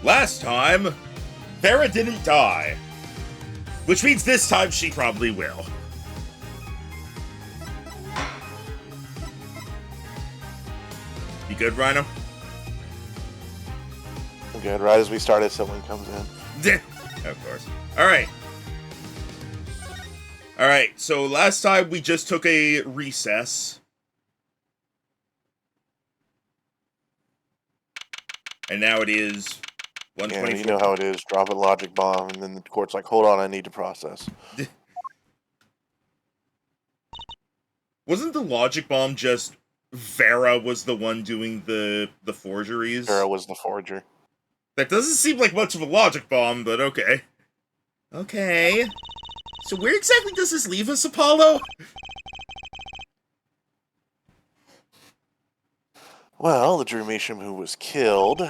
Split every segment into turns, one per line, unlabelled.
Last time, Farah didn't die. Which means this time she probably will. You good, Rhino?
I'm good. Right as we started, someone comes in.
Of course. Alright. Alright, so last time we just took a recess. And now it is 124.
Yeah, you know how it is. Drop a logic bomb, and then the court's like, hold on, I need to process.
Wasn't the logic bomb just Vera was the one doing the forgeries?
Vera was the forger.
That doesn't seem like much of a logic bomb, but okay. Okay. So where exactly does this leave us, Apollo?
Well, the Drew Measham who was killed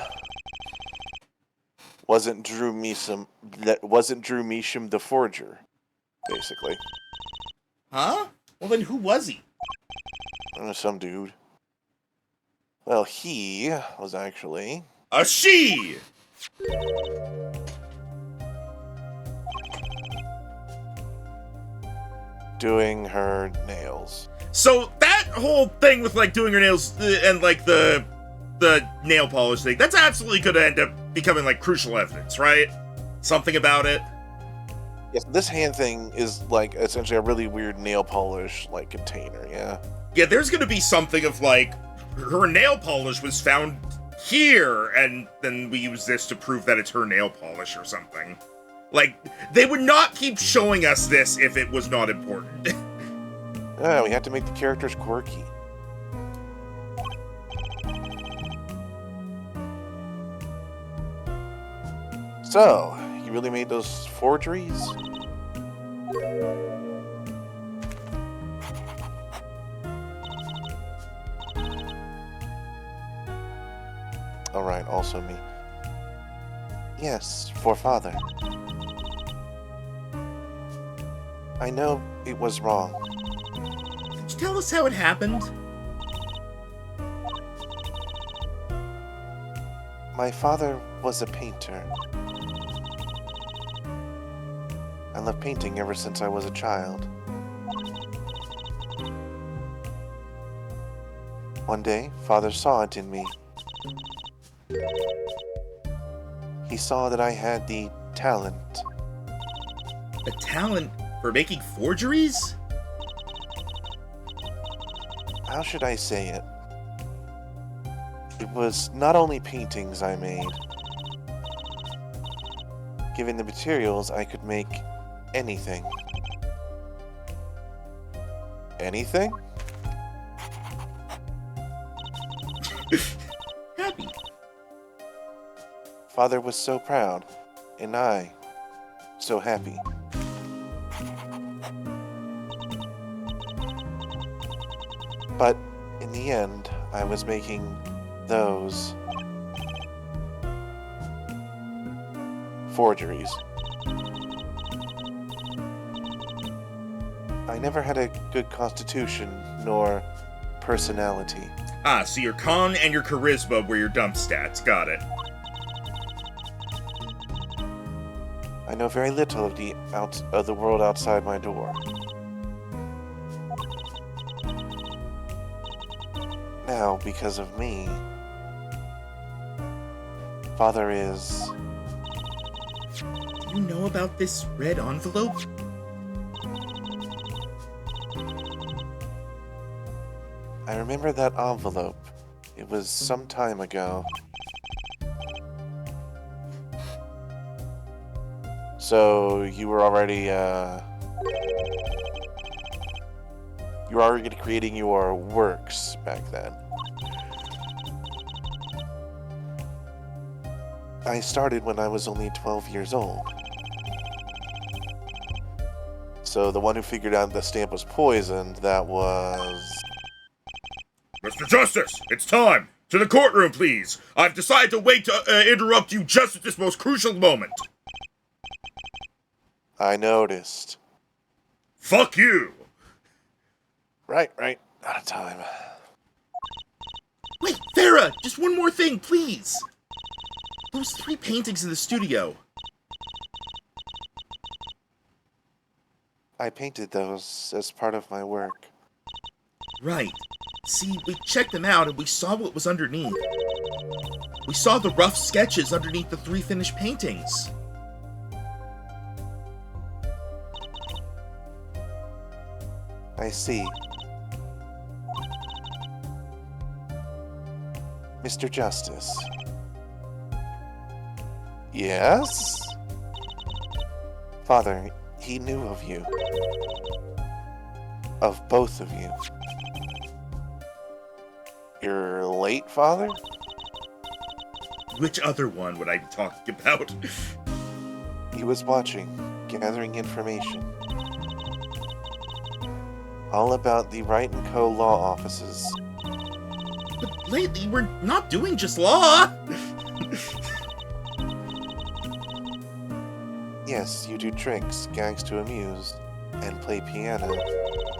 wasn't Drew Measham the forger, basically.
Huh? Well then who was he?
I don't know, some dude. Well, he was actually
A she!
doing her nails.
So that whole thing with like doing her nails and like the nail polish thing, that's absolutely gonna end up becoming like crucial evidence, right? Something about it.
Yes, this hand thing is like essentially a really weird nail polish like container, yeah.
Yeah, there's gonna be something of like her nail polish was found here, and then we use this to prove that it's her nail polish or something. Like, they would not keep showing us this if it was not important.
Yeah, we have to make the characters quirky. So, you really made those forgeries? Alright, also me. Yes, for father. I know it was wrong.
Could you tell us how it happened?
My father was a painter. I loved painting ever since I was a child. One day, father saw it in me. He saw that I had the talent.
A talent for making forgeries?
How should I say it? It was not only paintings I made. Given the materials, I could make anything. Anything?
Happy.
Father was so proud, and I so happy. But in the end, I was making those forgeries. I never had a good constitution nor personality.
Ah, so your con and your charisma were your dump stats. Got it.
I know very little of the world outside my door. Now, because of me, Father is...
Do you know about this red envelope?
I remember that envelope. It was some time ago. So, you were already creating your works back then. I started when I was only 12 years old. So the one who figured out the stamp was poisoned, that was...
Mr. Justice, it's time! To the courtroom, please! I've decided to wait to interrupt you just at this most crucial moment.
I noticed.
Fuck you!
Right. Out of time.
Wait, Farah! Just one more thing, please! Those 3 paintings in the studio.
I painted those as part of my work.
Right. See, we checked them out and we saw what was underneath. We saw the rough sketches underneath the 3 finished paintings.
I see. Mr. Justice. Yes? Father, he knew of you. Of both of you. Your late father?
Which other one would I be talking about?
He was watching, gathering information. All about the Wright & Co. law offices.
But lately, we're not doing just law!
Yes, you do tricks, gags to amuse, and play piano.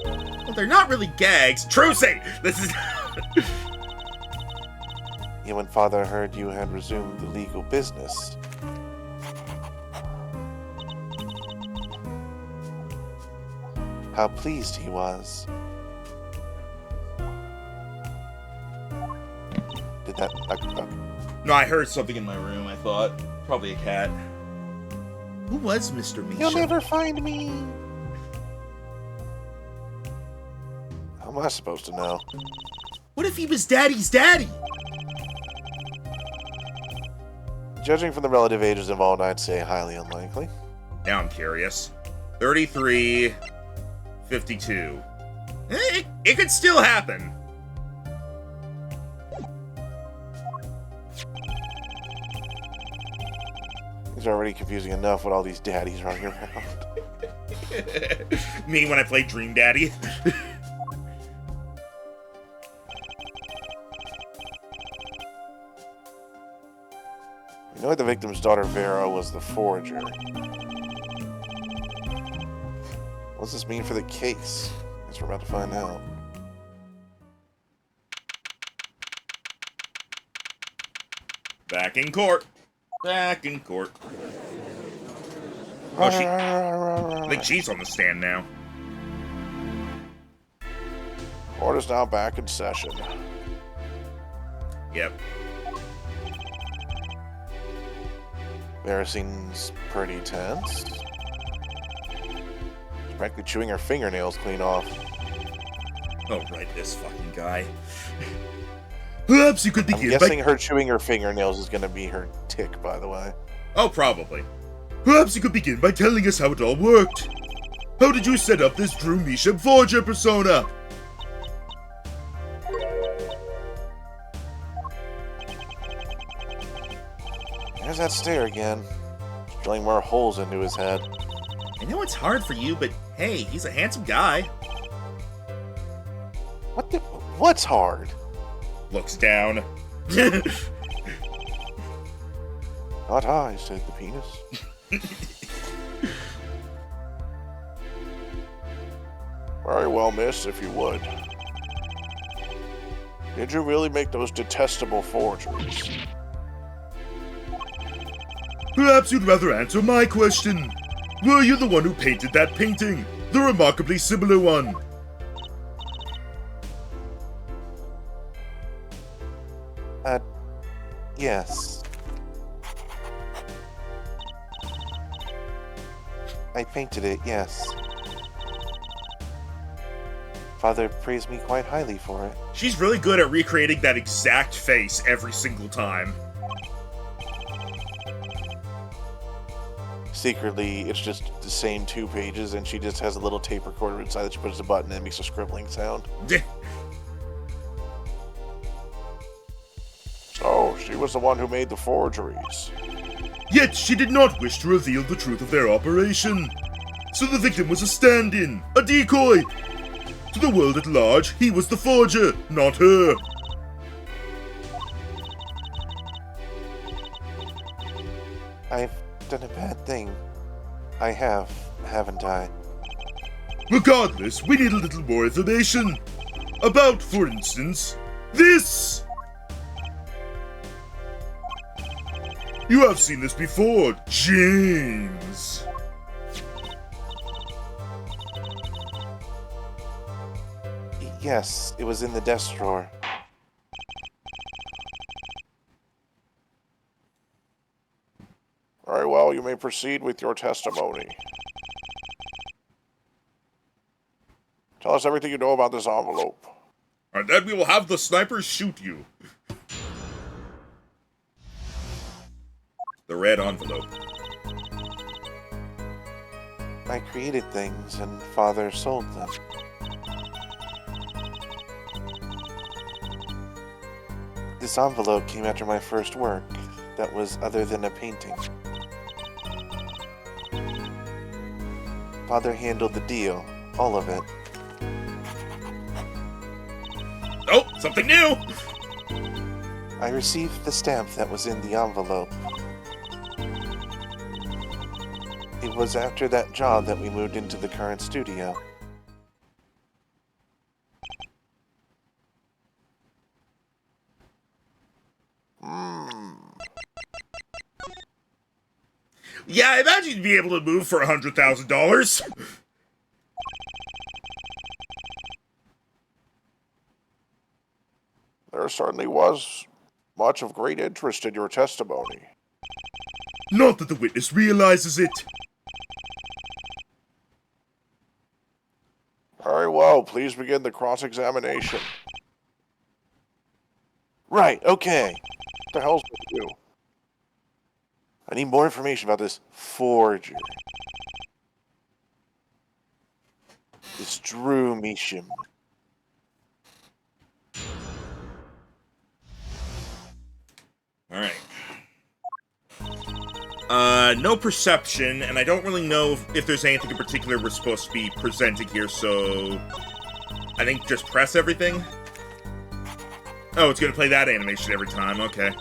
Well, they're not really gags. Trucy! This is...
And when Father heard you had resumed the legal business, how pleased he was. Did that...
No, I heard something in my room, I thought. Probably a cat. Who was Mr. Misha?
You'll never find me! How am I supposed to know?
What if he was Daddy's daddy?
Judging from the relative ages involved, I'd say highly unlikely.
Now I'm curious. 33... 52. It could still happen.
It's already confusing enough with all these daddies running around.
Me when I played Dream Daddy.
You know the victim's daughter Vera was the forger. What's this mean for the case? Guess we're about to find out.
Back in court. Back in court. Oh, I think she's on the stand now.
Court is now back in session.
Yep.
Vera seems pretty tense. She's practically chewing her fingernails clean off.
Oh, right, this fucking guy. Perhaps you could begin
I'm guessing her chewing her fingernails is going to be her tick, by the way.
Oh, probably. Perhaps you could begin by telling us how it all worked. How did you set up this Drew Misha forger persona?
There's that stare again. Drilling more holes into his head.
I know it's hard for you, but hey, he's a handsome guy.
What's hard?
Looks down.
Not I, said the penis. Very well, miss, if you would. Did you really make those detestable forgeries?
Perhaps you'd rather answer my question. Were you the one who painted that painting? The remarkably similar one?
Yes. I painted it, yes. Father praised me quite highly for it.
She's really good at recreating that exact face every single time.
Secretly, it's just the same 2 pages, and she just has a little tape recorder inside that she pushes a button and makes a scribbling sound. So, she was the one who made the forgeries.
Yet she did not wish to reveal the truth of their operation. So the victim was a stand-in, a decoy. To the world at large, he was the forger, not her.
I've done a bad thing. I have, haven't I?
Regardless, we need a little more information. About, for instance, this! You have seen this before, James.
Yes, it was in the desk drawer. Very well, you may proceed with your testimony. Tell us everything you know about this envelope.
And then we will have the sniper shoot you. The red envelope.
I created things and Father sold them. This envelope came after my first work that was other than a painting. Father handled the deal, all of it.
Oh, something new!
I received the stamp that was in the envelope. It was after that job that we moved into the current studio.
Yeah, I imagine you'd be able to move for $100,000.
There certainly was much of great interest in your testimony.
Not that the witness realizes it.
Very well, please begin the cross-examination. Right, okay. What the hell's with you? I need more information about this forger. This Drew Measham.
Alright. No perception, and I don't really know if there's anything in particular we're supposed to be presenting here, so... I think just press everything? Oh, it's gonna play that animation every time, okay.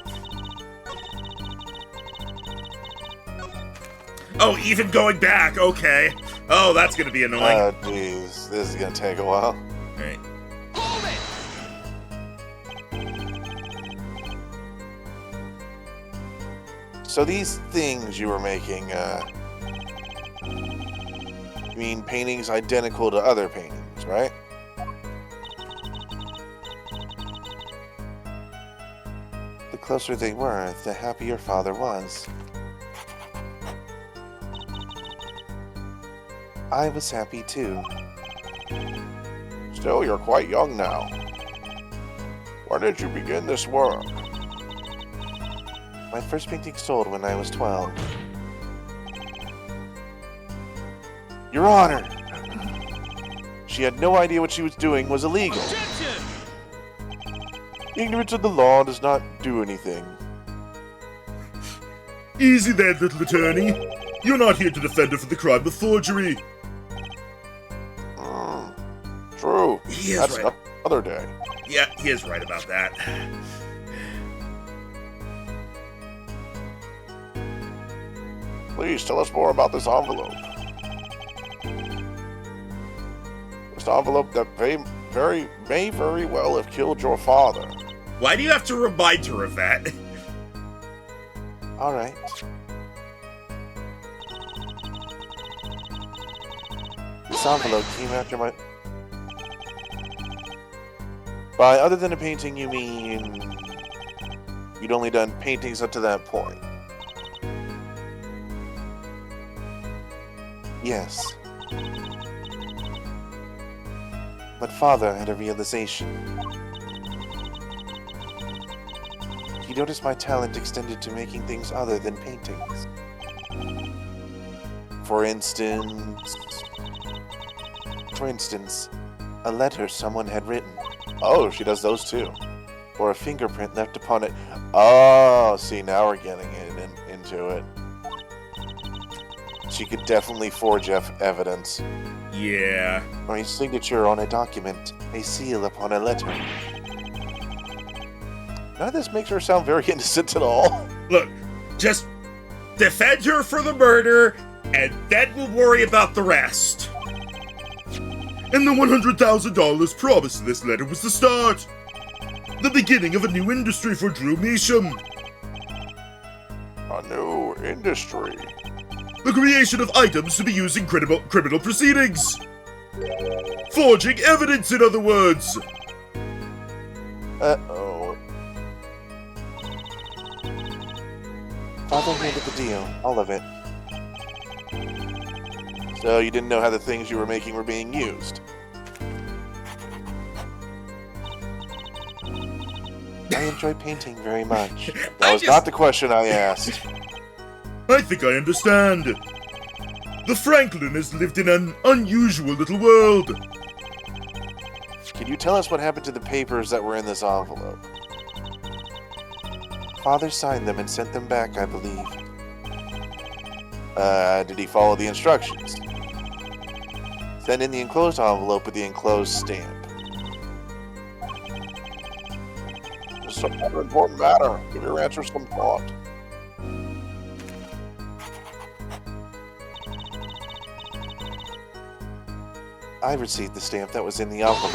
Oh, even going back, okay. Oh, that's gonna be annoying.
Oh, jeez. This is gonna take a while.
Alright.
So these things you were making, you mean paintings identical to other paintings, right? The closer they were, the happier Father was. I was happy too. Still, you're quite young now. Where did you begin this work? My first painting sold when I was 12. Your Honor! She had no idea what she was doing was illegal.
Objection!
Ignorance of the law does not do anything.
Easy then, little attorney. You're not here to defend her for the crime of forgery.
True.
He is
That's
right.
another day.
Yeah, he is right about that.
Please tell us more about this envelope. This envelope that may very well have killed your father.
Why do you have to remind her of that?
Alright. This envelope came after my... By other than a painting, you mean... You'd only done paintings up to that point? Yes. But Father had a realization. He noticed my talent extended to making things other than paintings. For instance, a letter someone had written. Oh, she does those too. Or a fingerprint left upon it. Oh, see, now we're getting into it. She could definitely forge evidence.
Yeah.
Or a signature on a document, a seal upon a letter. None of this makes her sound very innocent at all.
Look, just defend her for the murder, and then we'll worry about the rest. And the $100,000 promised in this letter was the start. The beginning of a new industry for Drew Measham.
A new industry.
The creation of items to be used in criminal proceedings. Forging evidence, in other words.
Uh-oh. Father handed the deal, all of it. So you didn't know how the things you were making were being used? I enjoy painting very much. That was not the question I asked.
I think I understand. The Franklin has lived in an unusual little world.
Can you tell us what happened to the papers that were in this envelope? Father signed them and sent them back, I believe. Did he follow the instructions? Send in the enclosed envelope with the enclosed stamp. This is a rather important matter. Give your answer some thought. I received the stamp that was in the envelope.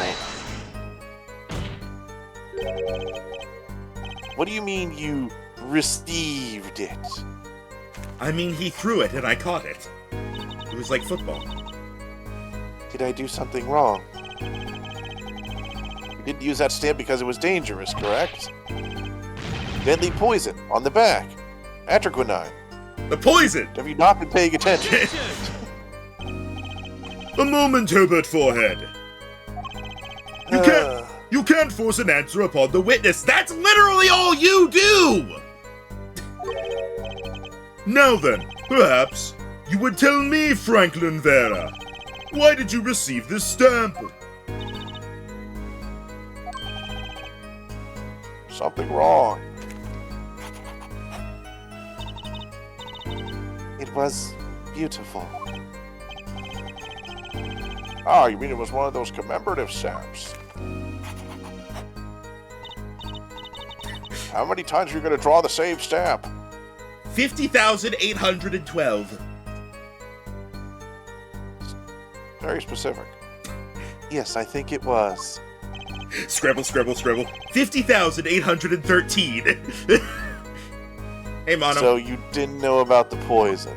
What do you mean you received it?
I mean, he threw it and I caught it. It was like football.
Did I do something wrong? You didn't use that stamp because it was dangerous, correct? Deadly poison on the back. Atroquinine.
The poison!
Have you not been paying attention?
A moment, Herbert Forehead. You can't force an answer upon the witness. That's literally all you do! Now then, perhaps you would tell me, Franklin Vera. Why did you receive this stamp?
Something wrong. It was beautiful. Ah, you mean it was one of those commemorative stamps? How many times are you going to draw the same stamp?
50,812.
Very specific. Yes, I think it was.
Scribble, scribble, scribble. 50,813. Hey, Mono.
So you didn't know about the poison?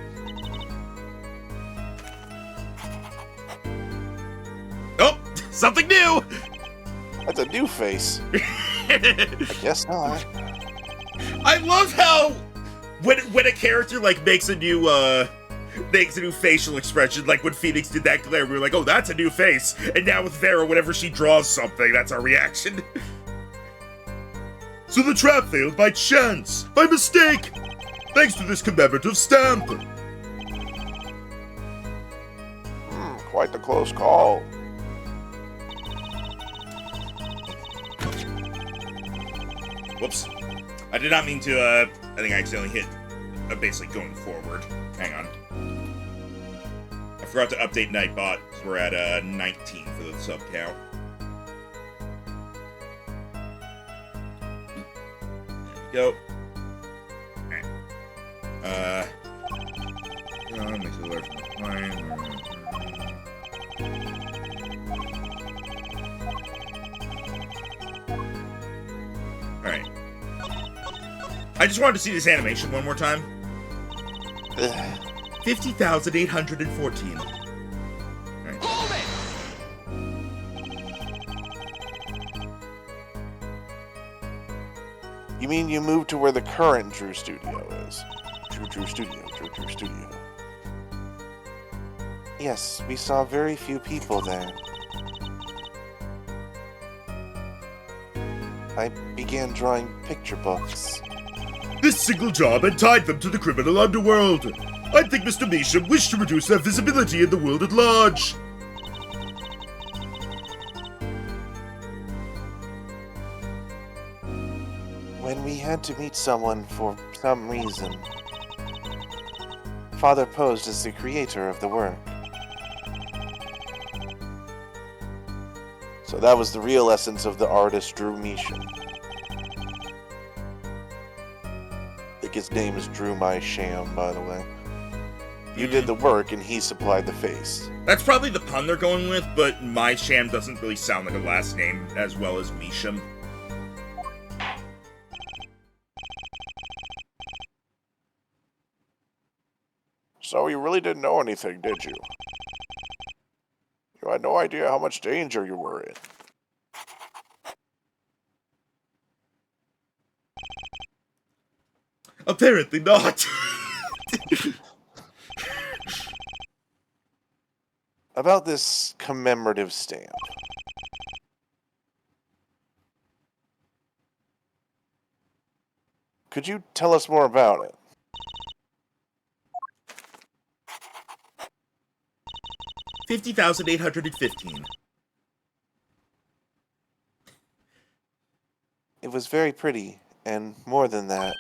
Oh, something new!
That's a new face. I guess not.
I love how when a character like makes a new facial expression, like when Phoenix did that glare, we were like, oh, that's a new face. And now with Vera, whenever she draws something, that's our reaction. So the trap failed by chance, by mistake, thanks to this commemorative stamp.
Quite the close call.
Whoops. I did not mean to, I think I accidentally hit basically going forward. Hang on. I forgot to update Nightbot, because we're at 19 for the sub count. There we go. Alright. Makes it large from the plane. Alright. I just wanted to see this animation one more time. 50,814. Right.
You mean you moved to where the current Drew Studio is? Drew Studio. Yes, we saw very few people there. I began drawing picture books.
This single job had tied them to the criminal underworld. I think Mr. Measham wished to reduce their visibility in the world at large.
When we had to meet someone for some reason, Father posed as the creator of the work. So that was the real essence of the artist Drew Measham. I think his name is Drew My Sham, by the way. You did the work and he supplied the face.
That's probably the pun they're going with, but My Sham doesn't really sound like a last name as well as Measham.
So you really didn't know anything, did you? You had no idea how much danger you were in.
Apparently not.
About this commemorative stamp. Could you tell us more about it?
$50,815.
It was very pretty, and more than that.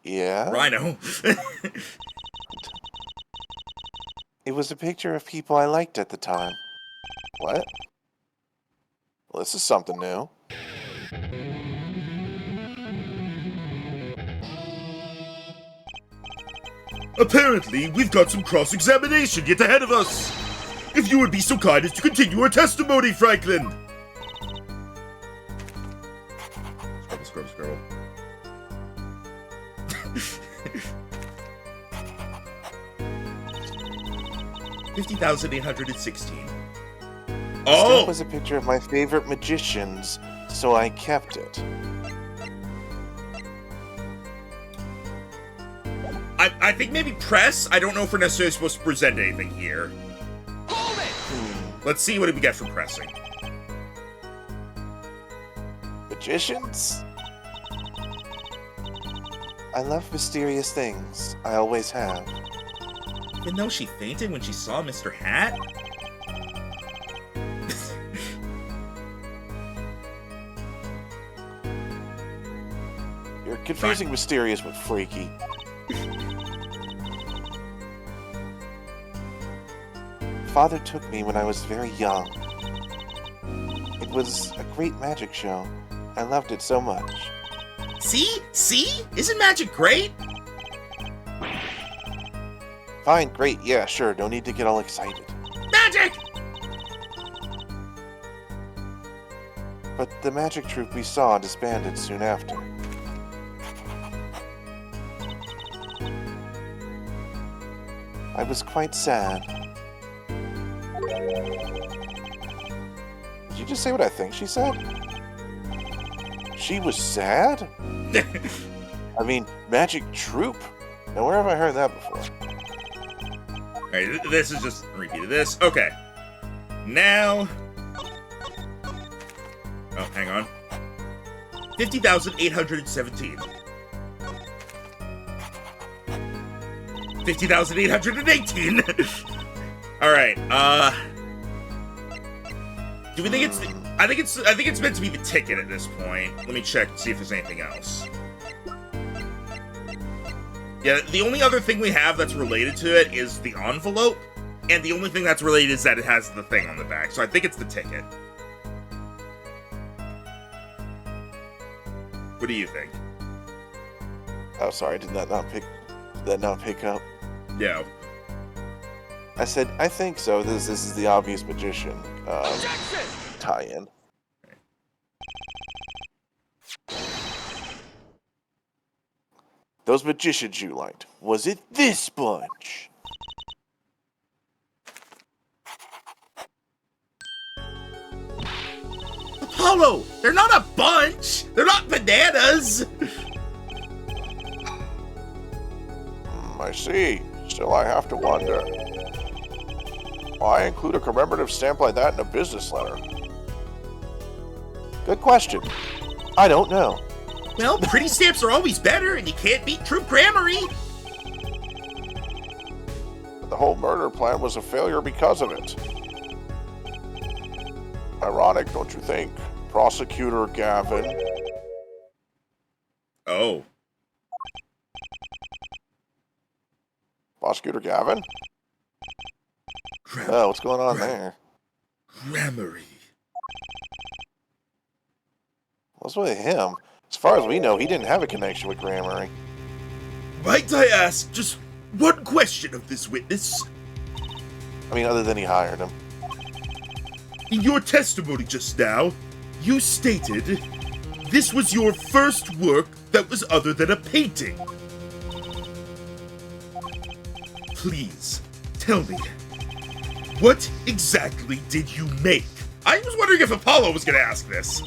Yeah?
Rhino.
It was a picture of people I liked at the time. What? Well, this is something new.
Apparently, we've got some cross-examination yet ahead of us. If you would be so kind as to continue our testimony, Franklin. Scrub. $50,816.
The stamp was a picture of my favorite magicians, so I kept it.
I think maybe press. I don't know if we're necessarily supposed to present anything here.
Hold it!
Let's see what we get from pressing.
Magicians? I love mysterious things. I always have.
Even though she fainted when she saw Mr. Hat?
You're confusing mysterious with freaky. Father took me when I was very young. It was a great magic show. I loved it so much.
See? Isn't magic great?
Fine, great, yeah, sure, no need to get all excited.
Magic!
But the magic troupe we saw disbanded soon after. I was quite sad. Did you just say what I think she said? She was sad? I mean, magic troupe? Now, where have I heard that before?
Alright, this is just a repeat of this. Okay. Now... Oh, hang on. 50,817. 50,818. Alright, do we think it's I think it's meant to be the ticket at this point. Let me check and see if there's anything else. Yeah, the only other thing we have that's related to it is the envelope, and the only thing that's related is that it has the thing on the back, so I think it's the ticket. What do you think?
Oh, sorry, did that not pick up?
No.
I said, I think so. This is the obvious magician tie-in. Those magicians you liked, was it this bunch?
Apollo! They're not a bunch! They're not bananas!
I see. Still, I have to wonder. Why include a commemorative stamp like that in a business letter? Good question. I don't know.
Well, pretty stamps are always better, and you can't beat true grammarly.
The whole murder plan was a failure because of it. Ironic, don't you think? Prosecutor Gavin.
Oh.
Prosecutor Gavin? Oh, what's going on there?
Grammarly.
What's with him? As far as we know, he didn't have a connection with Grammarly.
Might I ask just one question of this witness?
I mean, other than he hired him.
In your testimony just now, you stated this was your first work that was other than a painting. Please, tell me, what exactly did you make? I was wondering if Apollo was going to ask this.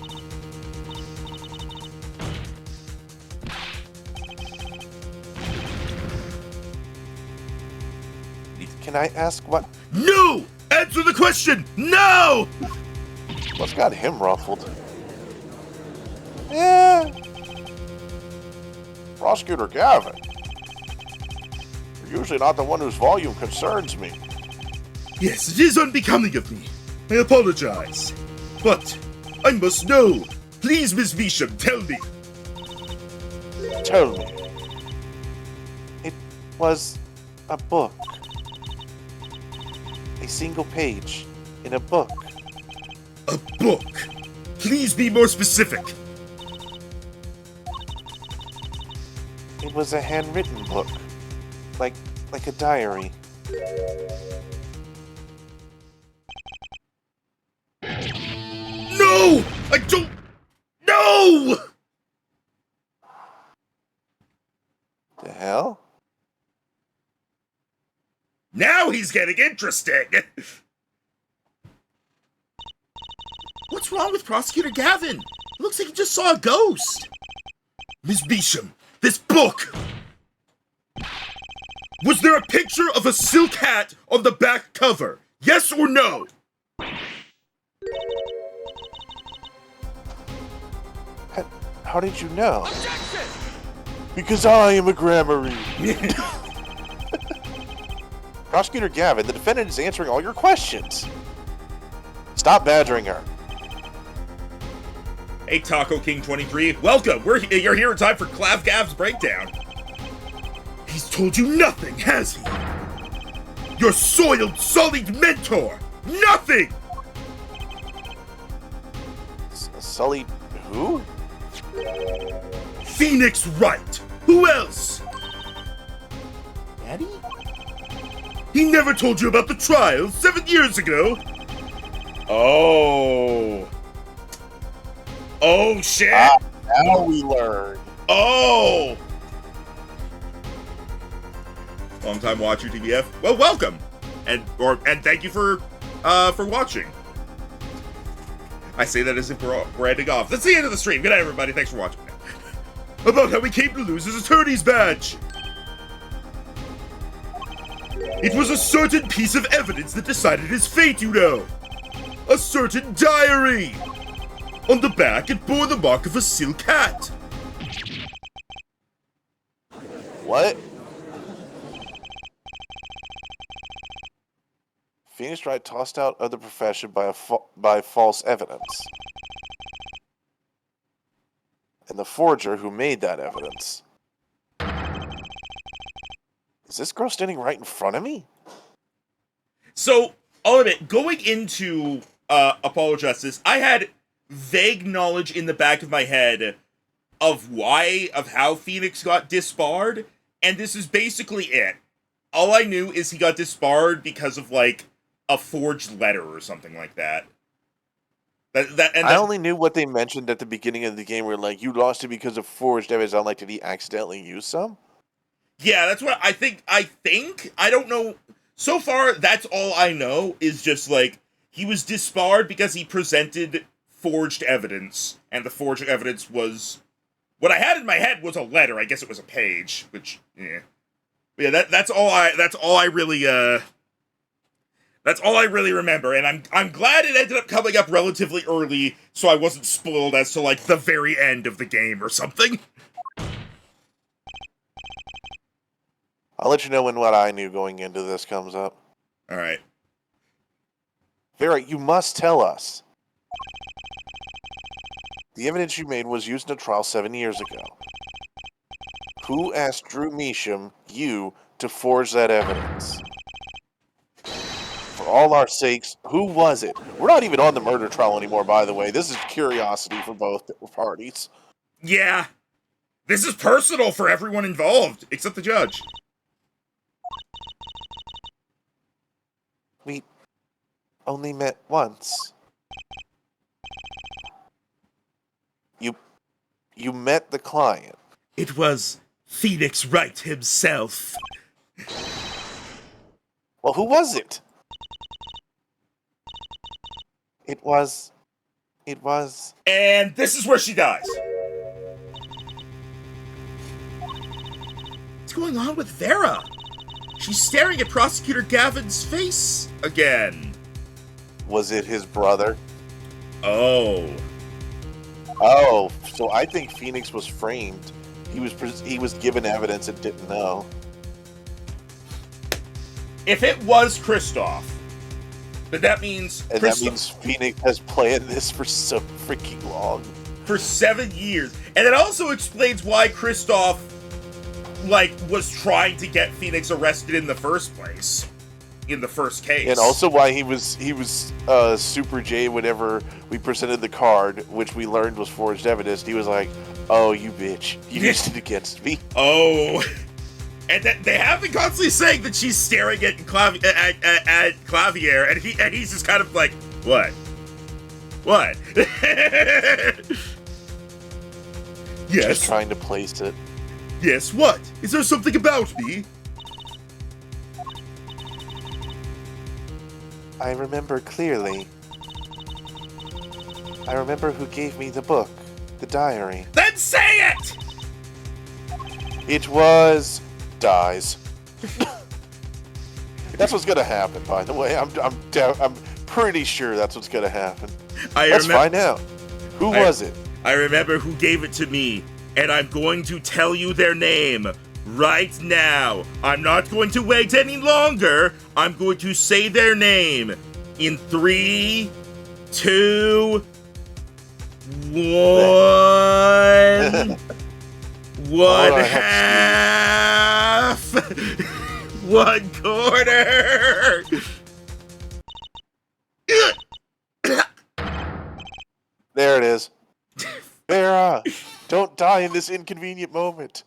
Can I ask what?
No! Answer the question! No!
What's got him ruffled? Yeah. Prosecutor Gavin. You're usually not the one whose volume concerns me.
Yes, it is unbecoming of me. I apologize. But I must know. Please, Miss Measham, tell me.
Tell me. It was a book. A single page in a book.
A book? Please be more specific.
It was a handwritten book. Like a diary.
No! I don't... No!
The hell?
Now he's getting interesting! What's wrong with Prosecutor Gavin? It looks like he just saw a ghost. Miss Beesham, this book! Was there a picture of a silk hat on the back cover? Yes or no?
How did you know?
Objection!
Because I am a grammar reader. Prosecutor Gavin, the defendant is answering all your questions. Stop badgering her.
Hey, Taco King 23, welcome. You're here in time for Clav Gav's breakdown. He's told you nothing, has he? Your soiled, sullied mentor. Nothing.
Sully, who?
Phoenix Wright. Who else? Daddy? He never told you about the trial 7 years ago. Oh. Oh, shit.
Now we learn.
Oh. Long-time watcher, TBF. Well, welcome. And thank you for watching. I say that as if we're ending off. That's the end of the stream. Good night, everybody. Thanks for watching. About how he came to lose his attorney's badge. It was a certain piece of evidence that decided his fate, you know. A certain diary. On the back, it bore the mark of a silk hat.
What? Phoenix Wright tossed out of the profession by false evidence. And the forger who made that evidence. Is this girl standing right in front of me?
So, I'll admit, going into Apollo Justice, I had vague knowledge in the back of my head of how Phoenix got disbarred, and this is basically it. All I knew is he got disbarred because of, like, a forged letter or something like that.
I only knew what they mentioned at the beginning of the game where, like, you lost it because of forged evidence. I'm like, did he accidentally use some?
Yeah, that's what I think. I don't know. So far, that's all I know is just, like, he was disbarred because he presented forged evidence, and the forged evidence was... What I had in my head was a letter. I guess it was a page, which, yeah. But yeah, that's all I really remember, and I'm glad it ended up coming up relatively early, so I wasn't spoiled as to, like, the very end of the game or something.
I'll let you know when what I knew going into this comes up.
Alright.
Vera, you must tell us. The evidence you made was used in a trial 7 years ago. Who asked Drew Measham, you, to forge that evidence? For all our sakes, who was it? We're not even on the murder trial anymore, by the way. This is curiosity for both parties.
Yeah. This is personal for everyone involved, except the judge.
We only met once. You met the client.
It was Phoenix Wright himself.
Well, who was it? It was...
And this is where she dies. What's going on with Vera? She's staring at Prosecutor Gavin's face again.
Was it his brother?
Oh.
Oh, so I think Phoenix was framed. He was given evidence and didn't know.
If it was Kristoff, then that means
That means Phoenix has planned this for so freaking long.
For 7 years. And it also explains why Kristoff, was trying to get Phoenix arrested in the first place. In the first case.
And also why he was Super J whenever we presented the card, which we learned was forged evidence. He was like, "Oh, you bitch. You used it against me."
Oh. And they have been constantly saying that she's staring at Clavier, and he's just kind of like, what? What? Yes.
Just trying to place it.
Yes, what? Is there something about me?
I remember clearly. I remember who gave me the book, the diary.
Then say it!
It was... dies. That's what's gonna happen, by the way. I'm pretty sure that's what's gonna happen. Let's find out. Who was it?
I remember who gave it to me, and I'm going to tell you their name right now. I'm not going to wait any longer. I'm going to say their name in 3, 2, 1. One half. 1 quarter.
There it is. Vera, don't die in this inconvenient moment.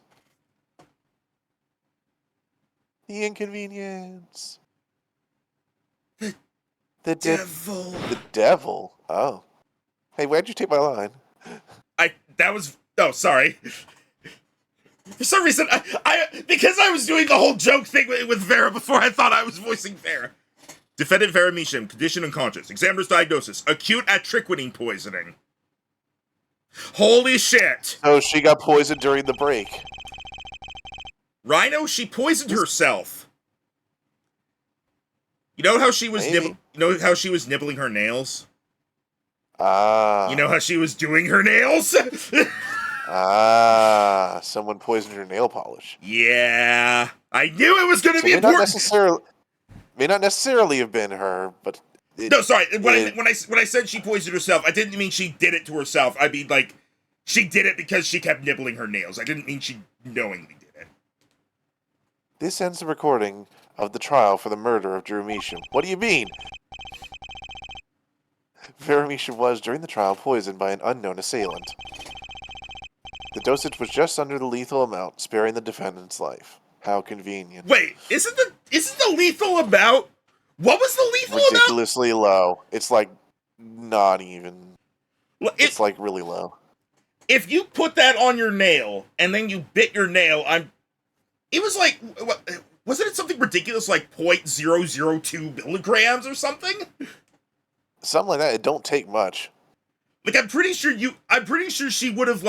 The inconvenience. The
Devil.
The devil? Oh. Hey, why'd you take my line?
Oh, sorry. For some reason, because I was doing the whole joke thing with Vera before, I thought I was voicing Vera. Defendant Vera Measham, condition unconscious. Examiner's diagnosis, acute atriquinine poisoning. Holy shit.
Oh, she got poisoned during the break.
Rhino, she poisoned herself. You know how she was nibbling her nails? You know how she was doing her nails?
Someone poisoned her nail polish.
Yeah. I knew it was going to be important.
May not necessarily have been her, but...
No, sorry. When I said she poisoned herself, I didn't mean she did it to herself. I mean, she did it because she kept nibbling her nails. I didn't mean she knowingly did it.
This ends the recording of the trial for the murder of Drew Measham. What do you mean? Vera Measham was, during the trial, poisoned by an unknown assailant. The dosage was just under the lethal amount, sparing the defendant's life. How convenient.
Wait, isn't the lethal amount? What was the lethal amount?
Ridiculously low. It's not even. It's really low.
If you put that on your nail and then you bit your nail, it was wasn't it something ridiculous like 0.002 milligrams or something?
Something like that. It don't take much.
I'm pretty sure she would have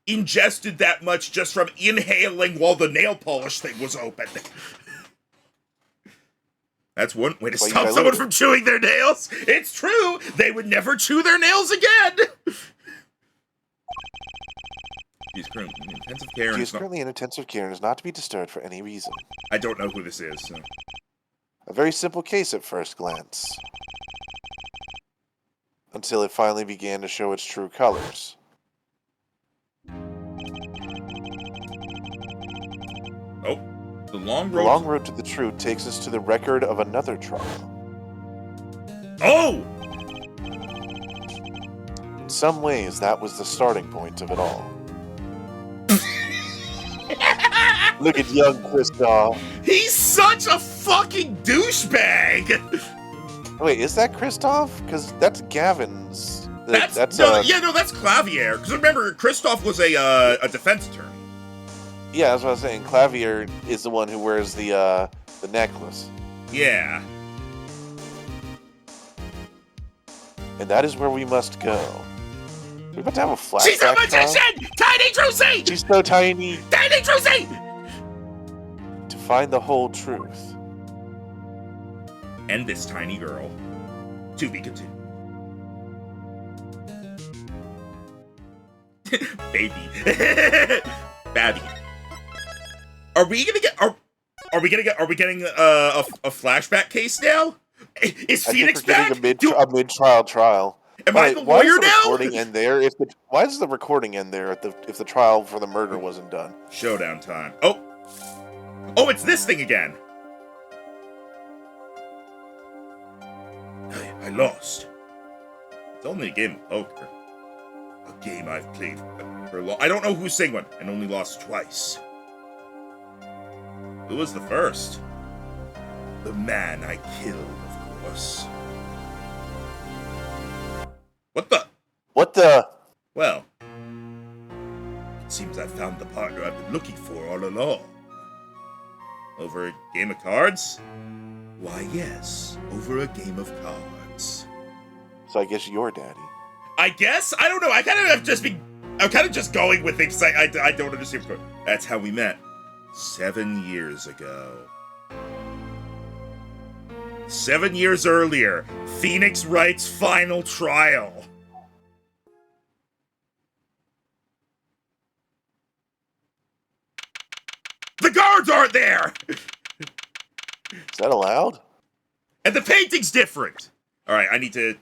ingested that much just from inhaling while the nail polish thing was open. That's one way to stop someone from chewing their nails. It's true. They would never chew their nails again. He's currently in intensive care.
He is currently in intensive care and is not to be disturbed for any reason.
I don't know who this is. So.
A very simple case at first glance. Until it finally began to show its true colors.
Oh, the long
road to the truth takes us to the record of another trial.
Oh!
In some ways, that was the starting point of it all. Look at young Kristoff.
He's such a fucking douchebag!
Wait, is that Kristoff? Because that's Gavin's.
That's Clavier. Because remember, Kristoff was a defense attorney.
Yeah, that's what I was saying. Clavier is the one who wears the necklace.
Yeah.
And that is where we must go. We're about to have a flashback.
She's a magician!
Trial?
Tiny Druzy!
She's so tiny.
Tiny Druzy!
To find the whole truth.
And this tiny girl. To be continued. Baby. Babby. Are we getting a flashback case now? Is Phoenix back?
I think we're getting a mid-trial trial.
Am I the lawyer now?
Why does the recording end there if the trial for the murder wasn't done?
Showdown time. Oh, it's this thing again. I lost. It's only a game of poker. A game I've played for long. I don't know who's saying one, and only lost twice. Who was the first? The man I killed, of course.
What the?
Well, it seems I found the partner I've been looking for all along. Over a game of cards? Why, yes, over a game of cards.
So I guess you're daddy.
I guess? I don't know. I'm kind of just going with it because I don't understand. That's how we met. 7 years ago. 7 years earlier, Phoenix Wright's final trial. The guards aren't there!
Is that allowed?
And the painting's different! Alright, I need to...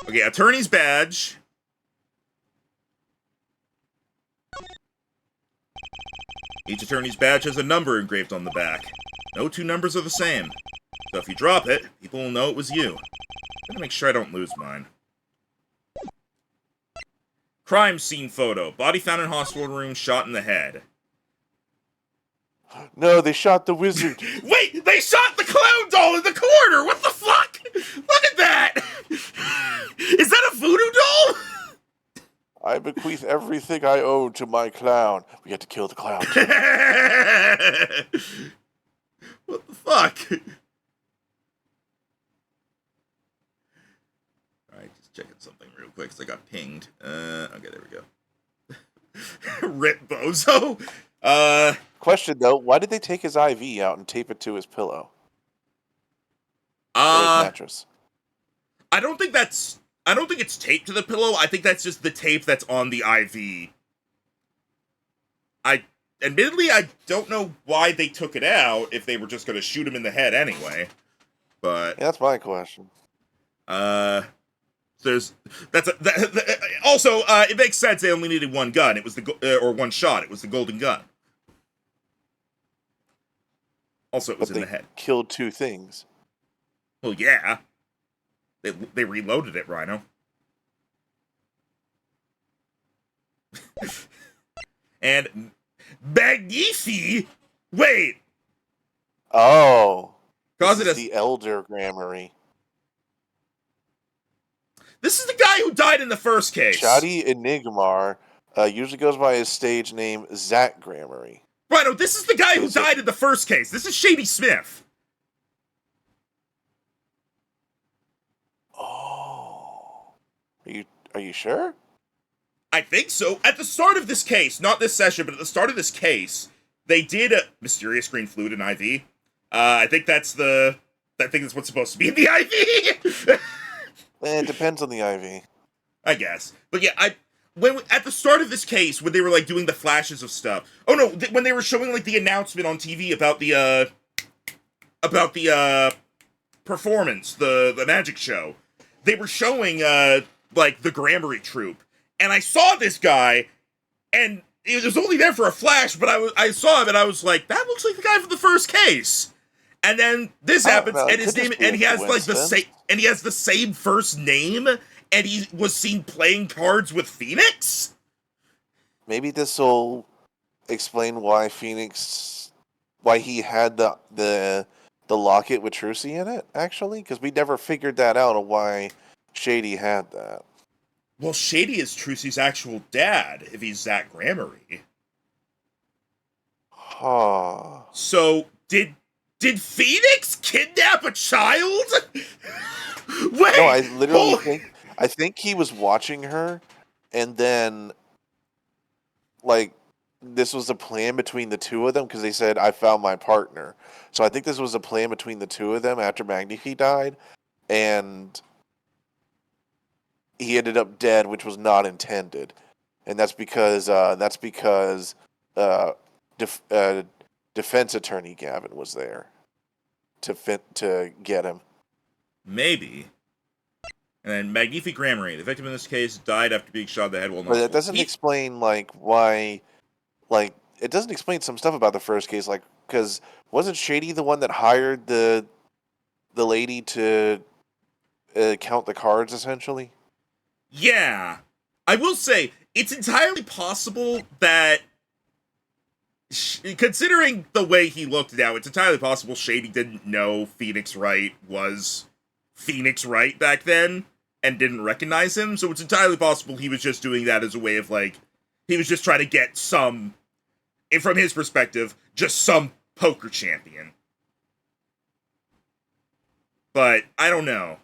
Okay, attorney's badge. Each attorney's badge has a number engraved on the back. No two numbers are the same. So if you drop it, people will know it was you. I'm gonna make sure I don't lose mine. Crime scene photo. Body found in hospital room, shot in the head.
No, they shot the wizard.
Wait! They shot the clown doll in the corner! What the fuck? Look at that! Is that a voodoo doll?
I bequeath everything I own to my clown. We had to kill the clown.
What the fuck? Alright, just checking something real quick because I got pinged. Okay, there we go. Rip Bozo?
Question though, why did they take his IV out and tape it to his pillow? Or his mattress?
I don't think it's taped to the pillow. I think that's just the tape that's on the IV. Admittedly, I don't know why they took it out if they were just going to shoot him in the head anyway. But
yeah, that's my question.
Also, it makes sense they only needed one gun. It was or one shot. It was the golden gun. Also, it was in the head.
Killed two things.
Well, yeah. They reloaded it, Rhino. And Magnifi. Wait.
Oh.
Cause it as
the Elder Grammary.
This is the guy who died in the first case.
Shadi Enigmar usually goes by his stage name Zach Grammary.
Rhino, this is the guy who died in the first case. This is Shady Smith.
Oh. Are you sure?
I think so. At the start of this case, not this session, but at the start of this case, they did a mysterious green fluid in IV. I think that's what's supposed to be in the IV.
It depends on the IV.
I guess. But yeah, at the start of this case, when they were like doing the flashes of stuff. Oh no, when they were showing like the announcement on TV about the performance, the magic show, they were showing like the Grammary troupe, and I saw this guy, and it was only there for a flash, but I saw him and I was like, that looks like the guy from the first case. And then this happens, and his name, and he has like the same first name, and he was seen playing cards with Phoenix.
Maybe this will explain why he had the locket with Trucy in it, actually, because we never figured that out of why Shady had that.
Well, Shady is Trucy's actual dad, if he's Zach Grammary.
Huh.
So, did Phoenix kidnap a child? Wait!
No, I literally
hold-
think he was watching her, and then, like, this was a plan between the two of them, because they said, I found my partner. So I think this was a plan between the two of them after Magnifi died, and he ended up dead, which was not intended. And that's because defense attorney Gavin was there to get him.
Maybe. And then Magnifique Grammary. The victim in this case died after being shot in the head while
But that doesn't explain, like, why... Like, it doesn't explain some stuff about the first case, like, because wasn't Shady the one that hired the lady to count the cards, essentially?
Yeah. I will say, it's entirely possible that, considering the way he looked now, it's entirely possible Shady didn't know Phoenix Wright was Phoenix Wright back then, and didn't recognize him, so it's entirely possible he was just doing that as a way of, like, he was just trying to get some, from his perspective, just some poker champion. But, I don't know.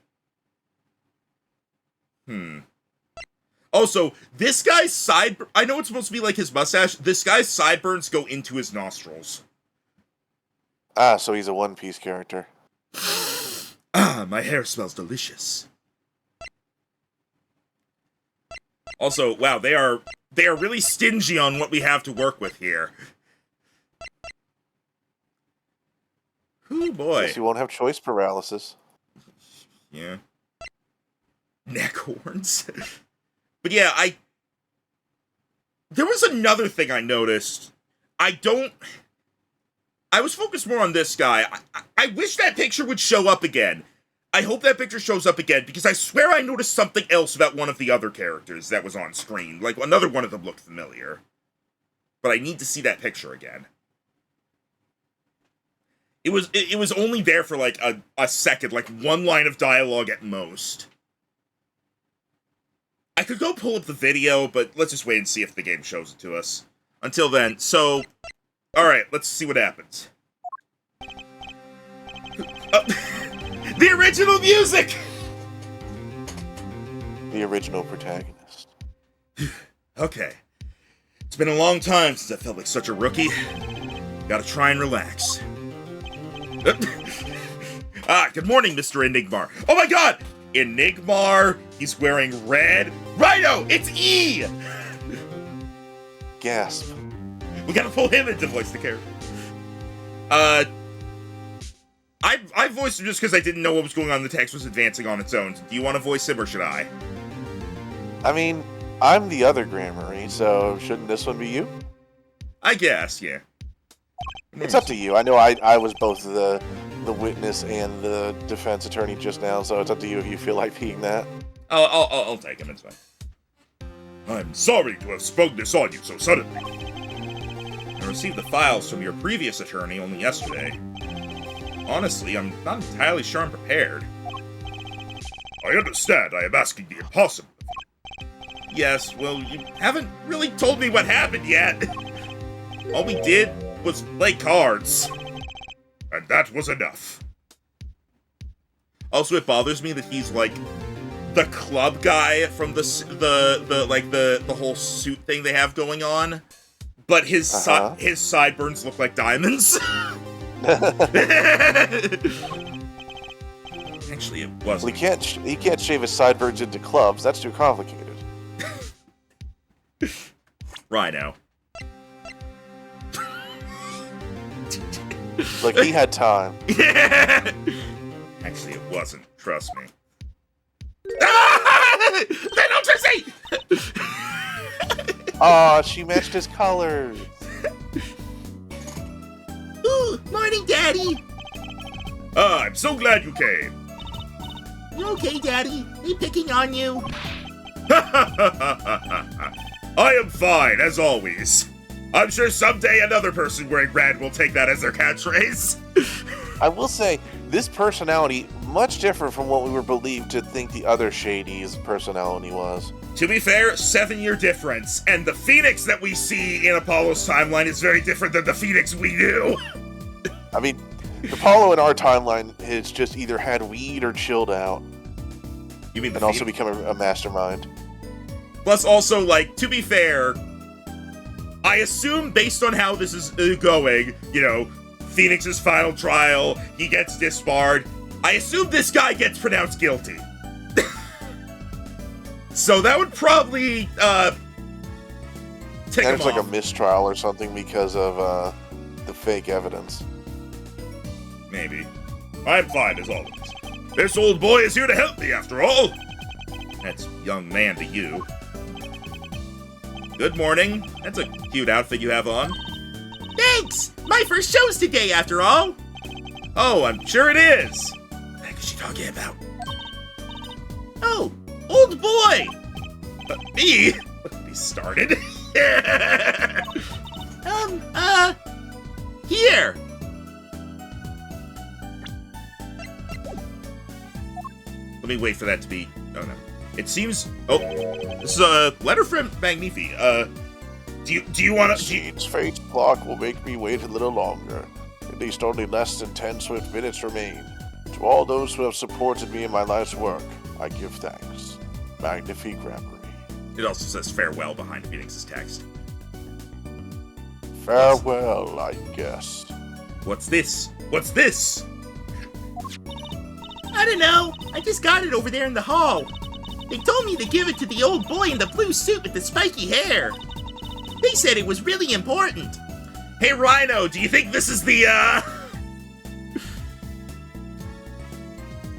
Also, this guy's I know it's supposed to be like his mustache, this guy's sideburns go into his nostrils.
Ah, so he's a One Piece character.
My hair smells delicious. Also, wow, they are really stingy on what we have to work with here. Ooh, boy.
Guess you won't have choice paralysis.
Yeah. Neck horns. But yeah, there was another thing I noticed. I was focused more on this guy. I wish that picture would show up again. I hope that picture shows up again, because I swear I noticed something else about one of the other characters that was on screen. Like, another one of them looked familiar. But I need to see that picture again. It was only there for, like, a second, like, one line of dialogue at most. I could go pull up the video, but let's just wait and see if the game shows it to us. Until then, so... Alright, let's see what happens. The original music!
The original protagonist.
Okay. It's been a long time since I felt like such a rookie. Gotta try and relax. Good morning, Mr. Enigmar. Oh my god! Enigmar, he's wearing red. Rhino, it's E!
Gasp.
We gotta pull him in to voice the character. I voiced him just because I didn't know what was going on. The text was advancing on its own. Do you want to voice him, or should I?
I mean, I'm the other Grammary, so shouldn't this one be you?
I guess, yeah.
It's up to you. I know I was both the witness and the defense attorney just now, so it's up to you if you feel like being that.
I'll take him, it's fine. I'm sorry to have sprung this on you so suddenly. I received the files from your previous attorney only yesterday. Honestly, I'm not entirely sure I'm prepared. I understand I am asking the impossible. Yes, well, you haven't really told me what happened yet. All we did was play cards. And that was enough. Also, it bothers me that he's, like, the club guy from the whole suit thing they have going on. But his sideburns look like diamonds. Actually, it wasn't.
Well, he can't shave his sideburns into clubs. That's too complicated.
Rhino.
Like, he had time.
Actually, it wasn't. Trust me. They don't see!
Aw, she matched his colors.
Ooh, morning, Daddy. I'm so glad you came. You okay, Daddy? Are you picking on you? I am fine, as always. I'm sure someday another person wearing red will take that as their catchphrase.
I will say, this personality much different from what we were believed to think the other Shady's personality was.
To be fair, 7-year difference, and the Phoenix that we see in Apollo's timeline is very different than the Phoenix we knew.
I mean, Apollo in our timeline has just either had weed or chilled out.
You mean the
and also
Phoenix?
become a mastermind.
Plus, also, like, to be fair, I assume based on how this is going, you know, Phoenix's final trial, he gets disbarred. I assume this guy gets pronounced guilty. So that would probably, tick
And
him
it's like
off.
a mistrial or something because of the fake evidence.
Maybe. I'm fine as always. This old boy is here to help me, after all. That's young man to you. Good morning. That's a cute outfit you have on. Thanks! My first show's today, after all. Oh, I'm sure it is. What is she talking about? Oh, old boy! Me? Let me started. Here. Let me wait for that to be... Oh, no. It seems... Oh, this is a letter from Magnifi. Do you want to...
Seed's fate's clock will make me wait a little longer. At least only less than 10 swift minutes remain. To all those who have supported me in my life's work, I give thanks. Magnifi Grammary.
It also says farewell behind Phoenix's text.
Farewell, I guess.
What's this? What's this?
I don't know. I just got it over there in the hall. They told me to give it to the old boy in the blue suit with the spiky hair. They said it was really important.
Hey, Rhino, do you think this is the,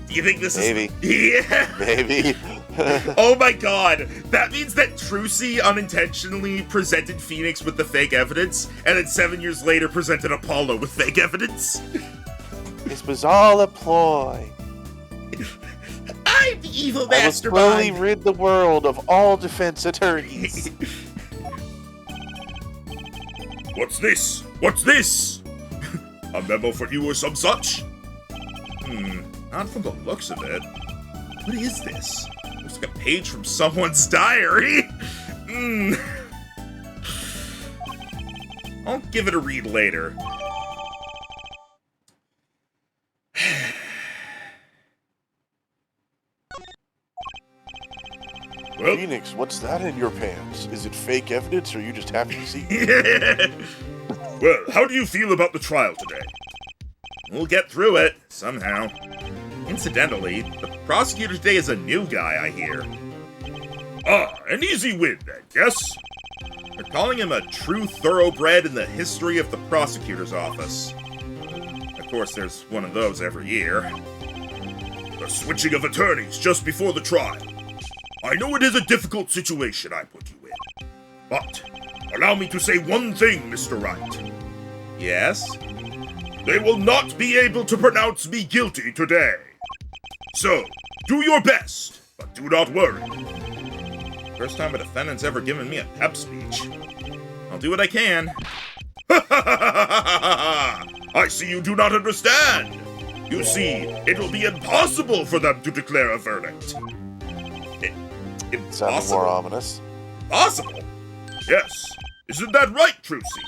Do you think this
Maybe.
is... Yeah.
Maybe.
Oh my god. That means that Trucy unintentionally presented Phoenix with the fake evidence, and then 7 years later presented Apollo with fake evidence.
This was all a ploy.
I'm the evil
I will slowly
mastermind.
rid the world of all defense attorneys.
What's this? What's this? A memo for you or some such? Not from the looks of it. What is this? Looks like a page from someone's diary. I'll give it a read later. Well,
Phoenix, what's that in your pants? Is it fake evidence or are you just happy to see it?
well, how do you feel about the trial today? We'll get through it, somehow. Incidentally, the prosecutor today is a new guy, I hear. Ah, an easy win then, yes? They're calling him a true thoroughbred in the history of the prosecutor's office. Of course, there's one of those every year. The switching of attorneys just before the trial. I know it is a difficult situation I put you in, but allow me to say one thing, Mr. Wright. Yes? They will not be able to pronounce me guilty today. So, do your best, but do not worry. First time a defendant's ever given me a pep speech. I'll do what I can. I see you do not understand. You see, it will be impossible for them to declare a verdict.
Sounding
Impossible?
more ominous.
Possible? Yes. Isn't that right, Trucy?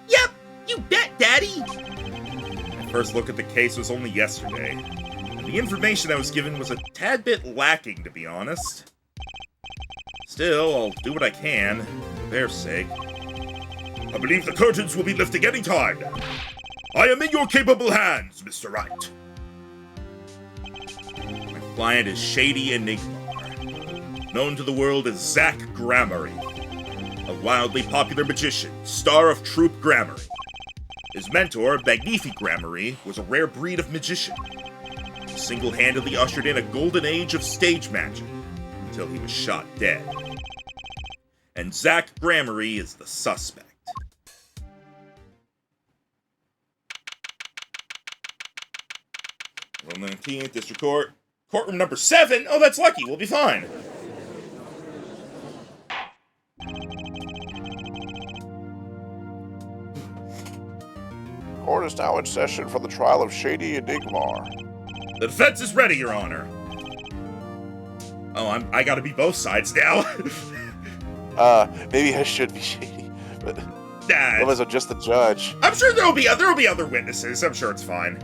Yep, you bet, Daddy.
My first look at the case was only yesterday, and the information I was given was a tad bit lacking, to be honest. Still, I'll do what I can, for their sake. I believe the curtains will be lifting any time now. I am in your capable hands, Mr. Wright. My client is Shady Enigmar, known to the world as Zach Grammary, a wildly popular magician, star of Troupe Grammary. His mentor, Magnifi Grammary, was a rare breed of magician. He single-handedly ushered in a golden age of stage magic, until he was shot dead. And Zach Grammary is the suspect. Well, 19th District Court. Courtroom number 7? Oh, that's lucky. We'll be fine.
Court is now in session for the trial of Shady Enigmar.
The defense is ready, Your Honor. Oh, I gotta be both sides now.
Maybe I should be shady, but
Nah,
otherwise I'm just the judge.
I'm sure there'll be other witnesses. I'm sure it's fine.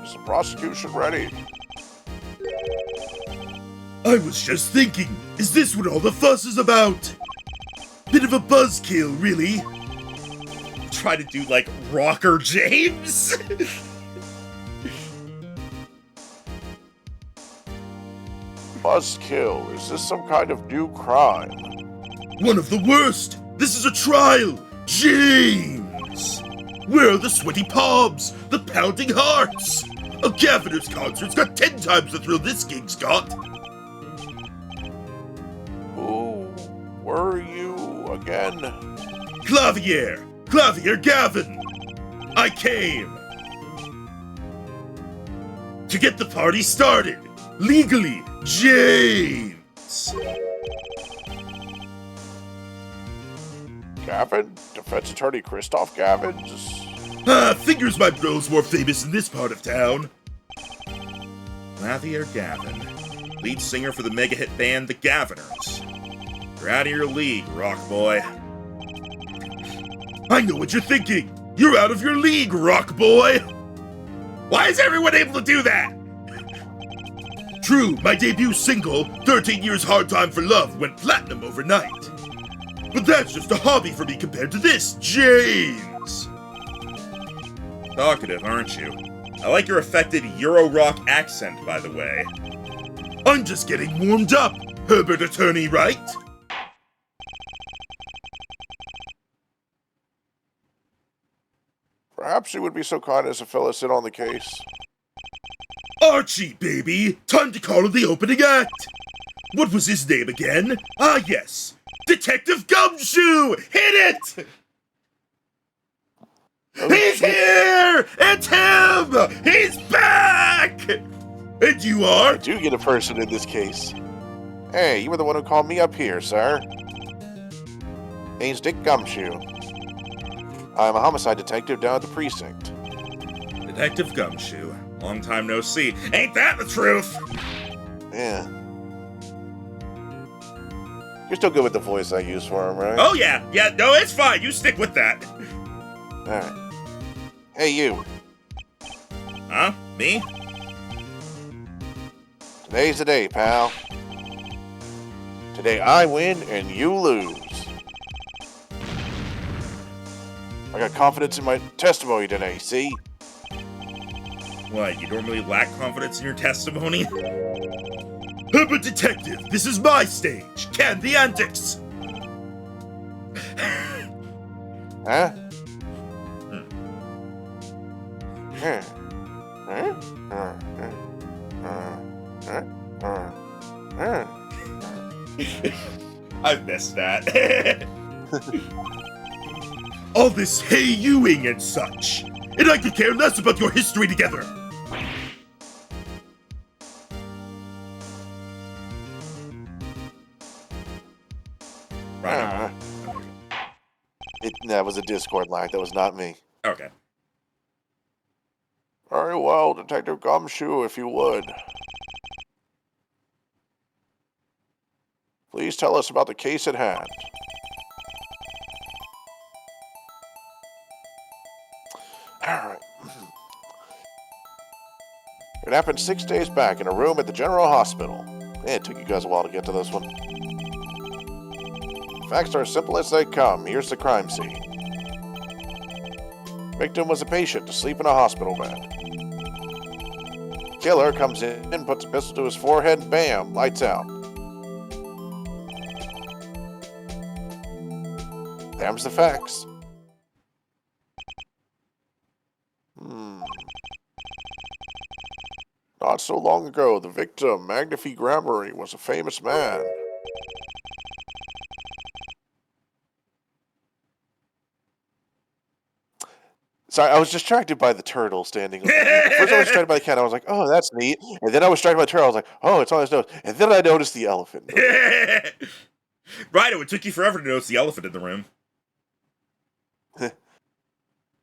Is the prosecution ready?
I was just thinking, is this what all the fuss is about? Bit of a buzzkill, really.
Try to do like Rocker James.
Buzzkill, is this some kind of new crime?
One of the worst. This is a trial. James. Where are the sweaty palms? The pounding hearts? A Gaviner's concert's got 10 times the thrill this gig's got.
Who were you again?
Clavier Gavin. I came to get the party started. Legally, James.
Gavin? Defense attorney Christoph Gavins?
Figures my bro's more famous in this part of town.
Clavier Gavin, lead singer for the mega hit band The Gaviners. You're out of your league, rock boy.
I know what you're thinking. You're out of your league, rock boy.
Why is everyone able to do that?
True, my debut single, 13 Years Hard Time for Love, went platinum overnight. But that's just a hobby for me compared to this, James.
Talkative, aren't you? I like your affected Euro rock accent, by the way.
I'm just getting warmed up, Herbert Attorney, right?
Perhaps you would be so kind as to fill us in on the case.
Archie, baby! Time to call in the opening act! What was his name again? Ah, yes! Detective Gumshoe! Hit it! He's here! It's him! He's back! And you are?
I do get a person in this case. Hey, you were the one who called me up here, sir. Name's Dick Gumshoe. I'm a homicide detective down at the precinct.
Detective Gumshoe. Long time no see. Ain't that the truth?
Yeah. You're still good with the voice I use for him, right?
Oh yeah, no, it's fine. You stick with that.
Alright. Hey, you.
Huh? Me?
Today's the day, pal. Today I win and you lose. I got confidence in my testimony today, see?
What, you normally lack confidence in your testimony?
Herbert Detective, this is my stage. Can the antics.
Huh?
I missed that.
All this hey-youing and such. And I could care less about your history together.
Right.
That was a Discord lag. That was not me.
Okay.
Very well, Detective Gumshoe, if you would. Please tell us about the case at hand. Alright. It happened 6 days back in a room at the General Hospital. It took you guys a while to get to this one. Facts are as simple as they come. Here's the crime scene. Victim was a patient asleep in a hospital bed. Killer comes in, puts a pistol to his forehead, and bam, lights out. Them's the facts. Not so long ago, the victim, Magnifi Grammary, was a famous man. Sorry, I was distracted by the turtle standing over there. First I was distracted by the cat, I was like, oh, that's neat. And then I was distracted by the turtle, I was like, oh, it's on his nose. And then I noticed the elephant.
Right, it took you forever to notice the elephant in the room.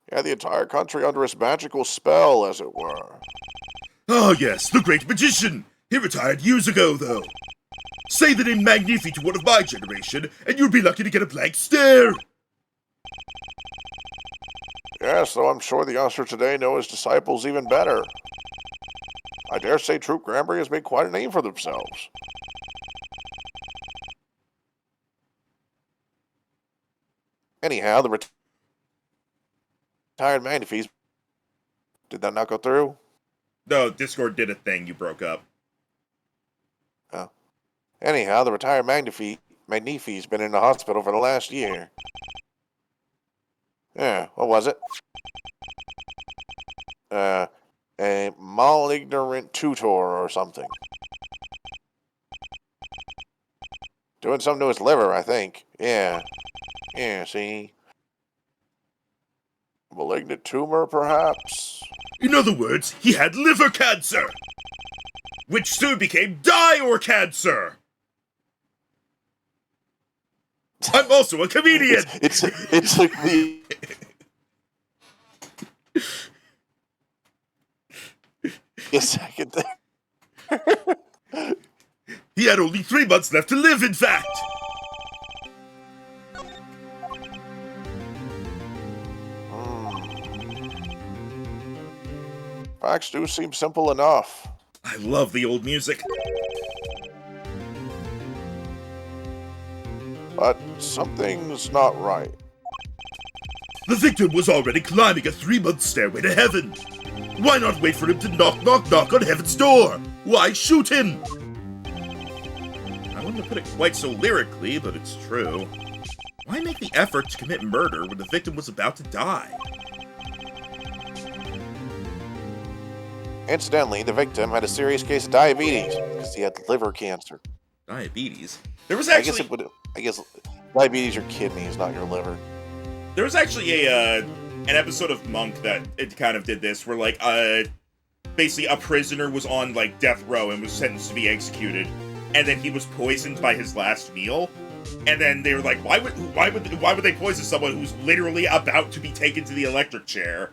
He had the entire country under his magical spell, as it were.
Ah, yes, the great magician. He retired years ago, though. Say the name Magnifi to one of my generation, and you'll be lucky to get a blank stare.
Yes, though I'm sure the youngsters today know his disciples even better. I dare say Troop Granbury has made quite a name for themselves. Anyhow, the retired Magnifies. Did that not go through?
No, Discord did a thing. You broke up.
Oh. Anyhow, the retired Magnifi's been in the hospital for the last year. Yeah, what was it? A malignorant tutor or something. Doing something to his liver, I think. Yeah. Yeah, see? Malignant tumor, perhaps?
In other words, he had liver cancer, which soon became dior cancer. I'm also a comedian.
It took me... a second there.
He had only 3 months left to live, in fact.
Facts do seem simple enough.
I love the old music.
But something's not right.
The victim was already climbing a 3-month stairway to heaven. Why not wait for him to knock, knock, knock on heaven's door? Why shoot him?
I wouldn't have put it quite so lyrically, but it's true. Why make the effort to commit murder when the victim was about to die?
Incidentally, the victim had a serious case of diabetes because he had liver cancer.
Diabetes? There was actually...
I guess diabetes your kidneys, not your liver.
There was actually an episode of Monk that it kind of did this, where like basically a prisoner was on like death row and was sentenced to be executed, and then he was poisoned by his last meal, and then they were like, why would they poison someone who's literally about to be taken to the electric chair?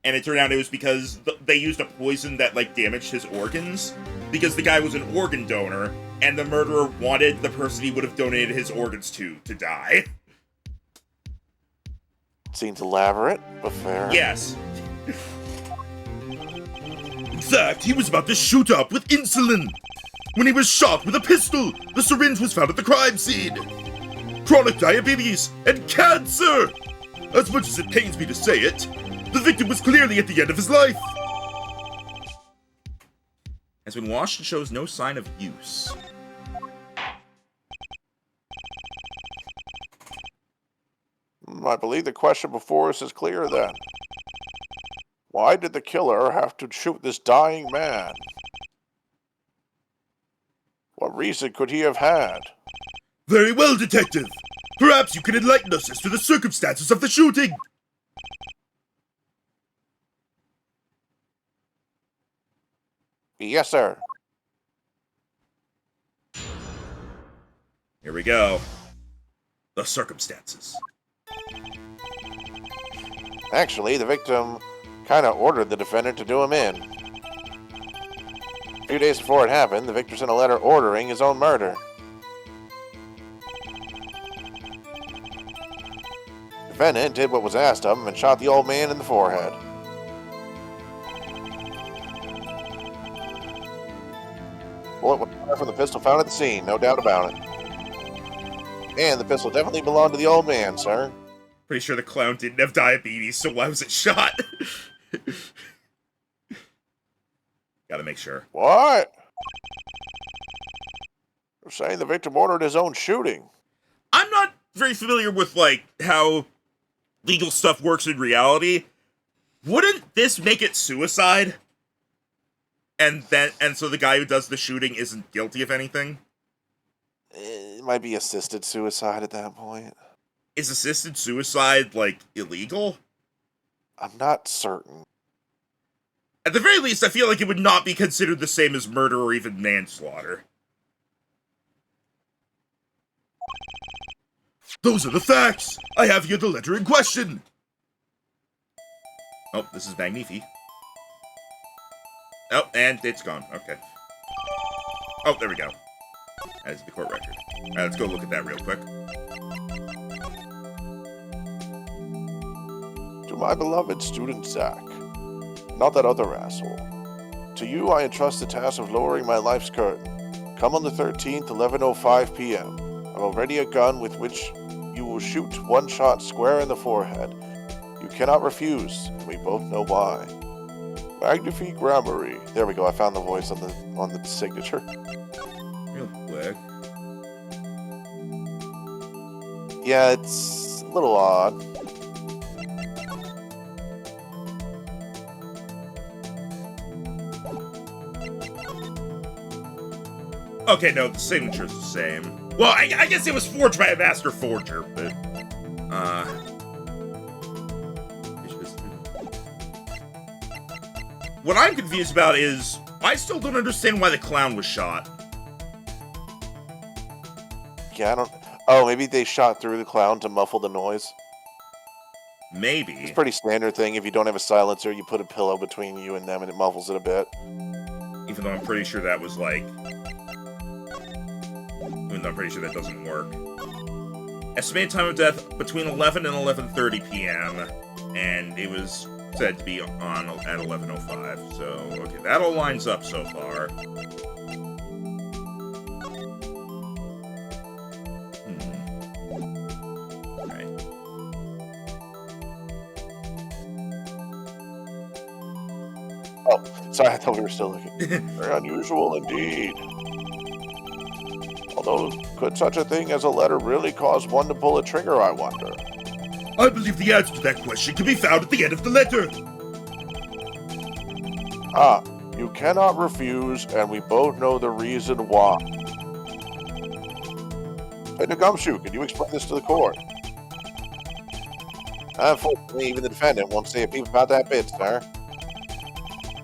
And it turned out it was because they used a poison that like damaged his organs, because the guy was an organ donor, and the murderer wanted the person he would have donated his organs to die.
Seems elaborate, but fair.
Yes.
In fact, he was about to shoot up with insulin. When he was shot with a pistol, the syringe was found at the crime scene. Chronic diabetes and cancer! As much as it pains me to say it, the victim was clearly at the end of his life.
Has been washed and shows no sign of use.
I believe the question before us is clear then. Why did the killer have to shoot this dying man? What reason could he have had?
Very well, Detective. Perhaps you can enlighten us as to the circumstances of the shooting.
Yes, sir.
Here we go.
The circumstances.
Actually, the victim kind of ordered the defendant to do him in. A few days before it happened, the victim sent a letter ordering his own murder. The defendant did what was asked of him and shot the old man in the forehead. Bullet was fired from the pistol found at the scene, no doubt about it. And the pistol definitely belonged to the old man, sir.
Pretty sure the clown didn't have diabetes, so why was it shot? Gotta make sure.
What? You're saying the victim ordered his own shooting?
I'm not very familiar with, like, how legal stuff works in reality. Wouldn't this make it suicide? And so the guy who does the shooting isn't guilty of anything?
It might be assisted suicide at that point.
Is assisted suicide, like, illegal?
I'm not certain.
At the very least, I feel like it would not be considered the same as murder or even manslaughter.
Those are the facts. I have here the letter in question.
Oh, this is Magnifi. Oh, and it's gone. Okay. Oh, there we go. That is the court record. Alright, let's go look at that real quick.
To my beloved student Zach, not that other asshole. To you I entrust the task of lowering my life's curtain. Come on the 13th, 11:05 p.m. I've already a gun with which you will shoot one shot square in the forehead. You cannot refuse, and we both know why. Magnifi Grammary. There we go, I found the voice on the signature.
Real quick.
Yeah, it's a little odd.
Okay, no, the signature's the same. Well, I guess it was forged by a master forger, but... What I'm confused about is, I still don't understand why the clown was shot.
Yeah, I don't... Oh, maybe they shot through the clown to muffle the noise.
Maybe.
It's a pretty standard thing. If you don't have a silencer, you put a pillow between you and them and it muffles it a bit.
Even though I'm pretty sure that was like... Even though I'm pretty sure that doesn't work. Estimated time of death between 11 and 11:30 p.m. And it was said to be on at 11:05. So, okay, that all lines up so far. Alright.
Oh, sorry, I thought we were still looking. Very unusual indeed. Although, could such a thing as a letter really cause one to pull a trigger, I wonder?
I believe the answer to that question can be found at the end of the letter.
Ah, you cannot refuse, and we both know the reason why. Hey, Gumshoe, can you explain this to the court? Unfortunately, even the defendant won't say a peep about that bit, sir.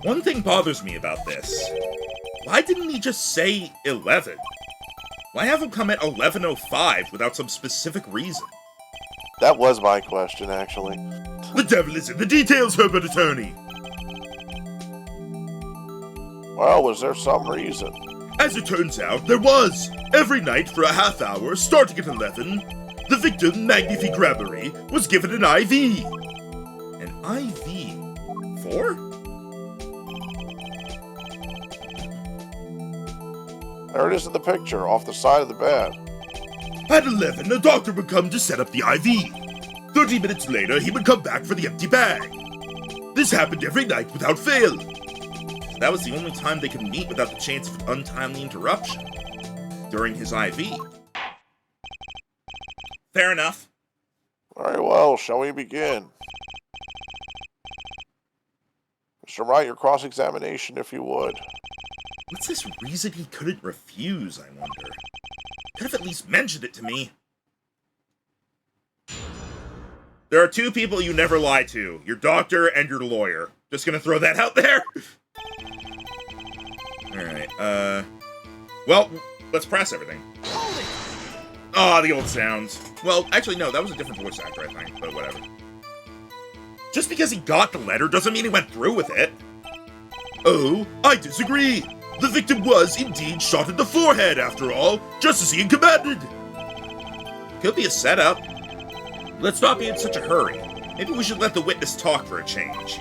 One thing bothers me about this. Why didn't he just say 11? Why have him come at 11:05 without some specific reason?
That was my question, actually.
The devil is in the details, Herbert Attorney.
Well, was there some reason?
As it turns out, there was. Every night for a half hour, starting at 11, the victim, Magnifi Grammary, was given an IV.
An IV? 4?
There it is in the picture, off the side of the bed.
At 11, a doctor would come to set up the IV. 30 minutes later, he would come back for the empty bag. This happened every night without fail.
That was the only time they could meet without the chance of an untimely interruption. During his IV. Fair enough.
Very well, shall we begin? Mr. Wright, your cross-examination, if you would.
What's this reason he couldn't refuse, I wonder? Could have at least mentioned it to me. There are two people you never lie to. Your doctor and your lawyer. Just gonna throw that out there. Alright, well, let's press everything. Ah, the old sounds. Well, actually, no, that was a different voice actor, I think, but whatever. Just because he got the letter doesn't mean he went through with it.
Oh, I disagree. The victim was indeed shot in the forehead, after all, just as he had commanded.
Could be a setup. Let's not be in such a hurry. Maybe we should let the witness talk for a change.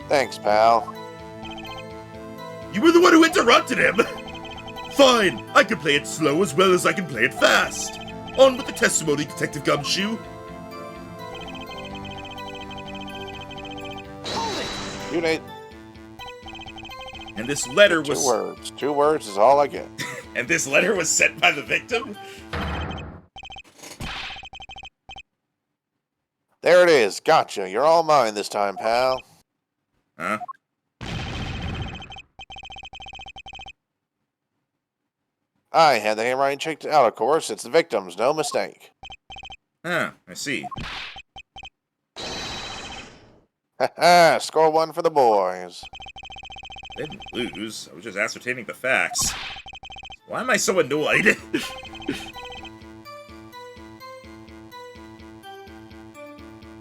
Thanks, pal.
You were the one who interrupted him. Fine, I can play it slow as well as I can play it fast. On with the testimony, Detective Gumshoe.
You need
And this letter was...
2 words. 2 words is all I get.
And this letter was sent by the victim?
There it is. Gotcha. You're all mine this time, pal.
Huh?
I had the handwriting checked out, of course. It's the victim's, no mistake.
Ah, I see.
Haha, score 1 for the boys.
I didn't lose. I was just ascertaining the facts. Why am I so annoyed?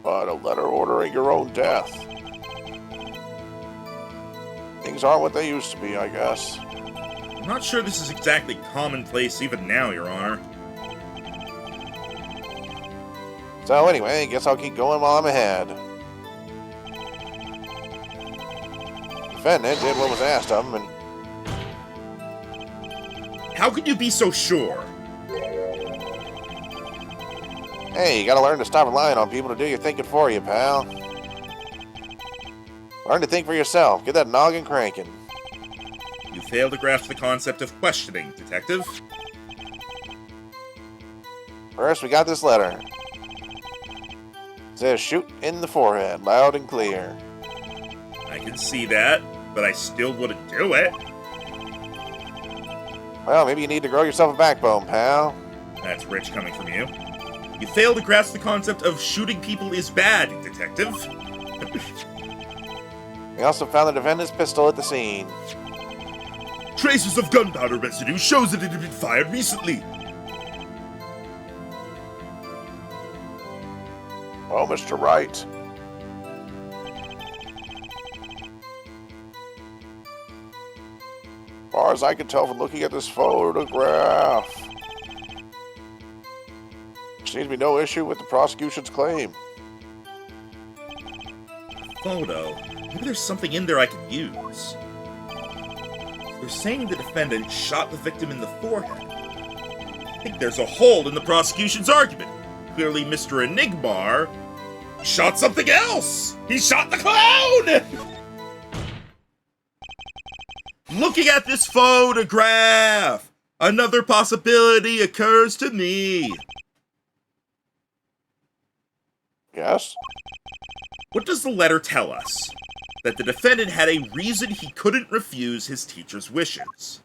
But a letter ordering your own death. Things aren't what they used to be, I guess.
I'm not sure this is exactly commonplace even now, Your Honor.
So anyway, I guess I'll keep going while I'm ahead. Defendant did what was asked of him, and
How could you be so sure?
hey, you gotta learn to stop relying on people to do your thinking for you, pal. Learn to think for yourself. Get that noggin cranking.
You fail to grasp the concept of questioning, Detective.
First, we got this letter. It says, shoot in the forehead, loud and clear.
I can see that, but I still wouldn't do it.
Well, maybe you need to grow yourself a backbone, pal.
That's rich coming from you. You fail to grasp the concept of shooting people is bad, Detective.
We also found the defendant's pistol at the scene.
Traces of gunpowder residue shows that it had been fired recently.
Oh, Mr. Wright. As far as I can tell from looking at this photograph, there seems to be no issue with the prosecution's claim.
Photo. Maybe there's something in there I could use. They're saying the defendant shot the victim in the forehead. I think there's a hole in the prosecution's argument. Clearly, Mr. Enigmar shot something else! He shot the clown! Looking at this photograph, another possibility occurs to me.
Yes?
What does the letter tell us? That the defendant had a reason he couldn't refuse his teacher's wishes.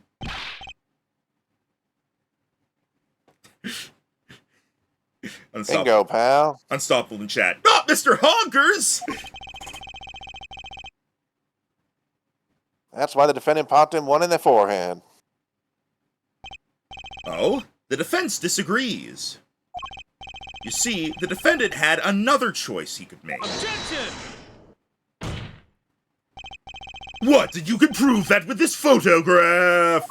Bingo, pal.
Unstoppable in chat. Not Mr. Honkers!
That's why the defendant popped him one in the forehead.
Oh? The defense disagrees. You see, the defendant had another choice he could make.
Objection!
What? And you can prove that with this photograph!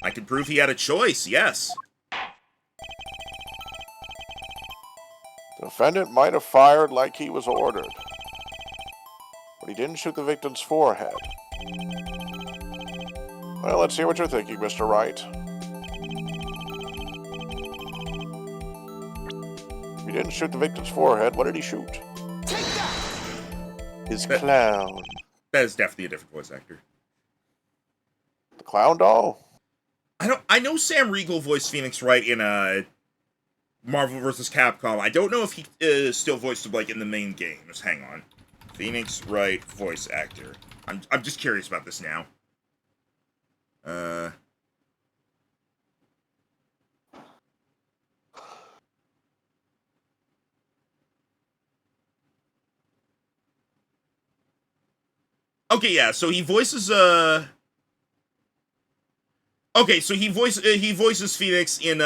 I can prove he had a choice, yes.
The defendant might have fired like he was ordered, but he didn't shoot the victim's forehead. Well, let's hear what you're thinking, Mr. Wright. If he didn't shoot the victim's forehead, what did he shoot?
Take that!
His clown.
That is definitely a different voice actor.
The clown doll?
I know Sam Riegel voiced Phoenix Wright in Marvel vs. Capcom. I don't know if he still voiced him like in the main games. Hang on. Phoenix Wright voice actor. I'm just curious about this now. Okay, yeah, so he voices okay, so he voices Phoenix in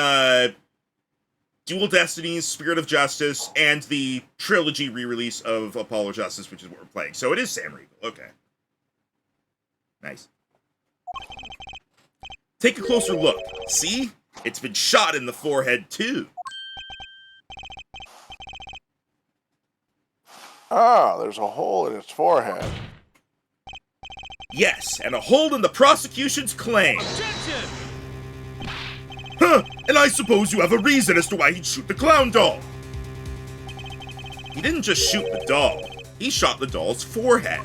Dual Destinies, Spirit of Justice, and the trilogy re-release of Apollo Justice, which is what we're playing. So it is Sam Riegel. Okay. Nice. Take a closer look. See? It's been shot in the forehead, too.
Ah, there's a hole in its forehead.
Yes, and a hole in the prosecution's claim.
Objection!
Huh, and I suppose you have a reason as to why he'd shoot the clown doll.
He didn't just shoot the doll. He shot the doll's forehead.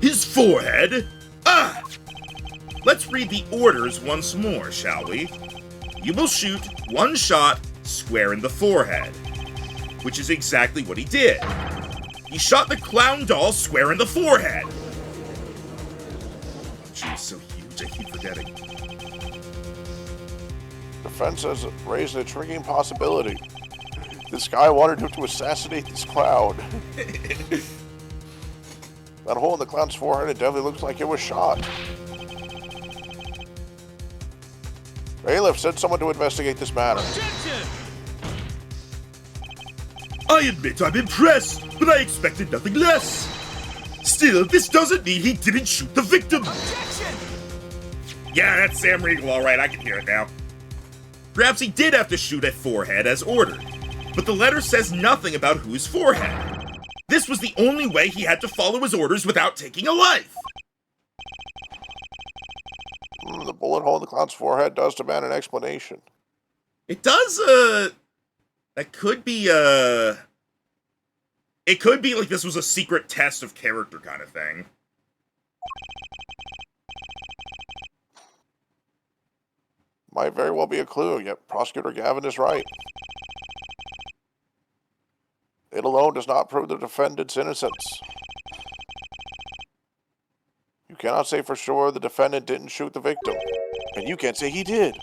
His forehead?
Ah! Let's read the orders once more, shall we? You will shoot one shot square in the forehead. Which is exactly what he did. He shot the clown doll square in the forehead. She was so huge, I keep forgetting.
Defense has raised a intriguing possibility. This guy wanted him to assassinate this clown. That hole in the clown's forehead, it definitely looks like it was shot. Bailiff, send someone to investigate this matter.
Objection!
I admit I'm impressed, but I expected nothing less. Still, this doesn't mean he didn't shoot the victim.
Objection!
Yeah, that's Sam Riegel, alright, I can hear it now. Perhaps he did have to shoot at forehead as ordered, but the letter says nothing about whose forehead. This was the only way he had to follow his orders without taking a life.
The bullet hole in the clown's forehead does demand an explanation.
It does, that could be, it could be like this was a secret test of character kind of thing.
Might very well be a clue, yet Prosecutor Gavin is right. It alone does not prove the defendant's innocence. You cannot say for sure the defendant didn't shoot the victim, and you can't say he did.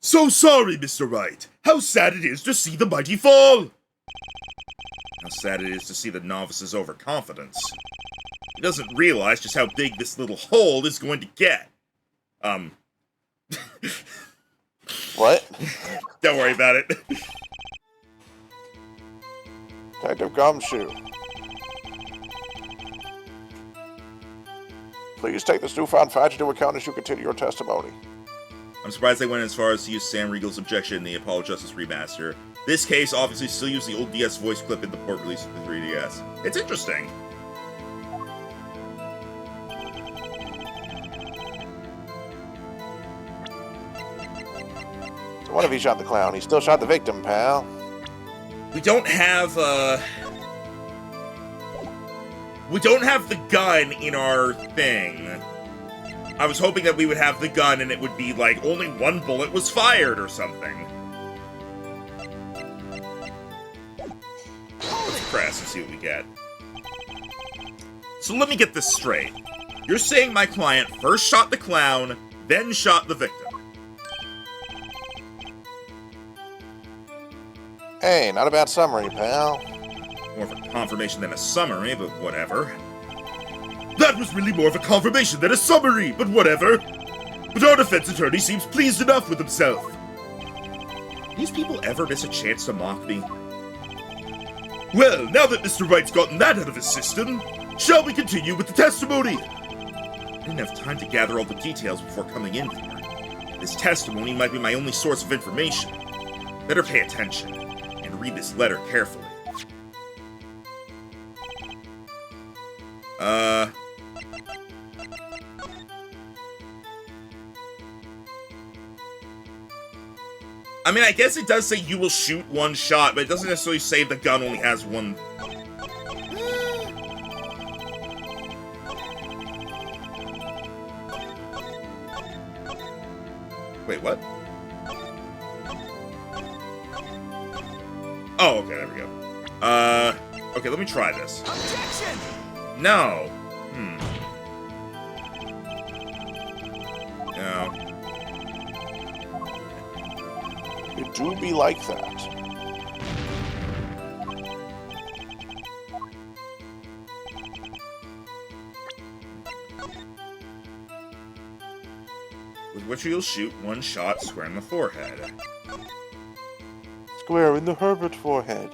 So sorry, Mr. Wright. How sad it is to see the mighty fall.
How sad it is to see the novice's overconfidence. He doesn't realize just how big this little hole is going to get.
What?
Don't worry about it.
Detective Gumshoe. Please take this newfound fact into account as you continue your testimony.
I'm surprised they went as far as to use Sam Riegel's objection in the Apollo Justice remaster. This case obviously still used the old DS voice clip in the port release of the 3DS. It's interesting.
So what if he shot the clown? He still shot the victim, pal.
We don't have the gun in our thing. I was hoping that we would have the gun and it would be like only one bullet was fired or something. Let's press and see what we get. So let me get this straight. You're saying my client first shot the clown, then shot the victim.
Hey, not a bad summary, pal.
More of a confirmation than a summary, but whatever.
That was really more of a confirmation than a summary, but whatever. But our defense attorney seems pleased enough with himself.
These people ever miss a chance to mock me?
Well, now that Mr. Wright's gotten that out of his system, shall we continue with the testimony?
I didn't have time to gather all the details before coming in here. This testimony might be my only source of information. Better pay attention and read this letter carefully. I mean, I guess it does say you will shoot one shot, but it doesn't necessarily say the gun only has one. Wait, what? Oh, okay, there we go. Okay, let me try this.
Objection!
No. No.
It do be like that.
With which you'll shoot one shot square in the forehead.
Square in the Herbert forehead.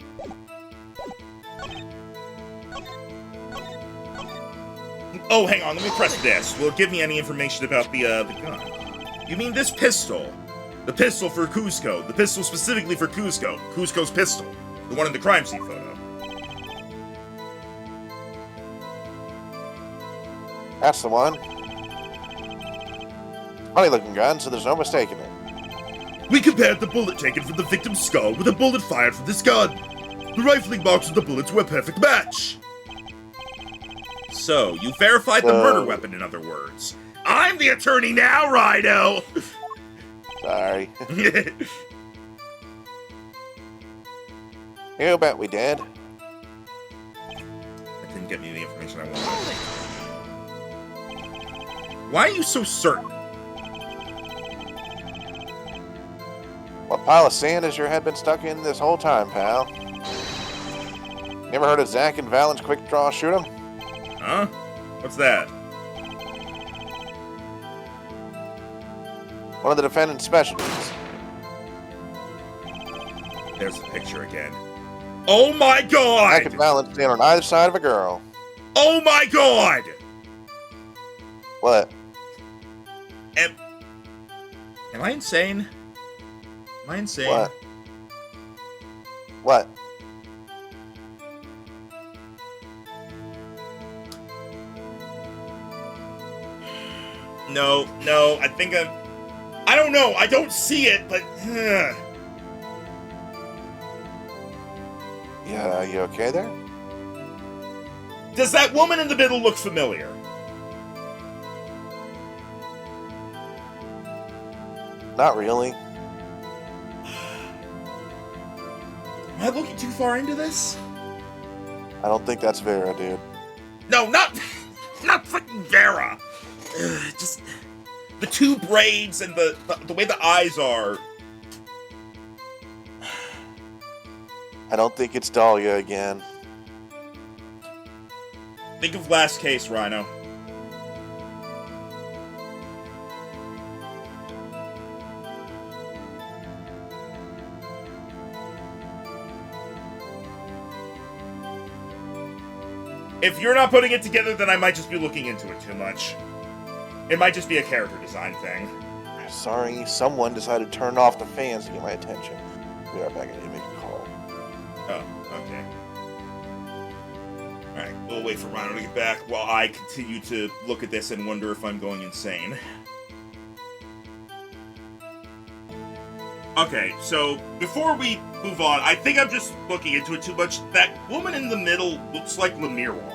Oh, hang on, let me press this. Will it give me any information about the gun? You mean this pistol? The pistol for Kuzco. The pistol specifically for Kuzco. Kuzco's pistol. The one in the crime scene photo.
That's the one. Funny looking gun, so there's no mistaking it.
We compared the bullet taken from the victim's skull with a bullet fired from this gun. The rifling marks of the bullets were a perfect match.
So, you verified the murder weapon, in other words. I'm the attorney now, Rhino!
Sorry. You bet we did.
That didn't get me the information I wanted. Why are you so certain?
What pile of sand has your head been stuck in this whole time, pal? You ever heard of Zach and Valen's quick draw shoot 'em?
Huh? What's that?
One of the defendant's specialties.
There's the picture again. Oh my
I could
god!
balance stand on either side of a girl.
Oh my god!
What?
Am I insane? Am I insane?
What? What?
No, I think I don't know, I don't see it, but...
Yeah, you okay there?
Does that woman in the middle look familiar?
Not really.
Am I looking too far into this?
I don't think that's Vera, dude.
No, not freaking Vera. Just the two braids and the way the eyes are.
I don't think it's Dahlia again.
Think of last case, Rhino. If you're not putting it together, then I might just be looking into it too much. It might just be a character design thing.
Sorry, someone decided to turn off the fans to get my attention. Be right back, I need to make a call.
Oh, okay. Alright, we'll wait for Rhino to get back while I continue to look at this and wonder if I'm going insane. Okay, so before we move on, I think I'm just looking into it too much. That woman in the middle looks like Lemiroir.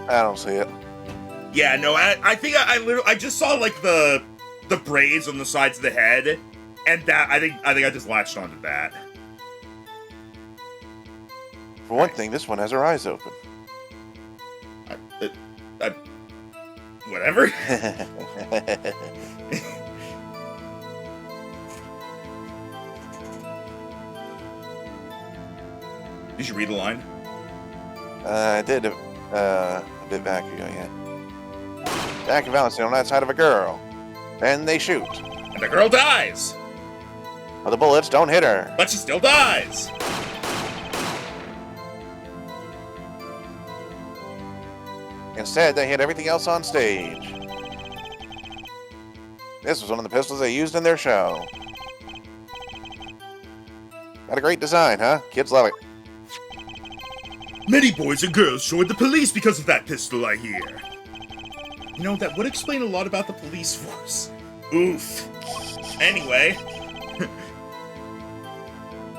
I don't see it.
Yeah, no, I think I just saw like the braids on the sides of the head, and that I think I just latched onto that.
For one thing, this one has her eyes open.
Whatever. Did you read the line?
I did a bit back ago, yeah. Jack and Valentine on that side of a girl. And they shoot.
And the girl dies,
But the bullets don't hit her.
but she still dies.
Instead, they hit everything else on stage. This was one of the pistols they used in their show. Got a great design, huh? Kids love it.
Many boys and girls joined the police because of that pistol, I hear.
You know, that would explain a lot about the police force. Oof. Anyway,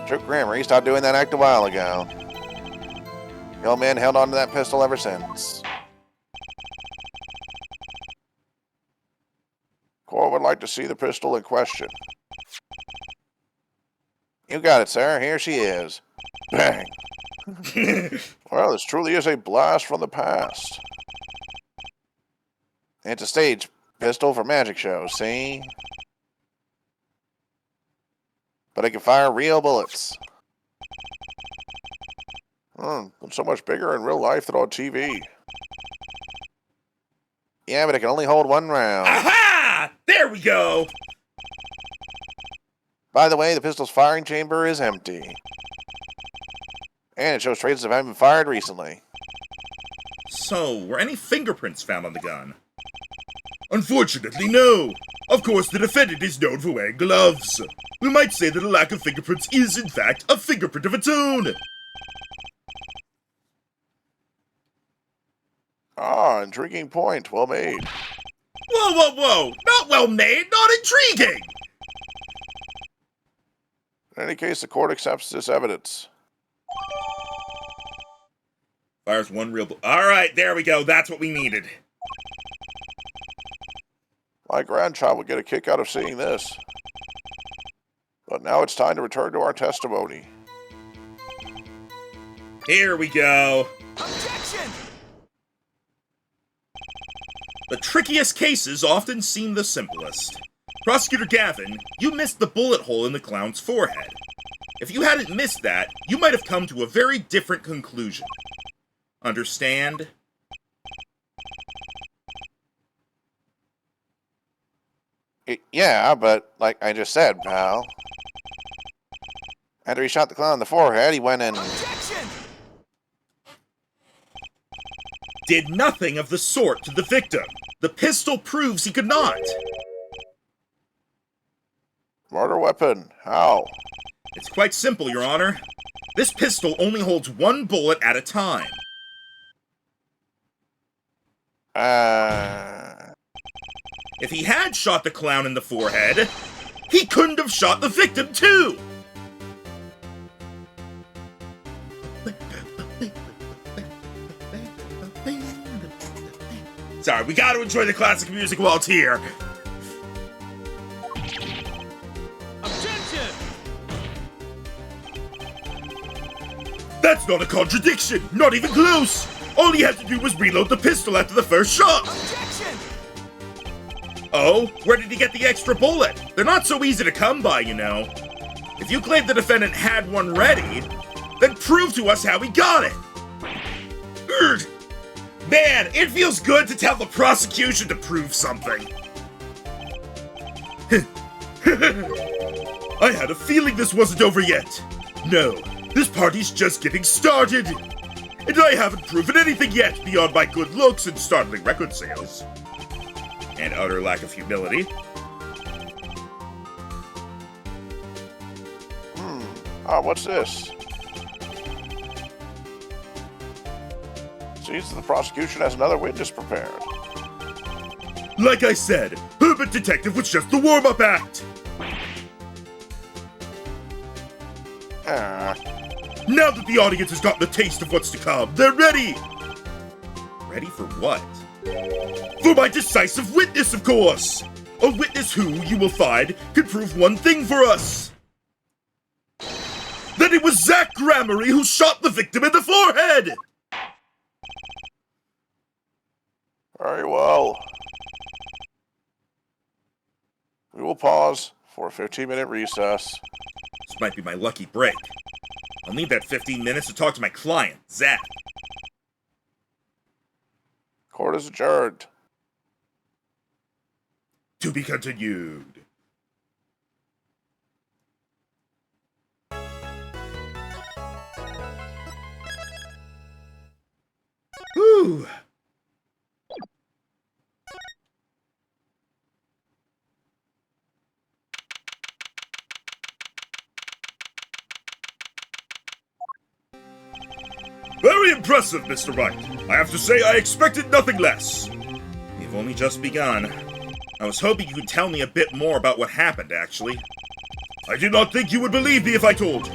True grammar, he stopped doing that act a while ago. The old man held on to that pistol ever since. Cora would like to see the pistol in question. You got it, sir. Here she is. Bang. Well, this truly is a blast from the past. It's a stage pistol for magic shows, see? But it can fire real bullets. It's so much bigger in real life than on TV. Yeah, but it can only hold one round.
aha! There we go.
By the way, the pistol's firing chamber is empty. And it shows traces of having been fired recently.
So, were any fingerprints found on the gun?
Unfortunately, no. Of course, the defendant is known for wearing gloves. We might say that a lack of fingerprints is, in fact, a fingerprint of its own.
Ah, intriguing point. Well made.
Whoa! Not well made, not intriguing!
In any case, the court accepts this evidence.
Fires one real Alright, there we go. That's what we needed.
My grandchild would get a kick out of seeing this. But now it's time to return to our testimony.
Here we go.
Objection!
The trickiest cases often seem the simplest. Prosecutor Gavin, you missed the bullet hole in the clown's forehead. If you hadn't missed that, you might have come to a very different conclusion. Understand?
Yeah, but like I just said, pal. After he shot the clown in the forehead, he went and...
Objection!
Did nothing of the sort to the victim. The pistol proves he could not.
Murder weapon? How?
It's quite simple, Your Honor. This pistol only holds one bullet at a time. If he had shot the clown in the forehead, he couldn't have shot the victim too! Sorry, we gotta enjoy the classic music while it's here.
Objection!
That's not a contradiction! Not even close! All he had to do was reload the pistol after the first shot!
Objection!
Oh? Where did he get the extra bullet? They're not so easy to come by, you know. If you claim the defendant had one ready, then prove to us how he got it! Urgh. Man, it feels good to tell the prosecution to prove something. I had a feeling this wasn't over yet. No, this party's just getting started. And I haven't proven anything yet beyond my good looks and startling record sales. And utter lack of humility.
What's this? Seems that the prosecution has another witness prepared.
Like I said, Herbert Detective was just the warm-up act. Now that the audience has gotten a taste of what's to come, they're ready! Ready for what? For my decisive witness, of course! A witness who, you will find, can prove one thing for us! That it was Zach Gramery who shot the victim in the forehead!
Very well. We will pause for a 15-minute recess.
This might be my lucky break. I'll need that 15 minutes to talk to my client, Zach.
Court is adjourned.
To be continued. Whew. Very impressive, Mr. Wright. I have to say I expected nothing less. We've only just begun. I was hoping you could tell me a bit more about what happened, actually. I did not think you would believe me if I told you.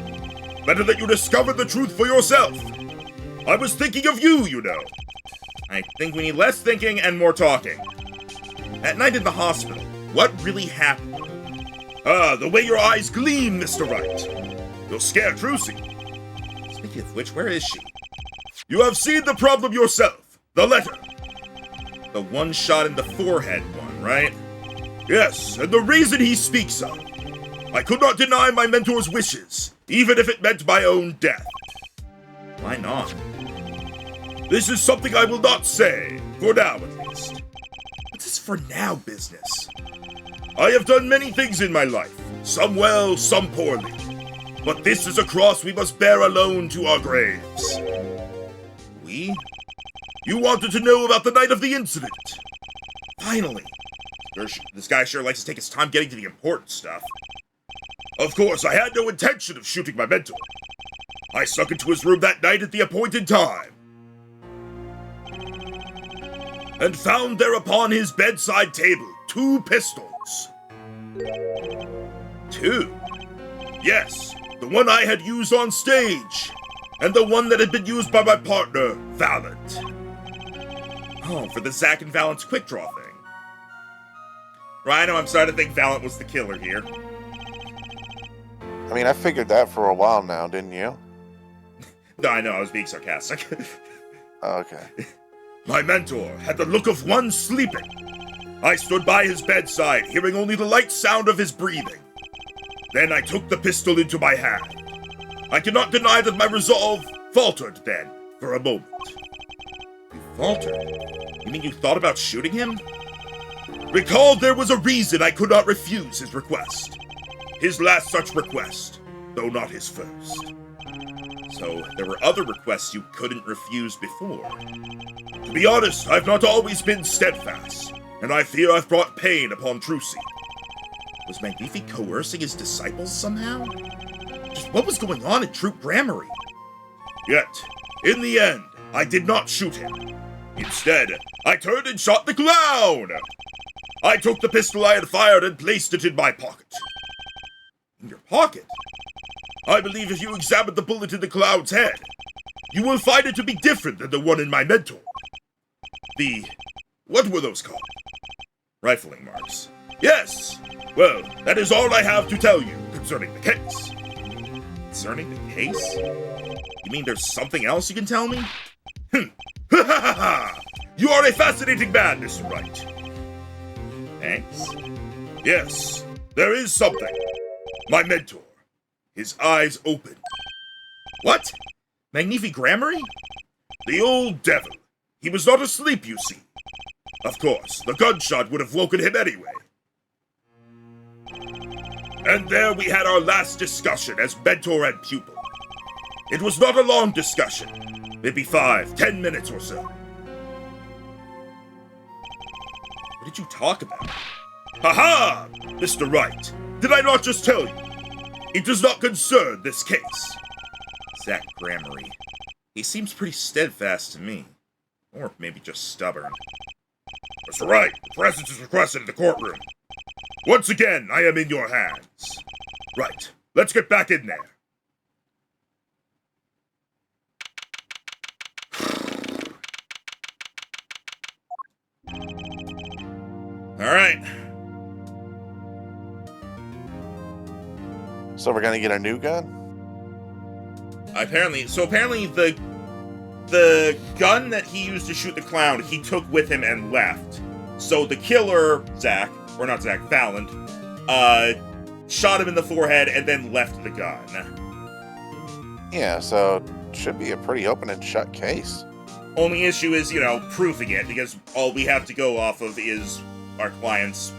Better that you discovered the truth for yourself. I was thinking of you, you know. I think we need less thinking and more talking. At night in the hospital, what really happened? The way your eyes gleam, Mr. Wright. You'll scare Trucy. Speaking of which, where is she? You have seen the problem yourself. The letter. The one shot in the forehead one, right? Yes, and the reason he speaks of. I could not deny my mentor's wishes, even if it meant my own death. Why not? This is something I will not say, for now at least. What's this for now business? I have done many things in my life, some well, some poorly. But this is a cross we must bear alone to our graves. We? You wanted to know about the night of the incident. Finally. This guy sure likes to take his time getting to the important stuff. Of course, I had no intention of shooting my mentor. I snuck into his room that night at the appointed time. And found there upon his bedside table 2 pistols. 2? Yes, the one I had used on stage. And the one that had been used by my partner, Valent. Oh, for the Zack and Valent's quick draw thing. Rhino, I'm starting to think Valent was the killer here.
I mean, I figured that for a while now, didn't you?
No, I know, I was being sarcastic.
Okay.
My mentor had the look of one sleeping. I stood by his bedside, hearing only the light sound of his breathing. Then I took the pistol into my hand. I cannot deny that my resolve faltered then, for a moment. You faltered? You mean you thought about shooting him?
Recall there was a reason I could not refuse his request. His last such request, though not his first.
So there were other requests you couldn't refuse before.
To be honest, I've not always been steadfast, and I fear I've brought pain upon Trucy.
Was Magnifi coercing his disciples somehow? Just what was going on in Troop Grammary?
Yet, in the end, I did not shoot him. Instead, I turned and shot the clown! I took the pistol I had fired and placed it in my pocket.
In your pocket?
I believe if you examine the bullet in the clown's head, you will find it to be different than the one in my mentor. What were those called?
Rifling marks.
Yes! Well, that is all I have to tell you concerning the case.
Concerning the case? You mean there's something else you can tell me?
Ha ha ha ha! You are a fascinating man, Mr. Wright.
Thanks.
Yes, there is something. My mentor. His eyes open.
What? Magnifi Grammary?
The old devil. He was not asleep, you see. Of course, the gunshot would have woken him anyway. And there we had our last discussion as mentor and pupil. It was not a long discussion. Maybe 5-10 minutes or so.
What did you talk about?
Ha-ha! Mr. Wright, did I not just tell you? It does not concern this case.
Zach Grammary. He seems pretty steadfast to me. Or maybe just stubborn.
Mr. Wright, presence is requested in the courtroom. Once again, I am in your hands. Right, let's get back in there.
All right.
So we're gonna get a new gun?
Apparently the gun that he used to shoot the clown, he took with him and left. So the killer, Valent, shot him in the forehead and then left the gun.
Yeah, so it should be a pretty open and shut case.
Only issue is, proving it, because all we have to go off of is our client's,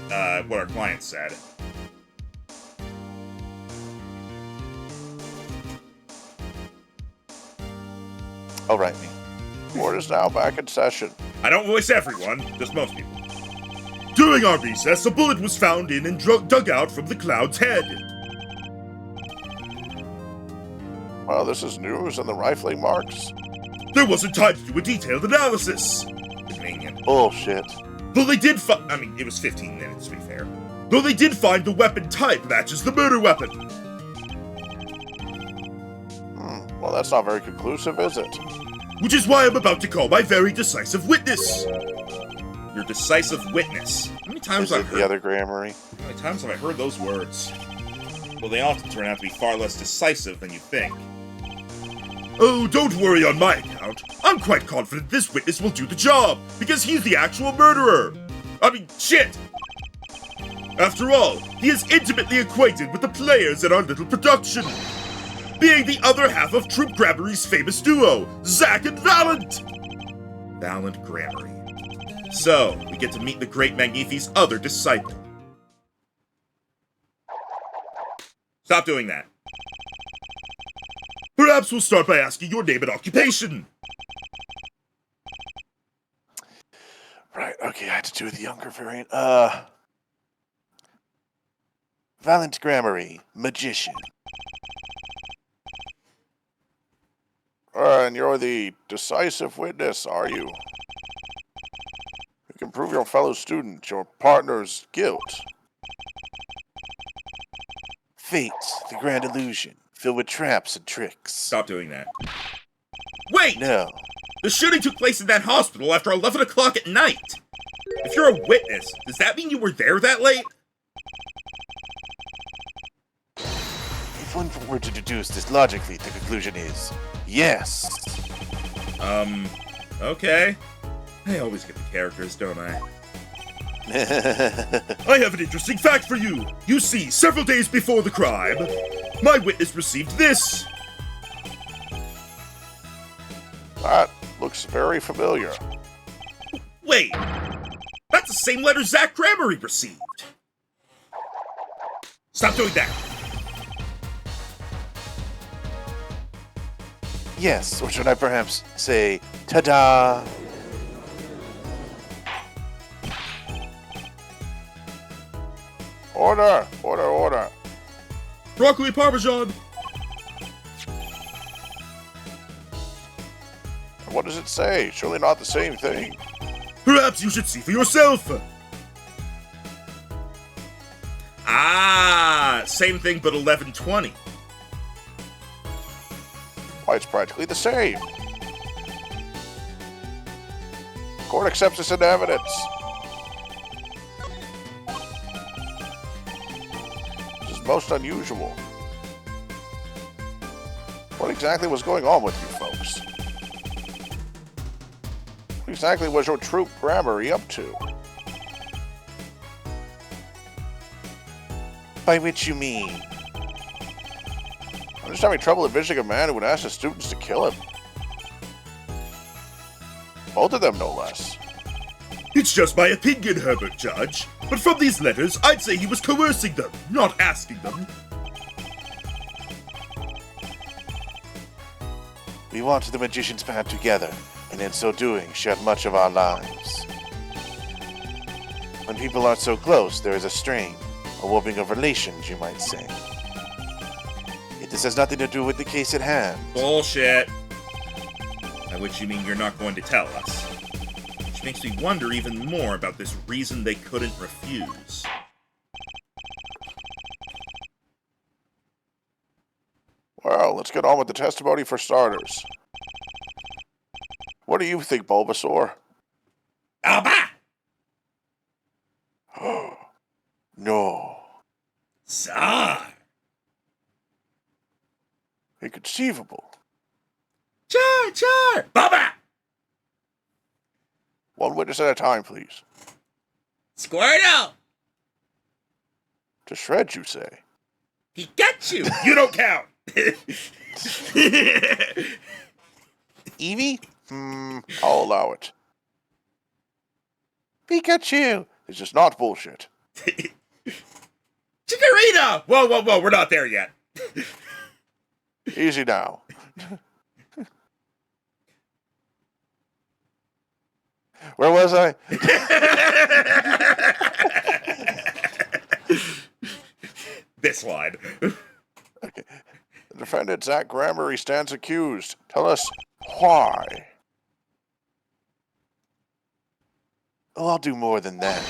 what our client said.
All right, me. Court is now back in session.
I don't voice everyone, just most people. During our recess, a bullet was found in and dug out from the clown's head.
Well, this is news on the rifling marks.
There wasn't time to do a detailed analysis.
Convenient.
Bullshit.
Though they did
It was 15 minutes, to be fair.
Though they did find the weapon type matches the murder weapon.
Well, that's not very conclusive, is it?
Which is why I'm about to call my very decisive witness.
Your decisive witness. How many times
Is
have I
it
heard?
the other Grammary?
How many times have I heard those words? Well, they often turn out to be far less decisive than you think.
Oh, don't worry on my account. I'm quite confident this witness will do the job, because he's the actual murderer. Shit! After all, he is intimately acquainted with the players in our little production, being the other half of Troop Grammary's famous duo, Zach and Valent.
Valent Grammary. So, we get to meet the great Magnifi's other disciple. Stop doing that.
Perhaps we'll start by asking your name and occupation.
Right, okay, I had to do the younger variant. Valent Grammary, magician. And you're the decisive witness, are you? You can prove your fellow student, your partner's guilt. Fate, the grand illusion, filled with traps and tricks.
Stop doing that. Wait!
No.
The shooting took place in that hospital after 11 o'clock at night. If you're a witness, does that mean you were there that late?
If one were to deduce this logically, the conclusion is yes.
Okay. I always get the characters, don't I?
I have an interesting fact for you. You see, several days before the crime, my witness received this.
That looks very familiar.
Wait! That's a
the same letter Zach Gramery received. Stop doing that.
Yes, or should I perhaps say, ta-da? Order! Order, order!
Broccoli Parmesan.
What does it say? Surely not the same thing.
Perhaps you should see for yourself.
Ah, same thing but 1120.
Why, it's practically the same. Court accepts this into evidence. This is most unusual. What exactly was going on with you folks? What exactly was your troop Gramery up to? By which you mean? I'm just having trouble envisioning a man who would ask his students to kill him. Both of them, no less.
It's just my opinion, Herbert Judge. But from these letters, I'd say he was coercing them, not asking them.
We want the magician's band together, and in so doing, shared much of our lives. When people are so close, there is a strain, a warping of relations, you might say. Yet this has nothing to do with the case at hand.
Bullshit. By which you mean you're not going to tell us. Which makes me wonder even more about this reason they couldn't refuse.
Well, let's get on with the testimony for starters. What do you think, Bulbasaur?
Alba!
No.
Sir!
Inconceivable.
Char! Baba!
One witness at a time, please.
Squirtle!
To shred, you say?
He got you!
You don't count.
Eevee? I'll allow it. Pikachu! It's just not bullshit.
Chikorita! Whoa, we're not there yet.
Easy now. Where was I?
This line.
Okay. The defendant, Zach Gramery, stands accused. Tell us why. Oh, I'll do more than that.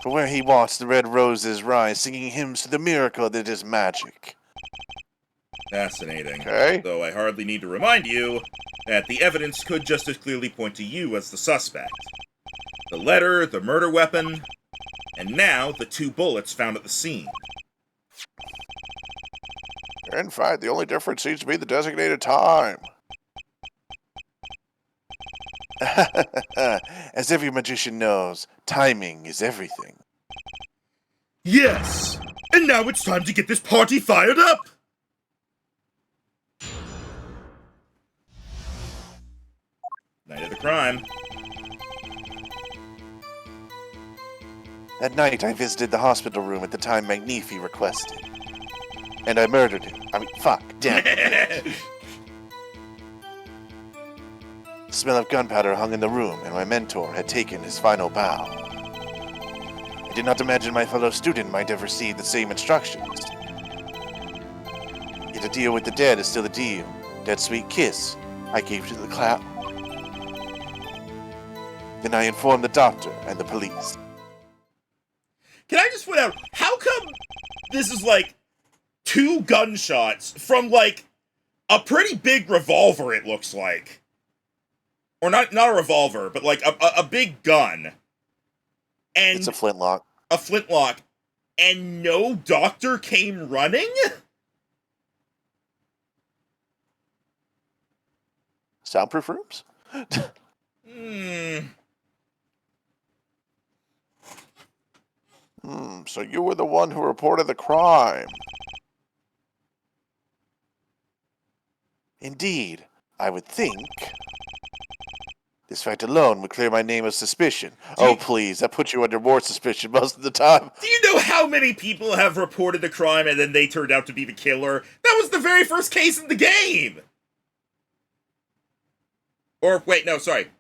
For where he watched the red roses rise, singing hymns to the miracle that is magic.
Fascinating.
Okay.
Though I hardly need to remind you that the evidence could just as clearly point to you as the suspect. The letter, the murder weapon, and now the 2 bullets found at the scene.
In fact, the only difference seems to be the designated time. As every magician knows, timing is everything.
Yes. And now it's time to get this party fired up.
Night of the crime.
That night, I visited the hospital room at the time Magnifi requested. And I murdered him. Damn it. The smell of gunpowder hung in the room, and my mentor had taken his final bow. I did not imagine my fellow student might have received the same instructions. Yet a deal with the dead is still a deal. That sweet kiss I gave to the clown. Then I informed the doctor and the police.
Can I just point out, how come this is like 2 gunshots from like a pretty big revolver, it looks like? Or not a revolver, but like a big gun. And
It's a flintlock.
a flintlock, and no doctor came running?
Soundproof rooms? So you were the one who reported the crime. Indeed, I would think. This fact alone would clear my name of suspicion.
Do you-
Oh, please, that puts you under more suspicion most of the time.
Do you know how many people have reported the crime and then they turned out to be the killer? That was the very first case in the game! Or, wait, no, sorry.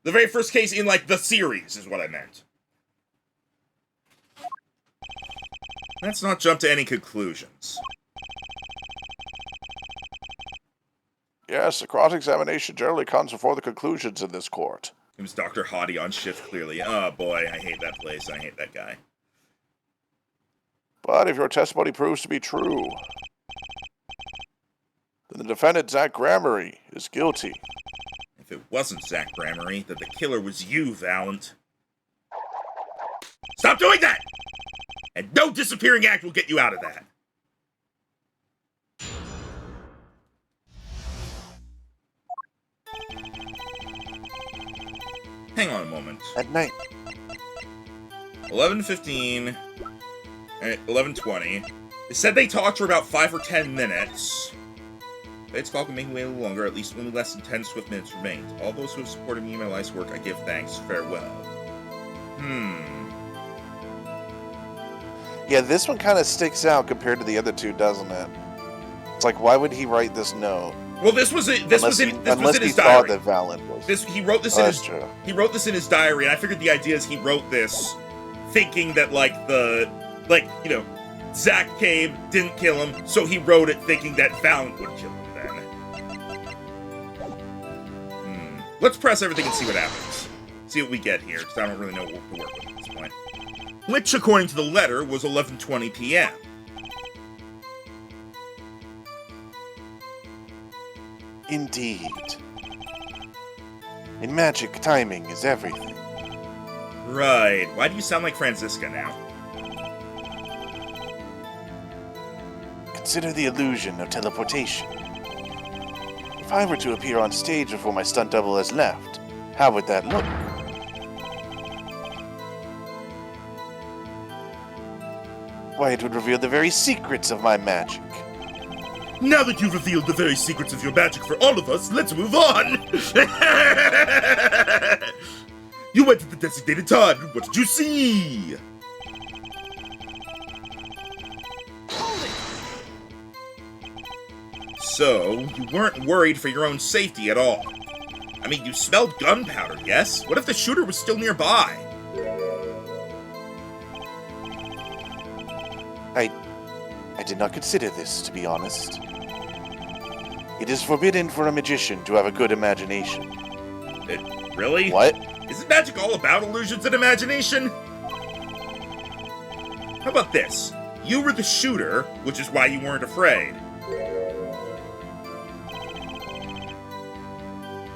The very first case in, like, the series is what I meant. Let's not jump to any conclusions.
Yes, the cross-examination generally comes before the conclusions in this court.
It was Dr. Hottie on shift, clearly. Oh, boy, I hate that place. I hate that guy.
But if your testimony proves to be true, then the defendant, Zach Gramery, is guilty.
If it wasn't Zach Gramery, then the killer was you, Valent. Stop doing that! And no disappearing act will get you out of that. Hang on a moment.
At night,
11:15, 11:20. They said they talked for about 5 or 10 minutes. It's called making way a little longer, at least only less than 10 swift minutes remained. All those who have supported me in my life's work, I give thanks. Farewell.
yeah, this one kind of sticks out compared to the other two, doesn't it? It's like, why would he write this note?
Well, this was in
Unless
his
he thought
diary.
that Valent was.
He wrote this
Oh,
in
that's
his
true.
he wrote this in his diary, and I figured the idea is he wrote this thinking that you know, Zach came, didn't kill him, so he wrote it thinking that Valent would kill him then. Let's press everything and see what happens. See what we get here, because I don't really know what to work with at this point. Which, according to the letter, was 11:20 p.m.
Indeed. In magic, timing is everything.
Right. Why do you sound like Franziska now?
Consider the illusion of teleportation. If I were to appear on stage before my stunt double has left, how would that look? Why, it would reveal the very secrets of my magic.
Now that you've revealed the very secrets of your magic for all of us, let's move on! You went at the designated time. What did you see?
So, you weren't worried for your own safety at all. I mean, you smelled gunpowder, yes? What if the shooter was still nearby?
I did not consider this, to be honest. It is forbidden for a magician to have a good imagination.
Really?
What?
Isn't magic all about illusions and imagination? How about this? You were the shooter, which is why you weren't afraid.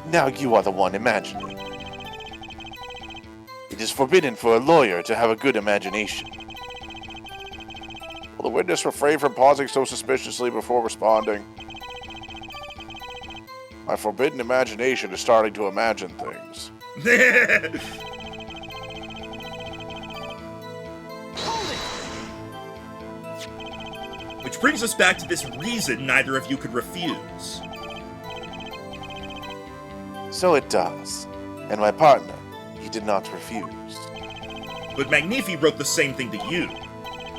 Now you are the one imagining. It is forbidden for a lawyer to have a good imagination. Will the witness refrain from pausing so suspiciously before responding? My forbidden imagination is starting to imagine things.
Which brings us back to this reason neither of you could refuse.
So it does. And my partner, he did not refuse.
But Magnifi wrote the same thing to you.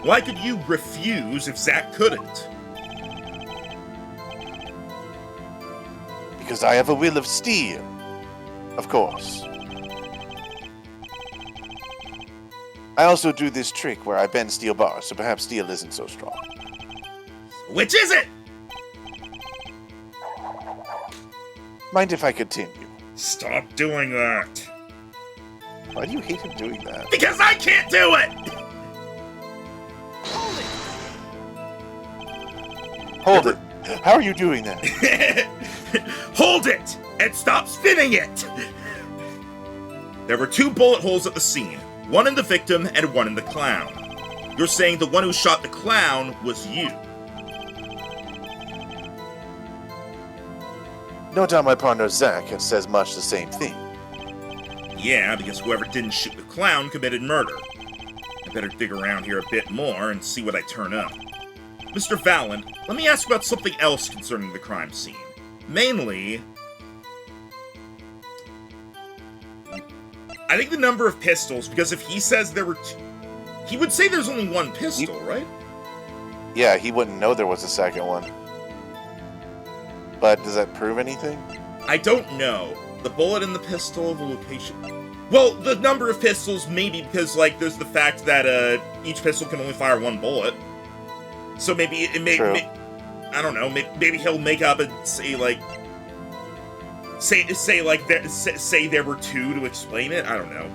Why could you refuse if Zack couldn't?
Because I have a will of steel. Of course. I also do this trick where I bend steel bars, so perhaps steel isn't so strong.
Which is it?
Mind if I continue?
Stop doing that.
Why do you hate him doing that?
Because I can't do it!
Hold it! How are you doing that?
Hold it! And stop spinning it! There were 2 bullet holes at the scene. One in the victim and one in the clown. You're saying the one who shot the clown was you.
No doubt my partner Zach says much the same thing.
Yeah, because whoever didn't shoot the clown committed murder. I better dig around here a bit more and see what I turn up. Mr. Valent, let me ask about something else concerning the crime scene. Mainly, I think the number of pistols, because if he says there were he would say there's only one pistol, right?
Yeah, he wouldn't know there was a second one. But does that prove anything?
I don't know. The bullet and the pistol, the location. Well, the number of pistols, maybe because, like, there's the fact that each pistol can only fire one bullet. So maybe it may, I don't know. Maybe he'll make up and say like, say there were two to explain it. I don't know.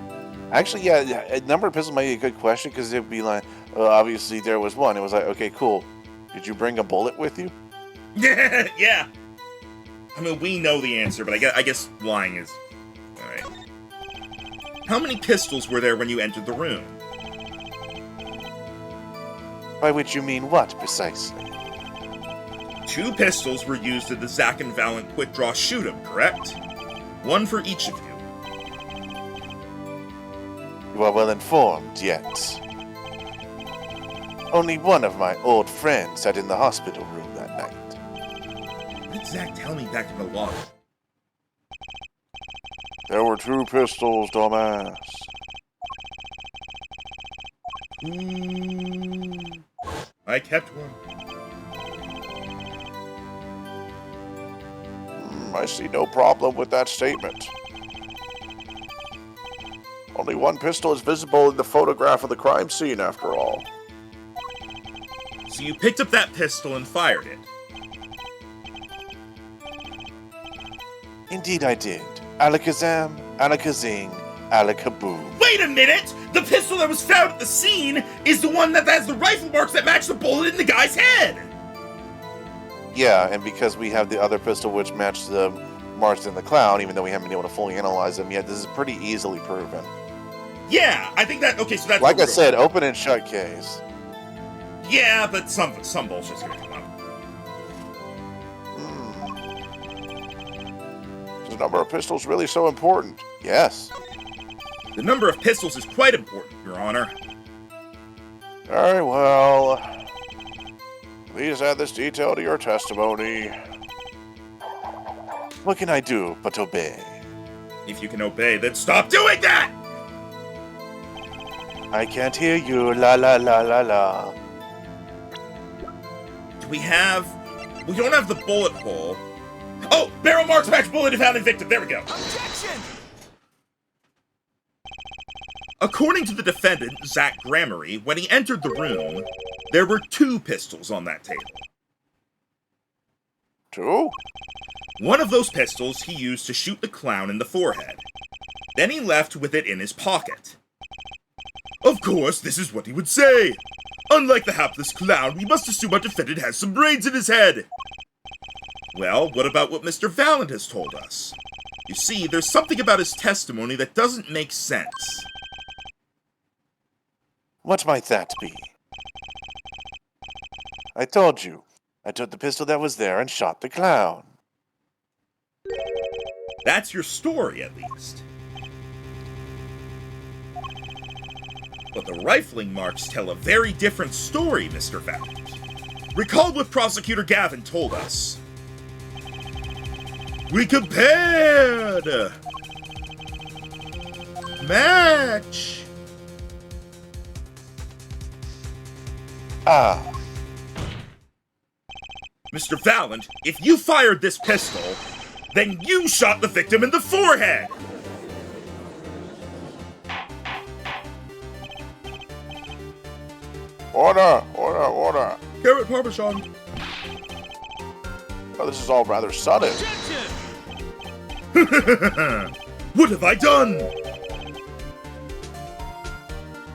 Actually, yeah, a number of pistols might be a good question because it'd be like, obviously there was one. It was like, okay, cool. Did you bring a bullet with you?
Yeah. I mean, we know the answer, but I guess lying is all right. How many pistols were there when you entered the room?
By which you mean what, precisely?
2 pistols were used in the Zack and Valent quick draw shoot 'em, correct? One for each of you.
You are well informed, yet. Only one of my old friends sat in the hospital room that night.
What did Zack tell me back in the lobby?
There were 2 pistols, dumbass.
I kept one.
I see no problem with that statement. Only one pistol is visible in the photograph of the crime scene, after all.
So you picked up that pistol and fired it.
Indeed I did. Alakazam, alakazing, alakaboom.
Wait a minute! The pistol that was found at the scene is the one that has the rifle marks that match the bullet in the guy's head!
Yeah, and because we have the other pistol which matched the marks in the clown, even though we haven't been able to fully analyze them yet, this is pretty easily proven.
Yeah, I think that, okay, so that's...
Like I said, open and shut case.
Yeah, but some bullshit's gonna come up.
Is the number of pistols really so important? Yes.
The number of pistols is quite important, Your Honor.
Very well. Please add this detail to your testimony. What can I do but obey?
If you can obey, then stop doing that!
I can't hear you, la la la la la.
Do we have... We don't have the bullet hole. Oh! Barrel marks match bullet found in victim. There we go.
Objection!
According to the defendant, Zack Gramery, when he entered the room, there were 2 pistols on that table.
2?
One of those pistols he used to shoot the clown in the forehead. Then he left with it in his pocket. Of course, this is what he would say. Unlike the hapless clown, we must assume our defendant has some brains in his head. Well, what about what Mr. Valent has told us? You see, there's something about his testimony that doesn't make sense.
What might that be? I told you. I took the pistol that was there and shot the clown.
That's your story, at least. But the rifling marks tell a very different story, Mr. Valent. Recall what Prosecutor Gavin told us. We compared! Match!
Ah.
Mr. Valent, if you fired this pistol, then you shot the victim in the forehead!
Order! Order! Order!
Carrot Parmesan.
Oh, this is all rather sudden.
Objection!
What have I done?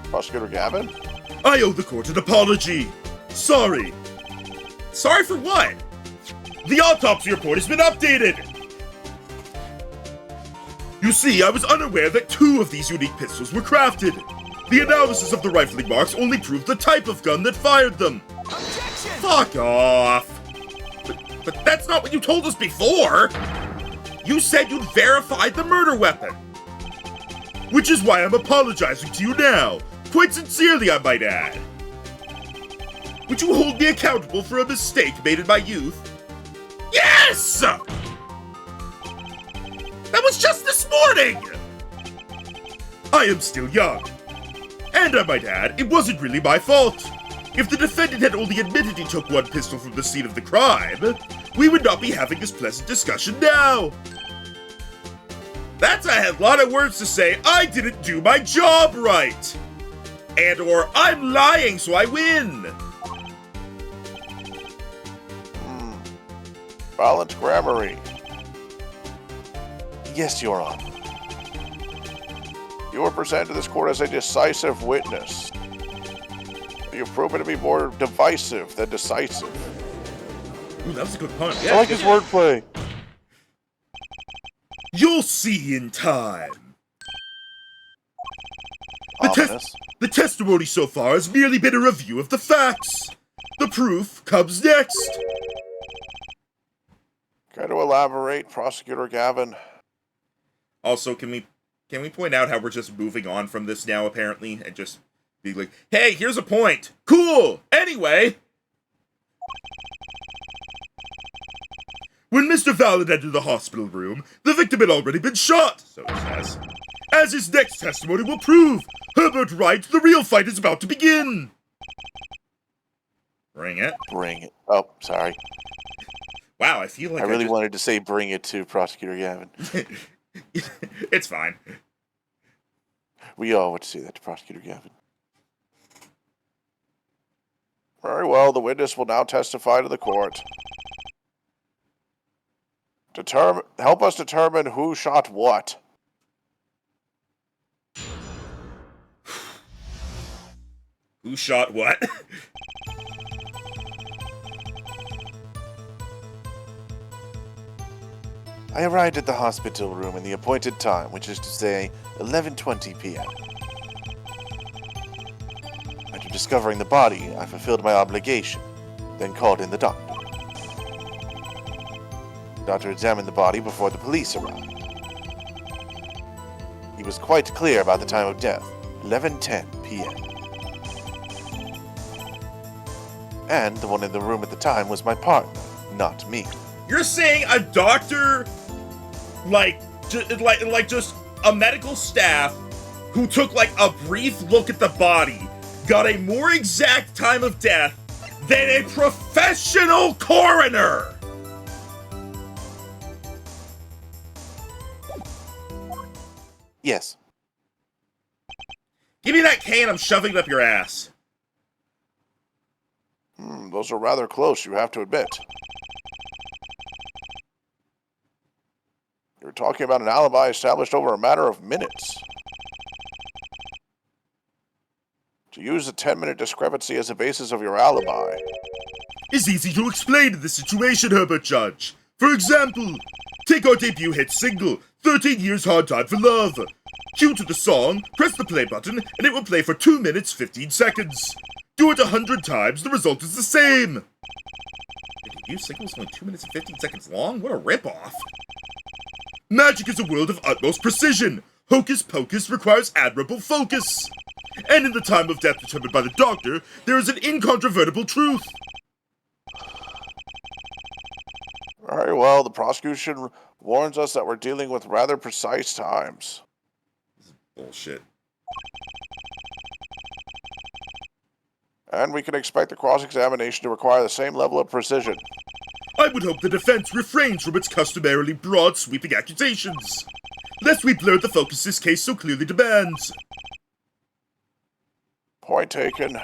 Prosecutor Gavin?
I owe the court an apology. Sorry.
Sorry for what?
The autopsy report has been updated. You see, I was unaware that 2 of these unique pistols were crafted. The analysis of the rifling marks only proved the type of gun that fired them.
Objection!
Fuck off. But that's not what you told us before. You said you'd verified the murder weapon.
Which is why I'm apologizing to you now. Quite sincerely, I might add. Would you hold me accountable for a mistake made in my youth?
Yes! That was just this morning!
I am still young. And I might add, it wasn't really my fault. If the defendant had only admitted he took one pistol from the scene of the crime, we would not be having this pleasant discussion now. That's a lot of words to say, I didn't do my job right. And or I'm lying so I win.
Balanced grammar. Yes, Your Honor. You were presented to this court as a decisive witness. You've proven to be more divisive than decisive.
Ooh, that was a good pun.
I like his wordplay.
You'll see in time.
Ominous.
The testimony so far has merely been a review of the facts. The proof comes next.
Care to elaborate, Prosecutor Gavin?
Also, can we point out how we're just moving on from this now, apparently, and just be like, hey, here's a point.
Cool. Anyway. When Mr. Fallon entered the hospital room, the victim had already been shot,
So it says.
as his next testimony will prove. Herbert Wright, the real fight is about to begin.
Bring it.
Bring it. Oh, sorry.
Wow, I feel like
I really wanted to say bring it to Prosecutor Gavin.
It's fine.
We all would say that to Prosecutor Gavin. Very well, the witness will now testify to the court. Help us determine who shot what.
Who shot what?
I arrived at the hospital room in the appointed time, which is to say 11:20 p.m. After discovering the body, I fulfilled my obligation, then called in the doctor. The doctor examined the body before the police arrived. He was quite clear about the time of death, 11:10 p.m. And the one in the room at the time was my partner, not me.
You're saying a doctor, like just a medical staff who took like a brief look at the body, got a more exact time of death than a professional coroner?
Yes.
Give me that cane, I'm shoving it up your ass.
Those are rather close, you have to admit. You're talking about an alibi established over a matter of minutes. To use a 10-minute discrepancy as a basis of your alibi.
It's easy to explain in this situation, Herbert Judge. For example, take our debut hit single, 13 Years Hard Time for Love. Cue to the song, press the play button, and it will play for 2 minutes 15 seconds. Do it 100 times, the result is the same.
The debut single was only 2 minutes and 15 seconds long? What a ripoff.
Magic is a world of utmost precision. Hocus pocus requires admirable focus. And in the time of death determined by the doctor, there is an incontrovertible truth.
Very well, the prosecution warns us that we're dealing with rather precise times.
Bullshit.
And we can expect the cross-examination to require the same level of precision.
I would hope the defense refrains from its customarily broad, sweeping accusations, lest we blur the focus this case so clearly demands.
Point taken.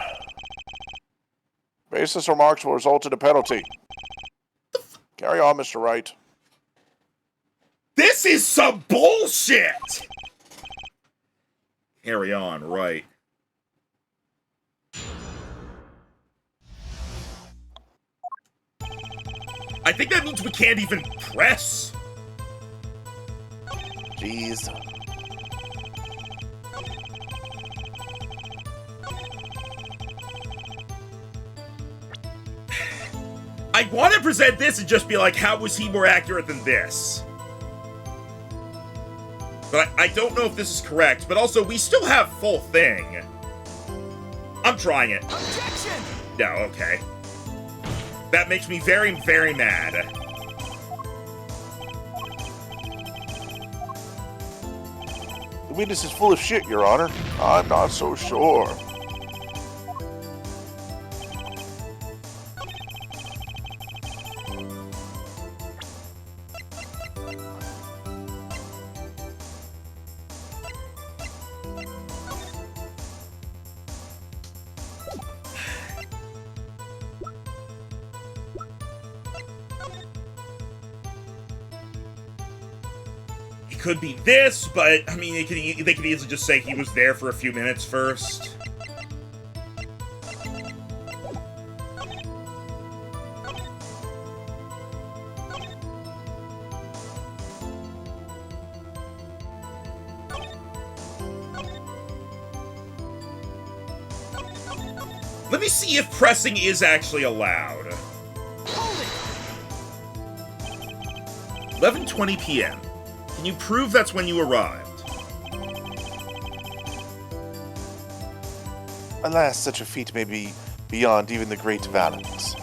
Baseless remarks will result in a penalty. Carry on, Mr. Wright.
This is some bullshit! Carry on, right. I think that means we can't even press.
Jeez.
I want to present this and just be like, how was he more accurate than this? But I don't know if this is correct, but also we still have full thing. I'm trying it.
Objection!
No, okay. That makes me very, very mad.
The witness is full of shit, Your Honor. I'm not so sure.
It could be this, but I mean, they could easily just say he was there for a few minutes first. Let me see if pressing is actually allowed. 11:20 p.m. Can you prove that's when you arrived?
Alas, such a feat may be beyond even the great Valens.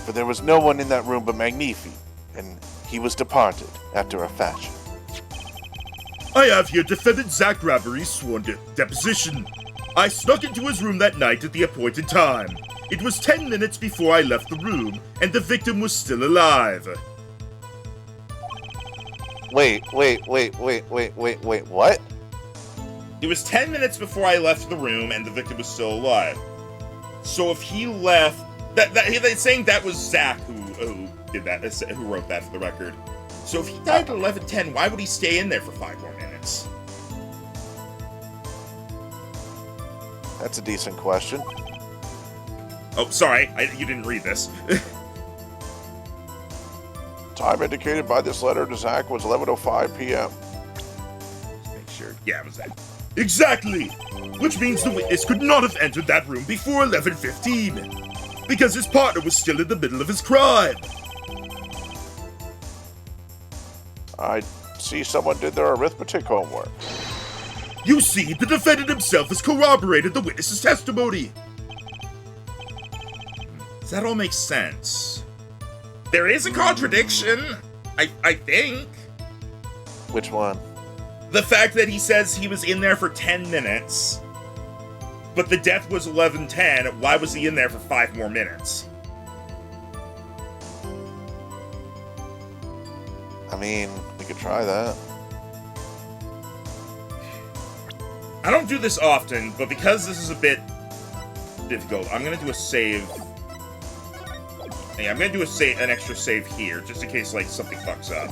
For there was no one in that room but Magnifi, and he was departed after a fashion.
I have here defendant Zach Ravery's sworn deposition. I snuck into his room that night at the appointed time. It was 10 minutes before I left the room, and the victim was still alive.
Wait, what?
It was 10 minutes before I left the room, and the victim was still alive. So if he left, they're saying that was Zach who did that, who wrote that for the record. So if he died at 11:10, why would he stay in there for 5 more minutes?
That's a decent question.
Oh, sorry, you didn't read this.
Time indicated by this letter to Zach was 11:05 p.m.
Just make sure. Yeah, it was that.
Exactly! Which means the witness could not have entered that room before 11:15, because his partner was still in the middle of his crime.
I see someone did their arithmetic homework.
You see, the defendant himself has corroborated the witness's testimony.
Does that all make sense? There is a contradiction, I think.
Which one?
The fact that he says he was in there for 10 minutes, but the death was 11:10, why was he in there for 5 more minutes?
I mean, we could try that.
I don't do this often, but because this is a bit difficult, I'm gonna do a save. Yeah, I'm gonna do an extra save here, just in case, like, something fucks up.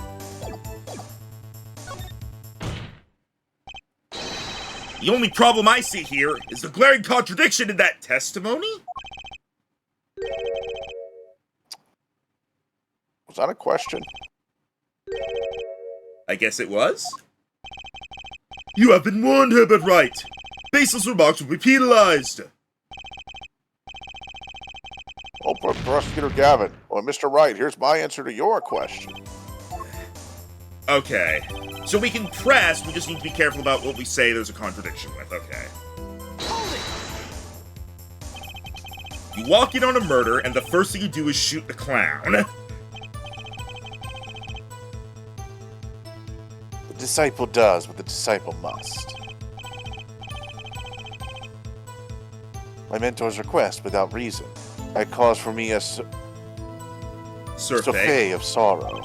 The only problem I see here is the glaring contradiction in that testimony.
Was that a question?
I guess it was.
You have been warned, Herbert Wright. Baseless remarks will be penalized.
Oh, Prosecutor Gavin. Well, Mr. Wright, here's my answer to your question.
Okay. So we can press, we just need to be careful about what we say there's a contradiction with. Okay. You walk in on a murder, and the first thing you do is shoot the clown.
The disciple does what the disciple must. My mentor's request without reason had caused for me a surfeit of sorrow.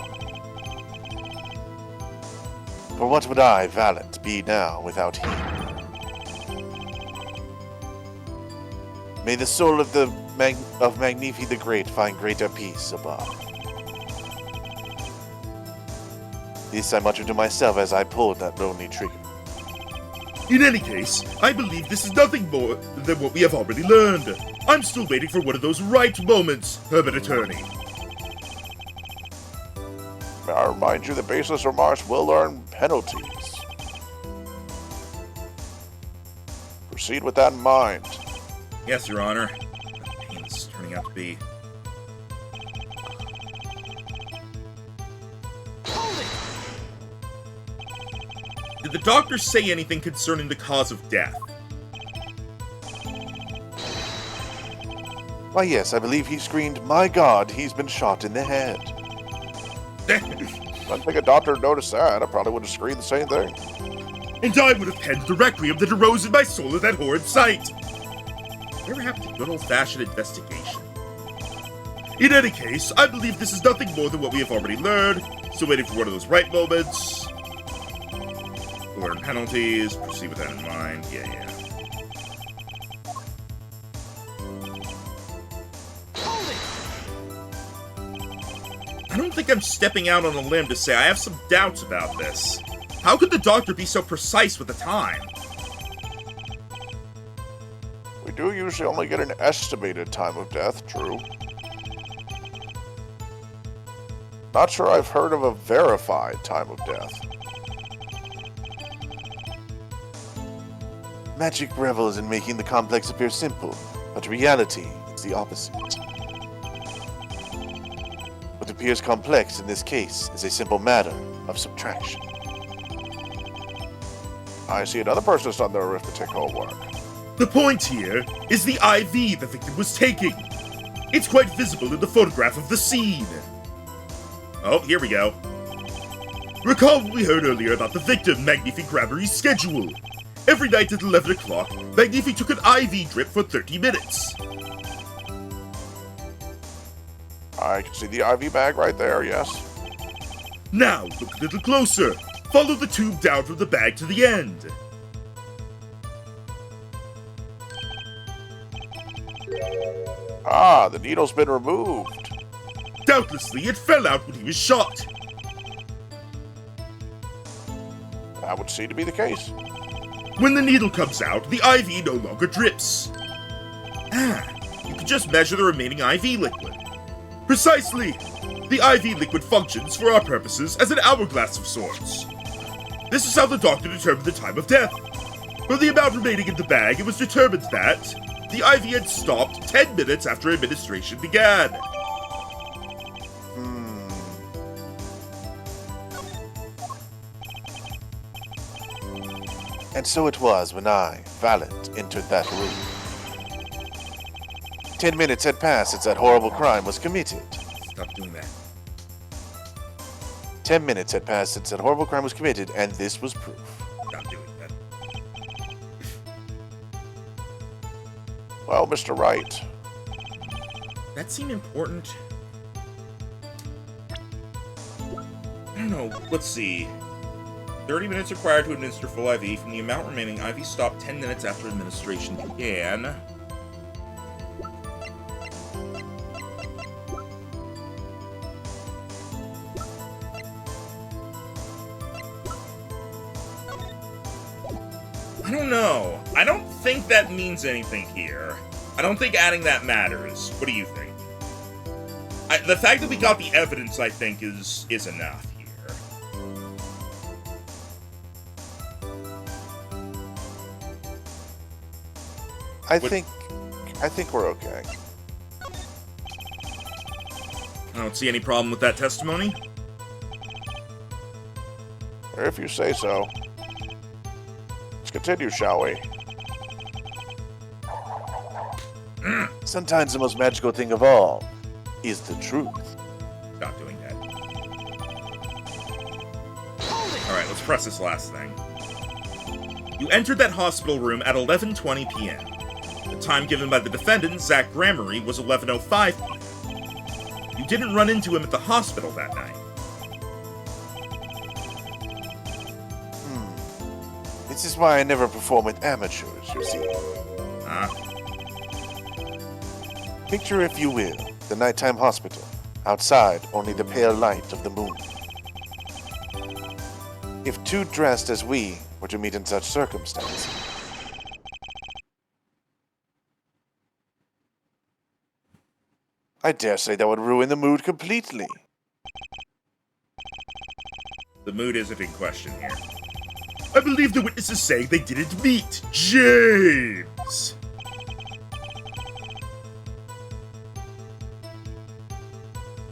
For what would I, Valent, be now without him? May the soul of Magnifi the Great find greater peace above. This I muttered to myself as I pulled that lonely trigger.
In any case, I believe this is nothing more than what we have already learned. I'm still waiting for one of those right moments, Herbert Attorney.
May I remind you that baseless remarks will earn penalties. Proceed with that in mind.
Yes, Your Honor. What pain this is turning out to be. Did the doctor say anything concerning the cause of death?
Why yes, I believe he screamed, "My God, he's been shot in the head." I think a doctor noticed that. I probably would have screamed the same thing.
And I would have penned the requiem that arose in my soul at that horrid sight.
Whatever happened to good old-fashioned investigation?
In any case, I believe this is nothing more than what we have already learned, so waiting for one of those right moments.
Learn penalties, proceed with that in mind. Yeah. I don't think I'm stepping out on a limb to say I have some doubts about this. How could the doctor be so precise with the time?
We do usually only get an estimated time of death, true. Not sure I've heard of a verified time of death. Magic revels in making the complex appear simple, but reality is the opposite. What appears complex in this case is a simple matter of subtraction. I see another person has done their arithmetic homework.
The point here is the IV the victim was taking. It's quite visible in the photograph of the scene.
Oh, here we go.
Recall what we heard earlier about the victim, Magnifique Grammary's schedule. Every night at 11 o'clock, Magnifique took an IV drip for 30 minutes.
I can see the IV bag right there, yes.
Now, look a little closer. Follow the tube down from the bag to the end.
Ah, the needle's been removed.
Doubtlessly, it fell out when he was shot.
That would seem to be the case.
When the needle comes out, the IV no longer drips.
You can just measure the remaining IV liquid.
Precisely! The IV liquid functions, for our purposes, as an hourglass of sorts. This is how the doctor determined the time of death. For the amount remaining in the bag, it was determined that the IV had stopped 10 minutes after administration began.
And so it was when I, Valent, entered that room. 10 minutes had passed since that horrible crime was committed.
Stop doing that.
10 minutes had passed since that horrible crime was committed, and this was proof.
Stop doing that.
Well, Mr. Wright,
That seemed important. I don't know. Let's see. 30 minutes required to administer full IV. From the amount remaining, IV stopped 10 minutes after administration began. I don't know. I don't think that means anything here. I don't think adding that matters. What do you think? The fact that we got the evidence, I think, is enough here.
I think we're okay.
I don't see any problem with that testimony.
If you say so. Let's continue, shall we? Sometimes the most magical thing of all is the truth.
Stop doing that. Alright, let's press this last thing. You entered that hospital room at 11:20 p.m. The time given by the defendant, Zach Grammary, was 11:05 p.m. You didn't run into him at the hospital that night.
This is why I never perform with amateurs, you see. Picture, if you will, the nighttime hospital. Outside, only the pale light of the moon. If two dressed as we were to meet in such circumstances, I dare say that would ruin the mood completely.
The mood isn't in question here.
I believe the witnesses say they didn't meet James.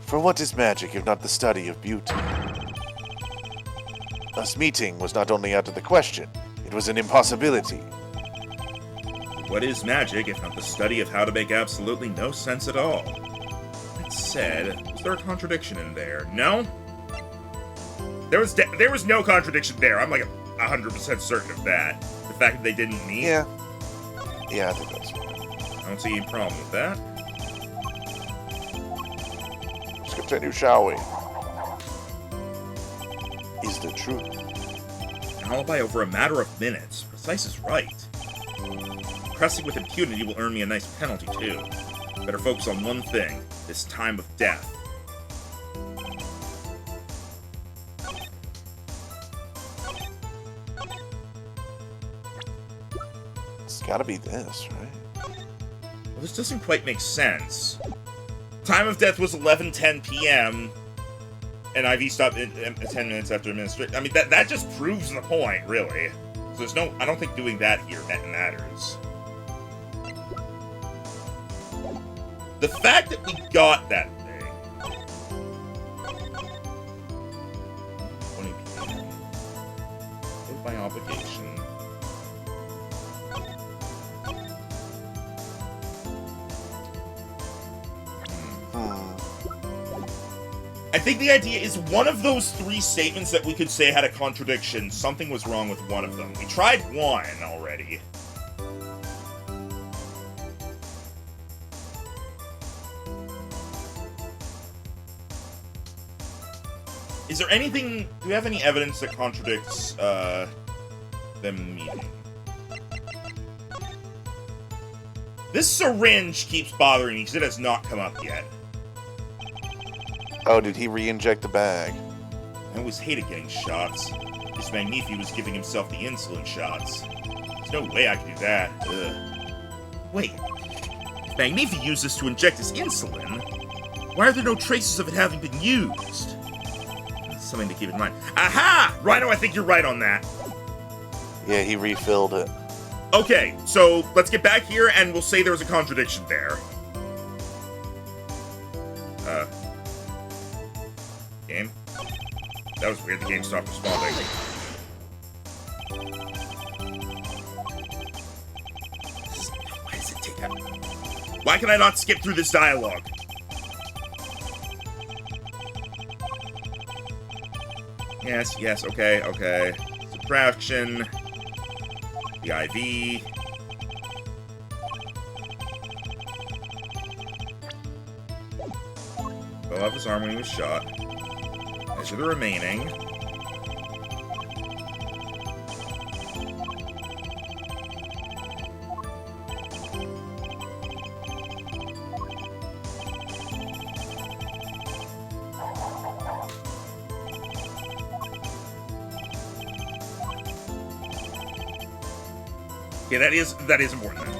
For what is magic if not the study of beauty? Us meeting was not only out of the question, it was an impossibility.
What is magic if not the study of how to make absolutely no sense at all? That said, is there a contradiction in there? No? There was no contradiction there. I'm like 100% certain of that. The fact that they didn't meet.
Yeah. Yeah, I think that's right.
I don't see any problem with that.
Let's continue, shall we? Is the truth.
An alibi over a matter of minutes. Precise is right. Pressing with impunity will earn me a nice penalty, too. Better focus on one thing. This time of death.
It's gotta be this, right?
Well, this doesn't quite make sense. Time of death was 11:10 p.m. and IV stopped 10 minutes after administration. I mean, that just proves the point, really. So there's no... I don't think doing that here matters. The fact that we got that thing... 20 p.m. Owed by obligation. I think the idea is one of those three statements that we could say had a contradiction. Something was wrong with one of them. We tried one already. Is there anything... Do we have any evidence that contradicts, them meeting? This syringe keeps bothering me because it has not come up yet.
Oh, did he re-inject the bag?
I always hated getting shots. This Magnifi was giving himself the insulin shots. There's no way I could do that. Ugh. Wait. If Magnifi used this to inject his insulin, why are there no traces of it having been used? That's something to keep in mind. Aha! Rhino, I think you're right on that.
Yeah, he refilled it.
Okay, so let's get back here and we'll say there was a contradiction there. Game? That was weird, the game stopped responding. Why does it take that? Why can I not skip through this dialogue? Yes, okay. Subtraction. The IV. Fell off his arm when he was shot. Measure the remaining. Okay, that is important then.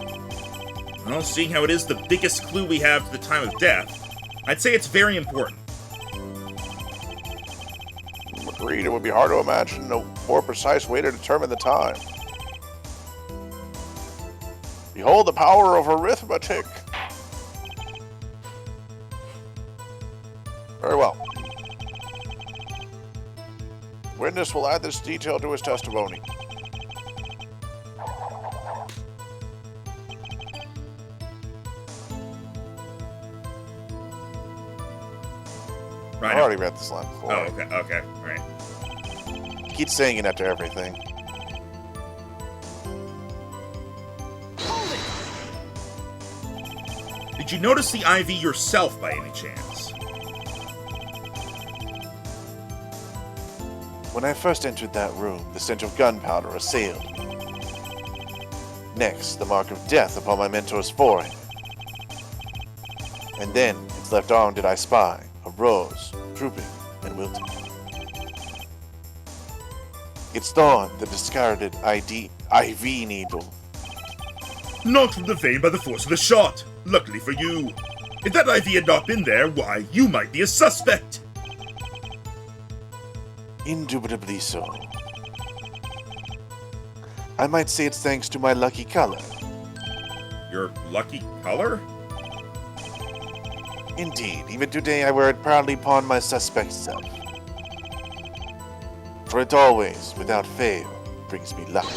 Well, seeing how it is the biggest clue we have to the time of death, I'd say it's very important.
Agreed, it would be hard to imagine a more precise way to determine the time. Behold the power of arithmetic! Very well. Witness will add this detail to his testimony.
Right.
I already read this line before.
Oh, okay, alright.
Keep saying it after everything.
Did you notice the IV yourself by any chance?
When I first entered that room, the stench of gunpowder assailed me. Next, the mark of death upon my mentor's forehead. And then, its left arm did I spy, a rose, drooping and wilted. Its thorn, the discarded IV needle.
Knocked from the vein by the force of the shot. Luckily for you. If that IV had not been there, why, you might be a suspect.
Indubitably so. I might say it's thanks to my lucky color.
Your lucky color?
Indeed, even today I wear it proudly upon my suspect self. For it always, without fail, brings me luck.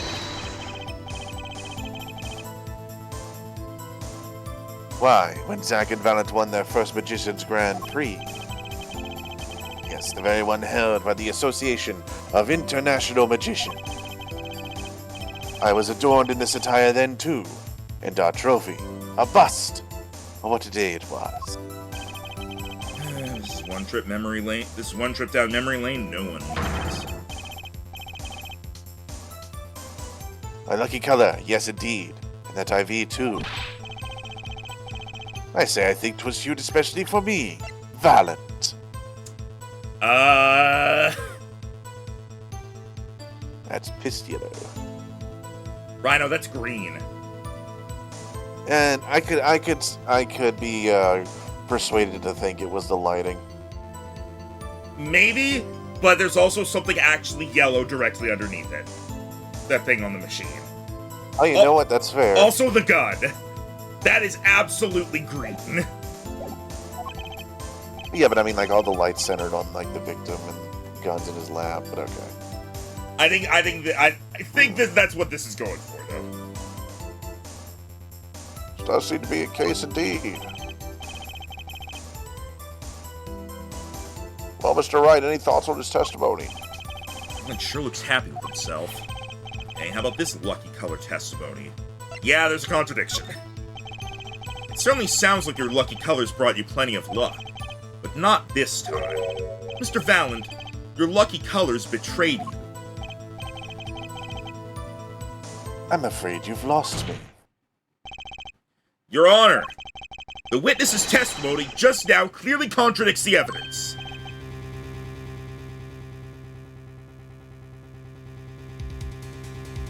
Why, when Zack and Valant won their first Magician's Grand Prix, the Yes, the very one held by the Association of International Magicians. I was adorned in this attire then too, and our trophy, a bust. Oh, what a day it was.
This is one trip memory lane. This is one trip down memory lane no one needs.
My lucky color, yes indeed. And that IV too. I say I think 'twas hewed especially for me. Valent. That's Pistular.
Rhino, that's green.
And I could be persuaded to think it was the lighting.
Maybe, but there's also something actually yellow directly underneath it. That thing on the machine.
Oh, you know what? That's fair.
Also the gun. That is absolutely green.
Yeah, but I mean, like, all the lights centered on, like, the victim and guns in his lap, but okay.
I think that's what this is going for, though.
Does seem to be a case indeed. Well, Mr. Wright, any thoughts on his testimony?
Man sure looks happy with himself. Hey, how about this lucky color testimony? Yeah, there's a contradiction. It certainly sounds like your lucky colors brought you plenty of luck, but not this time. Mr. Valent, your lucky colors betrayed you.
I'm afraid you've lost me.
Your Honor, the witness's testimony just now clearly contradicts the evidence.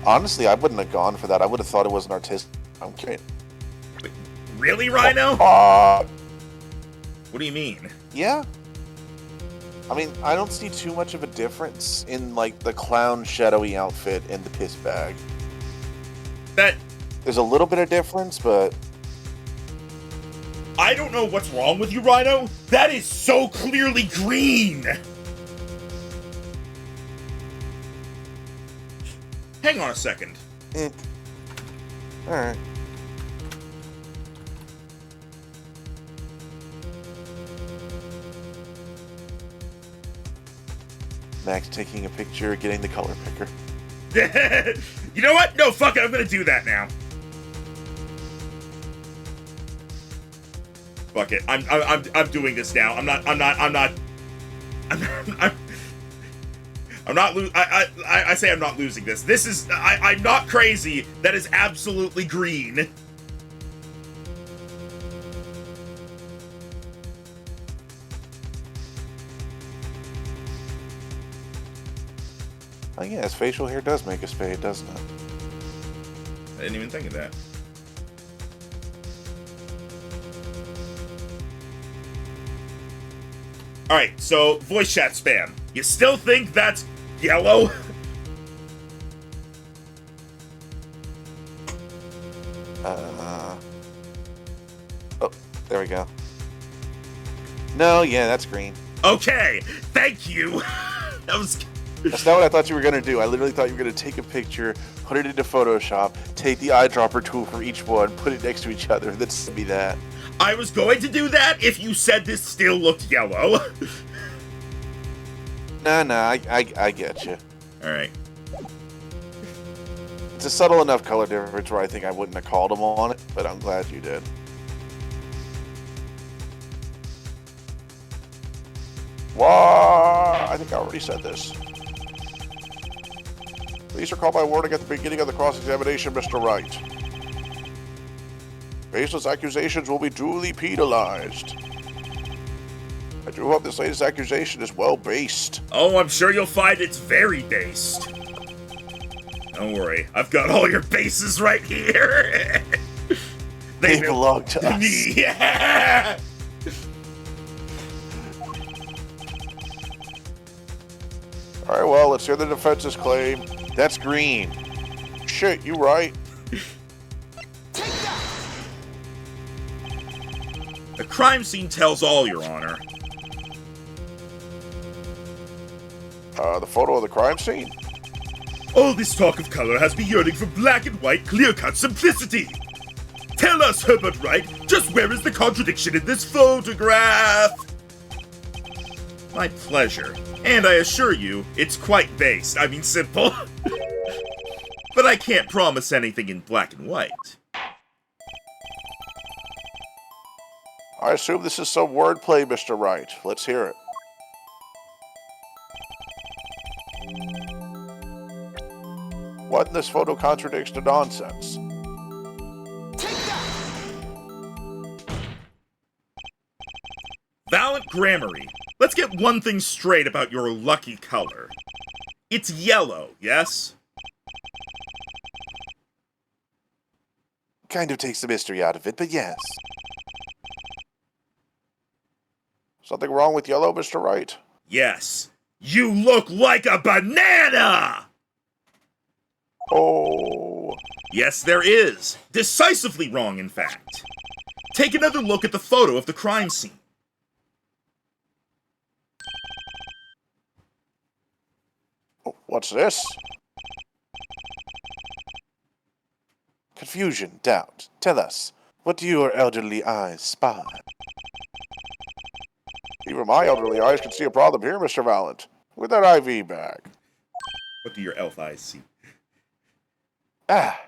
Honestly, I wouldn't have gone for that. I would have thought it was an artistic. I'm kidding.
Really, Rhino?
What
do you mean?
Yeah. I mean, I don't see too much of a difference in, like, the clown shadowy outfit and the piss bag. There's a little bit of difference, but...
I don't know what's wrong with you, Rhino. That is so clearly green. Hang on a second.
Alright. Max taking a picture, getting the color picker.
You know what? No, fuck it. I'm gonna do that now. Fuck it. I'm doing this now. I'm not. I say I'm not losing this. This is. I'm not crazy. That is absolutely green.
Oh yeah, his facial hair does make a spade, doesn't it?
I didn't even think of that. Alright, so voice chat spam. You still think that's yellow?
Oh, there we go. No, yeah, that's green.
Okay, thank you. That was...
That's not what I thought you were going to do. I literally thought you were going to take a picture, put it into Photoshop, take the eyedropper tool for each one, put it next to each other, and then send me that.
I was going to do that if you said this still looked yellow.
Nah, I get you.
Alright.
It's a subtle enough color difference where I think I wouldn't have called him on it, but I'm glad you did. Wow, I think I already said this. These are called by warning at the beginning of the cross-examination, Mr. Wright. Baseless accusations will be duly penalized. I do hope this latest accusation is well-based.
Oh, I'm sure you'll find it's very based. Don't worry, I've got all your bases right here.
They belong to us.
Yeah.
Alright, well, let's hear the defense's claim. That's green. Shit, you right.
The crime scene tells all, Your Honor.
The photo of the crime scene?
All this talk of color has me yearning for black and white, clear-cut simplicity. Tell us, Herbert Wright, just where is the contradiction in this photograph? My pleasure. And I assure you, it's quite based. I mean, simple. But I can't promise anything in black and white.
I assume this is some wordplay, Mr. Wright. Let's hear it. What in this photo contradicts the nonsense?
Valiant Grammary, let's get one thing straight about your lucky color. It's yellow, yes?
Kind of takes the mystery out of it, but yes. Something wrong with yellow, Mr. Wright?
Yes. You look like a banana!
Oh.
Yes, there is. Decisively wrong, in fact. Take another look at the photo of the crime scene.
What's this? Confusion, doubt. Tell us, what do your elderly eyes spy? Even my elderly eyes can see a problem here, Mr. Valiant. With that IV bag.
What do your elf eyes see?
Ah.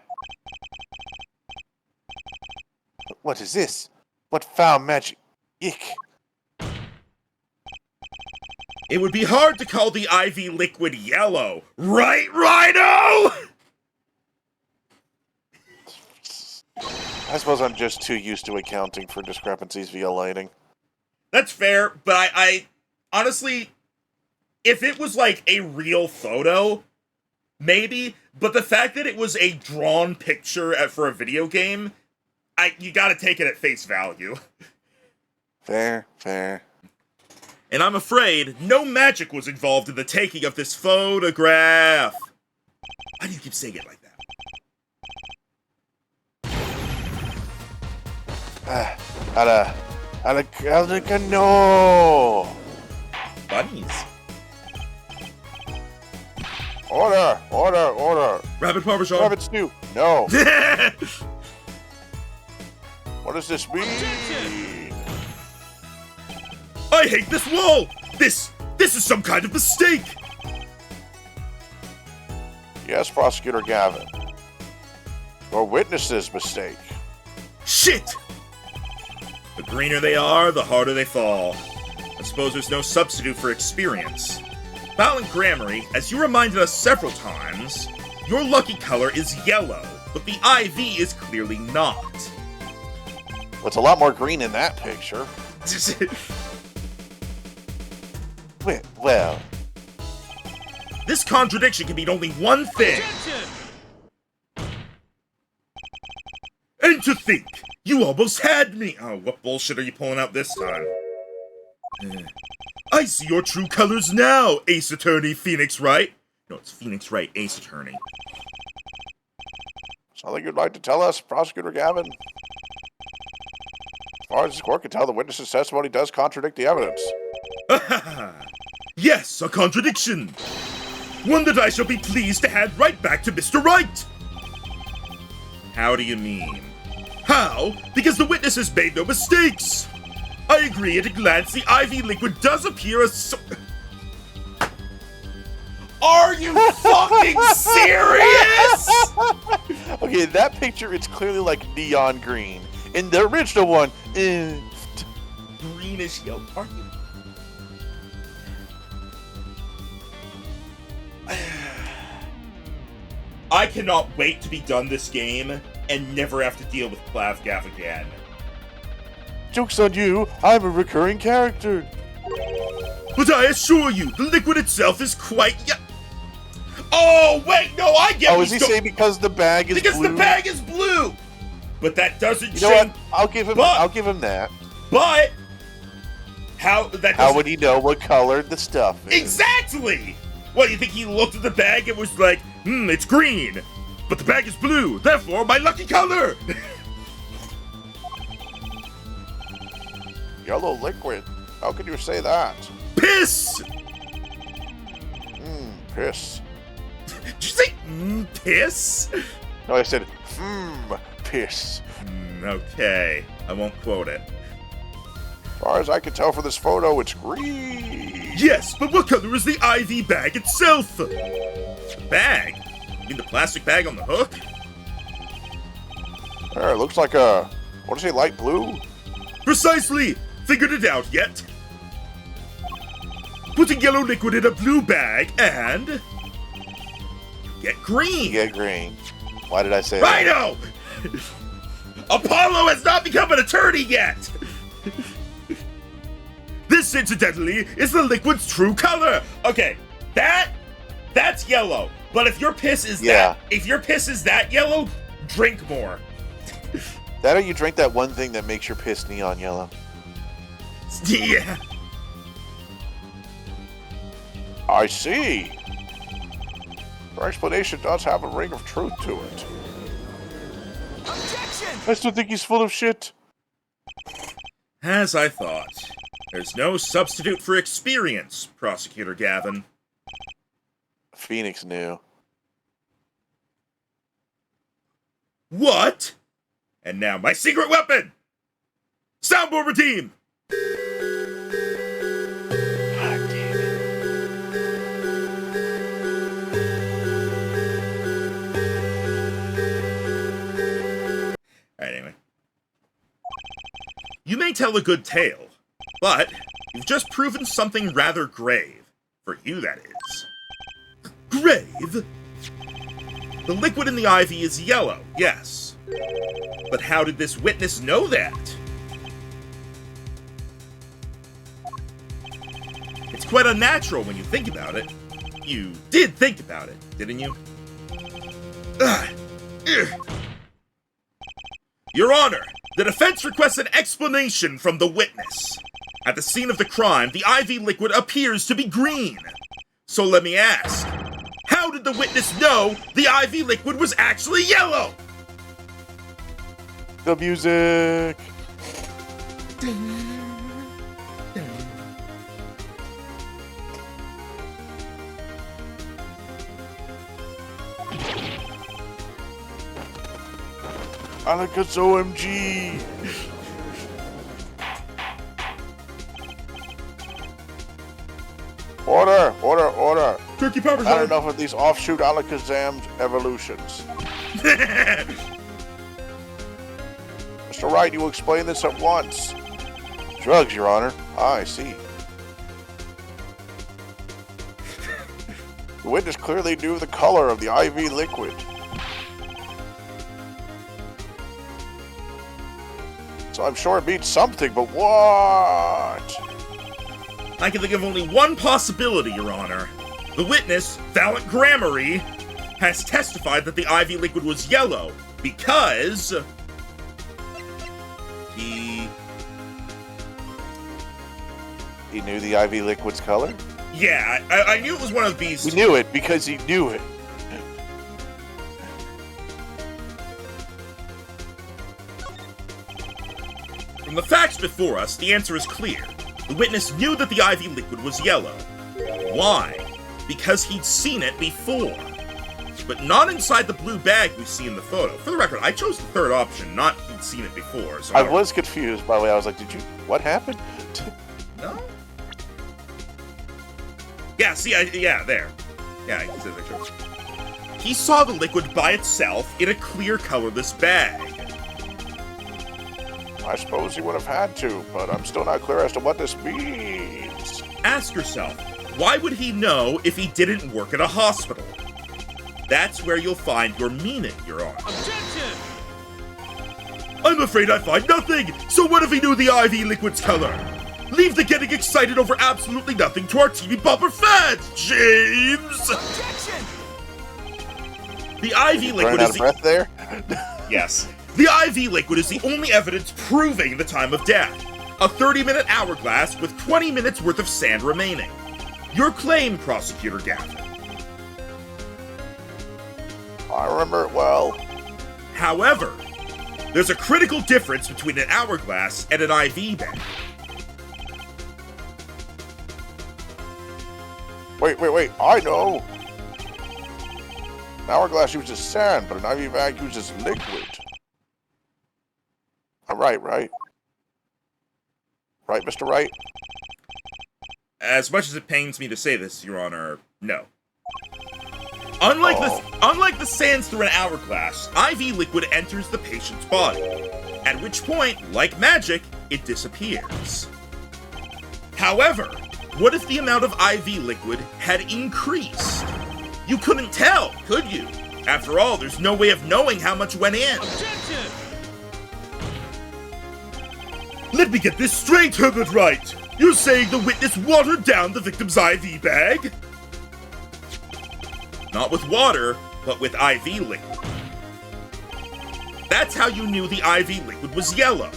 What is this? What foul magic? Ick.
It would be hard to call the IV liquid yellow, right, Rhino?
I suppose I'm just too used to accounting for discrepancies via lighting.
That's fair, but I honestly, if it was like a real photo, maybe, but the fact that it was a drawn picture for a video game, you gotta take it at face value.
Fair, fair.
And I'm afraid no magic was involved in the taking of this photograph. Why do you keep saying it like that?
No.
Bunnies.
Order.
Rabbit Parmesan.
Rabbit stew. No. What does this mean?
I hate this wall! This is some kind of mistake!
Yes, Prosecutor Gavin. Your witness's mistake.
Shit! The greener they are, the harder they fall. I suppose there's no substitute for experience. Valiant Grammary, as you reminded us several times, your lucky color is yellow, but the IV is clearly not.
What's a lot more green in that picture? Well.
This contradiction can mean only one thing. And to think, you almost had me! Oh, what bullshit are you pulling out this time? I see your true colors now, Ace Attorney Phoenix Wright. No, it's Phoenix Wright, Ace Attorney.
Something you'd like to tell us, Prosecutor Gavin? As far as this court can tell, the witness's testimony does contradict the evidence.
Yes, a contradiction. One that I shall be pleased to hand right back to Mr. Wright.
How do you mean?
How? Because the witness has made no mistakes. I agree at a glance the IV liquid does appear as
Are you fucking serious?
Okay, that picture, it's clearly like neon green. In the original one,
Greenish yellow. Are you? I cannot wait to be done this game and never have to deal with Plavgav again.
Joke's on you, I'm a recurring character.
But I assure you, the liquid itself is quite
Oh, wait, no, I get
Oh, is he saying because the bag is
because
blue?
the bag is blue! But that doesn't
You know
change.
what? I'll give him that.
But how
would he know what color the stuff is?
Exactly! What, you think he looked at the bag and was like, it's green, but the bag is blue, therefore my lucky color!
Yellow liquid. How could you say that?
piss!
Piss.
Did you say, piss?
No, I said, piss.
Okay, I won't quote it.
far as I can tell from this photo, it's green.
Yes, but what color is the IV bag itself?
The bag? You mean the plastic bag on the hook?
It looks like a, what do you say, light blue?
Precisely! Figured it out yet? Put a yellow liquid in a blue bag and... you get green!
Yeah, green. Why did I say
Rhino! Apollo has not become an attorney yet! This, incidentally, is the liquid's true color!
Okay, that's yellow. But if your piss is that yellow, drink more.
that? Or you drink that one thing that makes your piss neon yellow?
Yeah.
I see. Your explanation does have a ring of truth to it.
Objection!
I still think he's full of shit.
As I thought. There's no substitute for experience, Prosecutor Gavin.
Phoenix knew.
What?
And now my secret weapon!
Soundboard team!
God damn it.
Alright, anyway. You may tell a good tale, but you've just proven something rather grave. For you, that is.
Grave?
The liquid in the IV is yellow, yes. But how did this witness know that? It's quite unnatural when you think about it. You did think about it, didn't you? Your Honor, the defense requests an explanation from the witness. At the scene of the crime, the IV liquid appears to be green. So let me ask, how did the witness know the IV liquid was actually yellow?
The music. Alaka's OMG. Order.
Turkey Pepper's
Not enough of these offshoot Alakazam's evolutions. Mr. Wright, you explain this at once. Drugs, Your Honor. I see. The witness clearly knew the color of the IV liquid. So I'm sure it means something, but what?
I can think of only one possibility, Your Honor. The witness, Valent Grammary, has testified that the IV liquid was yellow because he
knew the IV liquid's color?
Yeah, I knew it was one of these.
We knew it because he knew it.
From the facts before us, the answer is clear. The witness knew that the IV liquid was yellow. Why? Because he'd seen it before. But not inside the blue bag we see in the photo. For the record, I chose the third option, not he'd seen it before. So
I was confused, by the way. I was like, what happened?
No? Yeah, see, there. Yeah, I can see the picture. He saw the liquid by itself in a clear, colorless bag.
I suppose he would have had to, but I'm still not clear as to what this means.
Ask yourself, why would he know if he didn't work at a hospital? That's where you'll find your meaning, Your Honor.
Objection!
I'm afraid I find nothing! So what if he knew the IV liquid's color? Leave the getting excited over absolutely nothing to our TV bumper fans, James!
Objection!
The IV liquid
Running out
is
of breath there?
Yes. The IV liquid is the only evidence proving the time of death. A 30-minute hourglass with 20 minutes worth of sand remaining. Your claim, Prosecutor Gavin.
I remember it well.
However, there's a critical difference between an hourglass and an IV bag.
Wait, I know. An hourglass uses sand, but an IV bag uses liquid. I'm right? Right, Mr. Wright?
As much as it pains me to say this, Your Honor, no. Unlike the sands through an hourglass, IV liquid enters the patient's body, at which point, like magic, it disappears. However, what if the amount of IV liquid had increased? You couldn't tell, could you? After all, there's no way of knowing how much went in.
Objection!
Let me get this straight, Herbert Wright. You're saying the witness watered down the victim's IV bag?
Not with water, but with IV liquid. That's how you knew the IV liquid was yellow.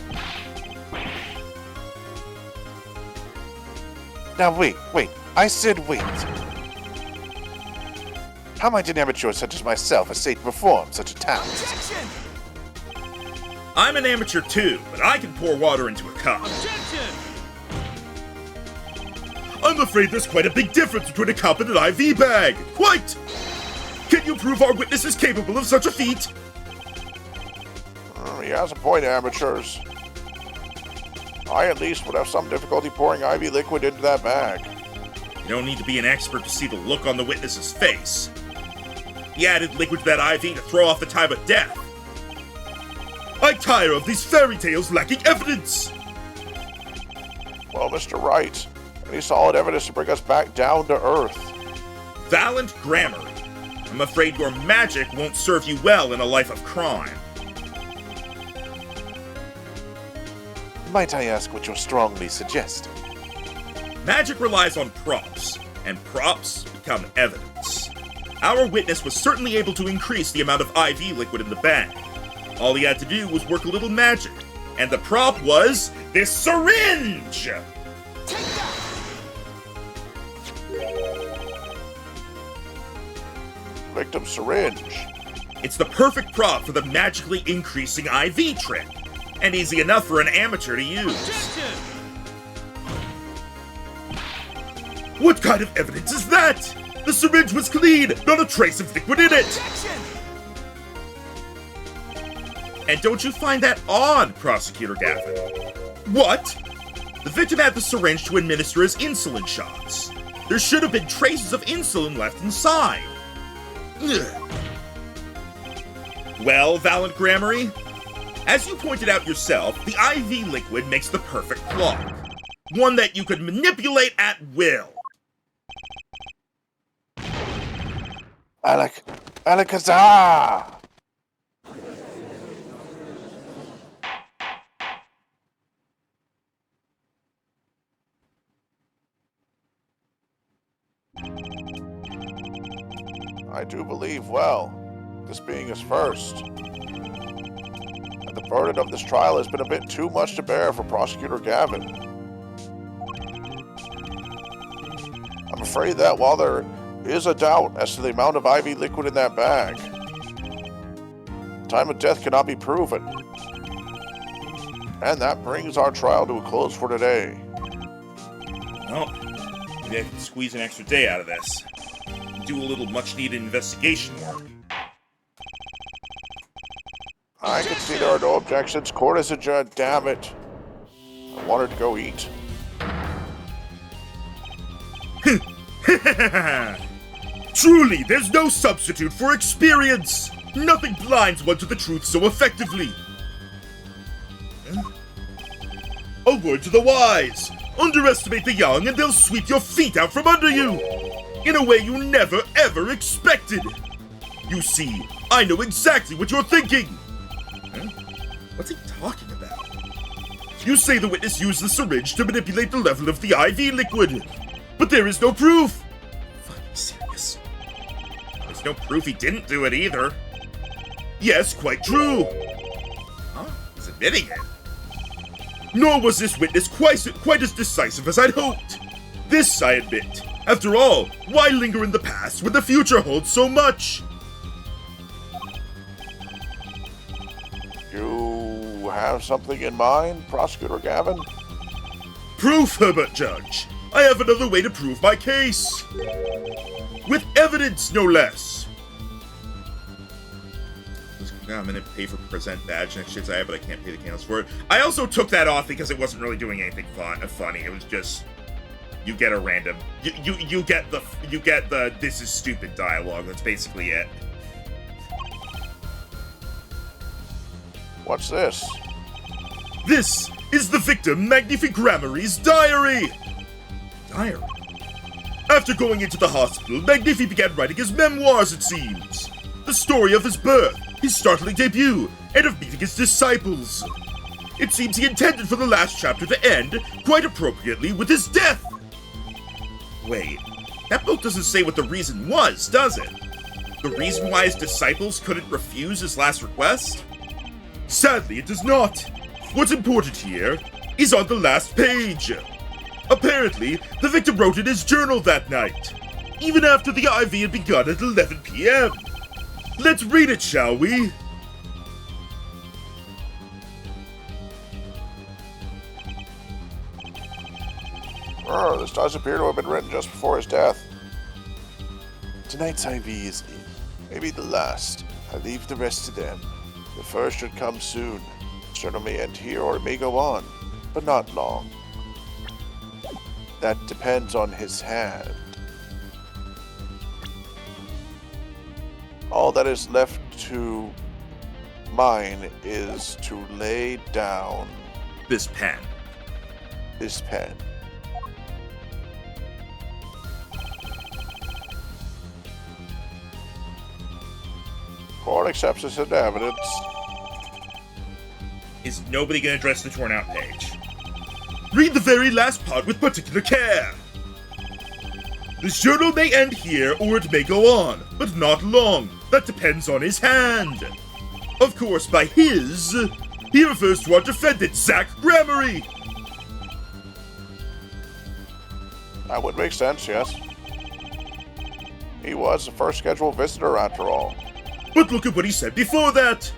Now wait. I said wait. How might an amateur such as myself essay to perform such a task?
Objection!
I'm an amateur too, but I can pour water into a cup.
Objection!
I'm afraid there's quite a big difference between a cup and an IV bag. Quite! Can you prove our witness is capable of such a feat?
He has a point, amateurs. I at least would have some difficulty pouring IV liquid into that bag.
You don't need to be an expert to see the look on the witness's face. He added liquid to that IV to throw off the time of death.
I tire of these fairy tales lacking evidence.
Well, Mr. Wright, any solid evidence to bring us back down to earth?
Valiant Grammary. I'm afraid your magic won't serve you well in a life of crime.
Might I ask what you're strongly suggesting?
Magic relies on props, and props become evidence. Our witness was certainly able to increase the amount of IV liquid in the bag. All he had to do was work a little magic, and the prop was this syringe!
Take that!
Victim syringe.
It's the perfect prop for the magically increasing IV trick, and easy enough for an amateur to use.
Objection!
What kind of evidence is that? The syringe was clean, not a trace of liquid in it.
Objection!
And don't you find that odd, Prosecutor Gavin?
What?
The victim had the syringe to administer his insulin shots. There should have been traces of insulin left inside.
Ugh.
Well, Valiant Grammary, as you pointed out yourself, the IV liquid makes the perfect clock. One that you could manipulate at will.
Alakazam! I do believe, well, this being his first, and the burden of this trial has been a bit too much to bear for Prosecutor Gavin. I'm afraid that while there is a doubt as to the amount of IV liquid in that bag, time of death cannot be proven. And that brings our trial to a close for today.
Well, maybe I can squeeze an extra day out of this. Do a little much-needed investigation work.
I can see there are no objections. Court is adjourned, damn it. I wanted to go eat.
Truly, there's no substitute for experience. Nothing blinds one to the truth so effectively. A word to the wise. Underestimate the young and they'll sweep your feet out from under you. In a way you never ever expected. You see, I know exactly what you're thinking.
Huh? What's he talking about?
You say the witness used the syringe to manipulate the level of the IV liquid. But there is no proof.
Fucking serious. There's no proof he didn't do it either.
Yes, quite true.
Huh? He's admitting it.
Nor was this witness quite as decisive as I'd hoped. This, I admit. After all, why linger in the past when the future holds so much?
You have something in mind, Prosecutor Gavin?
Proof, Herbert Judge. I have another way to prove my case. With evidence, no less.
This No, I'm gonna pay for present badge next shit's I but I can't pay the candles for it. I also took that off because it wasn't really doing anything funny. It was just you get a random you get the this is stupid dialogue. That's basically it.
What's this?
This is the victim Magnificrammary's diary!
Diary.
After going into the hospital, Magnifi began writing his memoirs, it seems. The story of his birth, his startling debut, and of meeting his disciples. It seems he intended for the last chapter to end, quite appropriately, with his death.
Wait, that book doesn't say what the reason was, does it? The reason why his disciples couldn't refuse his last request?
Sadly, it does not. What's important here is on the last page. Apparently, the victim wrote in his journal that night, even after the IV had begun at 11 p.m. Let's read it, shall we?
This does appear to have been written just before his death. Tonight's IV is maybe the last. I leave the rest to them. The first should come soon. The journal may end here or it may go on, but not long. That depends on his hand. All that is left to mine is to lay down
This pen.
this pen. Court accepts this into evidence.
Is nobody gonna address the torn out page?
Read the very last part with particular care. This journal may end here or it may go on, but not long. That depends on his hand. Of course, by his, he refers to our defendant, Zach Grammary.
That would make sense, yes. He was the first scheduled visitor after all.
But look at what he said before that.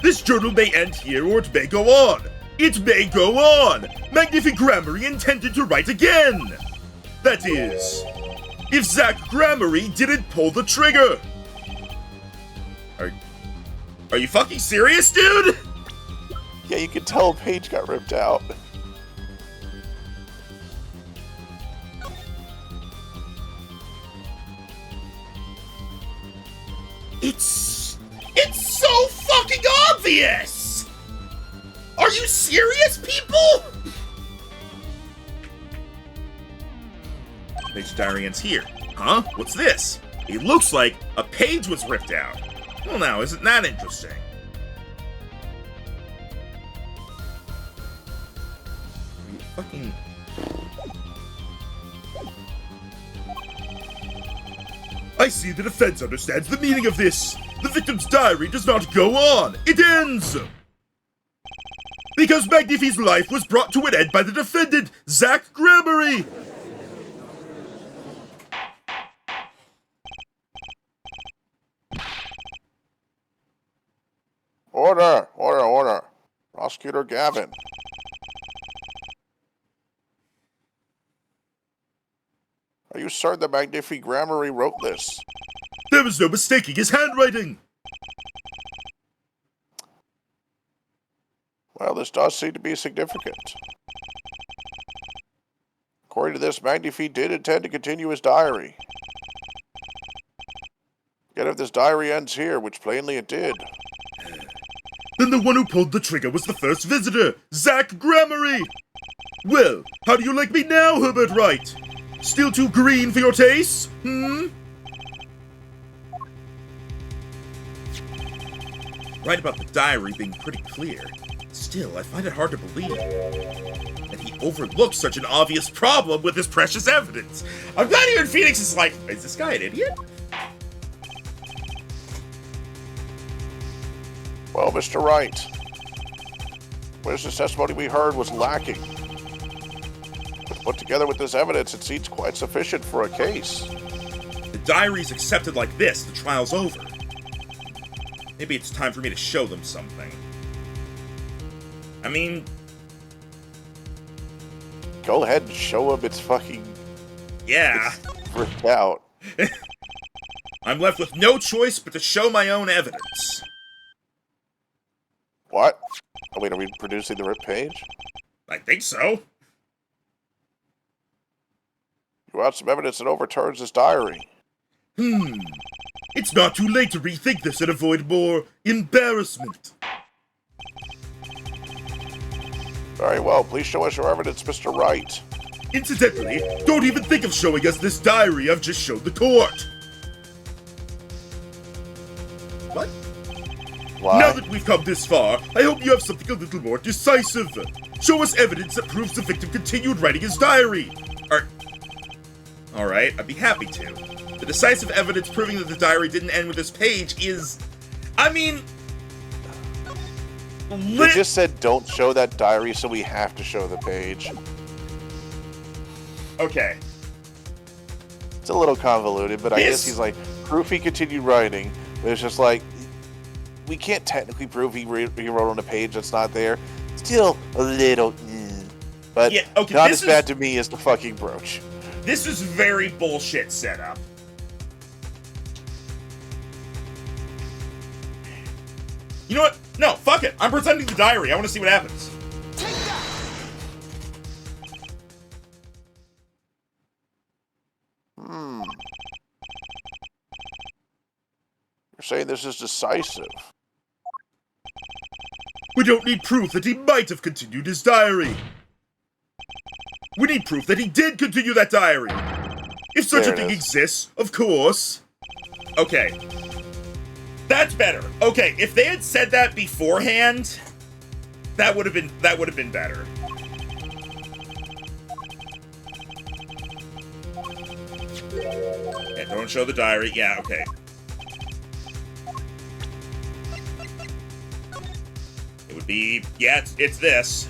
This journal may end here or it may go on. It may go on. Magnificramary intended to write again. That is, if Zach Grammary didn't pull the trigger.
Are you fucking serious, dude?
Yeah, you can tell a page got ripped out.
It's so fucking obvious! Are you serious, people?
Page diary ends here. Huh? What's this? It looks like a page was ripped out. Well, now, isn't that interesting? Are you fucking...
I see the defense understands the meaning of this. The victim's diary does not go on. It ends. Because Magnifi's life was brought to an end by the defendant, Zach Grammary.
Order! Order! Order! Prosecutor Gavin. Are you certain that Magnificramary wrote this?
There was no mistaking his handwriting.
Well, this does seem to be significant. According to this, Magnifi did intend to continue his diary. Yet if this diary ends here, which plainly it did,
Then the one who pulled the trigger was the first visitor, Zach Grammary. Well, how do you like me now, Herbert Wright? Still too green for your taste?
Right about the diary being pretty clear. Still, I find it hard to believe that he overlooked such an obvious problem with his precious evidence. I'm glad here in Phoenix is like, is this guy an idiot?
well, Mr. Wright, witness testimony we heard was lacking. But put together with this evidence, it seems quite sufficient for a case.
The diary's accepted like this, the trial's over. Maybe it's time for me to show them something. I mean,
Go ahead and show him it's fucking
yeah.
ripped out.
I'm left with no choice but to show my own evidence.
What? Oh, wait, are we producing the ripped page?
I think so.
You want some evidence that overturns this diary?
It's not too late to rethink this and avoid more embarrassment.
Very well, please show us your evidence, Mr. Wright.
Incidentally, don't even think of showing us this diary I've just showed the court. What?
Why?
Now that we've come this far, I hope you have something a little more decisive. Show us evidence that proves the victim continued writing his diary.
Alright, I'd be happy to. The decisive evidence proving that the diary didn't end with this page is... I mean...
They just said don't show that diary, so we have to show the page.
Okay.
It's a little convoluted, but I guess he's like, proof he continued writing, but it's just like, we can't technically prove he wrote on a page that's not there. Still a little, but
Yeah, okay,
not
this
as bad to me as the fucking brooch.
This is very bullshit setup. You know what? No, fuck it. I'm presenting the diary. I want to see what happens.
Take that!
You're saying this is decisive.
We don't need proof that he might have continued his diary. We need proof that he did continue that diary. If such
There
a
it
thing
is.
exists, of course.
Okay. That's better. Okay, if they had said that beforehand, that would have been better. Yeah, don't show the diary. Yeah, okay. It would be, yeah, it's this.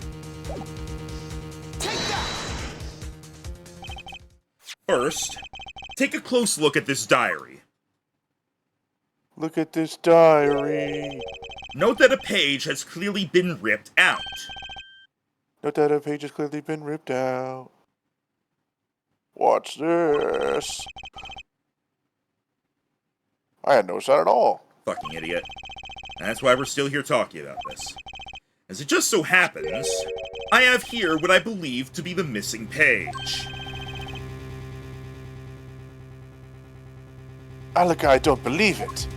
Take that!
First, take a close look at this diary.
Look at this diary.
Note that a page has clearly been ripped out.
Note that a page has clearly been ripped out. What's this? I hadn't noticed that at all.
Fucking idiot. And that's why we're still here talking about this. As it just so happens, I have here what I believe to be the missing page.
Alaka, I don't believe it.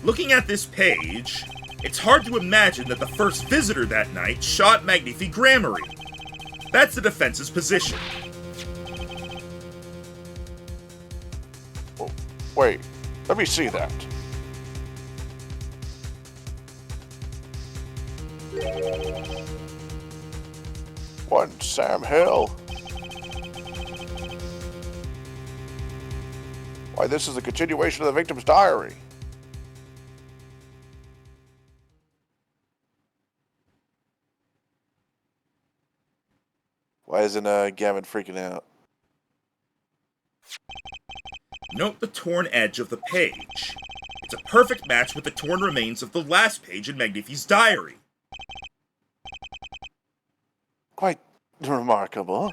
Looking at this page, it's hard to imagine that the first visitor that night shot Magnifi Grammary. That's the defense's position.
Oh, wait, let me see that. One Sam Hill. Why, this is a continuation of the victim's diary. Why isn't Gavin freaking out?
Note the torn edge of the page. It's a perfect match with the torn remains of the last page in Magnifi's diary.
Quite remarkable.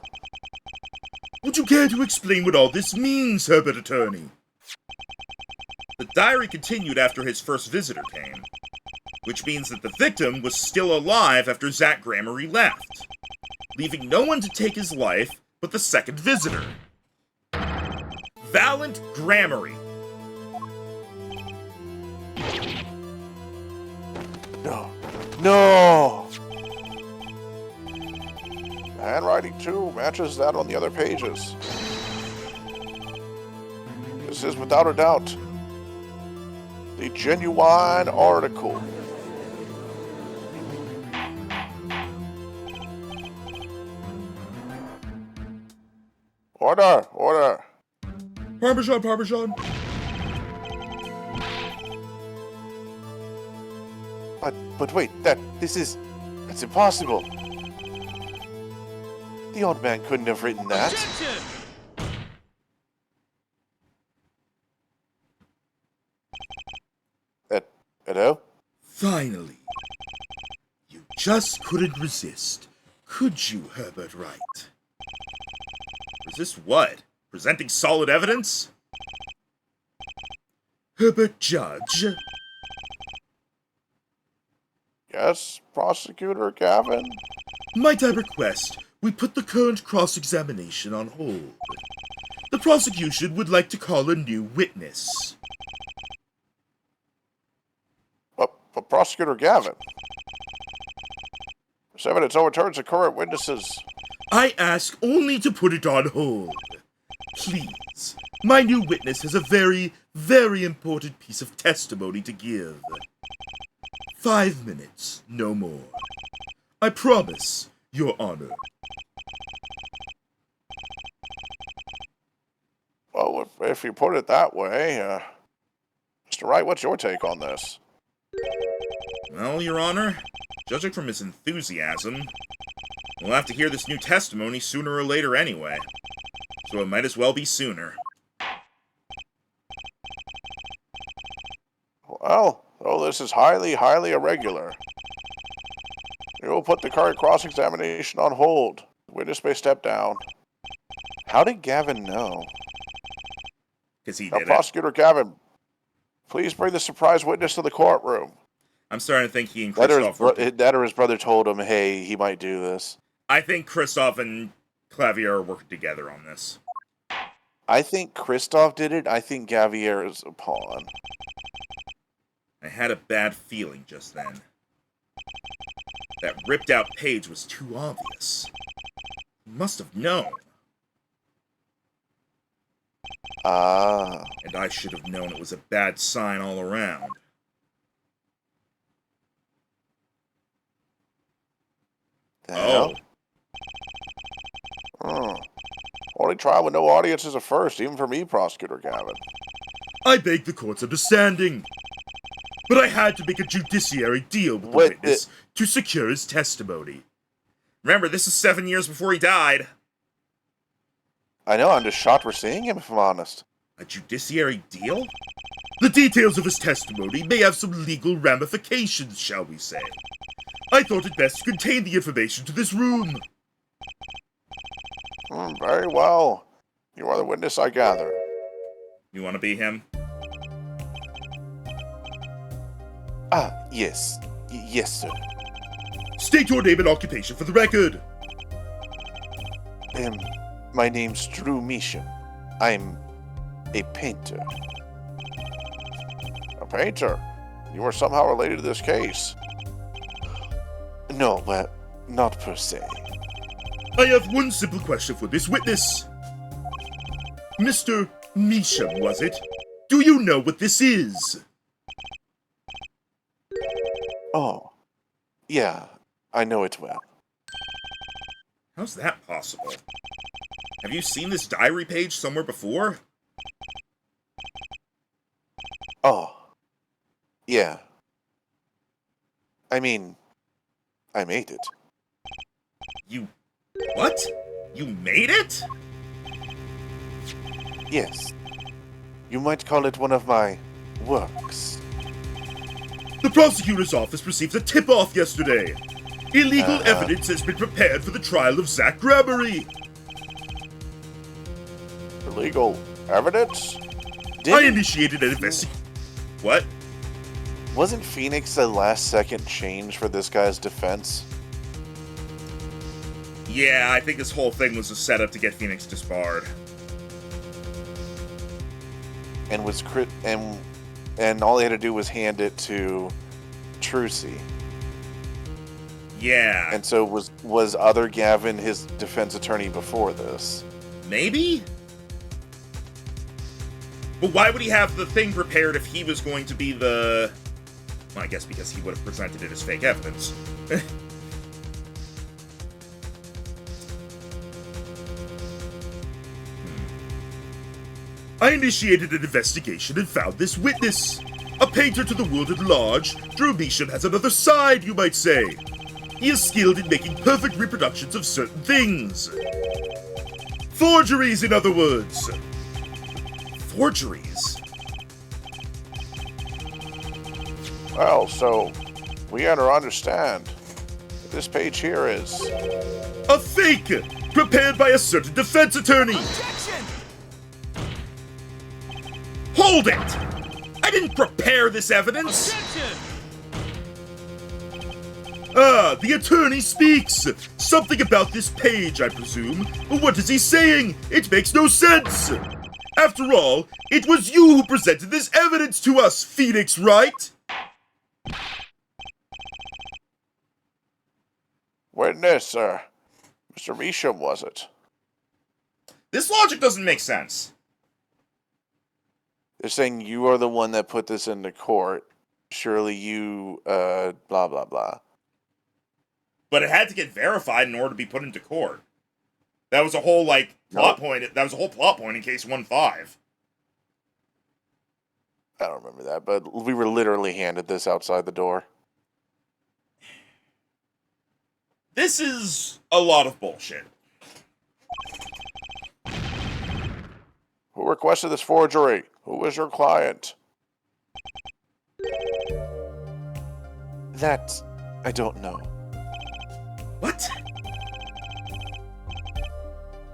Would you care to explain what all this means, Herbert Attorney?
The diary continued after his first visitor came, which means that the victim was still alive after Zach Grammary left, leaving no one to take his life but the second visitor. Valent Grammary.
No. No! The handwriting, too, matches that on the other pages. This is, without a doubt, the genuine article. Order! Order!
Parmesan, Parmesan.
But wait, that's impossible. The old man couldn't have written that.
Objection!
Hello?
Finally. You just couldn't resist, could you, Herbert Wright?
Resist what? Presenting solid evidence?
Herbert Judge?
Yes, Prosecutor Gavin?
Might I request we put the current cross-examination on hold? The prosecution would like to call a new witness.
But Prosecutor Gavin? This evidence overturns the current witnesses.
I ask only to put it on hold. Please. My new witness has a very, very important piece of testimony to give. 5 minutes, no more. I promise, Your Honor.
Well, if you put it that way, Mr. Wright, what's your take on this?
Well, Your Honor, judging from his enthusiasm, we'll have to hear this new testimony sooner or later anyway. So it might as well be sooner.
Well, though this is highly, highly irregular, we will put the current cross-examination on hold. Witness may step down. How did Gavin know?
Because he
Now,
did it.
Prosecutor Gavin, please bring the surprise witness to the courtroom.
I'm starting to think he and
That
Kristoff were...
or his brother told him, hey, he might do this.
I think Kristoff and Clavier are working together on this.
I think Kristoff did it. I think Gavier is a pawn.
I had a bad feeling just then. That ripped-out page was too obvious. He must have known.
Ah.
And I should have known it was a bad sign all around.
The hell?
Oh.
Only trial with no audience is a first, even for me, Prosecutor Gavin.
I beg the court's understanding. But I had to make a judiciary deal with the
What,
witness to secure his testimony.
Remember, this is 7 years before he died.
I know, I'm just shocked we're seeing him, if I'm honest.
A judiciary deal?
The details of his testimony may have some legal ramifications, shall we say. I thought it best to contain the information to this room.
Very well. You are the witness, I gather.
You want to be him?
Ah, yes. Yes, sir.
State your name and occupation for the record.
My name's Drew Measham. I'm a painter. A painter? You are somehow related to this case. No, well, not per se.
I have one simple question for this witness. Mr. Measham, was it? Do you know what this is?
Oh, yeah, I know it well.
How's that possible? Have you seen this diary page somewhere before?
Oh, yeah. I mean, I made it.
You... what? You made it?
Yes. You might call it one of my works.
The prosecutor's office received a tip-off yesterday. Illegal evidence has been prepared for the trial of Zach Grabbery.
Illegal evidence?
I initiated an investigation.
What?
Wasn't Phoenix the last-second change for this guy's defense?
Yeah, I think this whole thing was a setup to get Phoenix disbarred.
And was and all they had to do was hand it to Trucy.
Yeah.
And so was other Gavin his defense attorney before this?
Maybe? But why would he have the thing prepared if he was going to be the... Well, I guess because he would have presented it as fake evidence.
I initiated an investigation and found this witness. A painter to the world at large, Drew Measham has another side, you might say. He is skilled in making perfect reproductions of certain things. Forgeries, in other words.
Forgeries?
Well, so we understand that this page here is...
A fake! Prepared by a certain defense attorney!
Objection!
Hold it! I didn't prepare this evidence!
Objection!
Ah, the attorney speaks! Something about this page, I presume. But what is he saying? It makes no sense! After all, it was you who presented this evidence to us, Phoenix, right?
Witness, sir. Mr. Measham, was it?
This logic doesn't make sense.
They're saying you are the one that put this into court. Surely you, blah, blah, blah.
But it had to get verified in order to be put into court. That was a whole, like, plot point. That was a whole plot point in case 1-5.
I don't remember that, but we were literally handed this outside the door.
This is a lot of bullshit.
Who requested this forgery? Who is your client? That, I don't know.
What?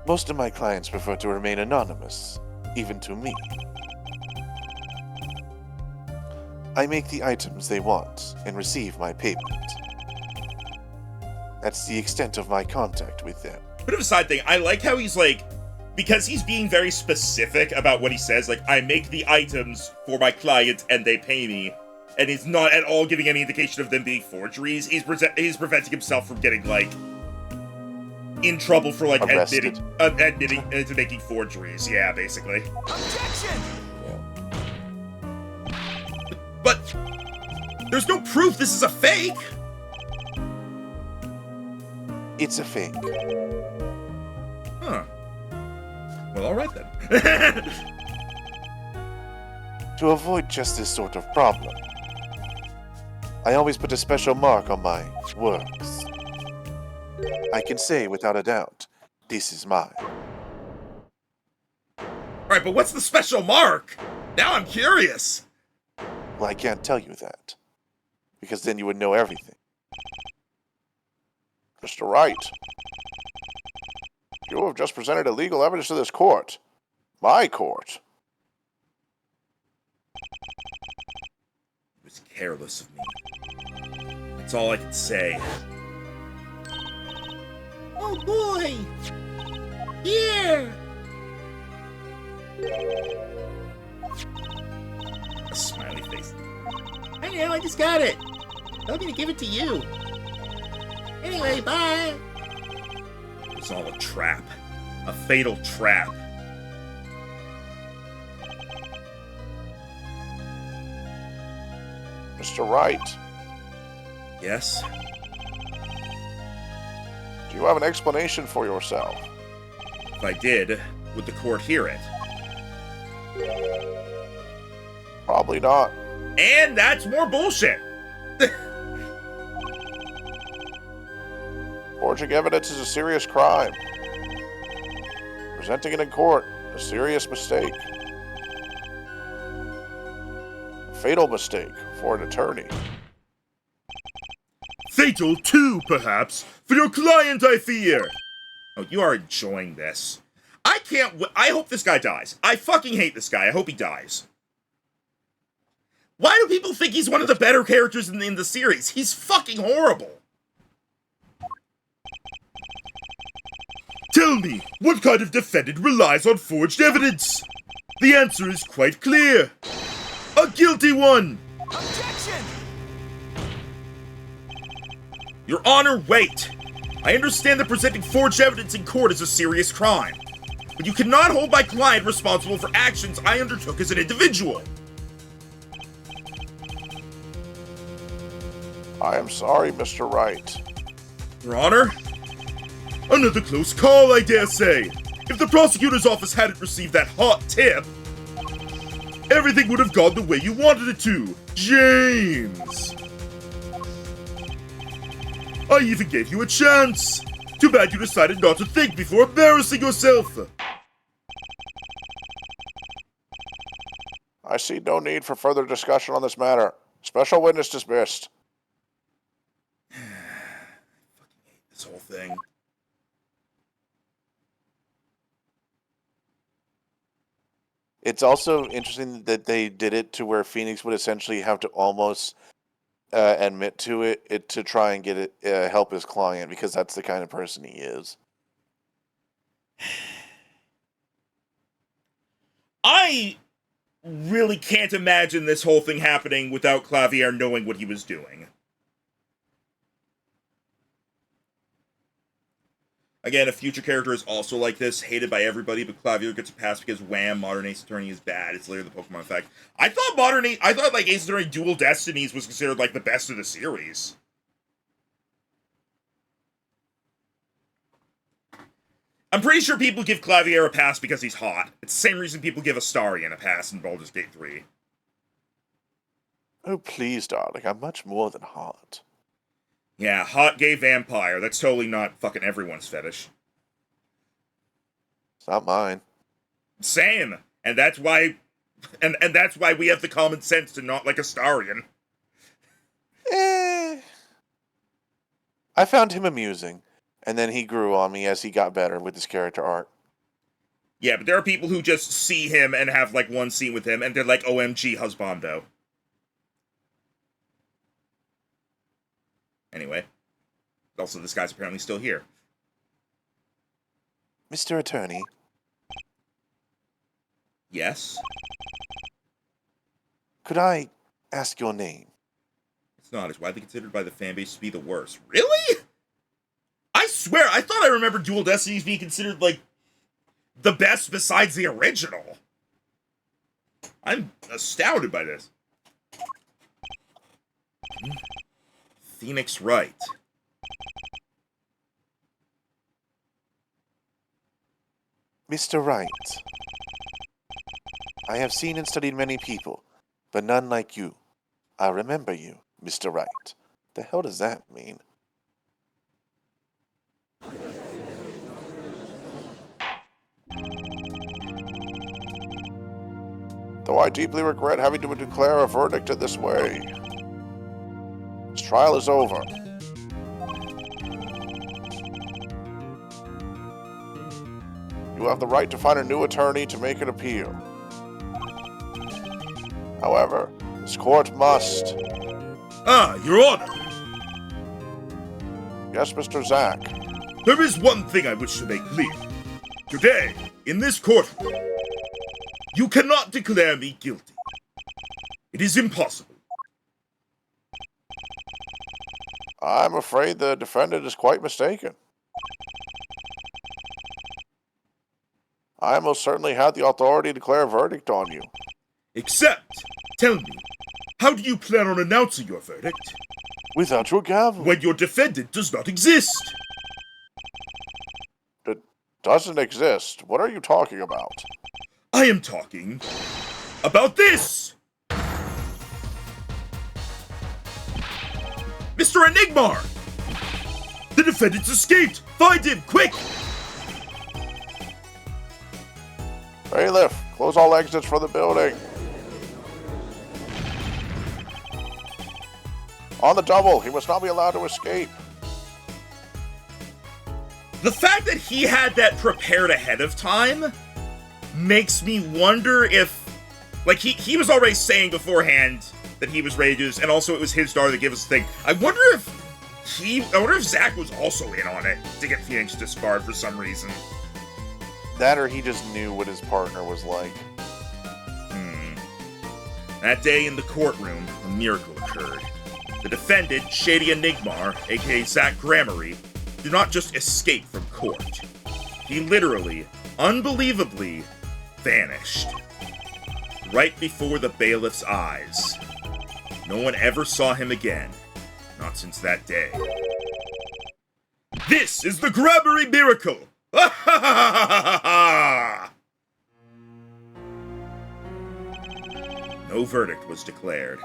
Most of my clients prefer to remain anonymous, even to me. I make the items they want and receive my payment. That's the extent of my contact with them.
Bit of a side thing, I like how he's like, because he's being very specific about what he says, like, I make the items for my client and they pay me, and he's not at all giving any indication of them being forgeries. He's preventing himself from getting, like, in trouble for, like,
Arrested.
admitting to making forgeries. Yeah, basically.
Objection!
But there's no proof this is a fake.
It's a fake.
Huh. Well, alright then.
To avoid just this sort of problem, I always put a special mark on my works. I can say without a doubt, this is mine.
Alright, but what's the special mark? Now I'm curious.
Well, I can't tell you that, because then you would know everything. Mr. Wright, you have just presented illegal evidence to this court. My court.
It was careless of me. That's all I can say.
Oh boy! Here!
A smiley face.
I know, I just got it. I'm gonna give it to you. Anyway, bye!
It was all a trap. A fatal trap.
Mr. Wright,
Yes?
do you have an explanation for yourself?
If I did, would the court hear it?
Probably not.
And that's more bullshit.
Forging evidence is a serious crime. Presenting it in court, a serious mistake. A fatal mistake for an attorney.
Fatal too, perhaps, for your client, I fear.
Oh, you are enjoying this. I can't I hope this guy dies. I fucking hate this guy. I hope he dies. Why do people think he's one of the better characters in the series? He's fucking horrible.
Tell me, what kind of defendant relies on forged evidence? The answer is quite clear. A guilty one!
Objection!
Your Honor, wait. I understand that presenting forged evidence in court is a serious crime, but you cannot hold my client responsible for actions I undertook as an individual.
I am sorry, Mr. Wright.
Your Honor?
Another close call, I dare say. If the prosecutor's office hadn't received that hot tip, everything would have gone the way you wanted it to, James. I even gave you a chance. Too bad you decided not to think before embarrassing yourself.
I see no need for further discussion on this matter. Special witness dismissed.
This whole thing.
It's also interesting that they did it to where Phoenix would essentially have to almost admit to it to try and get it help his client because that's the kind of person he is.
I really can't imagine this whole thing happening without Clavier knowing what he was doing. Again, a future character is also like this, hated by everybody, but Clavier gets a pass because wham, Modern Ace Attorney is bad. It's literally the Pokemon effect. I thought like Ace Attorney Dual Destinies was considered like the best of the series. I'm pretty sure people give Clavier a pass because he's hot. It's the same reason people give Astarion a pass in Baldur's Gate 3.
Oh, please, darling, I'm much more than hot.
Yeah, hot gay vampire. That's totally not fucking everyone's fetish.
It's not mine.
Same. And that's why and that's why we have the common sense to not like Astarion.
I found him amusing, and then he grew on me as he got better with his character art.
Yeah, but there are people who just see him and have like one scene with him and they're like, OMG, husbando. Anyway. Also, this guy's apparently still here.
Mr. Attorney.
Yes?
Could I ask your name?
It's not. It's widely considered by the fanbase to be the worst. Really? I swear, I thought I remember Dual Destinies being considered, like, the best besides the original. I'm astounded by this. Phoenix Wright.
Mr. Wright. I have seen and studied many people, but none like you. I remember you, Mr. Wright. The hell does that mean? Though I deeply regret having to declare a verdict in this way. This trial is over. You have the right to find a new attorney to make an appeal. However, this court must...
Your Honor.
Yes, Mr. Zack.
There is one thing I wish to make clear. Today, in this courtroom, you cannot declare me guilty. It is impossible.
I'm afraid the defendant is quite mistaken. I most certainly had the authority to declare a verdict on you.
Except, tell me, how do you plan on announcing your verdict
Without your gavel.
when your defendant does not exist?
It doesn't exist. What are you talking about?
I am talking about this! Mr. Enigmar! The defendant's escaped! Find him, quick!
Bailiff, close all exits for the building. On the double, he must not be allowed to escape.
The fact that he had that prepared ahead of time makes me wonder if... Like, he was already saying beforehand that he was ready to do this, and also it was his daughter that gave us the thing. I wonder if Zack was also in on it to get Phoenix disbarred for some reason.
That or he just knew what his partner was like.
That day in the courtroom, a miracle occurred. The defendant, Shady Enigmar, aka Zack Gramarye, did not just escape from court. He literally, unbelievably, vanished. Right before the bailiff's eyes. No one ever saw him again. Not since that day.
This is the Gramarye miracle!
No verdict was declared.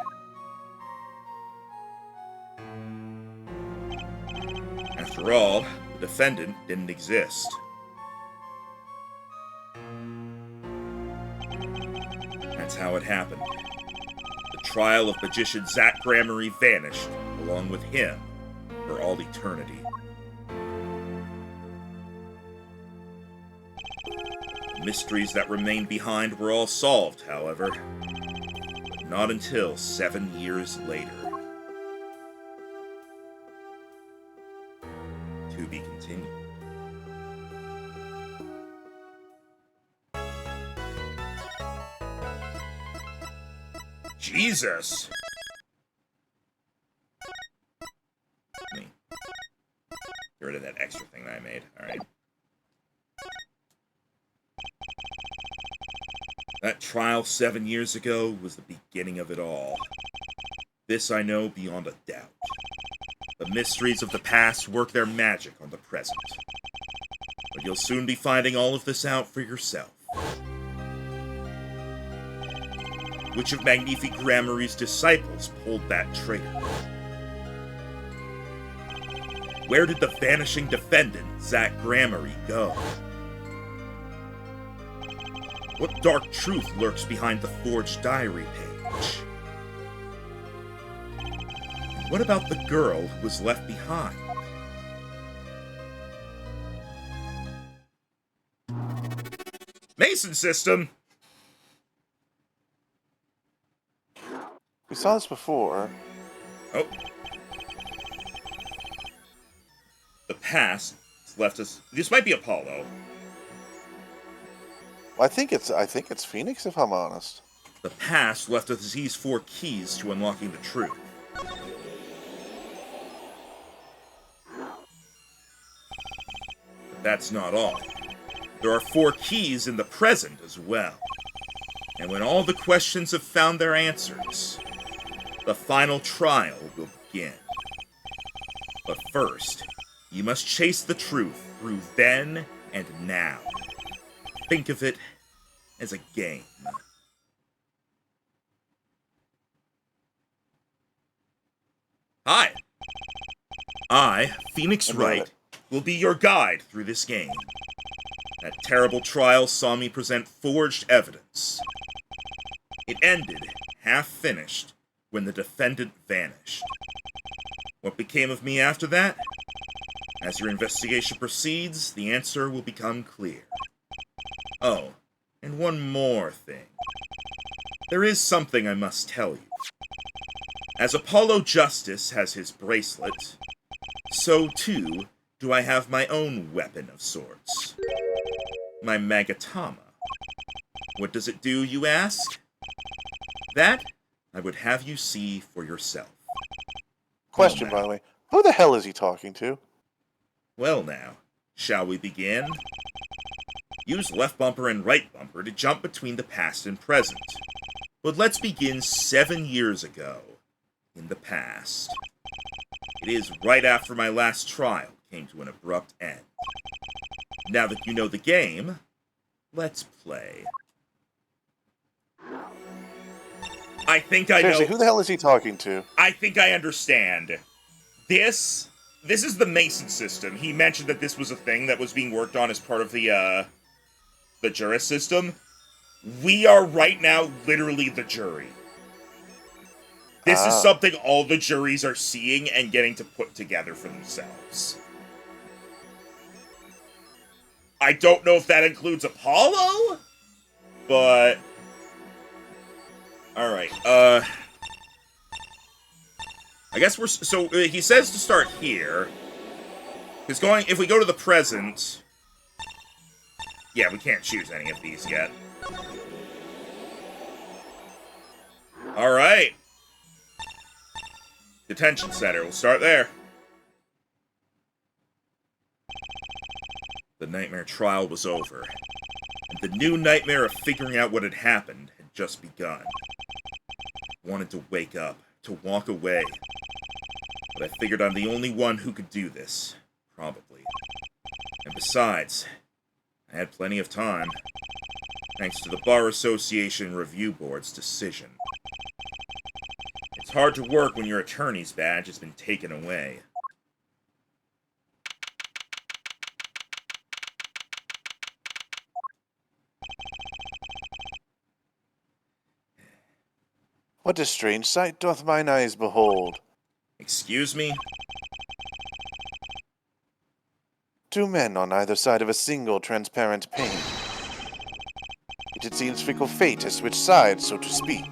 After all, the defendant didn't exist. That's how it happened. The trial of magician Zack Gramarye vanished, along with him, for all eternity. The mysteries that remained behind were all solved, however. But not until 7 years later. Jesus. Let me get rid of that extra thing that I made. Alright. That trial 7 years ago was the beginning of it all. This I know beyond a doubt. The mysteries of the past work their magic on the present. But you'll soon be finding all of this out for yourself. Which of Magnifique Gramarye's disciples pulled that trigger? Where did the vanishing defendant, Zach Gramarye, go? What dark truth lurks behind the forged diary page? And what about the girl who was left behind? Mason system!
We saw this before.
Oh. The past has left us... This might be Apollo.
I think it's Phoenix, if I'm honest.
The past left us these 4 keys to unlocking the truth. But that's not all. There are 4 keys in the present as well. And when all the questions have found their answers, the final trial will begin. But first, you must chase the truth through then and now. Think of it as a game. Hi. I, Phoenix Wright, will be your guide through this game. That terrible trial saw me present forged evidence. It ended, half finished, when the defendant vanished. What became of me after that? As your investigation proceeds, the answer will become clear. Oh, and one more thing. There is something I must tell you. As Apollo Justice has his bracelet, so too do I have my own weapon of sorts. My Magatama. What does it do, you ask? That I would have you see for yourself.
Question, by the way. Who the hell is he talking to?
Well now, shall we begin? Use left bumper and right bumper to jump between the past and present. But let's begin 7 years ago, in the past. It is right after my last trial came to an abrupt end. Now that you know the game, let's play. I think I
Seriously,
know...
who the hell is he talking to?
I think I understand. This is the Mason system. He mentioned that this was a thing that was being worked on as part of the Juris system. We are right now literally the jury. This is something all the juries are seeing and getting to put together for themselves. I don't know if that includes Apollo, but... Alright, I guess we're... So, he says to start here. Because if we go to the present... Yeah, we can't choose any of these yet. Alright. Detention center, we'll start there. The nightmare trial was over. And the new nightmare of figuring out what had happened had just begun. I wanted to wake up, to walk away. But I figured I'm the only one who could do this. Probably. And besides, I had plenty of time. Thanks to the Bar Association Review Board's decision. It's hard to work when your attorney's badge has been taken away.
What a strange sight doth mine eyes behold.
Excuse me?
2 men on either side of a single transparent pane. It seems fickle fate has switched sides, so to speak.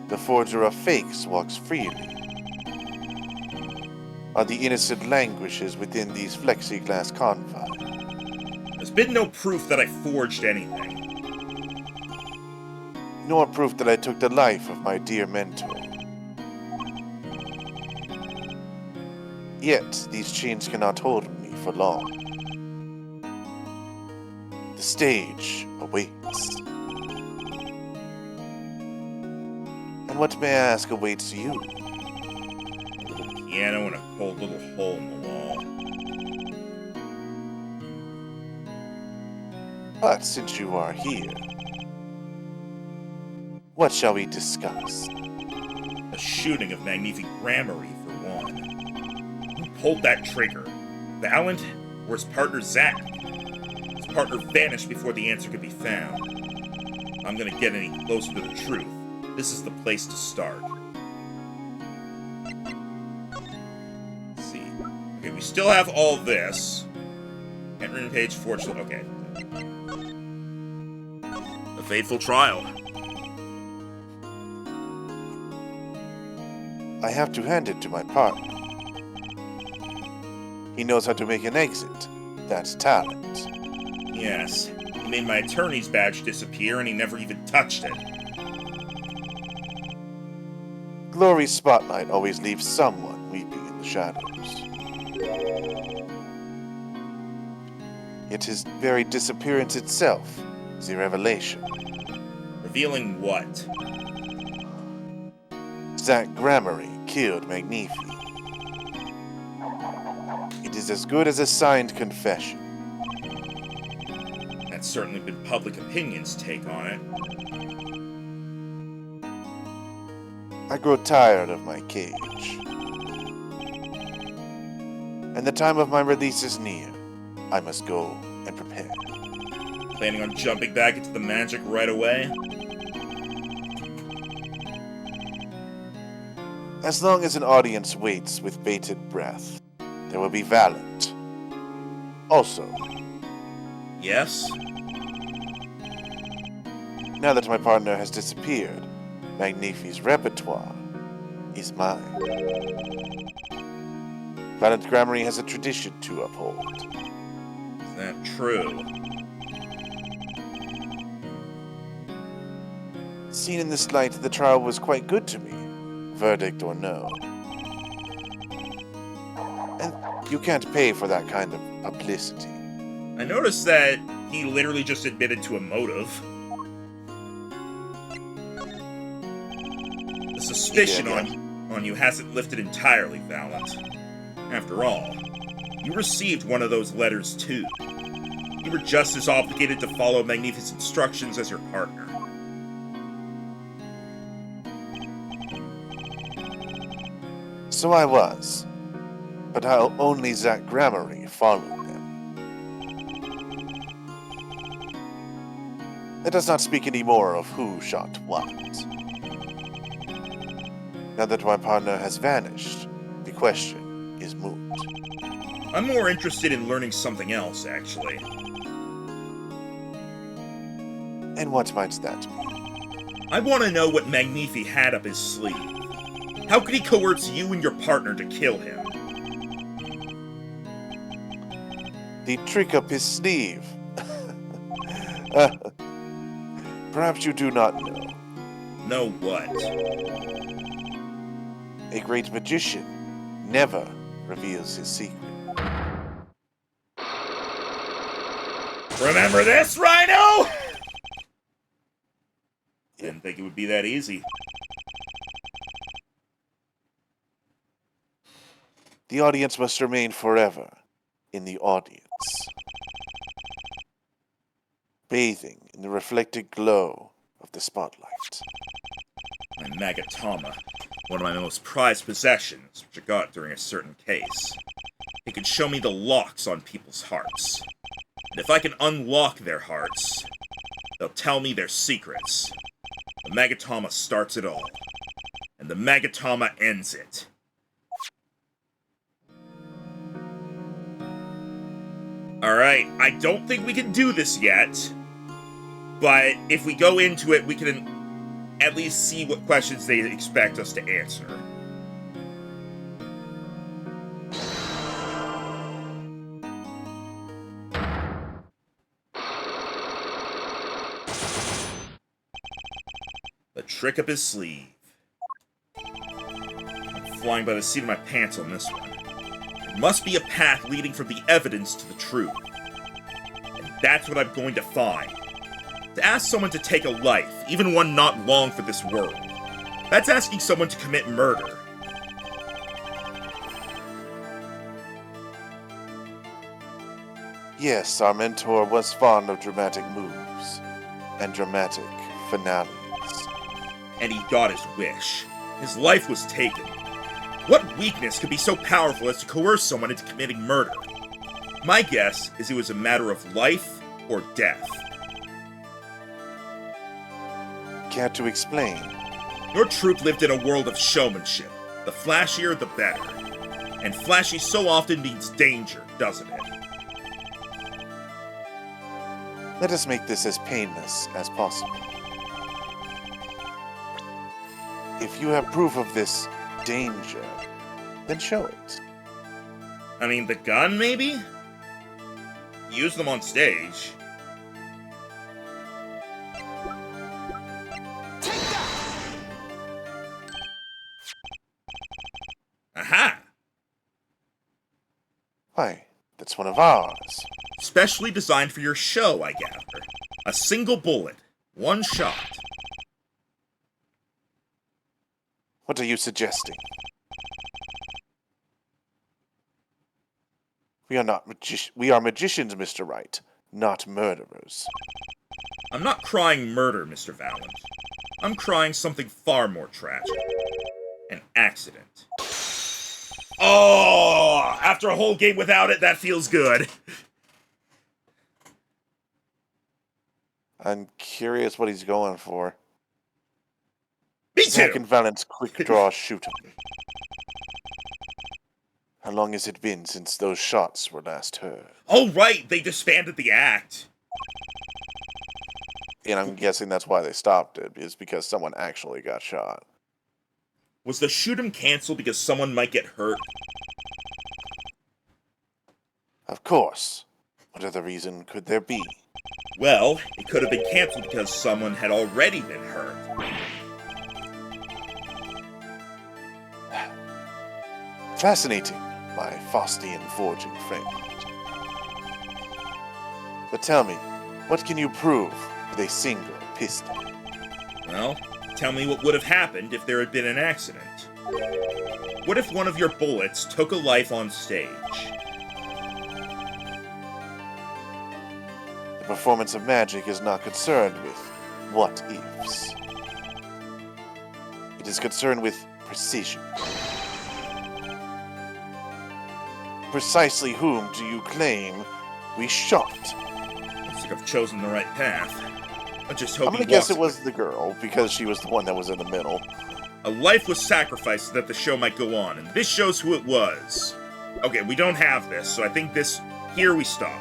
The forger of fakes walks freely. Are the innocent languishes within these plexiglass confines?
There's been no proof that I forged anything.
nor proof that I took the life of my dear mentor. Yet, these chains cannot hold me for long. The stage awaits. And what, may I ask, awaits you?
A little piano and a cold little hole in the wall.
But since you are here, what shall we discuss?
A shooting of Magnific Gramarye, for one. Who pulled that trigger? Valent or his partner Zack? His partner vanished before the answer could be found. If I'm gonna get any closer to the truth, this is the place to start. Let's see. Okay, we still have all this. Handwritten page, fortune. Okay. A fateful trial.
I have to hand it to my partner. He knows how to make an exit. That's talent.
Yes. He made my attorney's badge disappear and he never even touched it.
Glory's spotlight always leaves someone weeping in the shadows. Yet his very disappearance itself is a revelation.
Revealing what?
Zack Gramarye killed Magnifi. It is as good as a signed confession.
That's certainly been public opinion's take on it.
I grow tired of my cage. And the time of my release is near. I must go and prepare.
Planning on jumping back into the magic right away?
As long as an audience waits with bated breath, there will be Valent. Also,
Yes?
now that my partner has disappeared, Magnifi's repertoire is mine. Valent Gramarye has a tradition to uphold.
Is that true?
Seen in this light, the trial was quite good to me, verdict or no. And you can't pay for that kind of publicity.
I noticed that he literally just admitted to a motive. The suspicion
Yeah.
on you hasn't lifted entirely, Valent. After all, you received one of those letters too. You were just as obligated to follow Magnific's instructions as your partner.
So I was, but how only Zack Gramarye followed them. Let us not speak any more of who shot what. Now that my partner has vanished, the question is moot.
I'm more interested in learning something else, actually.
And what might that be?
I want to know what Magnifi had up his sleeve. How could he coerce you and your partner to kill him?
The trick up his sleeve. Perhaps you do not know.
Know what?
A great magician never reveals his secret.
Remember this, Rhino? Didn't think it would be that easy.
The audience must remain forever in the audience, bathing in the reflected glow of the spotlight.
My Magatama, one of my most prized possessions, which I got during a certain case. It can show me the locks on people's hearts. And if I can unlock their hearts, they'll tell me their secrets. The Magatama starts it all. And the Magatama ends it. Alright, I don't think we can do this yet. But if we go into it, we can at least see what questions they expect us to answer. trick up his sleeve. I'm flying by the seat of my pants on this one. There must be a path leading from the evidence to the truth. And that's what I'm going to find. To ask someone to take a life, even one not long for this world, that's asking someone to commit murder.
Yes, our mentor was fond of dramatic moves and dramatic finales.
And he got his wish. His life was taken. What weakness could be so powerful as to coerce someone into committing murder? My guess is it was a matter of life or death.
Care to explain?
Your troupe lived in a world of showmanship. The flashier, the better. And flashy so often means danger, doesn't it?
Let us make this as painless as possible. If you have proof of this danger, then show it.
I mean, the gun, maybe? Use them on stage.
Take that!
Aha!
Why, that's one of ours.
Specially designed for your show, I gather. A single bullet. One shot.
What are you suggesting? We are magicians, Mr. Wright, not murderers.
I'm not crying murder, Mr. Valent. I'm crying something far more tragic. An accident. Oh! After a whole game without it, that feels good.
I'm curious what he's going for.
Me too!
Zack and Valent's quick draw shooting. How long has it been since those shots were last heard?
Oh, right! They disbanded the act.
And I'm guessing that's why they stopped it, is because someone actually got shot.
Was the shoot 'em canceled because someone might get hurt?
Of course. What other reason could there be?
Well, it could have been canceled because someone had already been hurt.
Fascinating, my Faustian forging friend. But tell me, what can you prove with a single pistol?
Well, tell me what would have happened if there had been an accident. What if one of your bullets took a life on stage?
The performance of magic is not concerned with what ifs. It is concerned with precision. Precisely whom do you claim we shot?
Looks like I've chosen the right path. I just hope
I'm gonna
he
guess
walks
it was the girl, because she was the one that was in the middle.
A life was sacrificed so that the show might go on, and this shows who it was. Okay, we don't have this, so I think here we stop.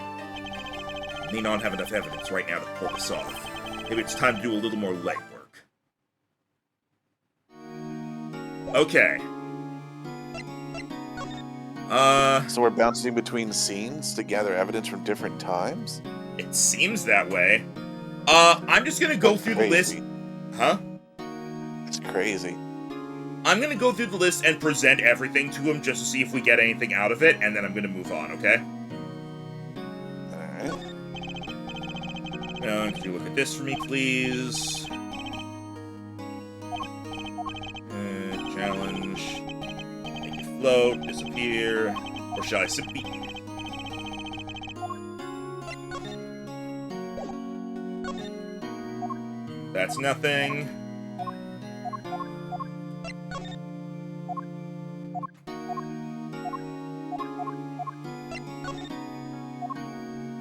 We may not have enough evidence right now to pull this off. Maybe it's time to do a little more legwork. Okay.
So we're bouncing between scenes to gather evidence from different times?
It seems that way. I'm just gonna go through the list.
Crazy.
Huh?
It's crazy.
I'm gonna go through the list and present everything to him just to see if we get anything out of it, and then I'm gonna move on, okay?
Alright.
Could you look at this for me, please? Challenge. Make it float, disappear, or shall I submit? That's nothing.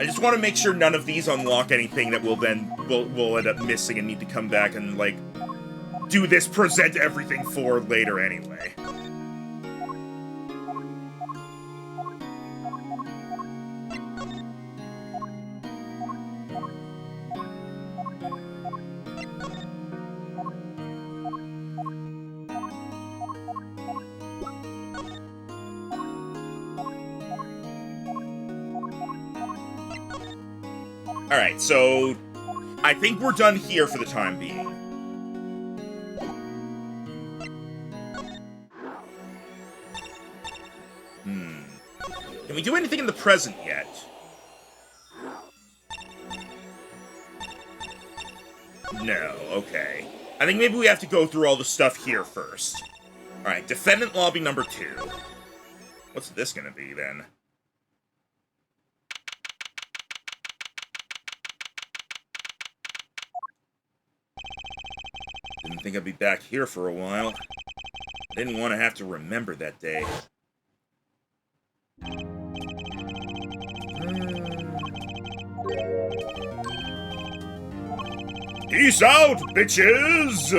I just want to make sure none of these unlock anything that we'll end up missing and need to come back and, like, do this present everything for later anyway. Alright, so I think we're done here for the time being. we do anything in the present yet? No, okay. I think maybe we have to go through all the stuff here first. Alright, defendant lobby number 2. What's this gonna be, then? Didn't think I'd be back here for a while. I didn't want to have to remember that day. Peace out, bitches!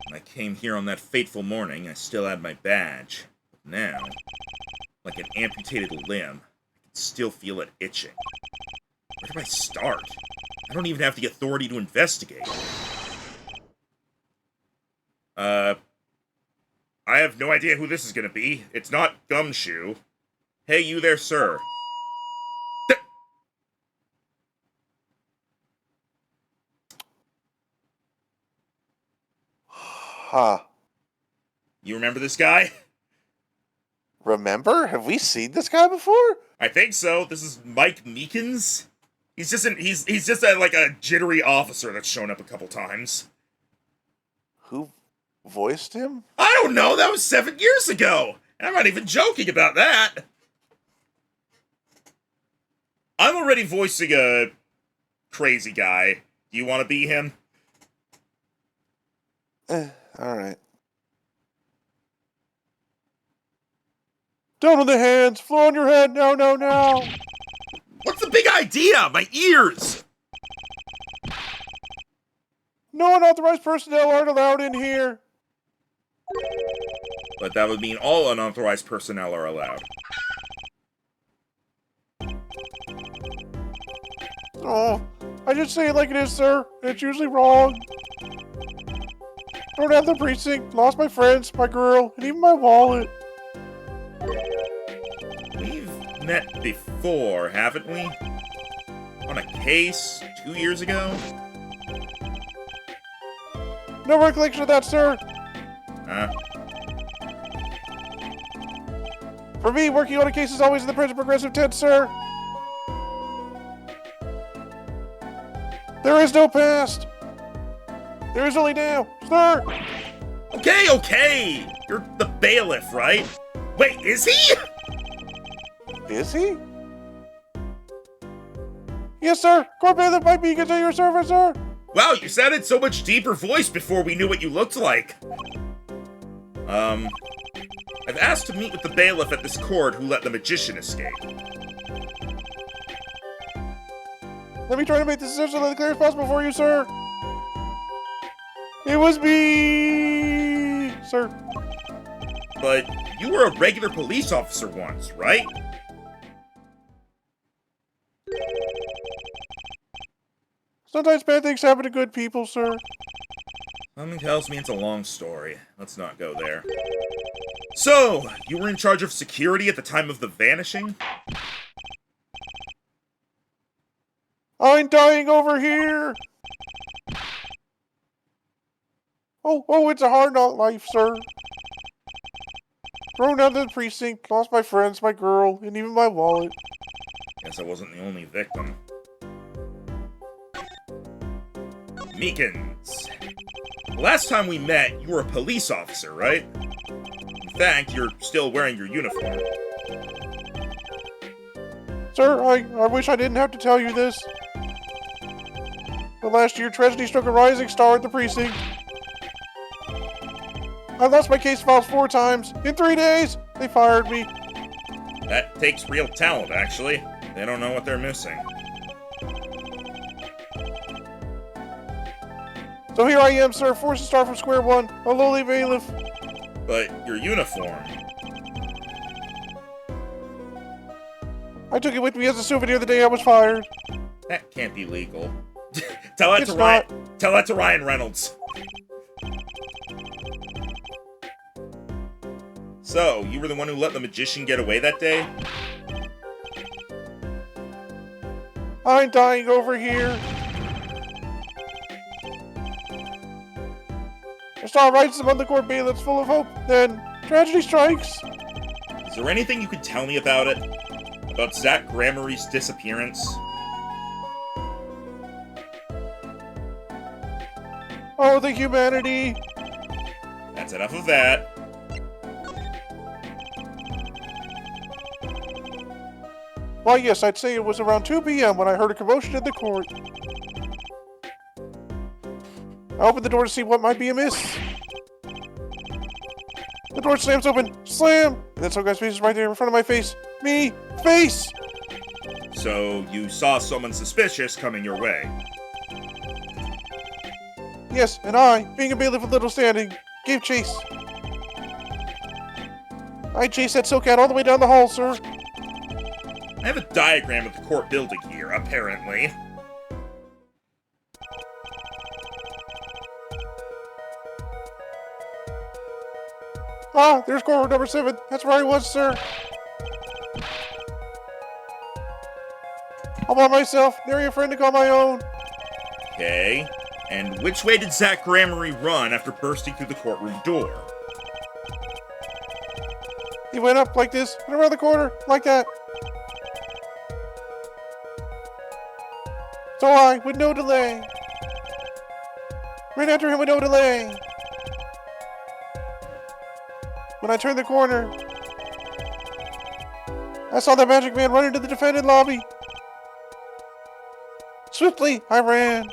When I came here on that fateful morning, I still had my badge. But now, like an amputated limb, I can still feel it itching. Where do I start? I don't even have the authority to investigate. I have no idea who this is gonna be. It's not Gumshoe. Hey, you there, sir.
Huh.
You remember this guy?
Remember? Have we seen this guy before?
I think so. This is Mike Meekins. He's just like a jittery officer that's shown up a couple times.
Who voiced him?
I don't know. That was 7 years ago. And I'm not even joking about that. I'm already voicing a crazy guy. Do you want to be him?
Alright. Down on the hands! Floor on your head! No, no, no!
What's the big idea? My ears!
No unauthorized personnel aren't allowed in here!
But that would mean all unauthorized personnel are allowed.
Oh, I just say it like it is, sir. It's usually wrong. Don't have the precinct, lost my friends, my girl, and even my wallet.
We've met before, haven't we? On a case 2 years ago?
No recollection of that, sir.
Huh?
For me, working on a case is always in the present progressive tense, sir. There is no past. There is only now, sir.
Okay, okay! You're the bailiff, right? Wait, is he?
Is he? Yes, sir. Court bailiff might be continue your service, sir.
Wow, you sounded so much deeper voice before we knew what you looked like. I've asked to meet with the bailiff at this court who let the magician escape.
Let me try to make this as clear as possible for you, sir. It was me, sir.
But you were a regular police officer once, right?
Sometimes bad things happen to good people, sir.
Something tells me it's a long story. Let's not go there. So, you were in charge of security at the time of the vanishing?
I'm dying over here. Oh, it's a hard knock life, sir. Thrown out of the precinct, lost my friends, my girl, and even my wallet.
Guess I wasn't the only victim. Meekins. Last time we met, you were a police officer, right? In fact, you're still wearing your uniform.
Sir, I wish I didn't have to tell you this. But last year, tragedy struck a rising star at the precinct. I lost my case files 4 times. In 3 days, they fired me.
That takes real talent, actually. They don't know what they're missing.
So here I am, sir, forced to start from square one, a lowly bailiff.
But your uniform...
I took it with me as a souvenir the day I was fired.
that can't be legal.
It's not.
Tell that to Ryan Reynolds. So, you were the one who let the magician get away that day?
I'm dying over here. A star rises above the court bailiffs full of hope. Then, tragedy strikes.
Is there anything you could tell me about it? About Zach Gramarie's disappearance?
Oh, the humanity.
That's enough of that.
Why, yes, I'd say it was around 2 p.m. when I heard a commotion in the court. I opened the door to see what might be amiss. The door slams open. Slam! And then some guy's face is right there in front of my face. Me! Face!
So, you saw someone suspicious coming your way.
Yes, and I, being a bailiff with little standing, gave chase. I chased that silk cat all the way down the hall, sir.
I have a diagram of the court building here, apparently.
Ah, there's courtroom number 7. That's where I was, sir. All by myself, nary a friend to call my own.
Okay. And which way did Zach Gramarye run after bursting through the courtroom door?
He went up like this, went around the corner, like that. So I, with no delay, ran after him with no delay. When I turned the corner, I saw the magic man run into the defendant lobby. Swiftly, I ran.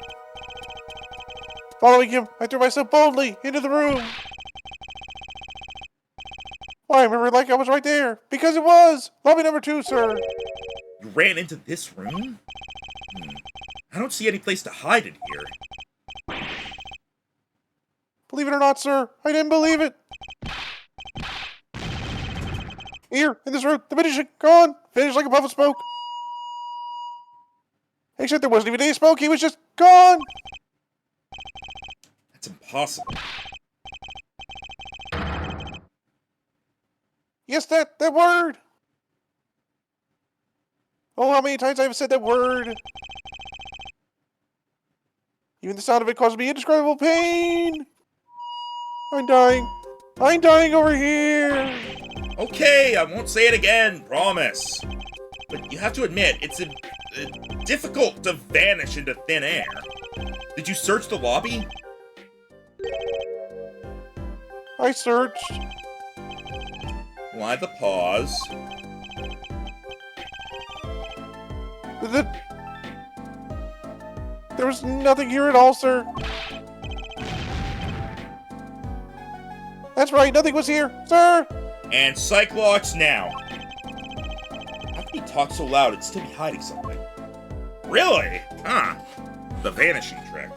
Following him, I threw myself boldly into the room. Why, I remember like I was right there. Because it was! Lobby number 2, sir.
You ran into this room? I don't see any place to hide in here.
Believe it or not, sir, I didn't believe it. Here, in this room, the magician, gone, finished like a puff of smoke. Except there wasn't even any smoke, he was just gone.
That's impossible.
Yes, that word. Oh, how many times I've said that word. Even the sound of it caused me indescribable pain. I'm dying. I'm dying over here.
Okay, I won't say it again, promise. But you have to admit, it's difficult to vanish into thin air. Did you search the lobby?
I searched.
Why the pause?
There was nothing here at all, sir. That's right, nothing was here, sir.
And Cyclops now. How can he talk so loud and still be hiding something? Really? Huh. The vanishing trick.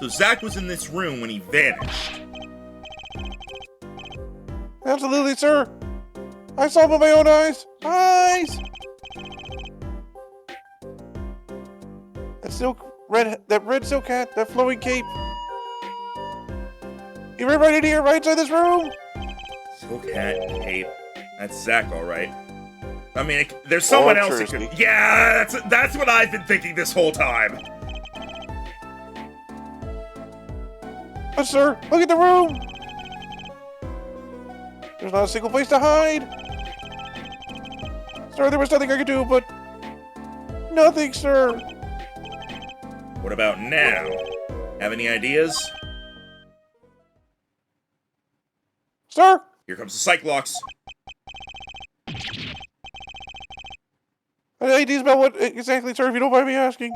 So Zach was in this room when he vanished.
Absolutely, sir. I saw him with my own eyes. Eyes! That red silk hat, that flowing cape. He ran right in here, right inside this room.
Silk hat, cape. That's Zach, all right. I mean, there's someone else who could. Yeah, that's what I've been thinking this whole time.
But sir, look at the room. There's not a single place to hide. Sir, there was nothing I could do, but nothing, sir.
What about now? Have any ideas?
Sir?
Here comes the Cyclops.
Any ideas about what exactly, sir, if you don't mind me asking?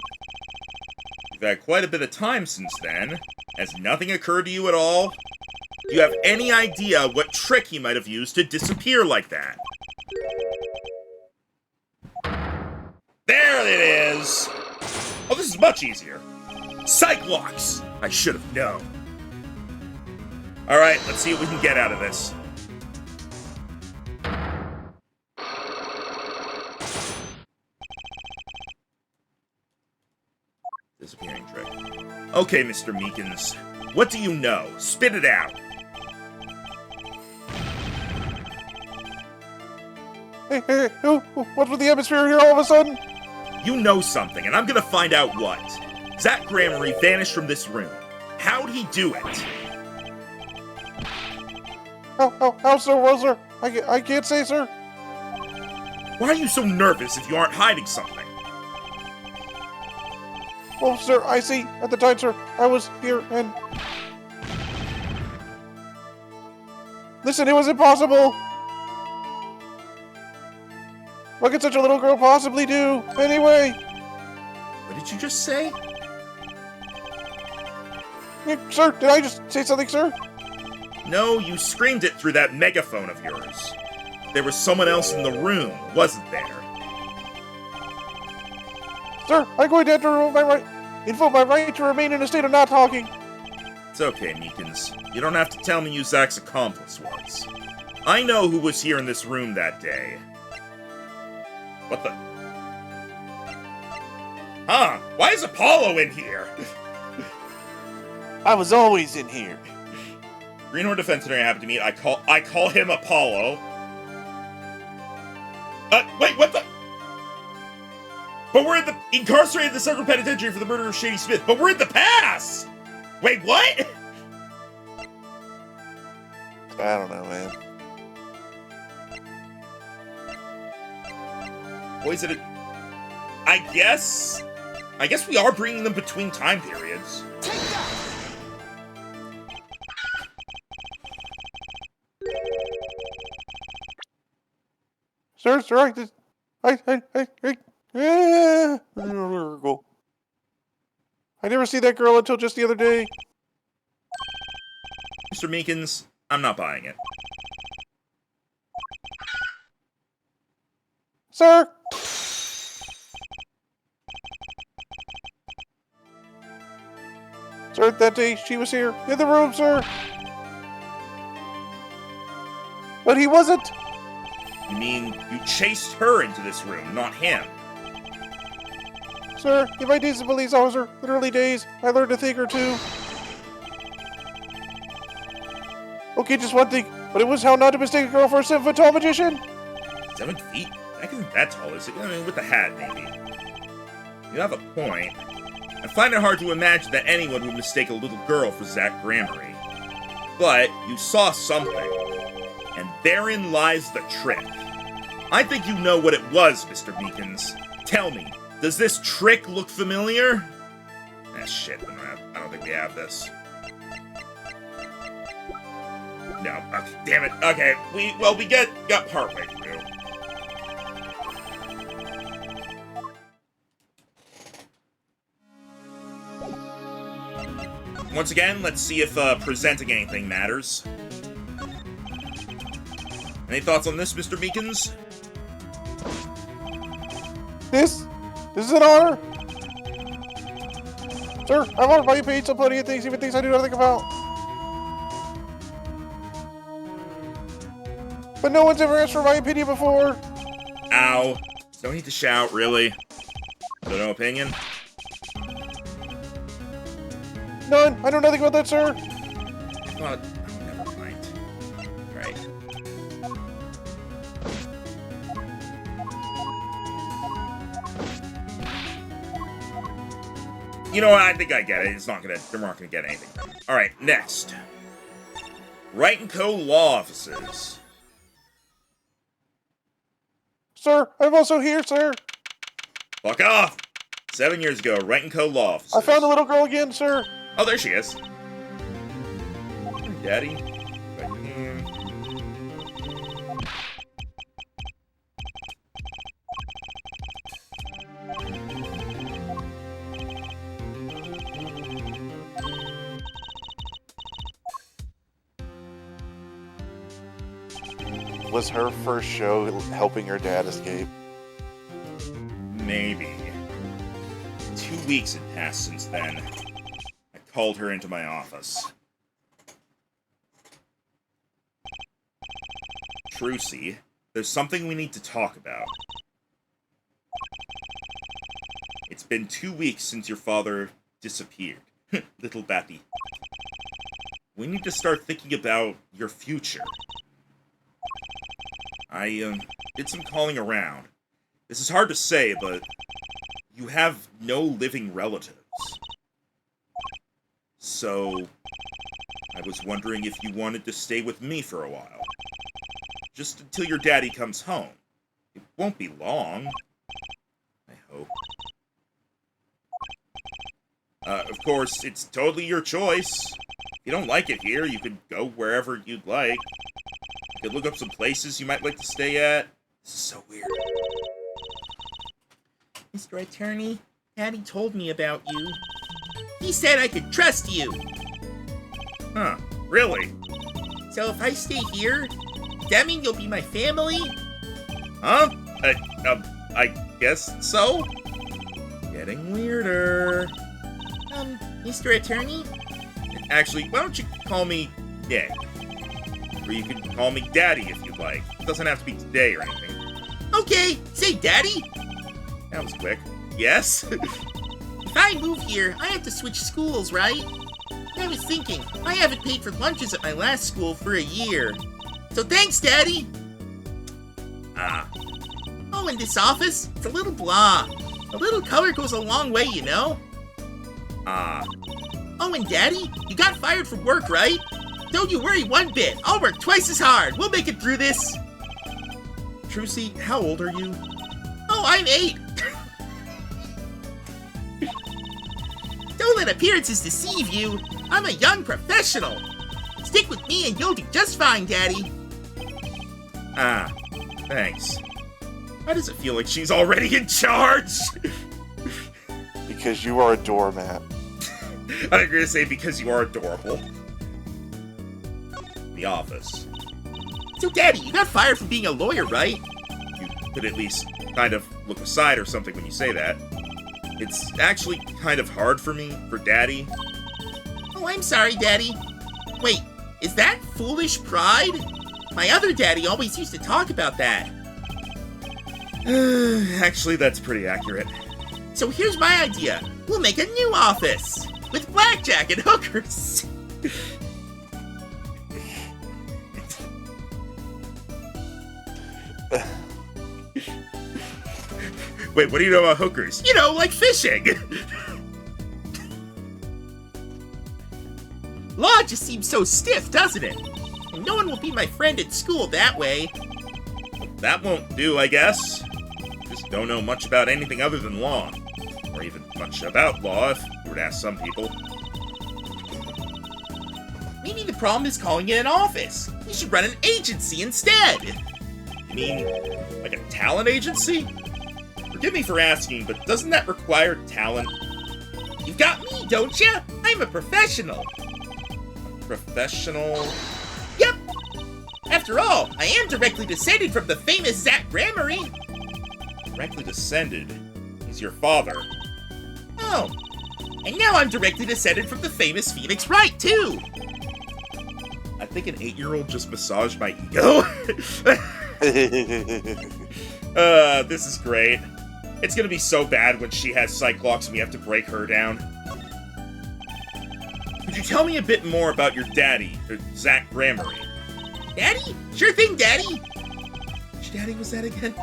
You've had quite a bit of time since then. Has nothing occurred to you at all? Do you have any idea what trick he might have used to disappear like that? There it is! Oh, this is much easier. Cyclops! I should have known. Alright, let's see what we can get out of this. Disappearing trick. Okay, Mr. Meekins. What do you know? Spit it out.
Hey, what's with the atmosphere here all of a sudden?
You know something, and I'm gonna find out what. Zach Gramarye vanished from this room. How'd he do it?
How so, well, sir? I can't say, sir.
Why are you so nervous if you aren't hiding something?
Well, sir, I see. At the time, sir, I was here and... Listen, it was impossible! What could such a little girl possibly do? Anyway!
What did you just say?
Sir, did I just say something, sir?
No, you screamed it through that megaphone of yours. There was someone else in the room, wasn't there?
Sir, I'm going to have to invoke my right to remain in a state of not talking.
It's okay, Meekins. You don't have to tell me who Zach's accomplice was. I know who was here in this room that day. What the? Huh? Why is Apollo in here?
I was always in here.
Greenhorn Defense Center happened to meet. I call him Apollo. Wait, what the? But we're incarcerated in the Central Penitentiary for the murder of Shady Smith. But we're in the past! Wait, what?
I don't know, man.
What is it? I guess we are bringing them between time periods.
Take that!
Sir, I never see that girl until just the other day.
Mr. Meekins, I'm not buying it.
Sir! Sir, that day she was here in the room, sir. But he wasn't.
You mean you chased her into this room, not him?
Sir, in my days as a police officer, in early days, I learned a thing or two. Okay, just one thing, but it was how not to mistake a girl for a 7-foot tall magician.
7 feet? That isn't that tall, is it? I mean, with the hat, maybe. You have a point. I find it hard to imagine that anyone would mistake a little girl for Zach Gramarye. But you saw something, and therein lies the trick. I think you know what it was, Mr. Meekins. Tell me, does this trick look familiar? Ah, shit, I don't think we have this. No, okay, damn it. Okay, we got partway through. Once again, let's see if presenting anything matters. Any thoughts on this, Mr. Meekins?
This is an honor. Sir, I've already paid so plenty of things, even things I do not think about. But no one's ever asked for my opinion before.
Ow. No need to shout, really. No opinion?
None. I know nothing about that, sir.
Well, never mind. Right. You know what? I think I get it. They're not gonna get anything. Alright, next. Wright & Co. Law Offices.
Sir, I'm also here, sir.
Fuck off! 7 years ago, Wright & Co. Law Offices.
I found the little girl again, sir.
Oh, there she is. Daddy. Right here.
Was her first show helping her dad escape?
Maybe. 2 weeks had passed since then. I called her into my office. Trucy, there's something we need to talk about. It's been 2 weeks since your father disappeared. Little Bappy. We need to start thinking about your future. I did some calling around. This is hard to say, but you have no living relatives. So, I was wondering if you wanted to stay with me for a while. Just until your daddy comes home. It won't be long. I hope. Of course, it's totally your choice. If you don't like it here, you could go wherever you'd like. You could look up some places you might like to stay at. This is so weird.
Mr. Attorney, Daddy told me about you. He said I could trust you.
Huh, really?
So if I stay here, does that mean you'll be my family?
Huh? I guess so? Getting weirder.
Mr. Attorney?
Actually, why don't you call me Nick? Or you can call me Daddy if you'd like. It doesn't have to be today or anything.
Okay, say Daddy.
That was quick. Yes?
If I move here, I have to switch schools, right? I was thinking, I haven't paid for lunches at my last school for a year. So thanks, Daddy!
Ah.
Oh, and this office? It's a little blah. A little color goes a long way, you know?
Ah.
Oh, and Daddy, you got fired from work, right? Don't you worry one bit. I'll work twice as hard. We'll make it through this.
Trucy, how old are you?
Oh, I'm 8. Don't let appearances deceive you. I'm a young professional. Stick with me and you'll do just fine, Daddy.
Ah, thanks. Why does it feel like she's already in charge?
Because you are a doormat.
I was going to say because you are adorable. The office.
So, Daddy, you got fired for being a lawyer, right?
You could at least kind of look aside or something when you say that. It's actually kind of hard for me, for Daddy.
Oh, I'm sorry, Daddy. Wait, is that foolish pride? My other daddy always used to talk about that.
Actually, that's pretty accurate.
So here's my idea. We'll make a new office with blackjack and hookers.
Wait, what do you know about hookers?
You know, like fishing. Law just seems so stiff, doesn't it? And no one will be my friend at school that way.
That won't do, I guess. Just don't know much about anything other than law. Or even much about law, if you were to ask some people.
Maybe the problem is calling it an office. We should run an agency instead.
You mean, like a talent agency? Forgive me for asking, but doesn't that require talent?
You've got me, don't ya? I'm a professional.
Professional?
Yep. After all, I am directly descended from the famous Zach Gramarye.
Directly descended? He's your father.
Oh. And now I'm directly descended from the famous Phoenix Wright, too.
I think an 8-year-old just massaged my ego. This is great. It's gonna be so bad when she has Cyclops and we have to break her down. Could you tell me a bit more about your daddy, Zach Gramarye?
Daddy? Sure thing, Daddy. Which daddy was that again?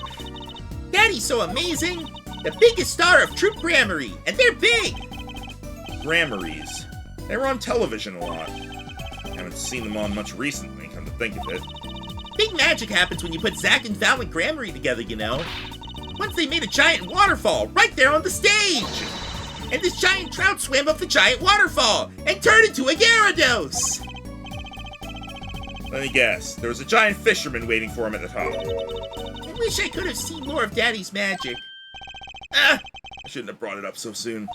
Daddy's so amazing. The biggest star of Troop Gramarye, and they're big.
Gramarys. They were on television a lot. Haven't seen them on much recently, come to think of it.
Big magic happens when you put Zach and Val and Gramarye together, you know. Once they made a giant waterfall right there on the stage. And this giant trout swam up the giant waterfall and turned into a Gyarados.
Let me guess. There was a giant fisherman waiting for him at the top.
I wish I could have seen more of Daddy's magic.
I shouldn't have brought it up so soon.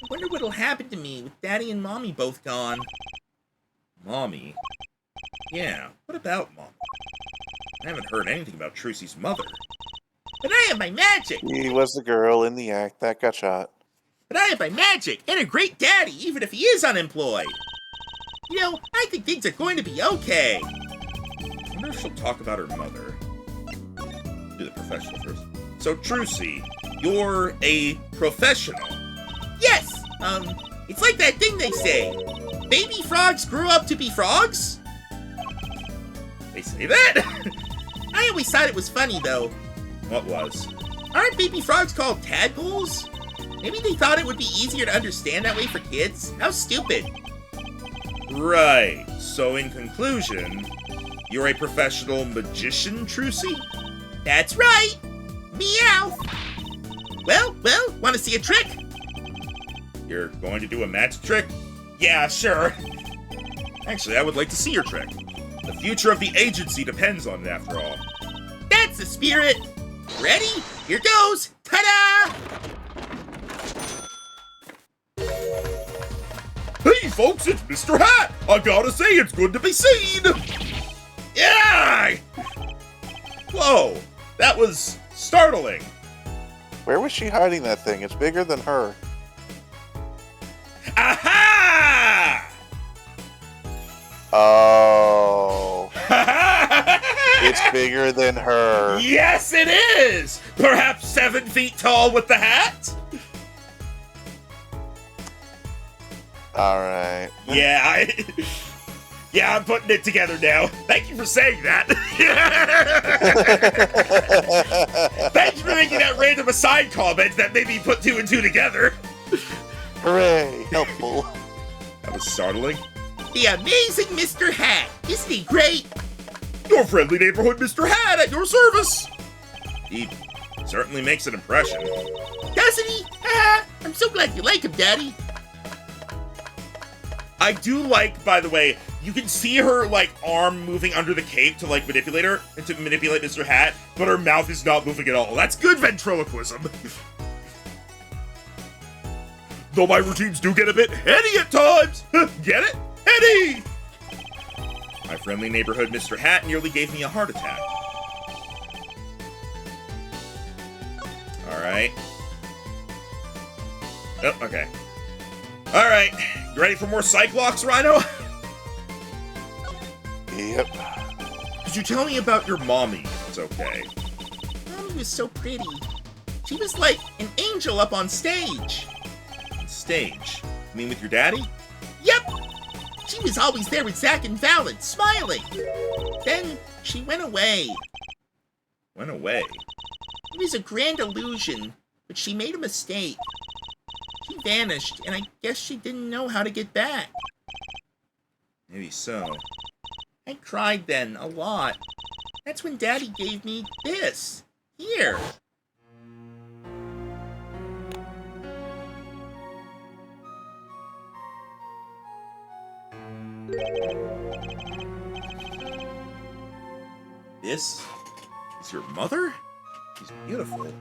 I wonder what'll happen to me with Daddy and Mommy both gone.
Mommy? Yeah, what about Mom? I haven't heard anything about Trucy's mother.
But I have my magic.
He was the girl in the act that got shot.
But I have my magic and a great daddy, even if he is unemployed. You know, I think things are going to be okay.
I wonder if she'll talk about her mother. Do the professional first. So, Trucy, you're a professional.
Yes, It's like that thing they say. Baby frogs grew up to be frogs?
They say that?
I always thought it was funny, though.
What was?
Aren't baby frogs called tadpoles? Maybe they thought it would be easier to understand that way for kids? How stupid.
Right. So in conclusion, you're a professional magician, Trucy?
That's right. Meow. Well, want to see a trick?
You're going to do a magic trick? Yeah, sure. Actually, I would like to see your trick. The future of the agency depends on it, after all.
That's the spirit. Ready? Here goes. Ta-da!
Hey folks, it's Mr. Hat! I gotta say, it's good to be seen!
Yeah! Whoa, that was startling.
Where was she hiding that thing? It's bigger than her.
Aha!
Oh. It's bigger than her.
Yes, it is! Perhaps 7 feet tall with the hat?
Alright.
Yeah, I'm putting it together now. Thank you for saying that. Thank you for making that random aside comment that made me put 2 and 2 together.
Hooray, helpful.
That was startling.
The amazing Mr. Hat. Isn't he great?
Your friendly neighborhood Mr. Hat at your service!
He certainly makes an impression.
Doesn't he? Haha. I'm so glad you like him, Daddy.
I do like, by the way, you can see her, like, arm moving under the cape to, like, manipulate her, and to manipulate Mr. Hat, but her mouth is not moving at all. That's good ventriloquism.
Though my routines do get a bit heady at times! Get it? Heady!
My friendly neighborhood Mr. Hat nearly gave me a heart attack. Alright. Oh, okay. Alright, you ready for more Cyclops, Rhino?
Yep.
Could you tell me about your mommy, if it's okay?
Mommy was so pretty. She was like an angel up on stage.
On stage? You mean with your daddy?
Yep. She was always there with Zach and Fallon, smiling. Then she went away.
Went away.
It was a grand illusion, but she made a mistake. She vanished, and I guess she didn't know how to get back.
Maybe so.
I cried then, a lot. That's when Daddy gave me this. Here.
This is your mother? She's beautiful.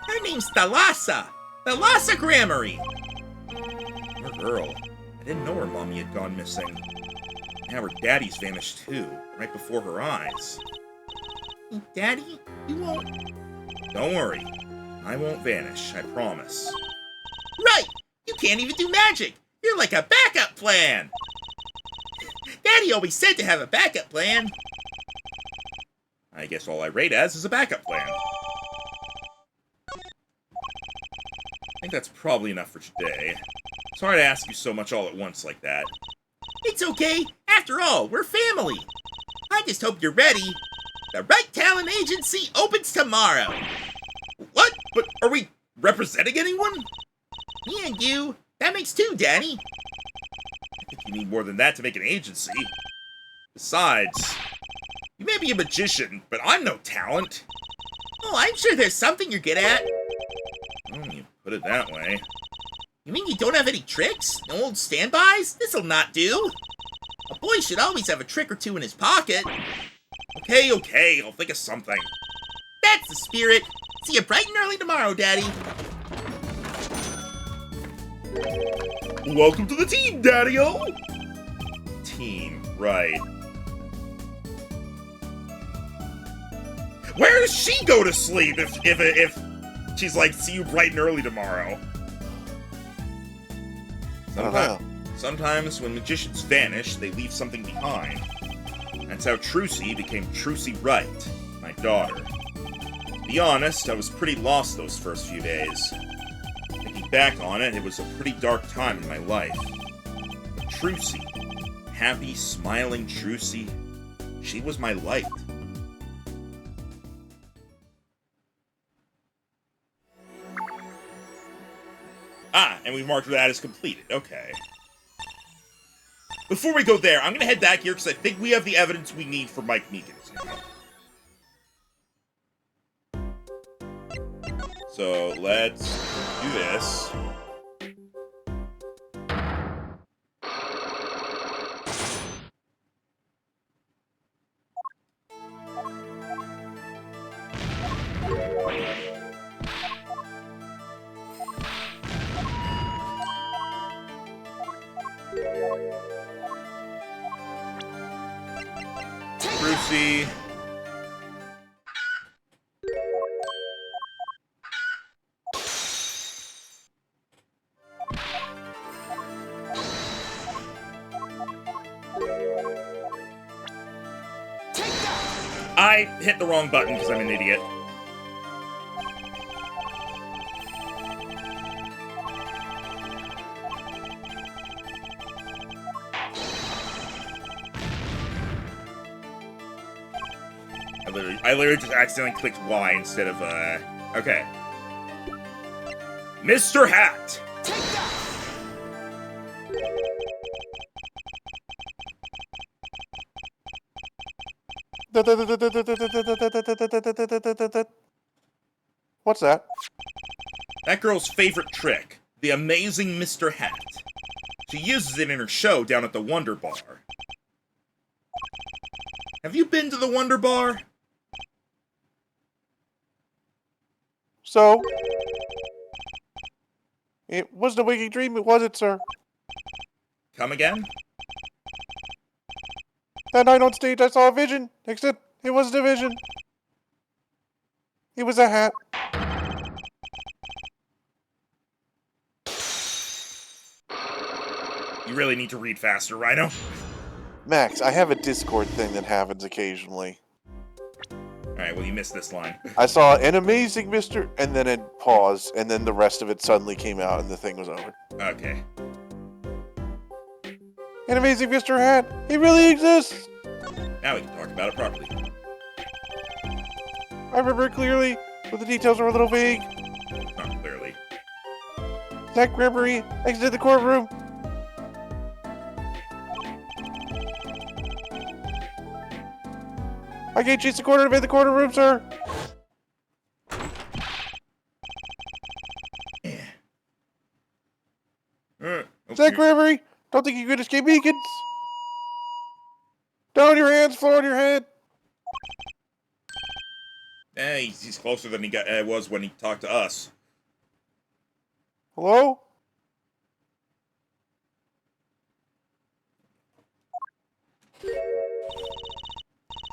Her name's Thalassa. Thalassa Grammary.
Poor girl. I didn't know her mommy had gone missing. Now her daddy's vanished too, right before her eyes.
Daddy, you won't...
Don't worry. I won't vanish, I promise.
Right! You can't even do magic! You're like a backup plan! Daddy always said to have a backup plan.
I guess all I rate as is a backup plan. I think that's probably enough for today. Sorry to ask you so much all at once like that.
It's okay. After all, we're family. I just hope you're ready. The Right Talent Agency opens tomorrow.
What? But are we representing anyone?
Me and you. That makes 2, Daddy.
I think you need more than that to make an agency. Besides, you may be a magician, but I'm no talent.
Oh, I'm sure there's something you're good at.
When you put it that way.
You mean you don't have any tricks? No old standbys? This'll not do. A boy should always have a trick or 2 in his pocket.
Okay, I'll think of something.
That's the spirit. See you bright and early tomorrow, Daddy.
Welcome to the team, Daddy-O!
Team, right. Where does she go to sleep if she's like, see you bright and early tomorrow?
I don't know.
Sometimes when magicians vanish, they leave something behind. That's how Trucy became Trucy Wright, my daughter. Be honest, I was pretty lost those first few days. Thinking back on it, it was a pretty dark time in my life. But Trucy, happy, smiling Trucy, she was my light. Ah, and we marked that as completed. Okay. Before we go there, I'm gonna head back here because I think we have the evidence we need for Mike Meekins now. So let's do this. Brucey. I hit the wrong button because I'm an idiot. I literally just accidentally clicked Y instead of, okay. Mr. Hat!
What's that?
That girl's favorite trick, the amazing Mr. Hat. She uses it in her show down at the Wonder Bar. Have you been to the Wonder Bar?
So, it wasn't a waking dream, was it, sir?
Come again?
That night on stage, I saw a vision, except it wasn't a vision. It was a hat.
You really need to read faster, Rhino.
Max, I have a Discord thing that happens occasionally.
Alright, well, you missed this line.
I saw an amazing Mr. and then it paused, and then the rest of it suddenly came out and the thing was over.
Okay.
An amazing Mr. Hat, he really exists!
Now we can talk about it properly.
I remember it clearly, but the details are a little vague.
Not clearly.
Zach Gregory exited the courtroom. I can't chase the corner to make the corner room, sir.
Okay.
Zach Gregory, don't think you could escape Meekins. Down on your hands, floor on your head.
He's closer than he was when he talked to us.
Hello?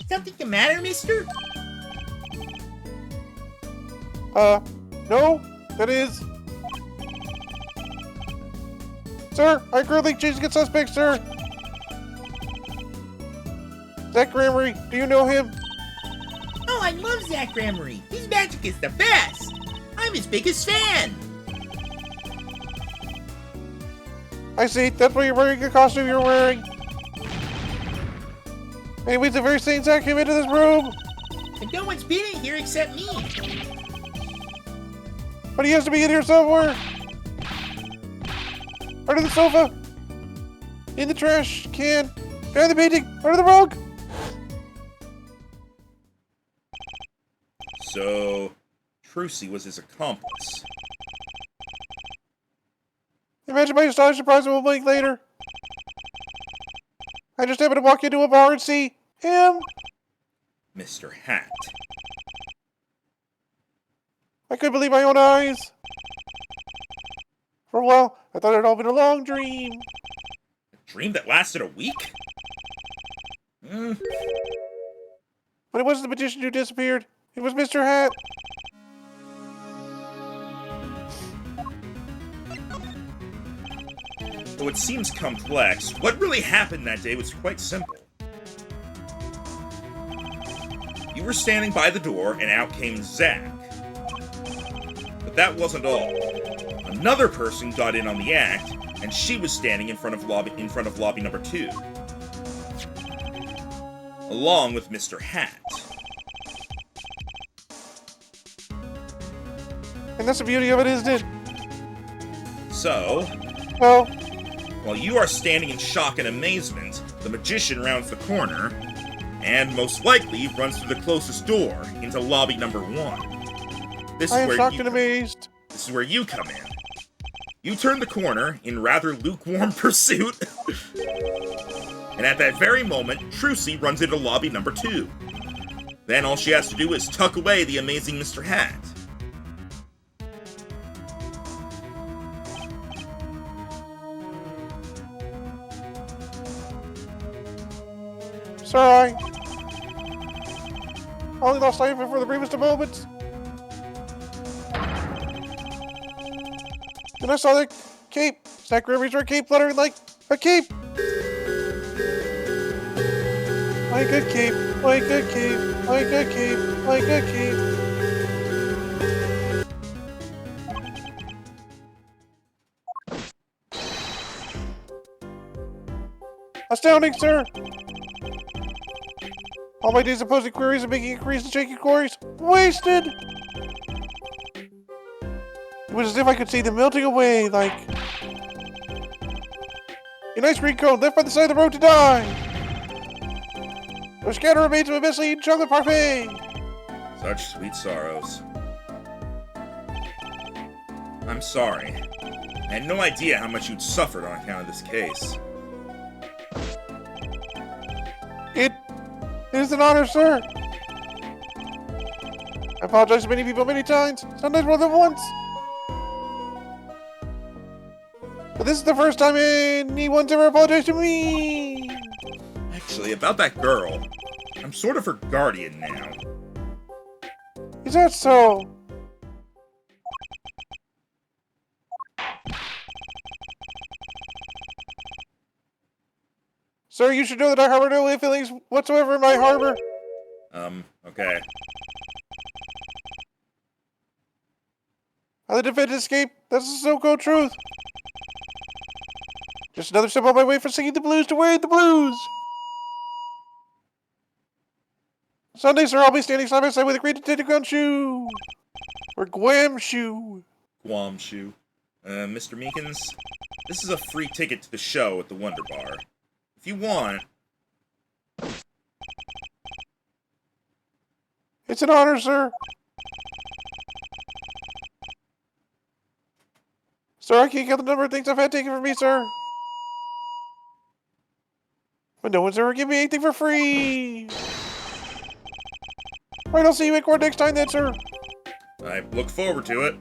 Something the matter, mister?
No, that is... Sir, I currently chasing a suspect, sir. Zach Gregory, do you know him?
Oh, I love Zach Gramery. His magic is the best. I'm his biggest fan.
I see, that's why you're wearing the costume you're wearing. Anyways, the very same Zach came into this room.
And no one's been in here except me.
But he has to be in here somewhere. Under the sofa. In the trash can. Behind the painting. Under the rug.
So, Trucy was his accomplice.
Imagine my astonishing surprise a moment later. I just happened to walk into a bar and see him.
Mr. Hat.
I couldn't believe my own eyes. For a while, I thought it had all been a long dream.
A dream that lasted a week?
But it wasn't the magician who disappeared. It was Mr. Hat.
Though it seems complex, what really happened that day was quite simple. You were standing by the door, and out came Zack. But that wasn't all. Another person got in on the act, and she was standing in front of lobby number 2, along with Mr. Hat.
And that's the beauty of it, isn't it?
So,
Well,
while you are standing in shock and amazement, the magician rounds the corner, and most likely runs through the closest door into lobby number 1. This
I
is
am
where
shocked
you
and amazed.
This is where you come in. You turn the corner in rather lukewarm pursuit, and at that very moment, Trucy runs into lobby number 2. Then all she has to do is tuck away the amazing Mr. Hat.
Sorry. Only lost sight of it for the briefest of moments. Then I saw the cape. Zack Grammy's red cape fluttering like a cape. Like a cape, like a cape, like a cape, like a cape. Astounding, sir! All my days of posing queries and making inquiries and shaking queries wasted! It was as if I could see them melting away like an ice cream cone left by the side of the road to die! Or scattered remains of a messy eaten chocolate parfait!
Such sweet sorrows. I'm sorry. I had no idea how much you'd suffered on account of this case.
It is an honor, sir. I apologize to many people many times, sometimes more than once. But this is the first time anyone's ever apologized to me.
Actually, about that girl, I'm sort of her guardian now.
Is that so? Sir, you should know that I harbor no ill feelings whatsoever in my harbor.
Okay.
How the defendant escaped, that's the so-called truth. Just another step on my way from singing the blues to wearing the blues. Sunday, sir, I'll be standing side by side with a great detective Gumshoe. Or Guamshoe.
Guamshoe. Mr. Meekins, this is a free ticket to the show at the Wonder Bar. If you want...
It's an honor, sir. Sir, I can't count the number of things I've had taken from me, sir. But no one's ever given me anything for free. Right, I'll see you in court next time then, sir.
I look forward to it.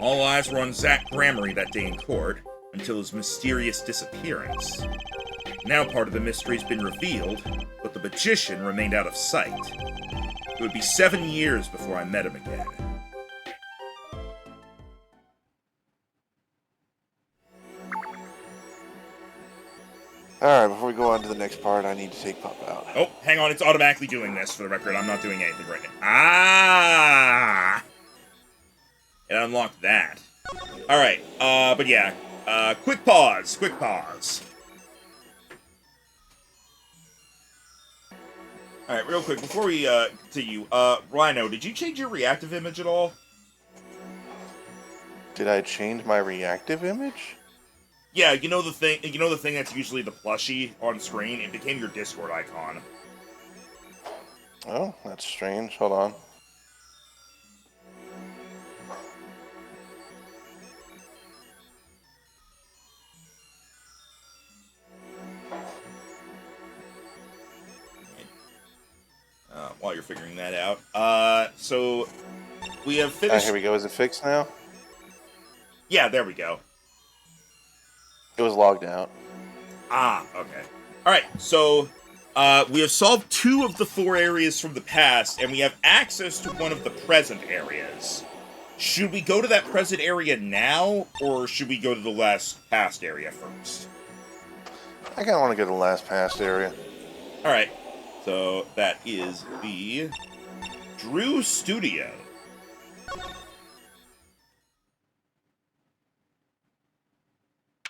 All eyes were on Zack Grammary that day in court, until his mysterious disappearance. Now part of the mystery's been revealed, but the magician remained out of sight. It would be 7 years before I met him again.
Alright, before we go on to the next part, I need to take Pup out.
Oh, hang on, it's automatically doing this, for the record. I'm not doing anything right now. Ah! It unlocked that. Alright, but yeah. Quick pause. Alright, real quick, before we, continue, Rhino, did you change your reactive image at all?
Did I change my reactive image?
Yeah, you know the thing that's usually the plushie on screen? It became your Discord icon.
Oh, that's strange. Hold on.
While you're figuring that out. So we have finished...
Here we go. Is it fixed now?
Yeah, there we go.
It was logged out.
Ah, okay. Alright, so we have solved 2 of the 4 areas from the past, and we have access to one of the present areas. Should we go to that present area now, or should we go to the past area first?
I kind of want to go to the last past area.
Alright, so that is the Drew Studio.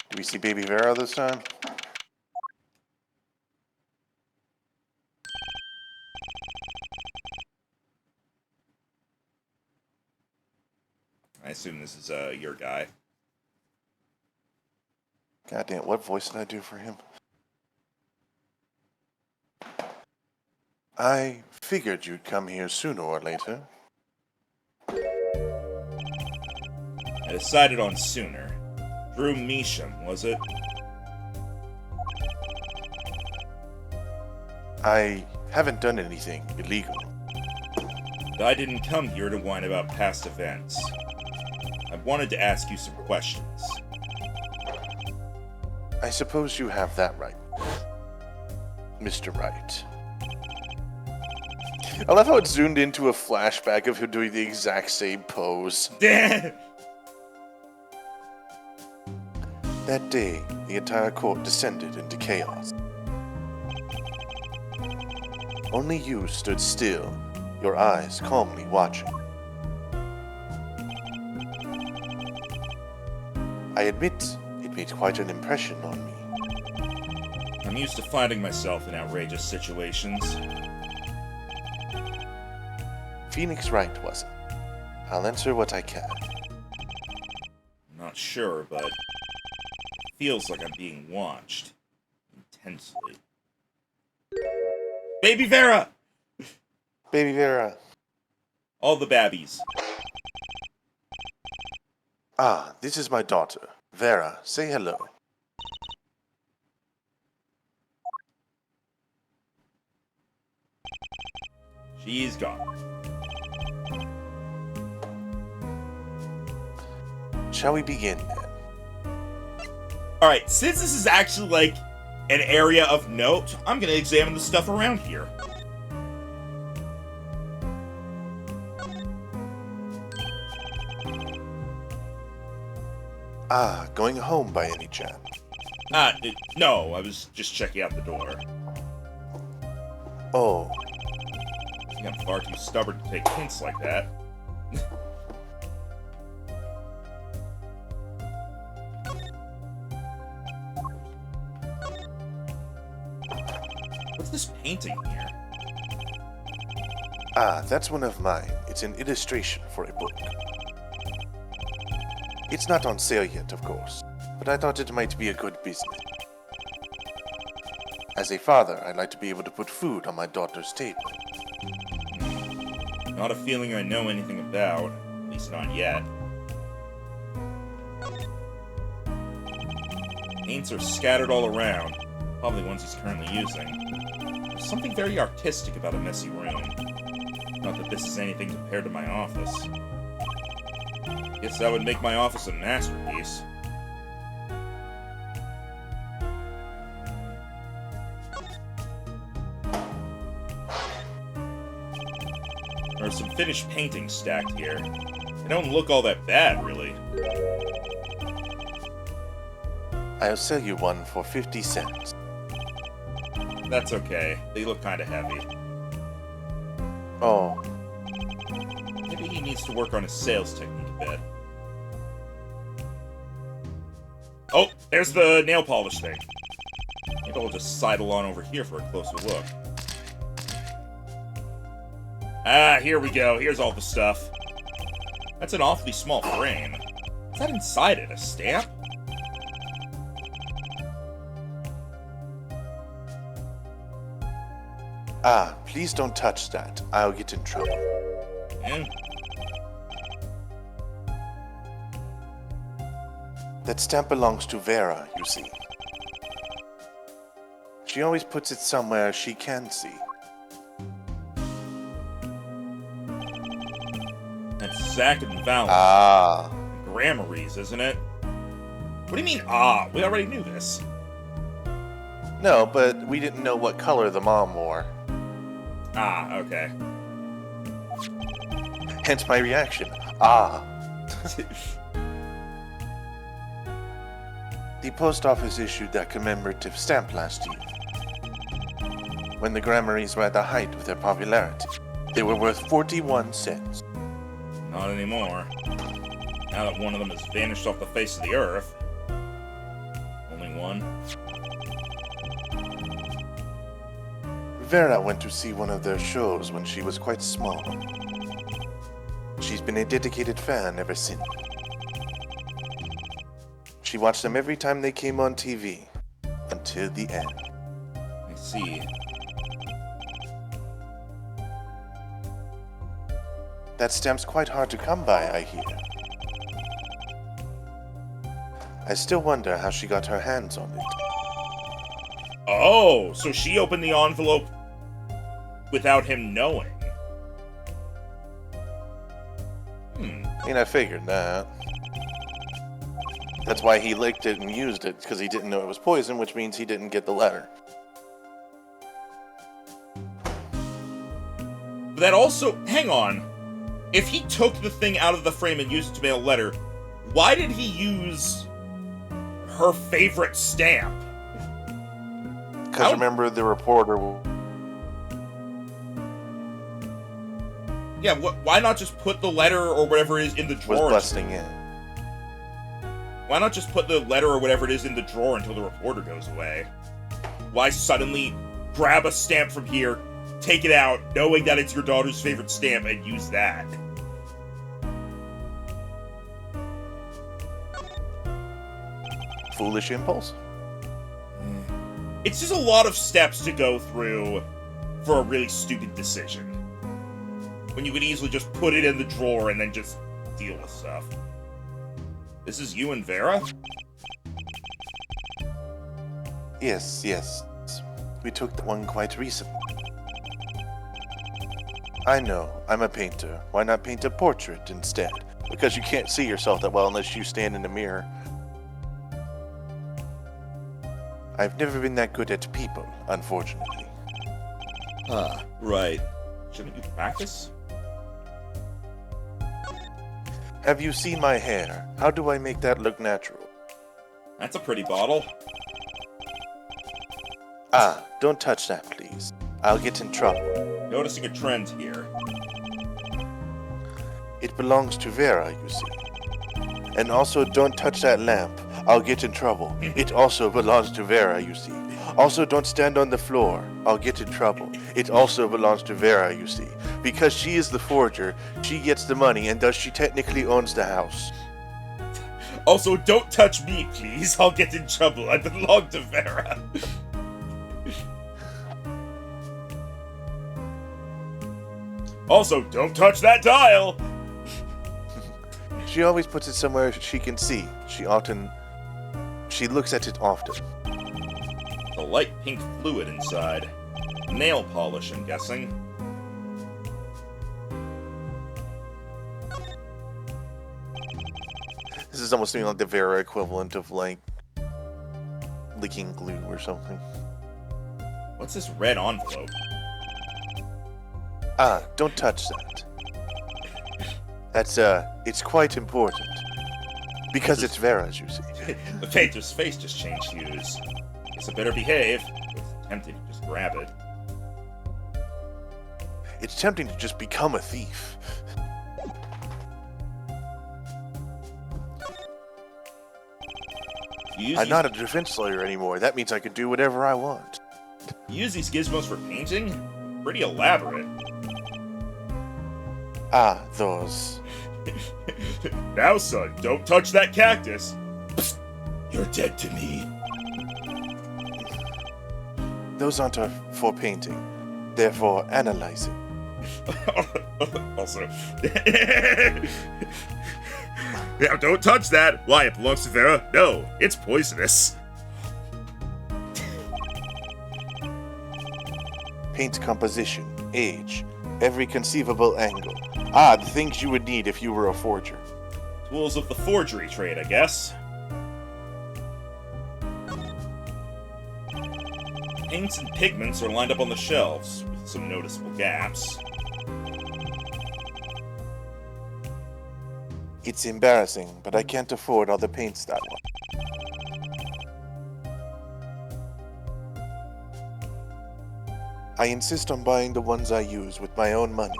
Do we see Baby Vera this time?
I assume this is your guy.
Goddamn, what voice did I do for him? I figured you'd come here sooner or later.
I decided on sooner. Drew Measham, was it?
I haven't done anything illegal.
I didn't come here to whine about past events. I wanted to ask you some questions.
I suppose you have that right, Mr. Wright. I love how it zoomed into a flashback of him doing the exact same pose.
Damn!
That day, the entire court descended into chaos. Only you stood still, your eyes calmly watching. I admit, it made quite an impression on me.
I'm used to finding myself in outrageous situations.
Phoenix Wright wasn't. I'll answer what I can.
I'm not sure, but it feels like I'm being watched. Intensely. Baby Vera!
Baby Vera.
All the babbies.
Ah, this is my daughter. Vera, say hello.
She's gone.
Shall we begin then?
Alright, since this is actually like an area of note, I'm gonna examine the stuff around here.
Ah, going home by any chance?
No, I was just checking out the door.
Oh,
I think I'm far too stubborn to take hints like that. What's this painting here?
ah, that's one of mine. It's an illustration for a book. It's not on sale yet, of course, but I thought it might be a good business. As a father, I'd like to be able to put food on my daughter's table.
Not a feeling I know anything about, at least not yet. Paints are scattered all around, probably ones he's currently using. There's something very artistic about a messy room. Not that this is anything compared to my office. Guess that would make my office a masterpiece. There are some finished paintings stacked here. They don't look all that bad, really.
I'll sell you one for 50 cents.
That's okay. They look kinda heavy.
Oh,
Maybe he needs to work on his sales technique a bit. Oh, there's the nail polish thing. Maybe I'll just sidle on over here for a closer look. Ah, here we go. Here's all the stuff. That's an awfully small frame. Is that inside it? A stamp?
ah, please don't touch that. I'll get in trouble.
Eh?
That stamp belongs to Vera, you see. She always puts it somewhere she can see.
That's Zack and Val.
Ah,
Grammaries, isn't it? What do you mean, ah? We already knew this.
no, but we didn't know what color the mom wore.
Ah, okay.
Hence my reaction. Ah. The post office issued that commemorative stamp last year. when the Grammarys were at the height of their popularity. They were worth 41 cents.
Not anymore. Now that one of them has vanished off the face of the earth. Only one.
Vera went to see one of their shows when she was quite small. She's been a dedicated fan ever since. She watched them every time they came on TV, until the end.
I see.
That stamp's quite hard to come by, I hear. I still wonder how she got her hands on it.
Oh, so she opened the envelope without him knowing.
I mean, I figured that. That's why he licked it and used it, because he didn't know it was poison, which means he didn't get the letter.
But that also... Hang on. If he took the thing out of the frame and used it to mail a letter, why did he use her favorite stamp?
Because remember, the reporter
Yeah, why not just put the letter or whatever it is in the
was
drawer?
busting in.
Why not just put the letter or whatever it is in the drawer until the reporter goes away? Why suddenly grab a stamp from here, take it out, knowing that it's your daughter's favorite stamp, and use that?
Foolish impulse?
It's just a lot of steps to go through for a really stupid decision. When you could easily just put it in the drawer and then just deal with stuff. This is you and Vera?
Yes, yes. We took that one quite recently. I know, I'm a painter. Why not paint a portrait instead? Because you can't see yourself that well unless you stand in the mirror. I've never been that good at people, unfortunately.
Ah, right. Shouldn't you practice?
Have you seen my hair? How do I make that look natural?
That's a pretty bottle.
Ah, don't touch that, please. I'll get in trouble.
Noticing a trend here.
It belongs to Vera, you see. And also, don't touch that lamp. I'll get in trouble. It also belongs to Vera, you see. Also, don't stand on the floor. I'll get in trouble. It also belongs to Vera, you see. Because she is the forger, she gets the money, and thus she technically owns the house.
Also, don't touch me, please. I'll get in trouble. I belong to Vera. Also, don't touch that dial.
She always puts it somewhere she can see. She looks at it often.
The light pink fluid inside. Nail polish, I'm guessing.
This is almost like the Vera equivalent of, like, leaking glue or something.
What's this red envelope?
Ah, don't touch that. That's, it's quite important. Because it's Vera's, you see.
The painter's face just changed hues. Guess I better behave. It's tempting to just grab it.
It's tempting to just become a thief. I'm not a defense lawyer anymore. That means I can do whatever I want.
You use these gizmos for painting? Pretty elaborate.
Ah, those.
Now, son, don't touch that cactus.
You're dead to me.
Those aren't for painting. They're for analyzing.
Also, now don't touch that. Why, it belongs to Vera? No, it's poisonous.
Paint composition, age, every conceivable angle. Ah, the things you would need if you were a forger.
Tools of the forgery trade, I guess. Paints and pigments are lined up on the shelves, with some noticeable gaps.
It's embarrassing, but I can't afford all the paints that way. I insist on buying the ones I use with my own money.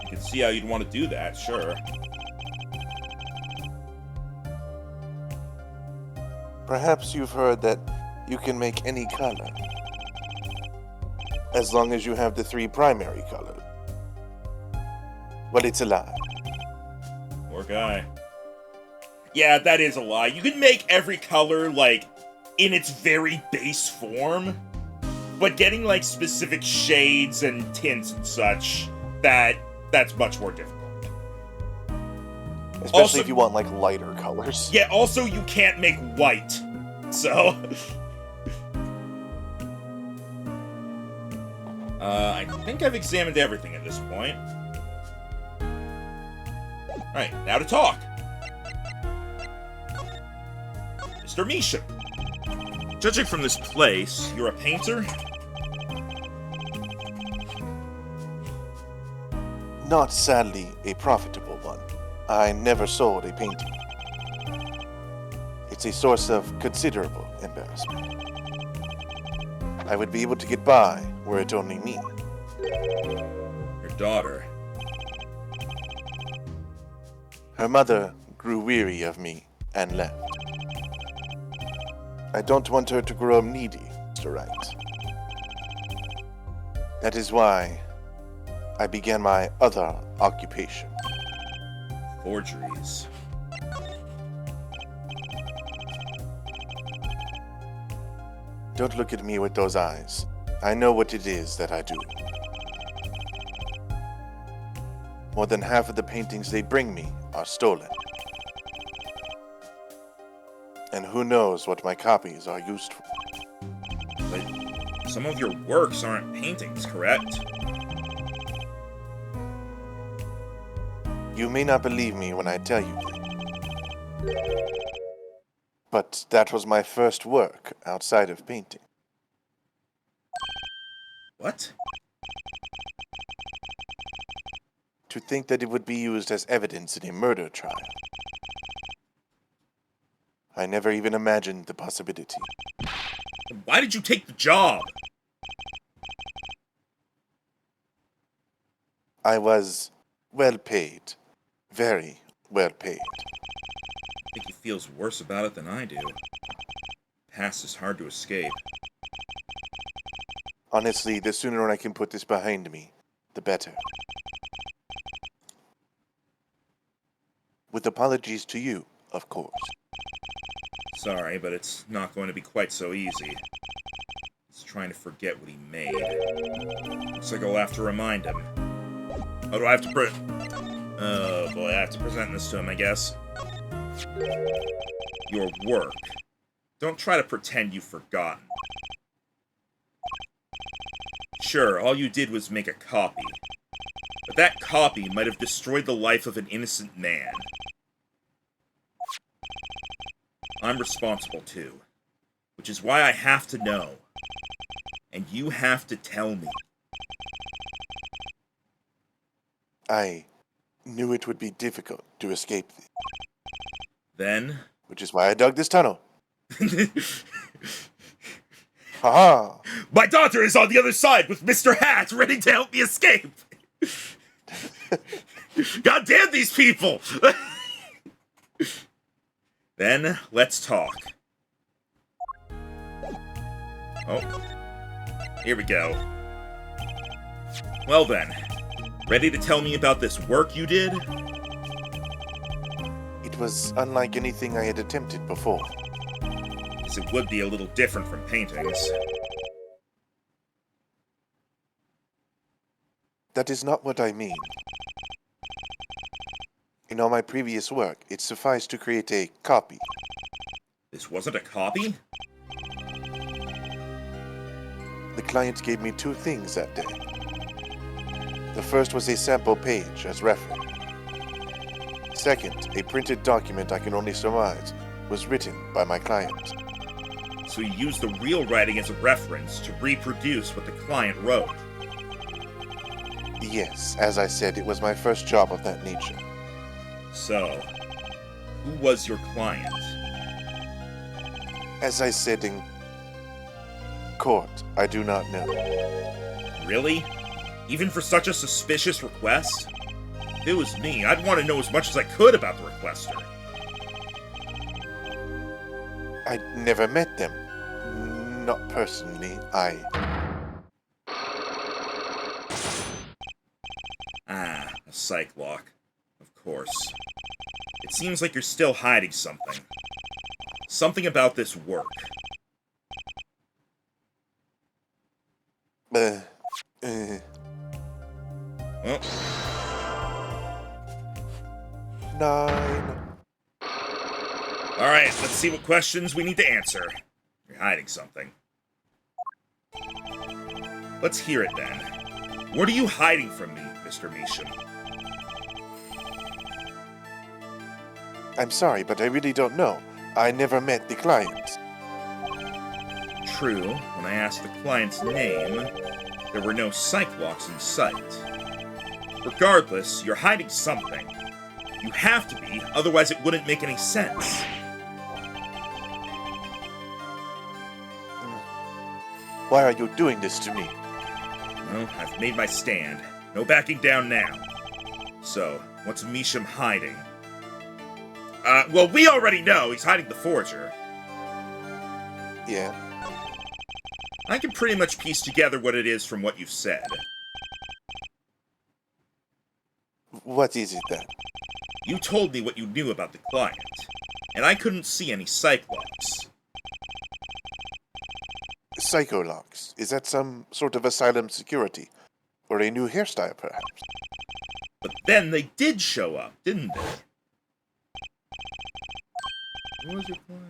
You can see how you'd want to do that, sure.
Perhaps you've heard that you can make any color, as long as you have the 3 primary colors. Well, it's a lie.
Poor guy. Yeah, that is a lie. You can make every color, like, in its very base form, but getting, like, specific shades and tints and such, that's much more difficult.
Especially
Also-
if you want, like, lighter colors.
Yeah, also, you can't make white, so... I think I've examined everything at this point. Alright, now to talk. Mr. Misha. Judging from this place, you're a painter?
Not sadly a profitable one. I never sold a painting. It's a source of considerable embarrassment. I would be able to get by were it only me.
Your daughter.
Her mother grew weary of me and left. I don't want her to grow up needy, Mr. Wright. That is why I began my other occupation.
Forgeries.
Don't look at me with those eyes. I know what it is that I do. More than half of the paintings they bring me are stolen. And who knows what my copies are used for.
But some of your works aren't paintings, correct?
You may not believe me when I tell you that. But that was my first work outside of painting.
What?
To think that it would be used as evidence in a murder trial. I never even imagined the possibility.
Why did you take the job?
I was well paid. Very well paid.
I think he feels worse about it than I do. Past is hard to escape.
Honestly, the sooner I can put this behind me, the better. With apologies to you, of course.
Sorry, but it's not going to be quite so easy. He's trying to forget what he made. Looks like I'll have to remind him. Oh, do I have to oh boy, I have to present this to him, I guess. Your work. Don't try to pretend you've forgotten. Sure, all you did was make a copy. But that copy might have destroyed the life of an innocent man. I'm responsible too. Which is why I have to know. And you have to tell me.
I knew it would be difficult to escape this,
Then...
which is why I dug this tunnel. Haha!
My daughter is on the other side with Mr. Hat ready to help me escape! God damn these people! Then, let's talk. Oh. Here we go. Well then, ready to tell me about this work you did?
It was unlike anything I had attempted before.
Guess it would be a little different from paintings.
That is not what I mean. In all my previous work, it sufficed to create a copy.
This wasn't a copy?
The client gave me 2 things that day. The first was a sample page as reference. Second, a printed document I can only surmise was written by my client.
So you used the real writing as a reference to reproduce what the client wrote.
Yes, as I said, it was my first job of that nature.
So, who was your client?
As I said in court, I do not know.
Really? Even for such a suspicious request? If it was me, I'd want to know as much as I could about the requester.
I never met them. Not personally,
Ah, a psych lock. Of course. It seems like you're still hiding something. Something about this work.
Well,
Well,
9.
alright, let's see what questions we need to answer. You're hiding something. Let's hear it then. What are you hiding from me, Mr. Measham?
I'm sorry, but I really don't know. I never met the client.
True, when I asked the client's name, there were no psych locks in sight. Regardless, you're hiding something. You have to be, otherwise it wouldn't make any sense.
Why are you doing this to me?
Well, I've made my stand. No backing down now. So, what's Measham hiding? Well, we already know he's hiding the forger.
Yeah.
I can pretty much piece together what it is from what you've said.
What is it then?
You told me what you knew about the client, and I couldn't see any psych locks.
Psycholocks. Is that some sort of asylum security? Or a new hairstyle, perhaps?
But then they did show up, didn't they? What was your plan?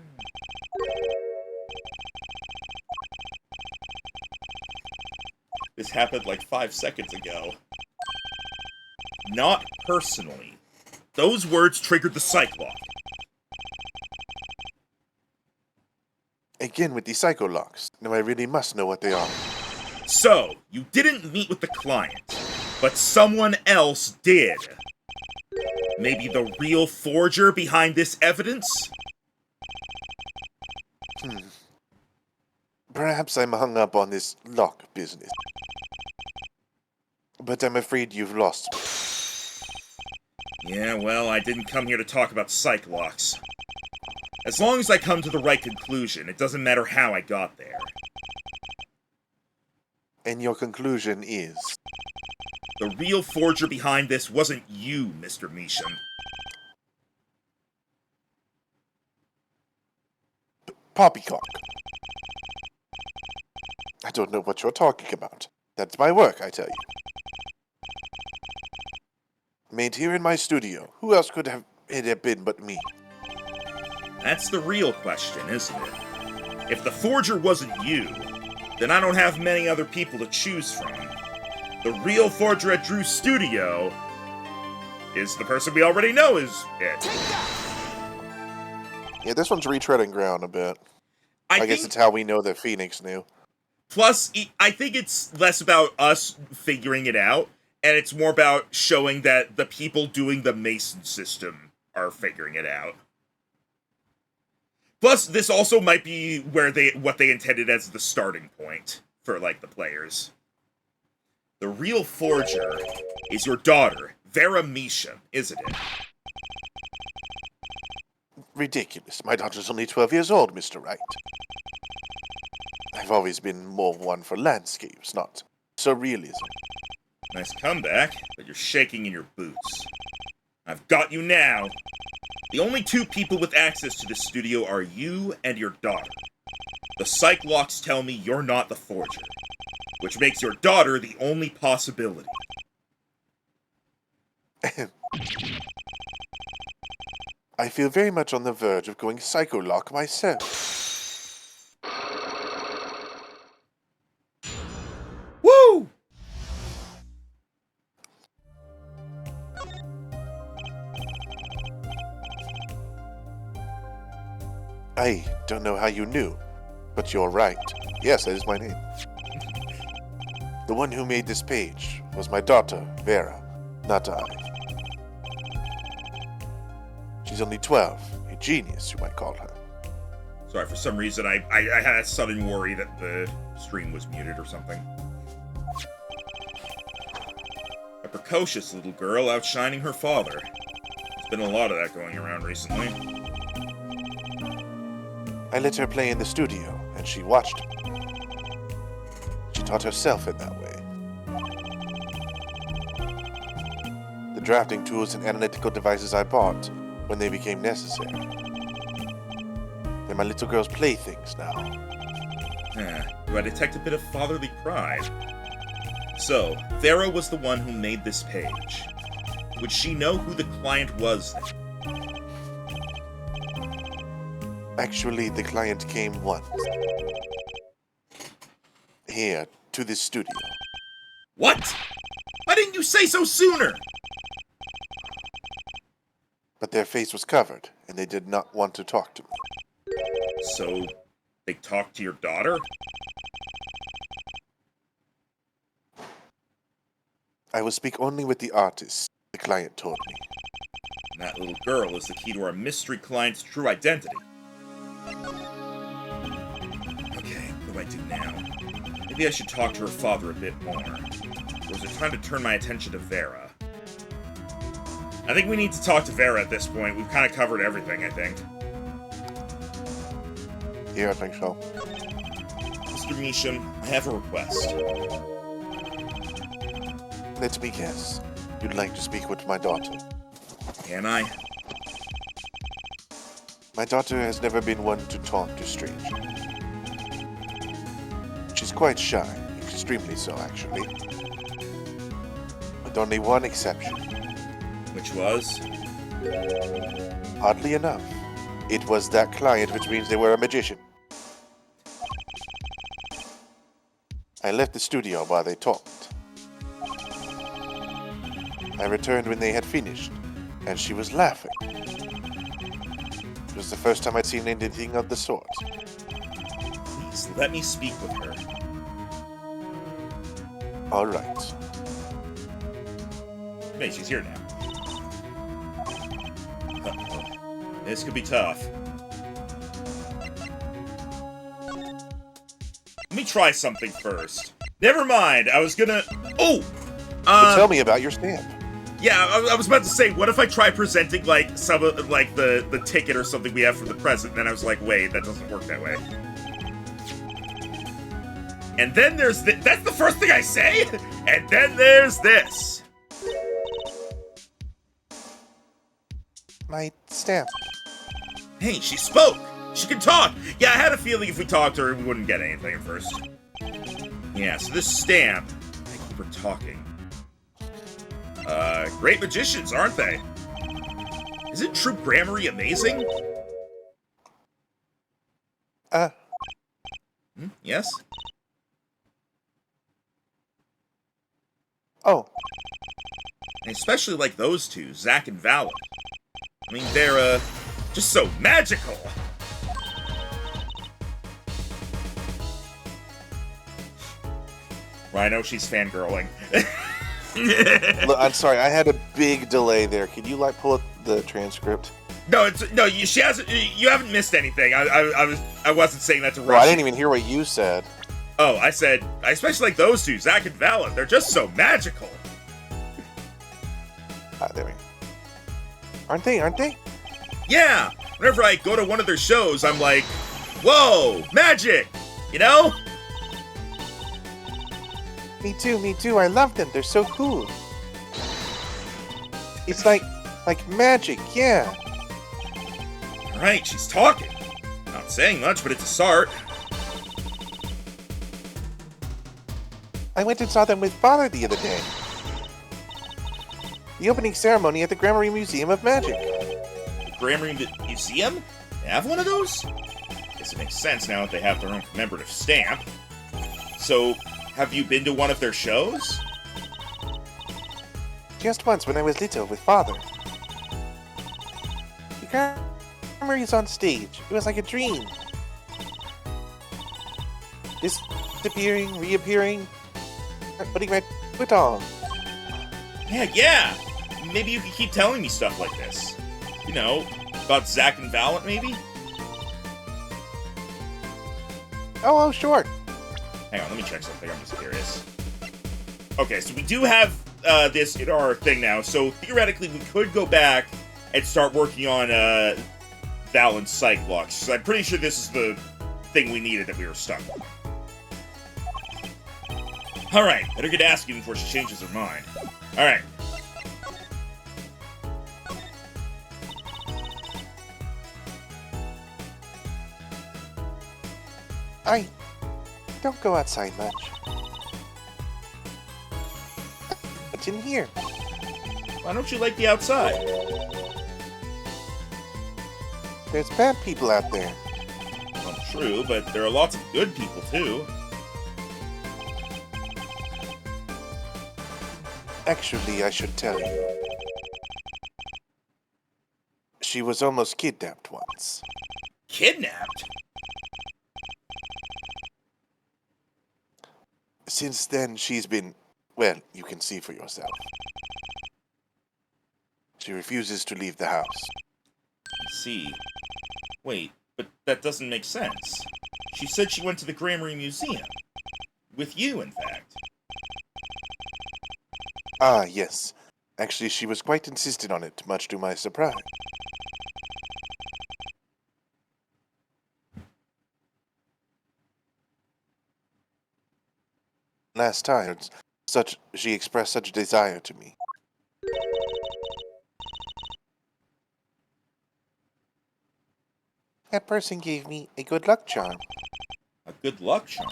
This happened like 5 seconds ago. Not personally. Those words triggered the psych lock.
Again with the psycholocks. Now I really must know what they are.
So, you didn't meet with the client, but someone else did. Maybe the real forger behind this evidence?
Perhaps I'm hung up on this lock business. But I'm afraid you've lost me.
Yeah, well, I didn't come here to talk about psych locks. As long as I come to the right conclusion, it doesn't matter how I got there.
And your conclusion is?
The real forger behind this wasn't you, Mr. Measham.
Poppycock. I don't know what you're talking about. That's my work, I tell you. Made here in my studio. Who else could it have been but me?
That's the real question, isn't it? If the forger wasn't you, then I don't have many other people to choose from. The real forger at Drew's studio is the person we already know is it.
Yeah, this one's retreading ground a bit. I guess it's how we know that Phoenix knew.
Plus, I think it's less about us figuring it out, and it's more about showing that the people doing the Mason system are figuring it out. Plus, this also might be where what they intended as the starting point for, like, the players. The real forger is your daughter, Vera Measham, isn't it?
Ridiculous. My daughter's only 12 years old, Mr. Wright. I've always been more one for landscapes, not surrealism.
Nice comeback, but you're shaking in your boots. I've got you now. The only two people with access to this studio are you and your daughter. The psych locks tell me you're not the forger, which makes your daughter the only possibility.
I feel very much on the verge of going psycholock myself.
Woo!
I don't know how you knew, but you're right. Yes, that is my name. The one who made this page was my daughter, Vera, not I. She's only 12, a genius, you might call her.
Sorry, for some reason I had a sudden worry that the stream was muted or something. A precocious little girl outshining her father. There's been a lot of that going around recently.
I let her play in the studio, and she watched me. She taught herself in that way. The drafting tools and analytical devices I bought when they became necessary. They're my little girl's playthings now.
Do I detect a bit of fatherly pride? So, Vera was the one who made this page. Would she know who the client was then?
Actually, the client came once. Here, to this studio.
What? Why didn't you say so sooner?
But their face was covered, and they did not want to talk to me.
So, they talked to your daughter?
I will speak only with the artist, the client told me.
And that little girl is the key to our mystery client's true identity. Okay, what do I do now? Maybe I should talk to her father a bit more. Or is it time to turn my attention to Vera? I think we need to talk to Vera at this point. We've kind of covered everything, I think.
Yeah, I think so.
Mr. Measham, I have a request.
Let me guess. You'd like to speak with my daughter.
Can I?
My daughter has never been one to talk to strangers. She's quite shy, extremely so actually. With only one exception.
Which was?
Oddly enough, it was that client, which means they were a magician. I left the studio while they talked. I returned when they had finished, and she was laughing. It was the first time I'd seen anything of the sort.
Please, let me speak with her.
All right.
Hey, she's here now. Uh-oh. This could be tough. Let me try something first. Never mind, I was gonna... Oh!
But tell me about your stamp.
Yeah, I was about to say, what if I try presenting, like, some of, like, the ticket or something we have for the present, and then I was like, wait, that doesn't work that way. And then there's that's the first thing I say? And then there's this.
My stamp.
Hey, she spoke! She can talk! Yeah, I had a feeling if we talked to her, we wouldn't get anything at first. Yeah, so this stamp, thank you for talking. Great magicians, aren't they? Isn't True Gramarye amazing? Yes?
Oh.
I especially like those two, Zack and Valak. I mean, they're, just so magical! Well, I know she's fangirling.
Look, I'm sorry, I had a big delay there. Can you, like, pull up the transcript?
No, she hasn't. You haven't missed anything. I wasn't saying that to rush.
Well, I didn't even hear what you said.
Oh, I said I especially like those two, Zack and Valak. They're just so magical.
There we go. Aren't they?
Yeah. Whenever I go to one of their shows, I'm like, whoa, magic. You know?
Me too. I love them. They're so cool. It's like magic, yeah.
All right, she's talking. Not saying much, but it's a start.
I went and saw them with Father the other day. The opening ceremony at the Gramarye Museum of Magic.
The Gramarye Museum? They have one of those? Guess it makes sense now that they have their own commemorative stamp. So, have you been to one of their shows?
Just once when I was little with Father. The Gramarye's on stage. It was like a dream. Disappearing, reappearing, putting my foot on.
Yeah. Maybe you could keep telling me stuff like this. You know, about Zack and Valak, maybe?
Oh, sure.
Hang on, let me check something. I'm just curious. Okay, so we do have this in our thing now, so theoretically we could go back and start working on Val and Cyclops. So I'm pretty sure this is the thing we needed that we were stuck with. Alright, better get asking before she changes her mind. Alright.
I don't go outside much. What's in here?
Why don't you like the outside?
There's bad people out there.
Well, true, but there are lots of good people, too.
Actually, I should tell you. She was almost kidnapped once.
Kidnapped?
Since then, she's been... Well, you can see for yourself. She refuses to leave the house.
I see. Wait, but that doesn't make sense. She said she went to the Grammary Museum. With you, in fact.
Ah, yes. Actually, she was quite insistent on it, much to my surprise. Last time, she expressed such desire to me. That person gave me a good luck charm.
A good luck charm.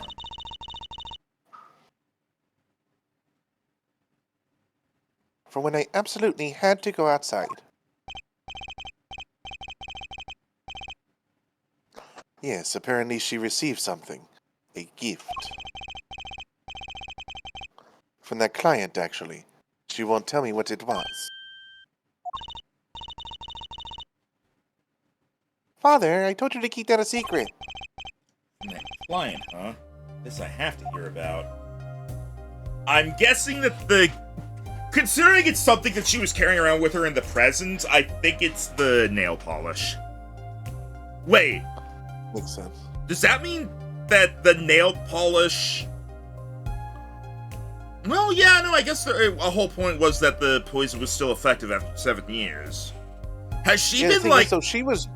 For when I absolutely had to go outside. Yes, apparently she received something. A gift. From that client, actually. She won't tell me what it was. Father, I told you to keep that a secret.
From that client, huh? This I have to hear about. I'm guessing that considering it's something that she was carrying around with her in the present, I think it's the nail polish. Wait,
Makes sense.
does that mean that the nail polish... Well, yeah, no, I guess a whole point was that the poison was still effective after 7 years. Has she
Yeah, the
been,
thing
like...
is, so she was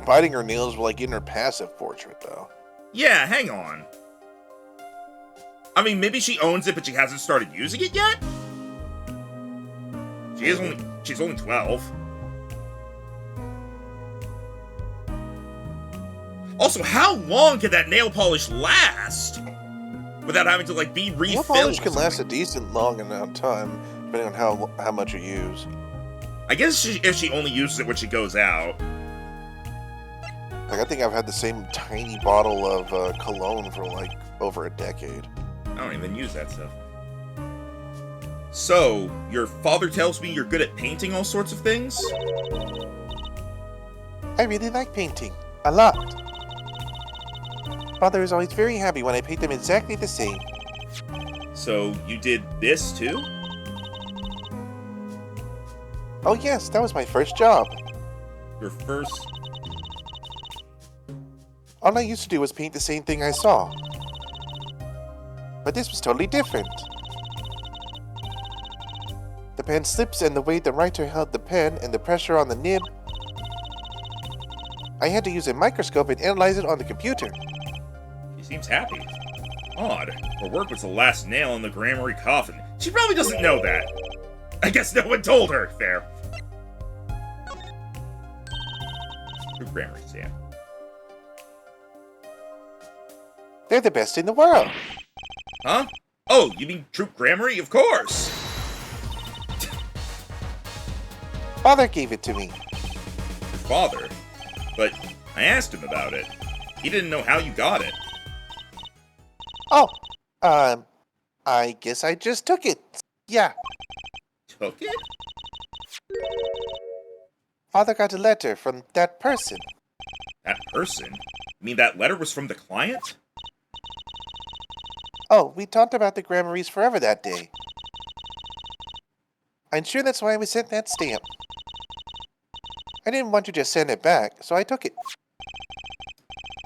biting her nails, like, in her passive portrait, though.
Yeah, hang on. I mean, maybe she owns it, but she hasn't started using it yet? She's only 12. Also, how long can that nail polish last? Without having to, like, be refilled?
Nail polish can last a decent long amount of time, depending on how much you use.
I guess if she only uses it when she goes out.
Like, I think I've had the same tiny bottle of cologne for, like, over a decade.
I don't even use that stuff. So, your father tells me you're good at painting all sorts of things?
I really like painting. A lot. Father is always very happy when I paint them exactly the same.
So, you did this too?
Oh yes, that was my first job.
Your first...
All I used to do was paint the same thing I saw. But this was totally different. The pen slips and the way the writer held the pen and the pressure on the nib. I had to use a microscope and analyze it on the computer.
She seems happy. Odd. Her work was the last nail in the Grammary coffin. She probably doesn't know that. I guess no one told her. Fair. True Grammary, Sam.
They're the best in the world.
Huh? Oh, you mean Troop Grammary? Of course!
Father gave it to me.
Your father? But I asked him about it. He didn't know how you got it.
Oh, I guess I just took it. Yeah.
Took it?
Father got a letter from that person.
That person? You mean that letter was from the client?
Oh, we talked about the Grammaries forever that day. I'm sure that's why we sent that stamp. I didn't want to just send it back, so I took it.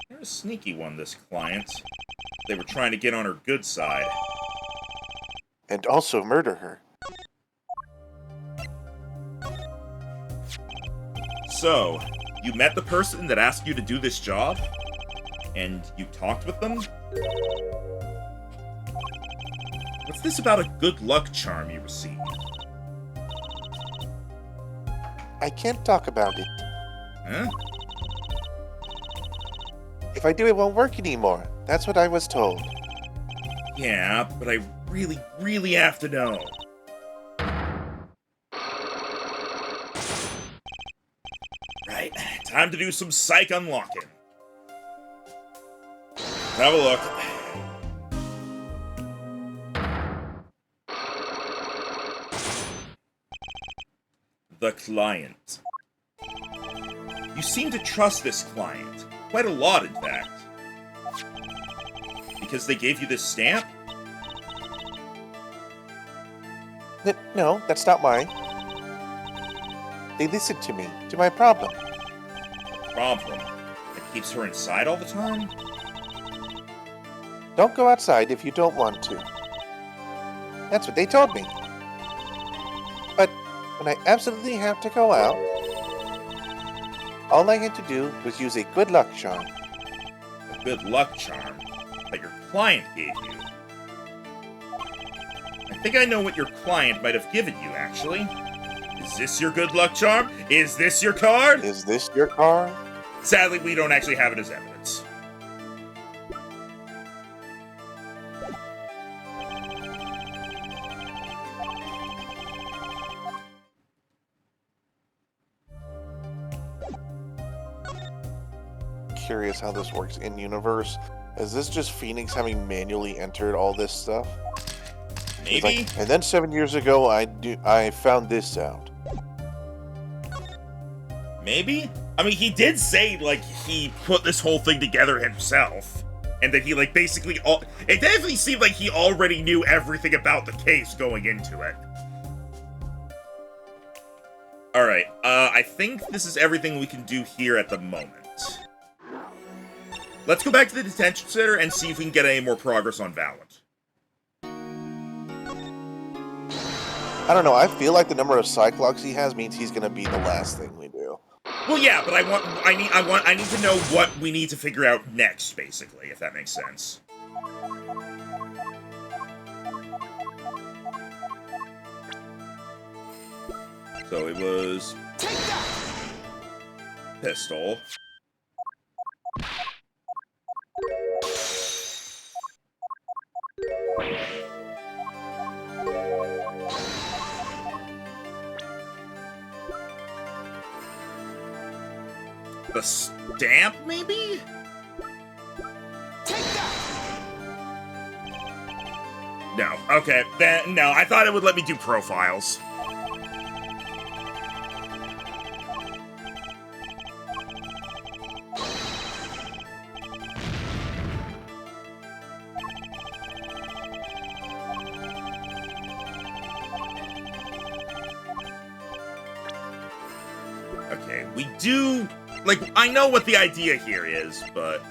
You're a sneaky one, this client. They were trying to get on her good side.
And also murder her.
So, you met the person that asked you to do this job? And you talked with them? What's this about a good luck charm you received?
I can't talk about it.
Huh?
If I do, it won't work anymore. That's what I was told.
Yeah, but I really, really have to know. Right, time to do some psych unlocking. Let's have a look. The client. You seem to trust this client. Quite a lot, in fact. Because they gave you this stamp?
No, that's not mine. They listened to me, to my problem.
Problem. That keeps her inside all the time?
Don't go outside if you don't want to. That's what they told me. But when I absolutely have to go out, all I had to do was use a good luck charm.
A good luck charm that your client gave you. I think I know what your client might have given you, actually. Is this your good luck charm? Is this your card?
Is this your car?
Sadly, we don't actually have it as evidence.
Curious how this works in universe. Is this just Phoenix having manually entered all this stuff? It's
Maybe?
like, and then 7 years ago, I found this out.
Maybe? I mean, he did say, like, he put this whole thing together himself. And that he, like, basically... It definitely seemed like he already knew everything about the case going into it. Alright, I think this is everything we can do here at the moment. Let's go back to the detention center and see if we can get any more progress on Valent.
I don't know, I feel like the number of Cyclops he has means he's gonna be the last thing we do.
Well, yeah, but I need to know what we need to figure out next, basically, if that makes sense. So it was pistol. The stamp, maybe? No. Okay. Then no. I thought it would let me do profiles. Okay. We do. Like, I know what the idea here is, but...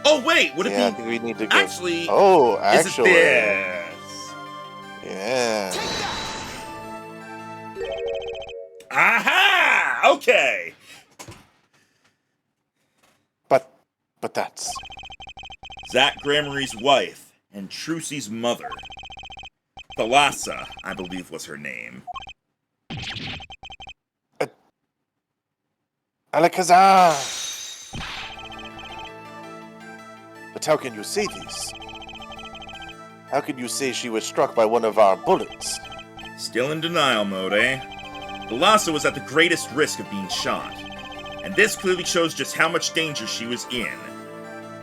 Oh, wait! Would it
Yeah, I
be...
think we need to go...
Actually...
Oh,
Is
actually...
it this?
Yeah.
Aha! Okay!
But that's...
Zach Gramarye's wife, and Trucy's mother. Thalassa, I believe was her name.
Alakazar! But how can you say this? How can you say she was struck by one of our bullets?
Still in denial mode, eh? Thalassa was at the greatest risk of being shot. And this clearly shows just how much danger she was in.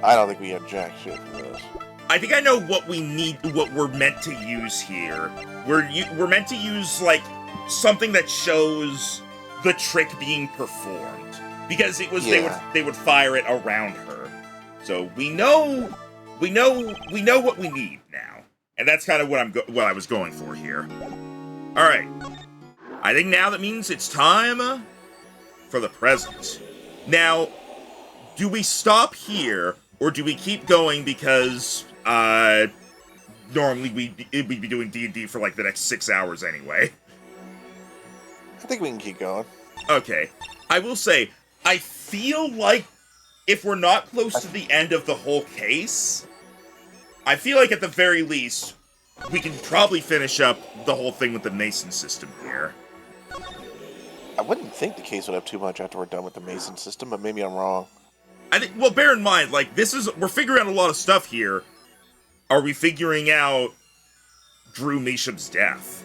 I don't think we have jack shit for this.
I think I know what we need, what we're meant to use here. We're meant to use, like, something that shows the trick being performed. Because it was they would fire it around her. So we know what we need now. And that's kind of what I was going for here. All right. I think now that means it's time for the present. Now, do we stop here or do we keep going because normally we'd be doing D&D for like the next 6 hours anyway?
I think we can keep going.
Okay. I will say, I feel like if we're not close to the end of the whole case, I feel like at the very least, we can probably finish up the whole thing with the Mason system here.
I wouldn't think the case would have too much after we're done with the Mason system, but maybe I'm wrong.
I think, well, bear in mind, like, we're figuring out a lot of stuff here. Are we figuring out Drew Measham's death?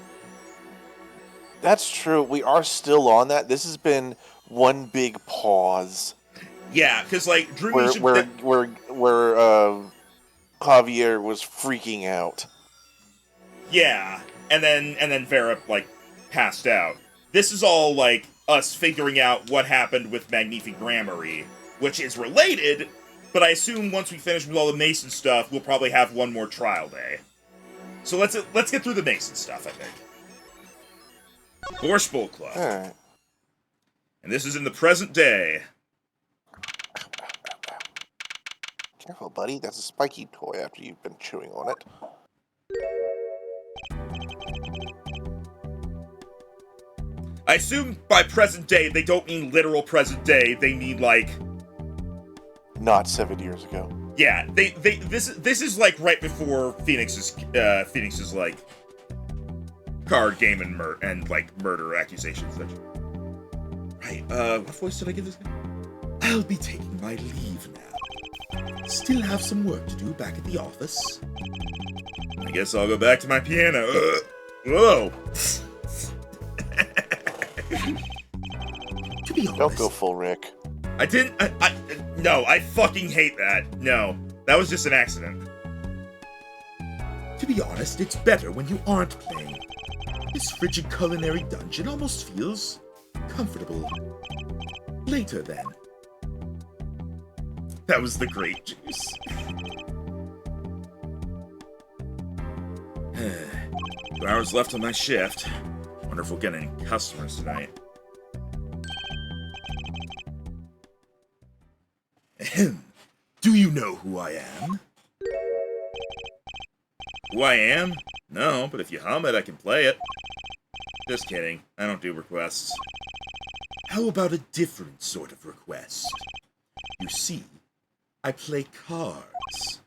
That's true. We are still on that. This has been one big pause.
Yeah, because, like, Drew Measham...
Where Javier was freaking out.
Yeah, and then Vera, like, passed out. This is all, like, us figuring out what happened with Magnific Gramarye, which is related, but I assume once we finish with all the Mason stuff, we'll probably have one more trial day. So let's get through the Mason stuff, I think. Borscht Bowl Club.
Alright.
And this is in the present day.
Careful, buddy. That's a spiky toy after you've been chewing on it.
I assume by present day, they don't mean literal present day, they mean, like...
Not 7 years ago.
Yeah, this is, like, right before Phoenix's, like, card game and murder accusations. Right, what voice did I give this guy? I'll be taking my leave now. Still have some work to do back at the office. I guess I'll go back to my piano. Whoa! To be honest,
Don't go full Rick.
I didn't. No, I fucking hate that. No, that was just an accident. To be honest, it's better when you aren't playing. This frigid culinary dungeon almost feels comfortable. Later, then. That was the grape juice. 2 hours left on my shift. Wonder if we'll get any customers tonight. Ahem. Do you know who I am? Who I am? No, but if you hum it, I can play it. Just kidding. I don't do requests. How about a different sort of request? You see, I play cards.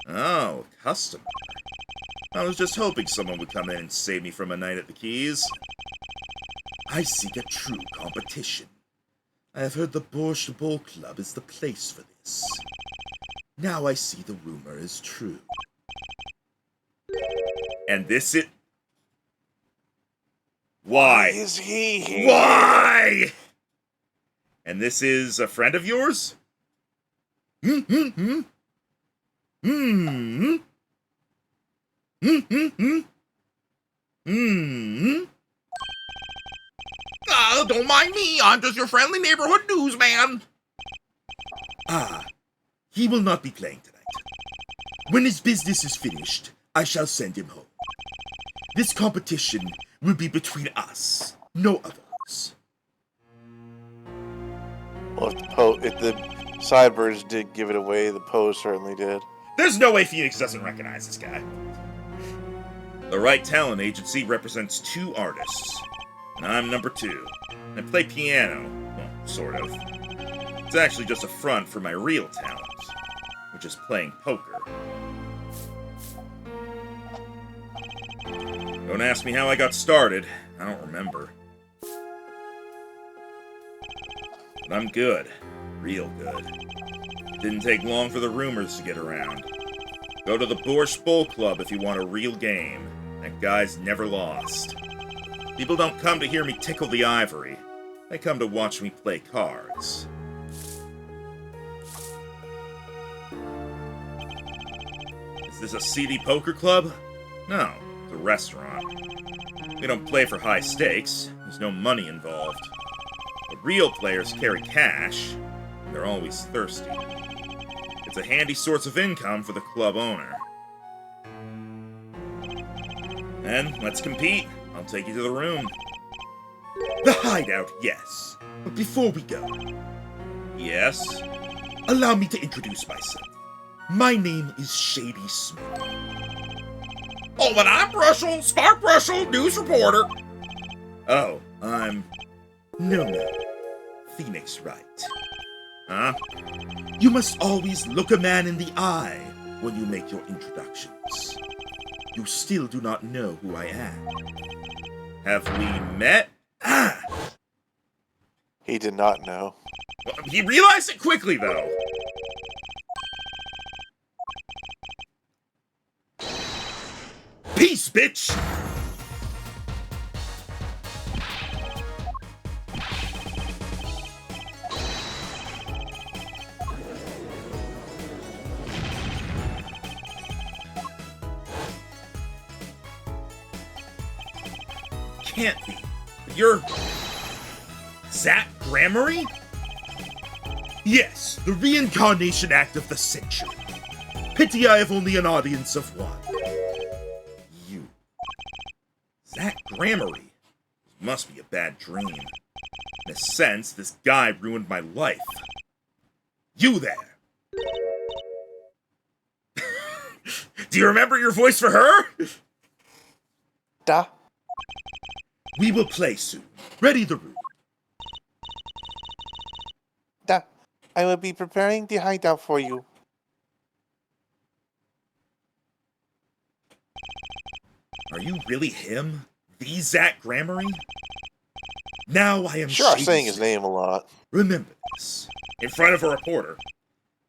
Oh, a customer. I was just hoping someone would come in and save me from a night at the Keys. I seek a true competition. I have heard the Borscht Bowl Club is the place for this. Now I see the rumor is true. And this it... Why?
Is he here?
Why? And this is a friend of yours? Hmm. Oh, don't mind me. I'm just your friendly neighborhood newsman. Ah, he will not be playing tonight. When his business is finished, I shall send him home. This competition will be between us, no others.
Well, if the Sideburns did give it away, the Poe certainly did.
There's no way Phoenix doesn't recognize this guy. The Right Talent Agency represents 2 artists, and I'm number 2. And I play piano, well, sort of. It's actually just a front for my real talent, which is playing poker. Don't ask me how I got started, I don't remember. But I'm good, real good. Didn't take long for the rumors to get around. Go to the Borscht Bowl Club if you want a real game. That guy's never lost. People don't come to hear me tickle the ivory. They come to watch me play cards. Is this a seedy poker club? No, it's a restaurant. We don't play for high stakes. There's no money involved. But real players carry cash, and they're always thirsty. It's a handy source of income for the club owner. And let's compete. I'll take you to the room. The hideout, yes. But before we go... Yes? Allow me to introduce myself. My name is Shady Smith. Oh, and I'm Brushel, Spark Brushel, news reporter. Oh, I'm... No.
Phoenix right. Huh? You must always look a man in the eye when you make your introductions. You still do not know who I am.
Have we met?
Ah!
He did not know.
Well, he realized it quickly, though.
Peace, bitch!
Can't be. You're... Zach Gramarye?
Yes, the reincarnation act of the century. Pity I have only an audience of one.
You. Zach Gramarye? Must be a bad dream. In a sense, this guy ruined my life.
You there.
Do you remember your voice for her?
Da.
We will play soon. Ready the room.
Da. I will be preparing the hideout for you.
Are you really him? The Zach Gramarye?
Now I am
Sure, I'm
Shady
saying his
Smith.
name a lot.
Remember this.
In front of a reporter.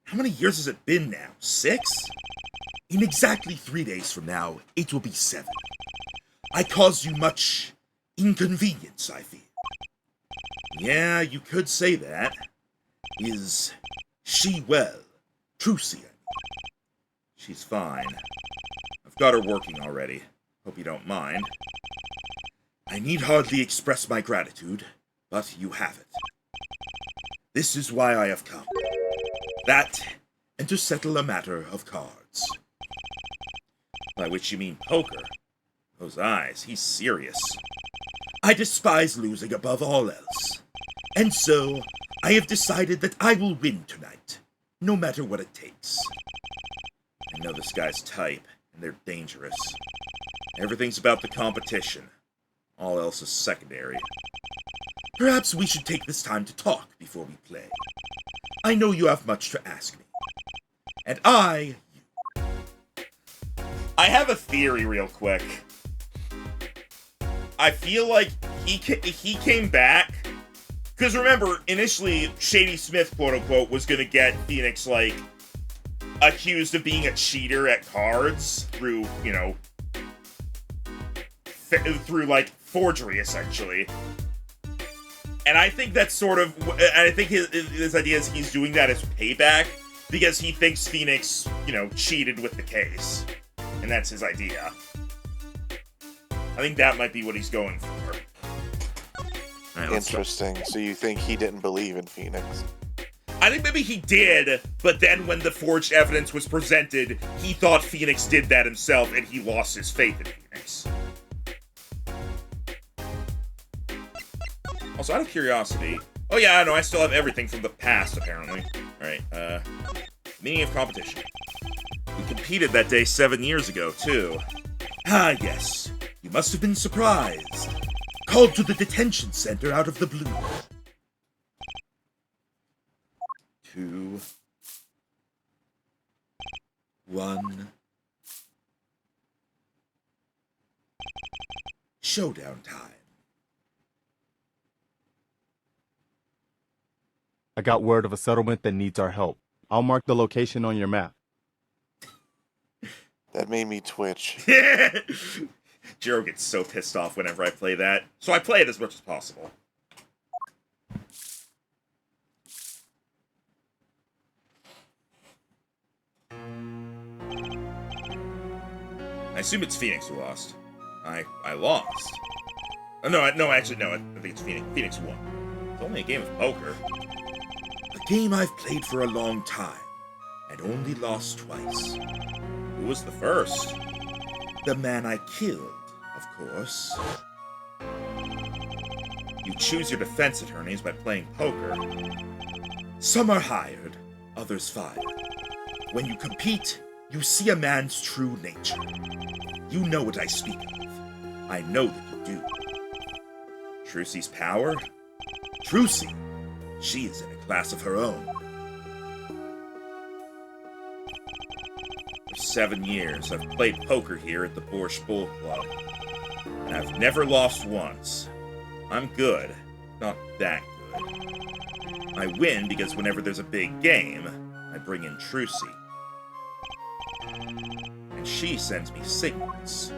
How many years has it been now? 6? In exactly 3 days from now, it will be 7. I caused you much inconvenience, I fear.
Yeah, you could say that.
Is she well? Trucy?
She's fine. I've got her working already. Hope you don't mind.
I need hardly express my gratitude, but you have it. This is why I have come. That, and to settle a matter of cards.
By which you mean poker. Those eyes, he's serious.
I despise losing above all else. And so, I have decided that I will win tonight, no matter what it takes.
I know this guy's type, and they're dangerous. Everything's about the competition. All else is secondary.
Perhaps we should take this time to talk before we play. I know you have much to ask me. And I
have a theory real quick. I feel like he came back. Because remember, initially, Shady Smith, quote-unquote, was going to get Phoenix, like, accused of being a cheater at cards through, you know, through, like, forgery, essentially. And I think that's sort of, I think his idea is he's doing that as payback, because he thinks Phoenix, you know, cheated with the case. And that's his idea. I think that might be what he's going for. Right,
Interesting. So you think he didn't believe in Phoenix?
I think maybe he did, but then when the forged evidence was presented, he thought Phoenix did that himself, and he lost his faith in Phoenix. Also, out of curiosity... Oh yeah, no, I still have everything from the past, apparently. Alright, meaning of competition. We competed that day 7 years ago, too.
Ah, yes. You must have been surprised. Called to the detention center out of the blue.
2,
1. Showdown time.
I got word of a settlement that needs our help. I'll mark the location on your map.
That made me twitch.
Jiro gets so pissed off whenever I play that, so I play it as much as possible. I assume it's Phoenix who lost. I lost. Oh, no, actually, no, I think it's Phoenix. Phoenix won. It's only a game of poker.
A game I've played for a long time, and only lost twice.
Who was the first?
The man I killed, of course.
You choose your defense attorneys by playing poker.
Some are hired, others fired. When you compete, you see a man's true nature. You know what I speak of. I know that you do.
Trucy's power?
Trucy, She is in a class of her own.
For 7 years, I've played poker here at the Borscht Bull Club, and I've never lost once. I'm good, not that good. I win because whenever there's a big game, I bring in Trucy. And she sends me signals.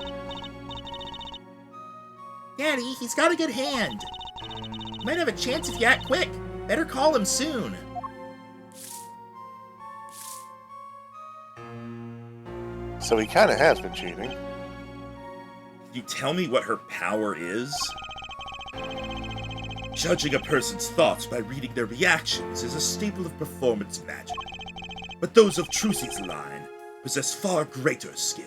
Daddy, he's got a good hand. Might have a chance if you act quick. Better call him soon.
So he kind of has been cheating.
Can you tell me what her power is?
Judging a person's thoughts by reading their reactions is a staple of performance magic. But those of Trucy's line possess far greater skill.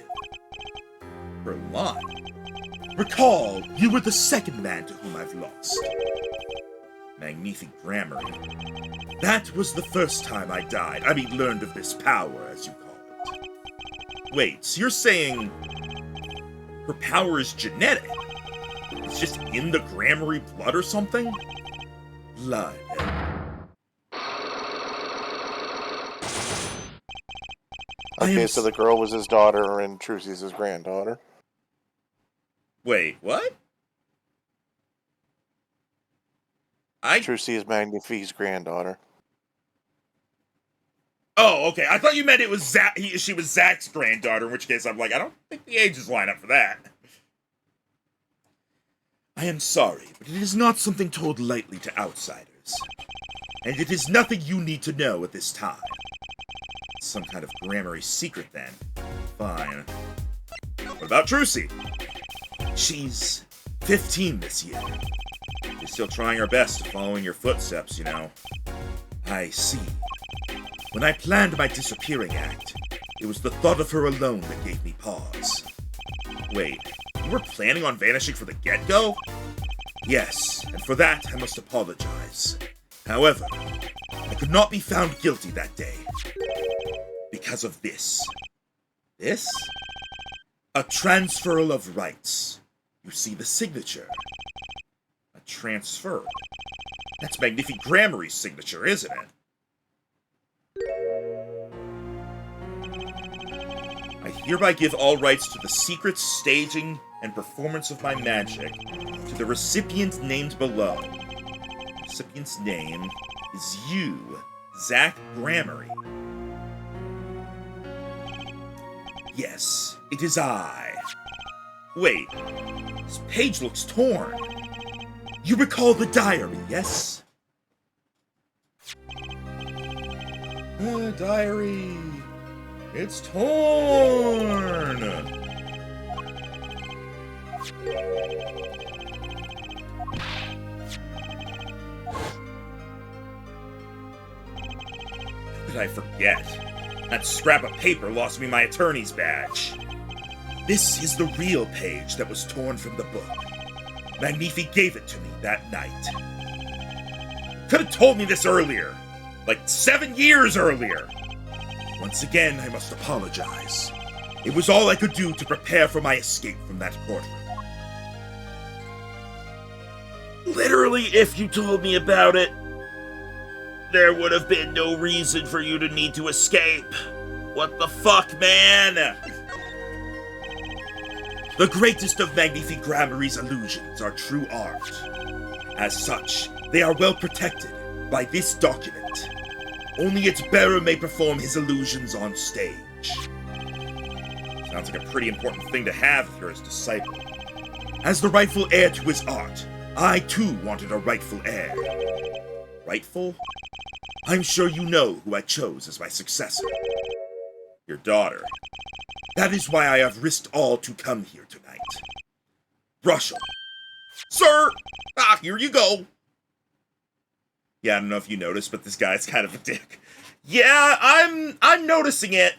Her line?
Recall, you were the second man to whom I've lost.
Magnific Grammary.
That was the first time I died. Learned of this power, as you call it.
Wait, so you're saying her power is genetic? It's just in the Grammary blood or something?
Blood.
Okay, so the girl was his daughter and Trucy's his granddaughter.
Wait, what?
Trucy is Magnifique's granddaughter.
Oh, okay. I thought you meant it was she was Zach's granddaughter, in which case I'm like, I don't think the ages line up for that.
I am sorry, but it is not something told lightly to outsiders. And it is nothing you need to know at this time.
Some kind of Grammary secret, then. Fine. What about Trucy?
She's 15 this year.
She's still trying her best, following your footsteps, you know.
I see. When I planned my disappearing act, it was the thought of her alone that gave me pause.
Wait, you were planning on vanishing from the get-go?
Yes, and for that I must apologize. However, I could not be found guilty that day. Because of this.
This?
A transferal of rights. You see the signature.
A transfer? That's Magnific Grammary's signature, isn't it? I hereby give all rights to the secret staging and performance of my magic to the recipient named below. The recipient's name is you, Zach Grammary.
Yes, it is I.
Wait, this page looks torn.
You recall the diary, yes?
Diary. It's torn. How could I forget? That scrap of paper lost me my attorney's badge.
This is the real page that was torn from the book. Magnifique gave it to me that night.
Could have told me this earlier. Like 7 years earlier.
Once again, I must apologize. It was all I could do to prepare for my escape from that courtroom.
Literally, if you told me about it, there would have been no reason for you to need to escape. What the fuck, man?
The greatest of Magnifique Grammary's illusions are true art. As such, they are well protected by this document. Only its bearer may perform his illusions on stage.
Sounds like a pretty important thing to have if you're his disciple.
As the rightful heir to his art, I too wanted a rightful heir.
Rightful?
I'm sure you know who I chose as my successor.
Your daughter.
That is why I have risked all to come here tonight. Brushel.
Sir! Ah, here you go! Yeah, I don't know if you noticed, but this guy's kind of a dick. Yeah, I'm noticing it.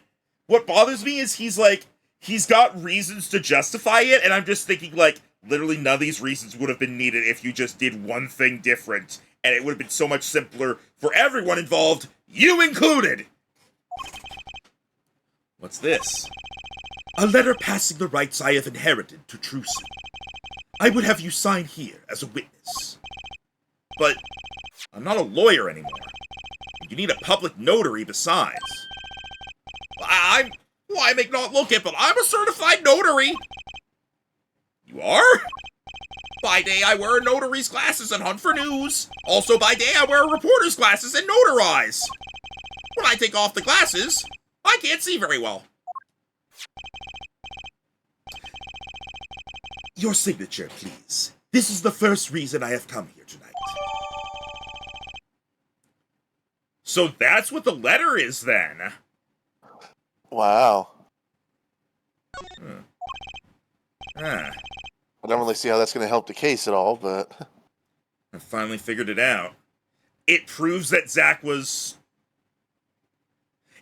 What bothers me is he's got reasons to justify it, and I'm just thinking, like, literally none of these reasons would have been needed if you just did one thing different, and it would have been so much simpler for everyone involved, you included! What's this?
A letter passing the rights I have inherited to Trucy. I would have you sign here as a witness.
But I'm not a lawyer anymore. You need a public notary besides. I may not look it, but I'm a certified notary. You are? By day, I wear a notary's glasses and hunt for news. Also, by day, I wear a reporter's glasses and notarize. When I take off the glasses, I can't see very well.
Your signature, please. This is the first reason I have come here tonight.
So that's what the letter is, then.
Wow.
Huh.
I don't really see how that's going to help the case at all, but...
I finally figured it out. It proves that Zack was...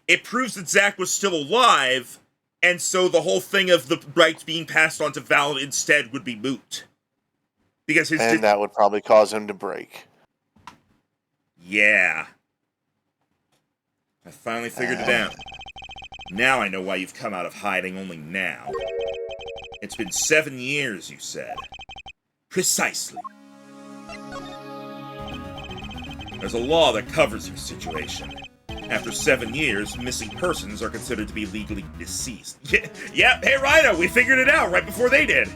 It proves that Zack was still alive, and so the whole thing of the rights being passed on to Val instead would be moot. Because his...
And that would probably cause him to break.
Yeah. I finally figured it out. Now I know why you've come out of hiding only now. It's been 7 years, you said.
Precisely.
There's a law that covers your situation. After 7 years, missing persons are considered to be legally deceased. Yeah, hey Rhino, we figured it out right before they did.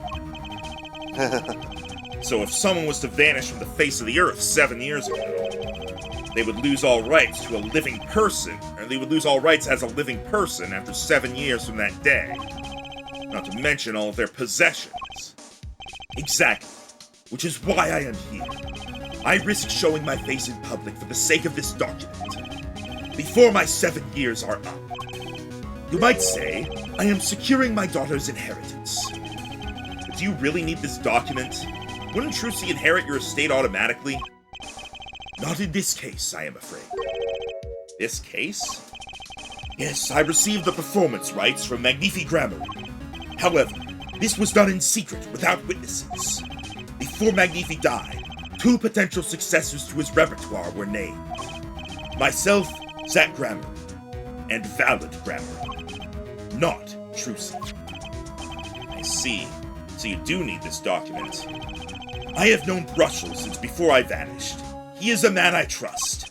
So if someone was to vanish from the face of the earth 7 years ago, they would lose all rights to a living person, or they would lose all rights as a living person after 7 years from that day. Not to mention all of their possessions.
Exactly. Which is why I am here. I risk showing my face in public for the sake of this document. Before my 7 years are up. You might say, I am securing my daughter's inheritance.
But do you really need this document? Wouldn't Trucy inherit your estate automatically?
Not in this case, I am afraid.
This case?
Yes, I received the performance rights from Magnifi Grammar. However, this was done in secret, without witnesses. Before Magnifi died, 2 potential successors to his repertoire were named. Myself, Zack Grammar, and Valid Grammar. Not Trucy.
I see. So you do need this document.
I have known Brushel since before I vanished. He is a man I trust.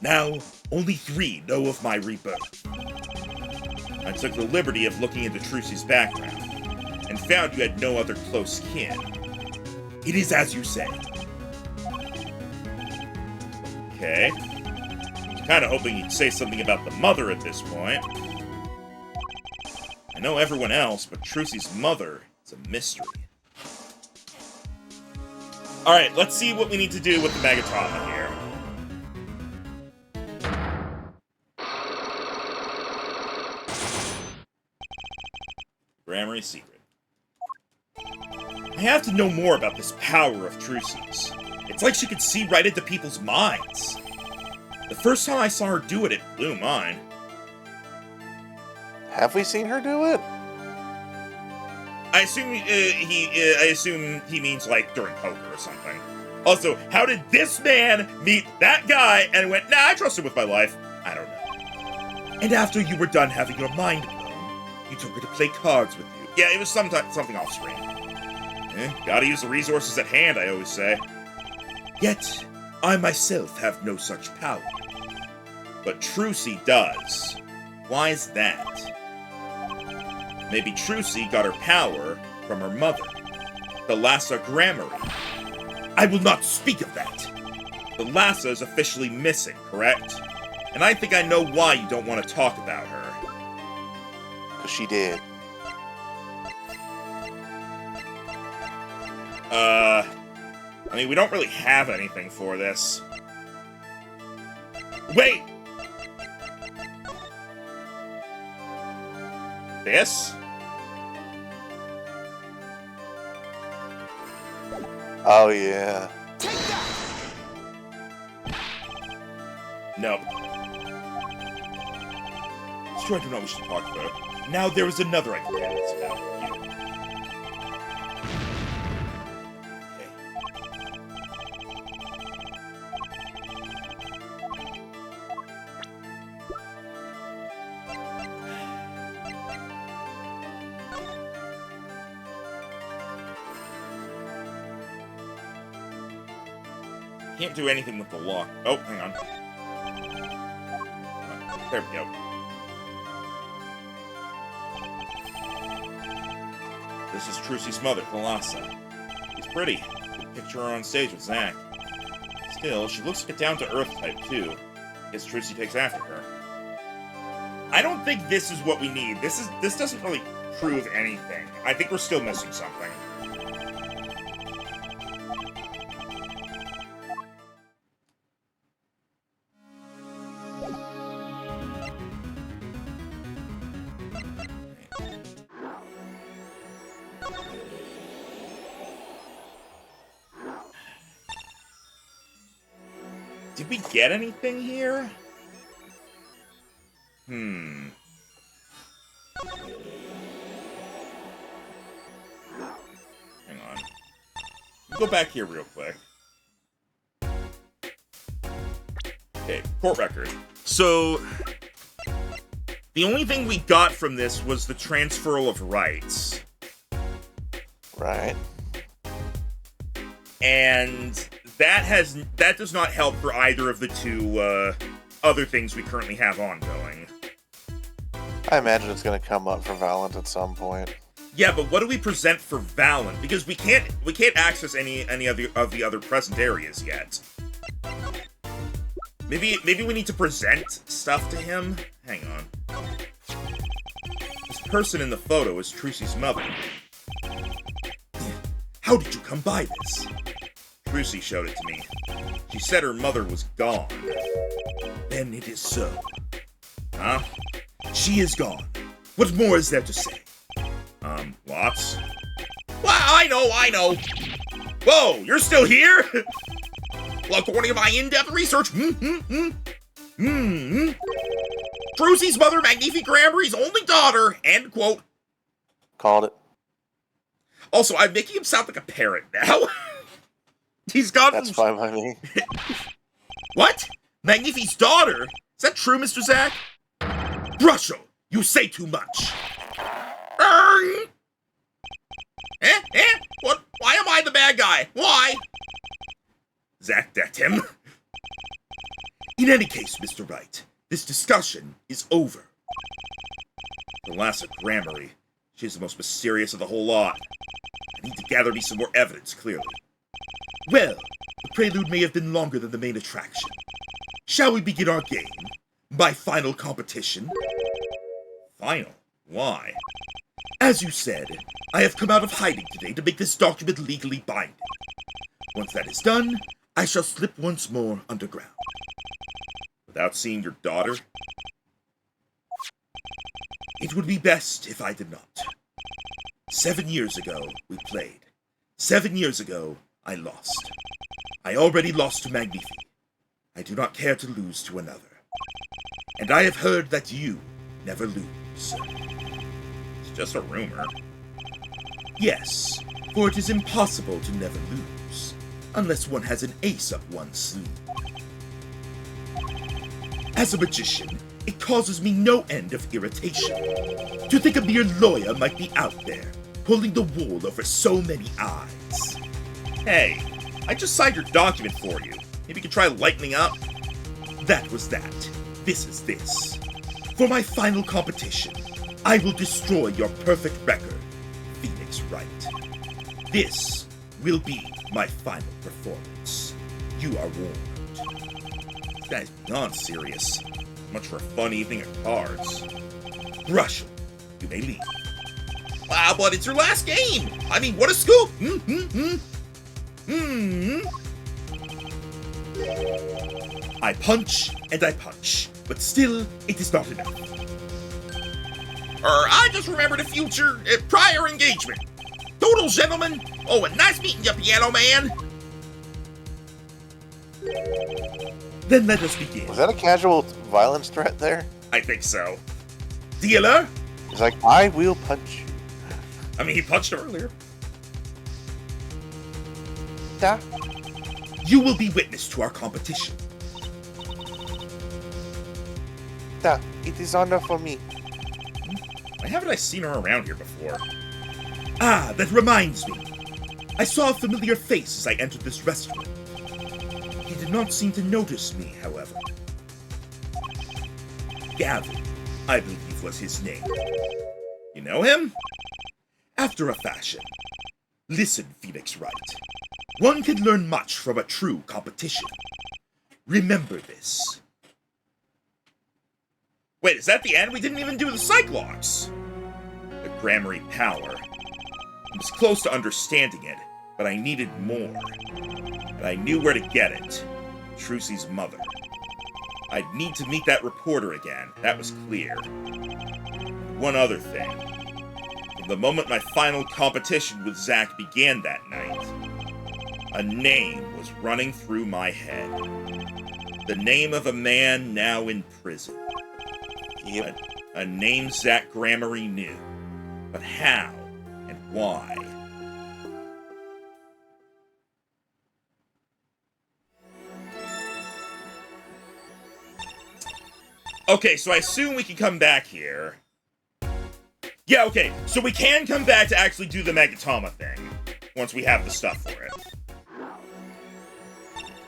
Now, only 3 know of my rebirth.
I took the liberty of looking into Trucy's background, and found you had no other close kin.
It is as you say.
Okay. I'm kinda hoping you'd say something about the mother at this point. I know everyone else, but Trucy's mother is a mystery. Alright, let's see what we need to do with the Megatron here. Grammary secret. I have to know more about this power of Trucy's. It's like she could see right into people's minds. The first time I saw her do it, it blew mine.
Have we seen her do it?
I assume he means like during poker or something. Also, how did this man meet that guy and went, nah, I trust him with my life? I don't know.
And after you were done having your mind blown, you took her to play cards with you.
Yeah, it was something off screen. Gotta use the resources at hand, I always say.
Yet, I myself have no such power.
But Trucy does. Why is that? Maybe Trucy got her power from her mother, the Lassa Grammary.
I will not speak of that.
The Lassa is officially missing, correct? And I think I know why you don't want to talk about her.
Because she did.
I mean, we don't really have anything for this. Wait! This?
Oh, yeah.
Take that!
No.
Sure, I do not wish to talk about. Now there is another idea that's about you.
Can't do anything with the lock. Oh, hang on. There we go. This is Trucy's mother, Thalassa. She's pretty. Could picture her on stage with Zack. Still, she looks like a down-to-earth type, too. Guess Trucy takes after her. I don't think this is what we need. This doesn't really prove anything. I think we're still missing something. Did we get anything here? Hang on. Go back here real quick. Okay, court record. So, the only thing we got from this was the transferal of rights.
Right.
And that does not help for either of the two other things we currently have ongoing.
I imagine it's going to come up for Valent at some point.
Yeah, but what do we present for Valent? Because we can't access any of the other present areas yet. Maybe we need to present stuff to him. Hang on. This person in the photo is Trucy's mother. How did you come by this? Trucy showed it to me. She said her mother was gone. Then it is so. Huh? She is gone. What more is there to say? Lots? Well, I know. Whoa, you're still here? Well, according to my in-depth research, Trucy's mother, Magnifique Grammary's only daughter, end quote.
Called it.
Also, I'm making him sound like a parrot now. He's got...
That's fine by me.
What? Magnifique's daughter? Is that true, Mr. Zack? Brusho, you say too much. What? Why am I the bad guy? Why? Zack decked him. In any case, Mr. Wright, this discussion is over. The last of Grammary. She's the most mysterious of the whole lot. I need to gather me some more evidence, clearly. Well, the prelude may have been longer than the main attraction. Shall we begin our game? My final competition? Final? Why? As you said, I have come out of hiding today to make this document legally binding. Once that is done, I shall slip once more underground. Without seeing your daughter? It would be best if I did not. 7 years ago, we played. 7 years ago, I lost. I already lost to Magnifique. I do not care to lose to another. And I have heard that you never lose. It's just a rumor. Yes, for it is impossible to never lose, unless one has an ace up one's sleeve. As a magician, it causes me no end of irritation to think a mere lawyer might be out there, pulling the wool over so many eyes. Hey, I just signed your document for you. Maybe you could try lightening up? That was that. This is this. For my final competition, I will destroy your perfect record, Phoenix Wright. This will be my final performance. You are warned. This guy's beyond serious. Much for a fun evening of cards. Rush, you may leave. Wow, but it's your last game! I mean, what a scoop! I punch and I punch, but still, it is not enough. I just remembered a future, prior engagement. Toodles, gentlemen! Oh, and nice meeting you, Piano Man! Then let us begin.
Was that a casual violence threat there?
I think so. Dealer?
He's like, I will punch you.
I mean, he punched her earlier.
Da.
You will be witness to our competition.
Da. It is honor for me.
Why haven't I seen her around here before? Ah, that reminds me. I saw a familiar face as I entered this restaurant. It
did not seem to notice me, however. Gavin, I believe was his name.
You know him?
After a fashion. Listen, Phoenix Wright. One can learn much from a true competition. Remember this.
Wait, is that the end? We didn't even do the Cyclops!
The Grammary power. I was close to understanding it, but I needed more. And I knew where to get it. Trucy's mother. I'd need to meet that reporter again, that was clear. And one other thing. From the moment my final competition with Zack began that night, a name was running through my head. The name of a man now in prison.
Yep.
A name Zack Grammary knew. But how and why? Okay, so I assume we can come back here. Yeah, okay, so we can come back to actually do the Megatama thing, once we have the stuff for it.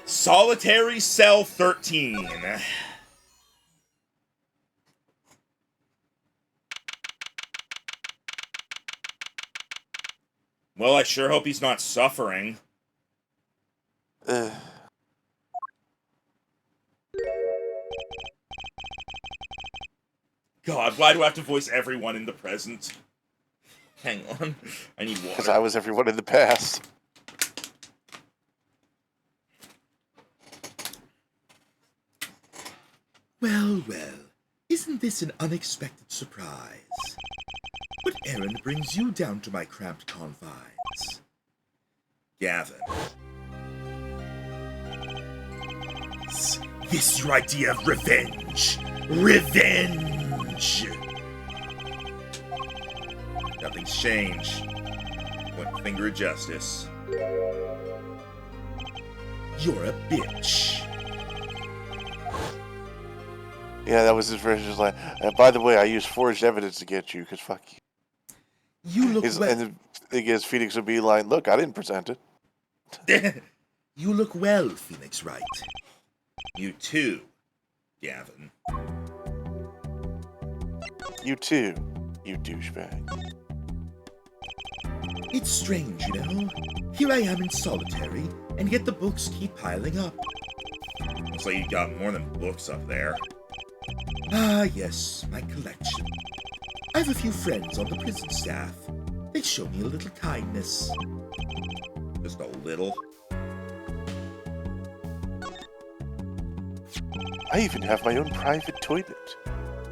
Solitary Cell 13. Well, I sure hope he's not suffering. God, why do I have to voice everyone in the present? Hang on, I need water.
Because I was everyone in the past.
Well, isn't this an unexpected surprise? What errand brings you down to my cramped confines? Gavin. This your idea of revenge? Revenge! Nothing's changed. Point finger of justice. You're a bitch.
Yeah, that was his version. Just like, by the way, I used forged evidence to get you, because fuck you.
You look well.
And the thing is, Phoenix would be like, look, I didn't present it.
You look well, Phoenix Wright.
You too, Gavin.
You too, you douchebag.
It's strange, you know? Here I am in solitary, and yet the books keep piling up.
Looks like you got more than books up there.
Ah, yes, my collection. I have a few friends on the prison staff. They show me a little kindness.
Just a little.
I even have my own private toilet.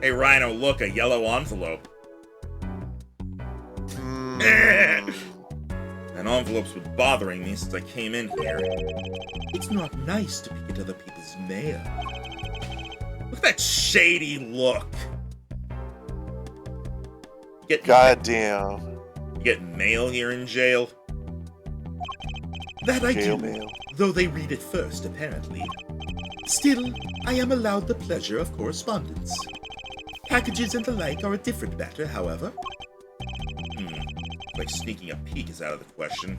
Hey, Rhino, look, a yellow envelope. And envelopes been bothering me since I came in here.
It's not nice to peek at other people's mail.
Look at that shady look.
Goddamn.
You get mail here in jail?
That I
Jail
do,
mail.
though they read it first, apparently. Still, I am allowed the pleasure of correspondence. Packages and the like are a different matter, however.
Like sneaking a peek is out of the question.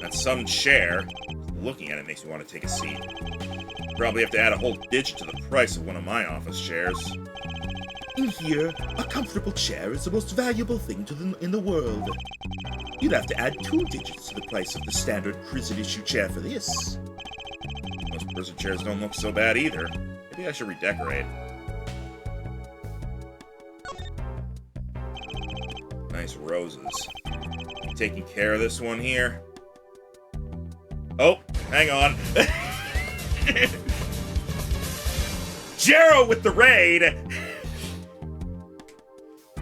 That's some chair. Looking at it makes me want to take a seat. Probably have to add a whole digit to the price of one of my office chairs.
In here, a comfortable chair is the most valuable thing in the world. You'd have to add 2 digits to the price of the standard prison issue chair for this.
Most prison chairs don't look so bad either. Maybe I should redecorate. Nice roses. You taking care of this one here? Oh, hang on. Jero with the raid!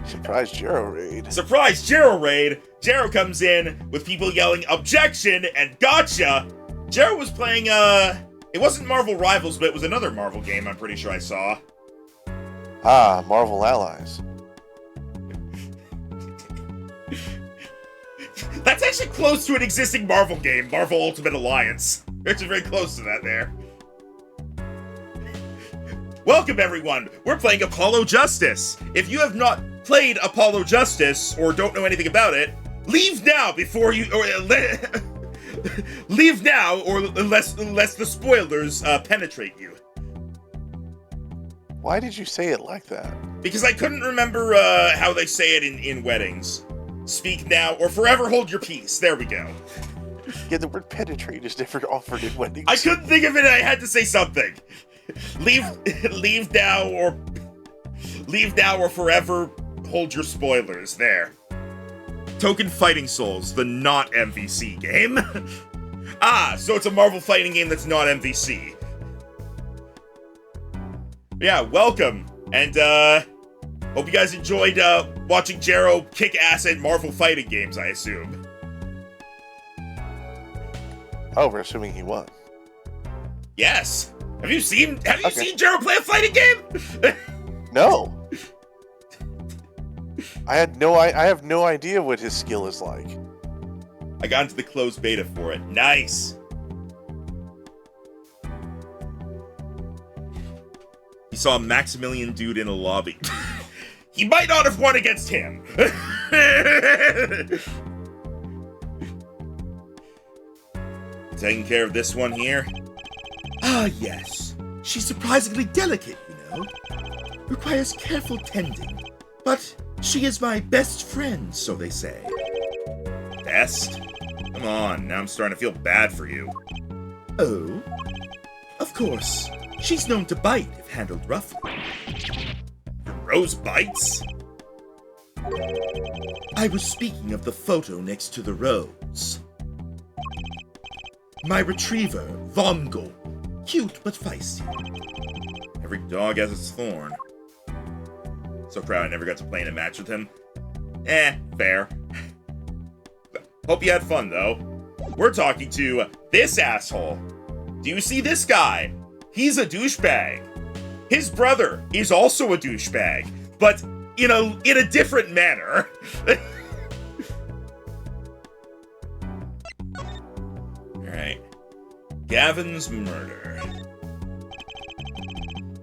Surprise Jero raid.
Surprise Jero raid! Jero comes in with people yelling objection and gotcha! Jero was playing, it wasn't Marvel Rivals, but it was another Marvel game I'm pretty sure I saw.
Ah, Marvel Allies.
That's actually close to an existing Marvel game, Marvel Ultimate Alliance. We're actually very close to that there. Welcome, everyone! We're playing Apollo Justice! If you have not played Apollo Justice, or don't know anything about it, leave now before you... Leave now, or unless the spoilers penetrate you.
Why did you say it like that?
Because I couldn't remember how they say it in weddings. Speak now, or forever hold your peace. There we go.
Yeah, the word penetrate is never offered in weddings.
I couldn't think of it. I had to say something. Leave now, or forever hold your spoilers. There. Token Fighting Souls, the not MVC game. So it's a Marvel fighting game that's not MVC. Yeah, welcome, and hope you guys enjoyed watching Jero kick ass at Marvel fighting games, I assume.
Oh, we're assuming he won.
Yes. Have you seen Jero play a fighting game?
No. I have no idea what his skill is like.
I got into the closed beta for it. Nice. He saw a Maximilian dude in a lobby. He might not have won against him. Taking care of this one here?
Ah, yes. She's surprisingly delicate, you know. Requires careful tending. But she is my best friend, so they say.
Best? Come on, now I'm starting to feel bad for you.
Oh? Of course. She's known to bite if handled roughly.
Rose bites?
I was speaking of the photo next to the rose. My retriever, Vongol. Cute but feisty.
Every dog has its thorn. So proud I never got to play in a match with him. Fair. Hope you had fun, though. We're talking to this asshole. Do you see this guy? He's a douchebag. His brother is also a douchebag, but in a different manner. Alright. Gavin's murder.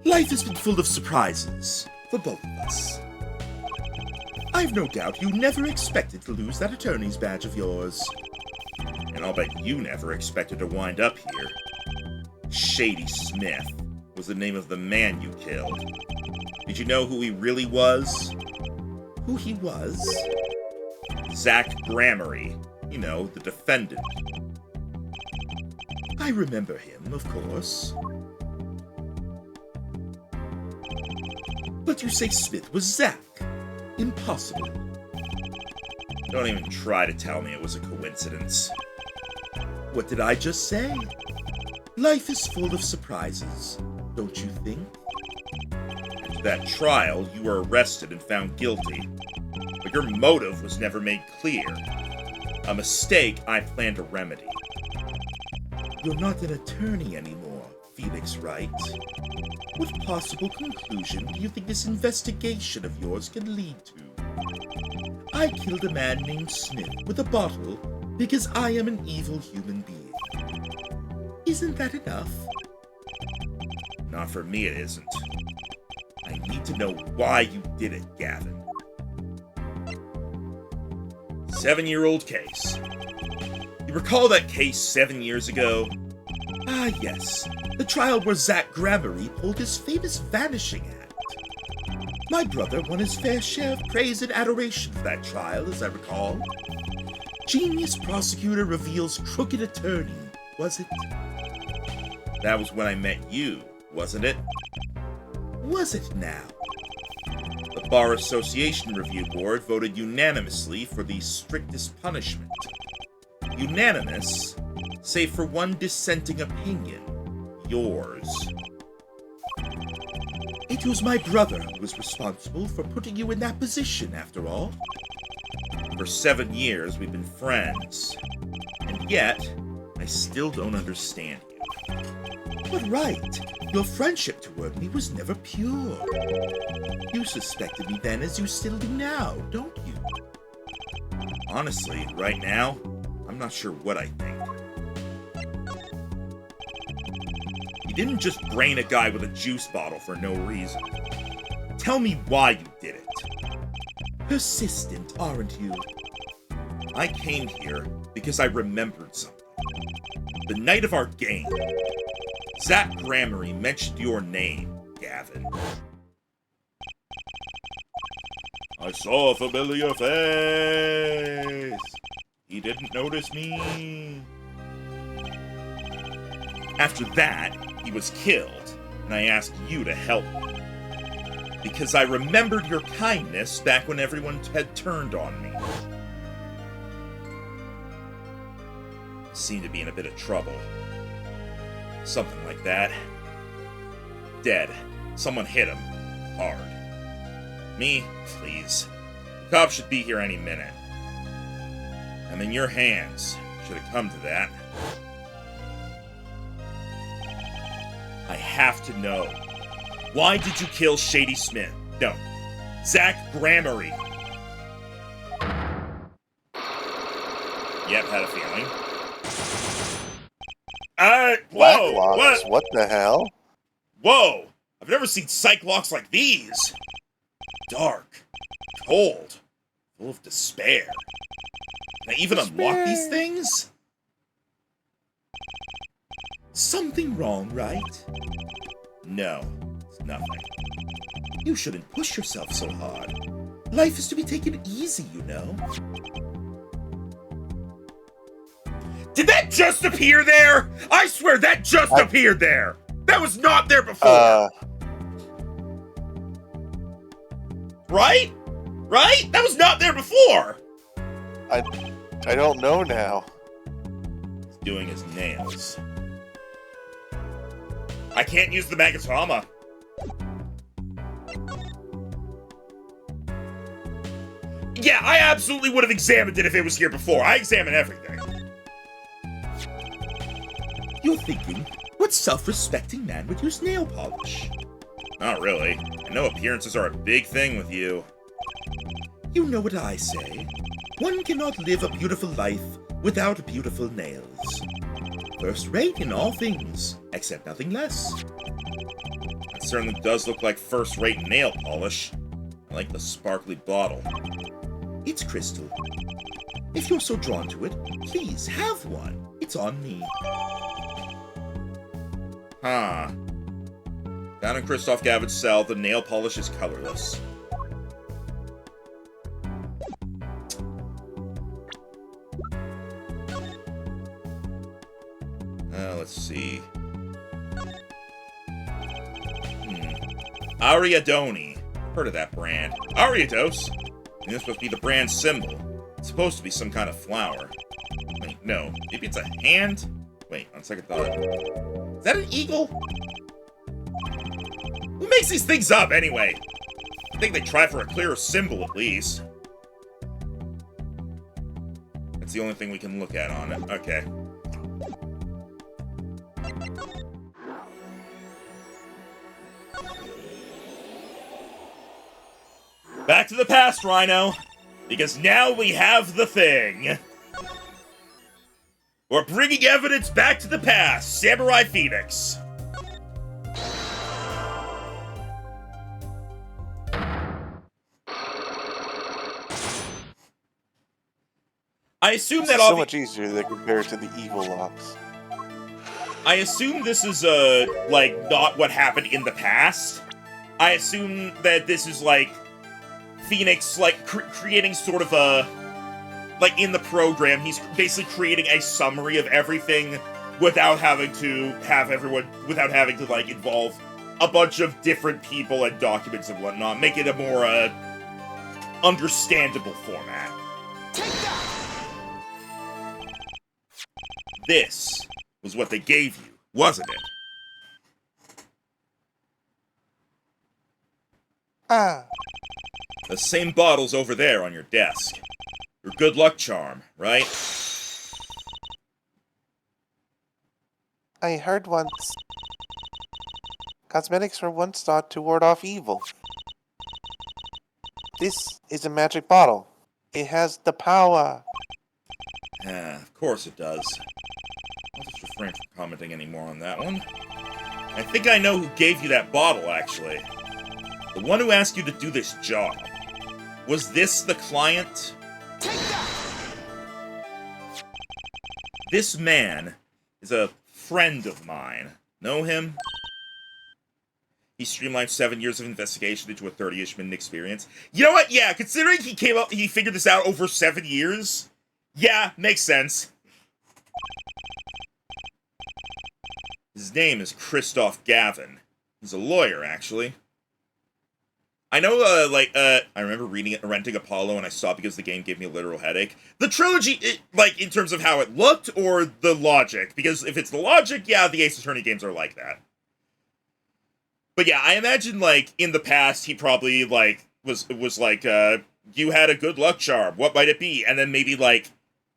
Life has been full of surprises for both of us. I've no doubt you never expected to lose that attorney's badge of yours.
And I'll bet you never expected to wind up here. Shady Smith was the name of the man you killed. Did you know who he really was?
Who he was?
Zach Gramery. You know, the defendant.
I remember him, of course. But you say Smith was Zach. Impossible.
Don't even try to tell me it was a coincidence.
What did I just say? Life is full of surprises, don't you think?
After that trial, you were arrested and found guilty. But your motive was never made clear. A mistake I plan to remedy.
You're not an attorney anymore, Felix Wright. What possible conclusion do you think this investigation of yours can lead to? I killed a man named Smith with a bottle because I am an evil human being. Isn't that enough?
Not for me, it isn't. I need to know why you did it, Gavin. 7-year-old case. You recall that case 7 years ago?
Ah, yes. The trial where Zach Gramery pulled his famous vanishing act. My brother won his fair share of praise and adoration for that trial, as I recall. Genius prosecutor reveals crooked attorney, was it?
That was when I met you, wasn't it?
Was it now?
The Bar Association Review Board voted unanimously for the strictest punishment. Unanimous, save for one dissenting opinion. Yours.
It was my brother who was responsible for putting you in that position, after all.
For 7 years, we've been friends. And yet, I still don't understand you.
But right, your friendship toward me was never pure. You suspected me then as you still do now, don't you?
Honestly, right now, I'm not sure what I think. You didn't just brain a guy with a juice bottle for no reason. Tell me why you did it.
Persistent, aren't you?
I came here because I remembered something. The night of our game, Zach Gramery mentioned your name, Gavin. I saw a familiar face. He didn't notice me. After that, he was killed, and I asked you to help me. Because I remembered your kindness back when everyone had turned on me. I seemed to be in a bit of trouble. Something like that. Dead. Someone hit him. Hard. Me? Please. The cops should be here any minute. I'm in your hands. Should have come to that. I have to know. Why did you kill Shady Smith? No. Zach Gramery. Yep, had a feeling. Whoa!
Locks, what the hell?
Whoa! I've never seen psych locks like these. Dark. Cold. Full of despair. Can I even unlock these things? Something wrong, right? No, it's nothing. You shouldn't push yourself so hard. Life is to be taken easy, you know. Did that just appear there? I swear that just appeared there. That was not there before. Right? Right? That was not there before.
I don't know now.
He's doing his nails. I can't use the Magatama. Yeah, I absolutely would have examined it if it was here before. I examine everything. You're thinking, what self-respecting man would use nail polish? Not really. I know appearances are a big thing with you. You know what I say. One cannot live a beautiful life without beautiful nails. First rate in all things, except nothing less. That certainly does look like first rate nail polish. I like the sparkly bottle. It's crystal. If you're so drawn to it, please have one. It's on me. Huh. Down in Christoph Gavin's cell, the nail polish is colorless. Let's see. Ariadone. Heard of that brand. Ariados? And this must be the brand symbol. It's supposed to be some kind of flower. Wait, no. Maybe it's a hand? Wait, on second thought. Is that an eagle? Who makes these things up, anyway? I think they try for a clearer symbol, at least. That's the only thing we can look at on it. Okay. Back to the past, Rhino. Because now we have the thing. We're bringing evidence back to the past, Samurai Phoenix. I assume that
so much easier than compared to the evil locks.
I assume this is, like, not what happened in the past. I assume that this is, like, Phoenix, like, creating sort of a... Like, in the program, he's basically creating a summary of everything without having to have everyone... Without having to, like, involve a bunch of different people and documents and whatnot. Make it a more, understandable format.
Take that!
This was what they gave you, wasn't it? The same bottle's over there on your desk. Your good luck charm, right?
I heard once. Cosmetics were once thought to ward off evil. This is a magic bottle. It has the power.
Of course it does. I'll just refrain from commenting any more on that one. I think I know who gave you that bottle, actually. The one who asked you to do this job. Was this the client?
Take that!
This man is a friend of mine. Know him? He streamlined 7 years of investigation into a 30-ish minute experience. You know what? Yeah, considering he figured this out over 7 years. Yeah, makes sense. His name is Christoph Gavin. He's a lawyer, actually. I know, I remember renting Apollo and I stopped because the game gave me a literal headache. The trilogy, in terms of how it looked or the logic, because if it's the logic, yeah, the Ace Attorney games are like that. But yeah, I imagine, in the past, he probably, was like, you had a good luck charm, what might it be? And then maybe, I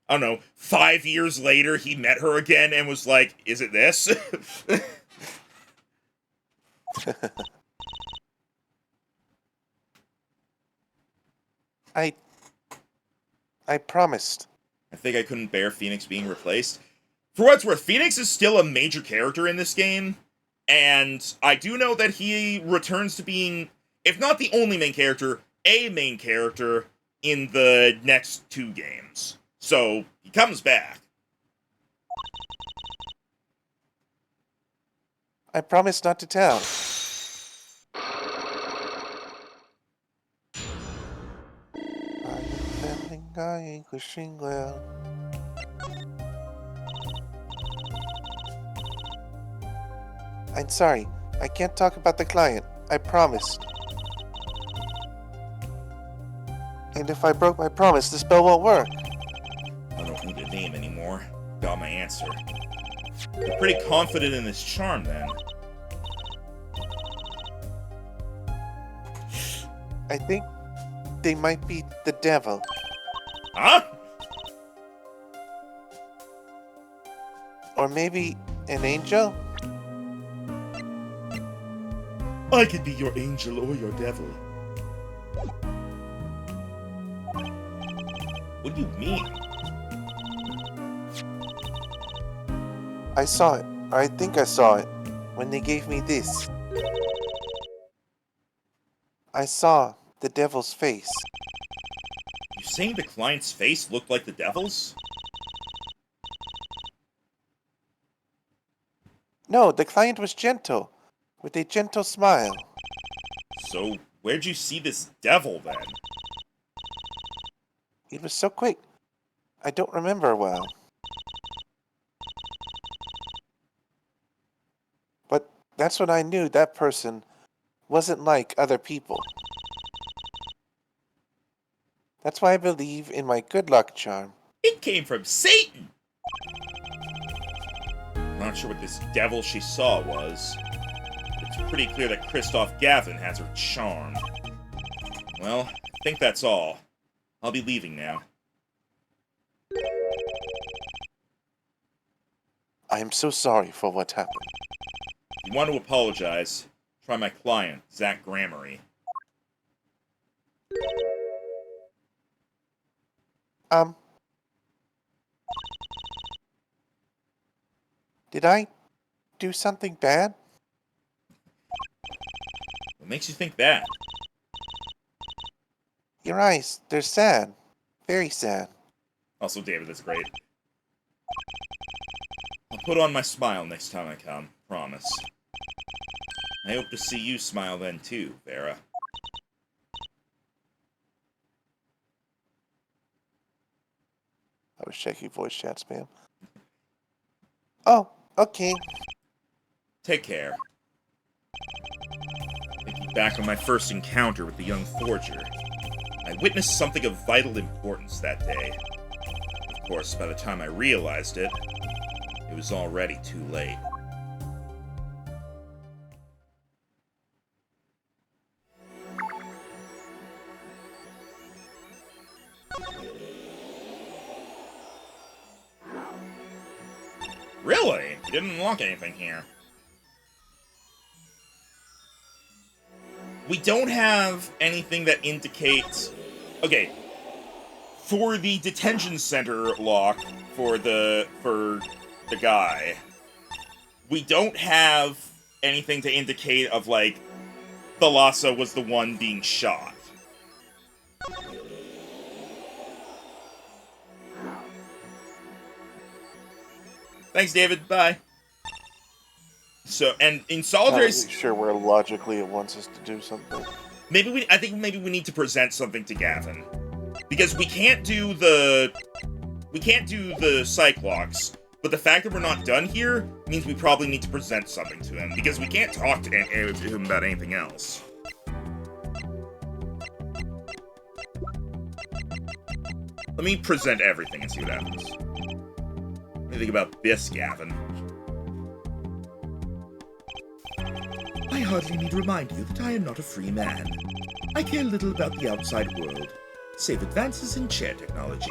don't know, 5 years later, he met her again and was like, is it this?
I promised.
I think I couldn't bear Phoenix being replaced. For what's worth, Phoenix is still a major character in this game, and I do know that he returns to being, if not the only main character, a main character in the next 2 games. So, he comes back.
I promised not to tell. I ain't wishing well. I'm sorry. I can't talk about the client. I promised. And if I broke my promise, the spell won't work.
I don't need a name anymore. Got my answer. You're pretty confident in this charm, then.
I think they might be the devil.
Huh?
Or maybe an angel?
I could be your angel or your devil.
What do you mean?
I saw it. Or I think I saw it. When they gave me this. I saw the devil's face.
You saying the client's face looked like the devil's?
No, the client was gentle. With a gentle smile.
So, where'd you see this devil, then?
It was so quick. I don't remember well. But that's when I knew that person wasn't like other people. That's why I believe in my good luck charm.
It came from Satan! Not sure what this devil she saw was. It's pretty clear that Christoph Gavin has her charmed. Well, I think that's all. I'll be leaving now.
I am so sorry for what happened.
If you want to apologize, try my client, Zach Gramery.
Did I do something bad?
What makes you think that?
Your eyes, they're sad. Very sad.
Also, David, that's great. I'll put on my smile next time I come, promise. I hope to see you smile then too, Vera.
I was checking voice chat spam. Oh, okay.
Take care. Thinking back on my first encounter with the young forger, I witnessed something of vital importance that day. Of course, by the time I realized it, it was already too late. Really? You didn't unlock anything here. We don't have anything that indicates... Okay. For the detention center lock for the guy, we don't have anything to indicate of, like, Thalassa was the one being shot. Thanks, David. Bye. So, and in
Not
solitary,
really sure where logically it wants us to do something.
I think maybe we need to present something to Gavin, because we can't do the Cyclops. But the fact that we're not done here means we probably need to present something to him, because we can't talk to him about anything else. Let me present everything and see what happens. What do you think about this, Gavin?
I hardly need to remind you that I am not a free man. I care little about the outside world, save advances in chair technology.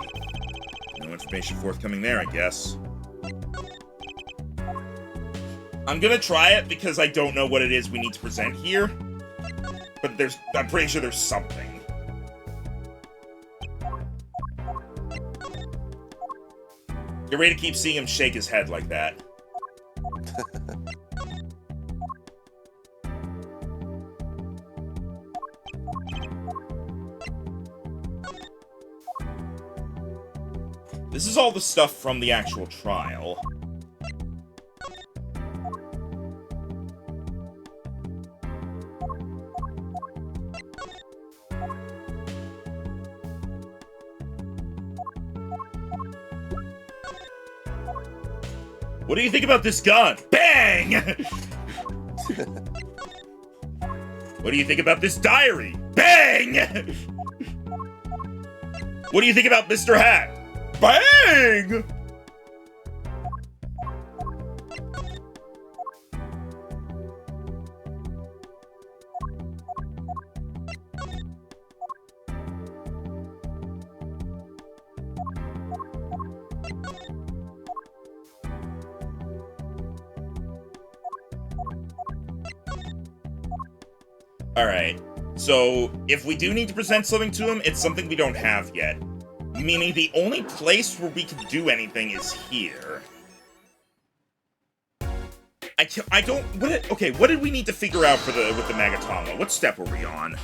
No information forthcoming there, I guess. I'm gonna try it because I don't know what it is we need to present here. But I'm pretty sure there's something. Get ready to keep seeing him shake his head like that. This is all the stuff from the actual trial. What do you think about this gun? Bang! What do you think about this diary? Bang! What do you think about Mr. Hat? Bang! Alright, so if we do need to present something to him, it's something we don't have yet. Meaning the only place where we can do anything is here. Okay, what did we need to figure out with the Magatama? What step were we on?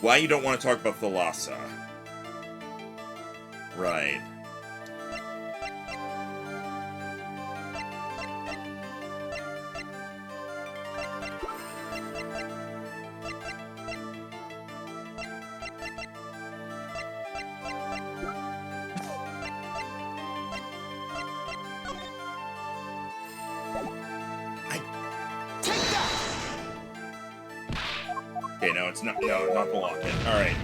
Why you don't want to talk about Thalassa? Right. Okay, no, it's not. No, not the locket. All right.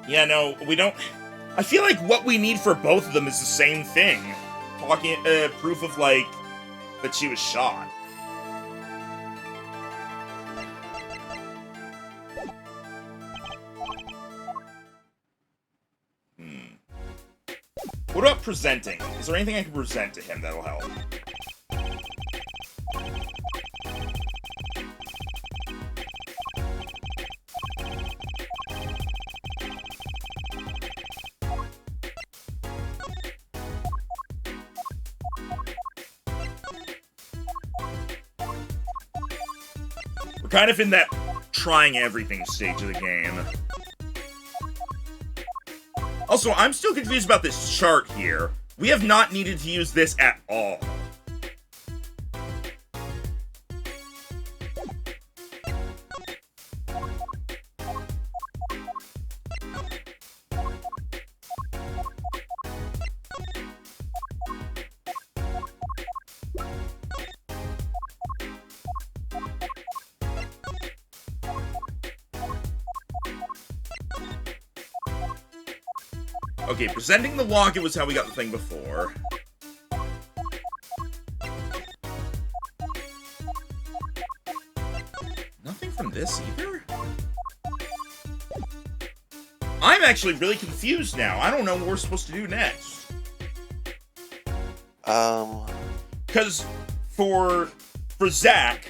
Yeah, no, we don't. I feel like what we need for both of them is the same thing. Talking, proof of like that she was shot. What about presenting? Is there anything I can present to him that'll help? We're kind of in that trying everything stage of the game. Also, I'm still confused about this chart here. We have not needed to use this at all. Okay, presenting the locket was how we got the thing before. Nothing from this either? I'm actually really confused now. I don't know what we're supposed to do next. Because for Zack,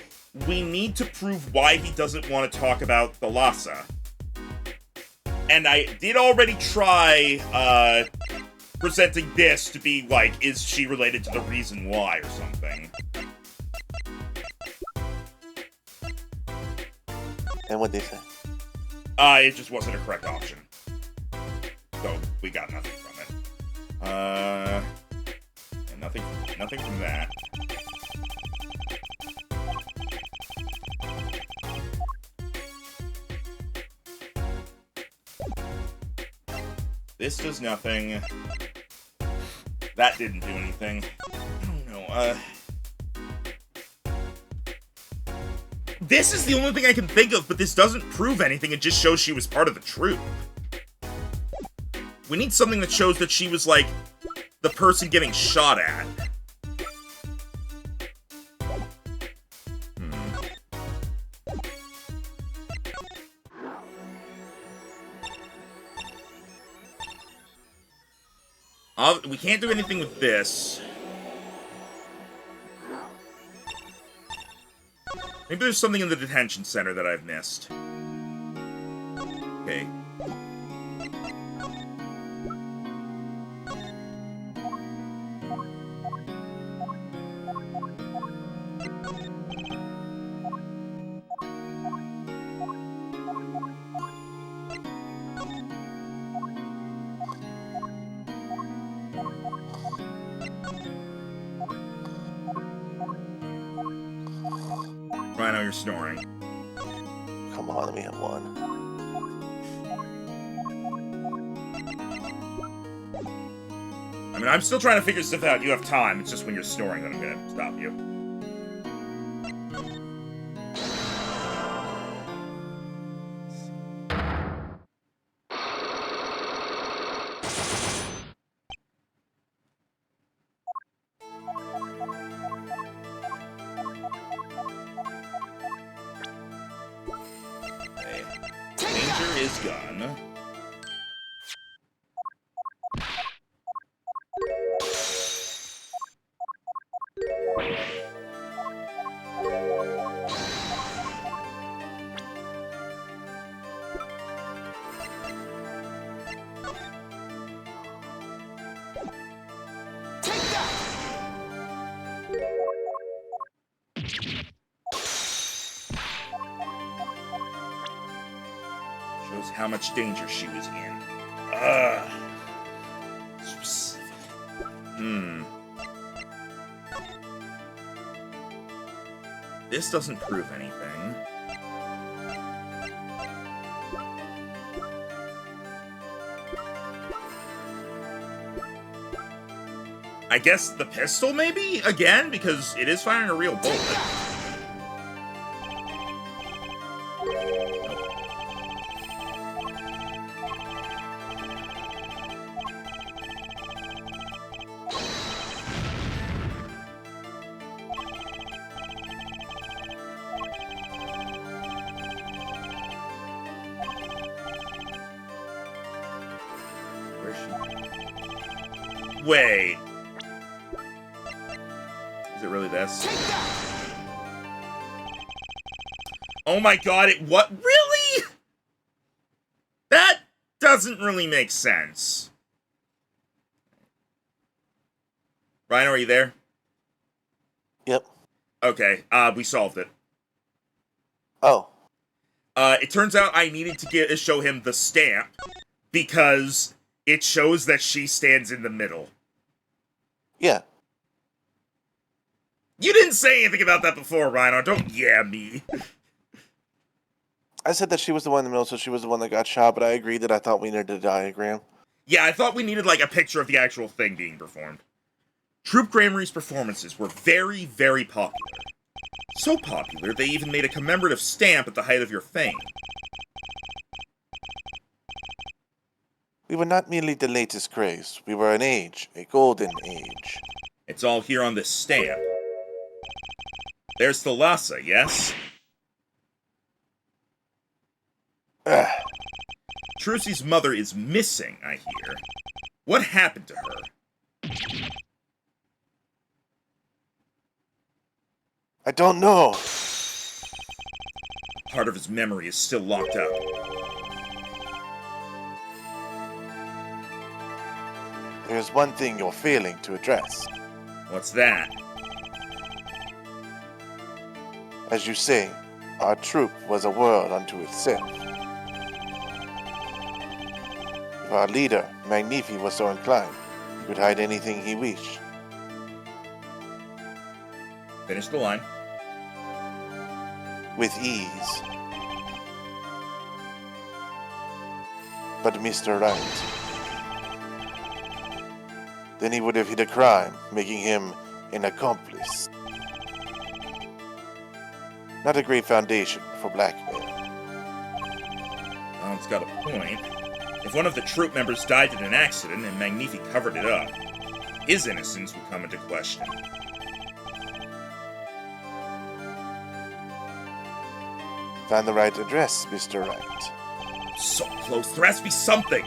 we need to prove why he doesn't want to talk about the Lhasa. And I did already try, presenting this to be like, is she related to the reason why or something?
And what'd they say?
It just wasn't a correct option. So, we got nothing from it. And nothing from that. This does nothing. That didn't do anything. I don't know, This is the only thing I can think of, but this doesn't prove anything, it just shows she was part of the troop. We need something that shows that she was, like, the person getting shot at. We can't do anything with this. Maybe there's something in the detention center that I've missed. Okay. Rhino, you're snoring.
Come on, let me have one.
I mean, I'm still trying to figure stuff out. You have time. It's just when you're snoring that I'm gonna stop you. Okay. Danger is gone.
Take that!
Shows how much danger she was in. Ugh. Specific. This doesn't prove anything. I guess the pistol, maybe? Again? Because it is firing a real bullet. Where's she? Wait. Is it really this? Oh my god, what? Really? That doesn't really make sense. Rhino, are you there?
Yep.
Okay, we solved it.
Oh.
It turns out I needed to show him the stamp because it shows that she stands in the middle.
Yeah.
You didn't say anything about that before, Rhino. Don't yeah me.
I said that she was the one in the middle, so she was the one that got shot, but I agreed that I thought we needed a diagram.
Yeah, I thought we needed, like, a picture of the actual thing being performed. Troop Gramarye's performances were very, very popular. So popular, they even made a commemorative stamp at the height of your fame.
We were not merely the latest craze. We were an age, a golden age.
It's all here on this stamp. There's the Lhasa, yes?
Ugh.
Trucy's mother is missing, I hear. What happened to her?
I don't know.
part of his memory is still locked up.
There's one thing you're failing to address.
What's that?
As you say, our troop was a world unto itself. If our leader, Magnifi, was so inclined, he could hide anything he wished.
Finish the line.
With ease. But Mr. Right. Then he would have hid a crime, making him an accomplice. Not a great foundation for blackmail.
Well, it's got a point. If one of the troop members died in an accident and Magnifi covered it up, his innocence would come into question.
Find the right address, Mr. Right.
So close, there has to be something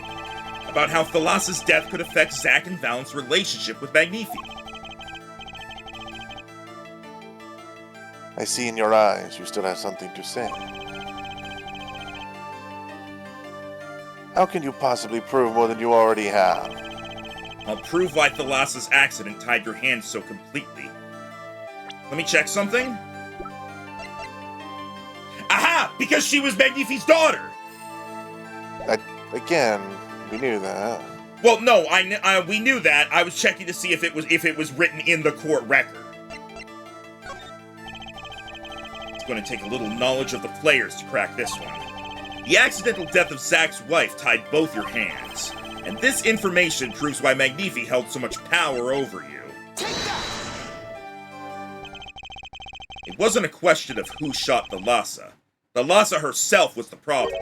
about how Thalassa's death could affect Zack and Valen's relationship with Magnifi.
I see in your eyes you still have something to say. How can you possibly prove more than you already have?
I'll prove why Thalassa's accident tied your hands so completely. Let me check something. Aha! Because she was Magnifi's daughter!
Again, we knew that.
Well, no, we knew that. I was checking to see if it was written in the court record. It's going to take a little knowledge of the players to crack this one. The accidental death of Zack's wife tied both your hands, and this information proves why Magnifi held so much power over you.
Take that!
It wasn't a question of who shot Thalassa. Thalassa herself was the problem.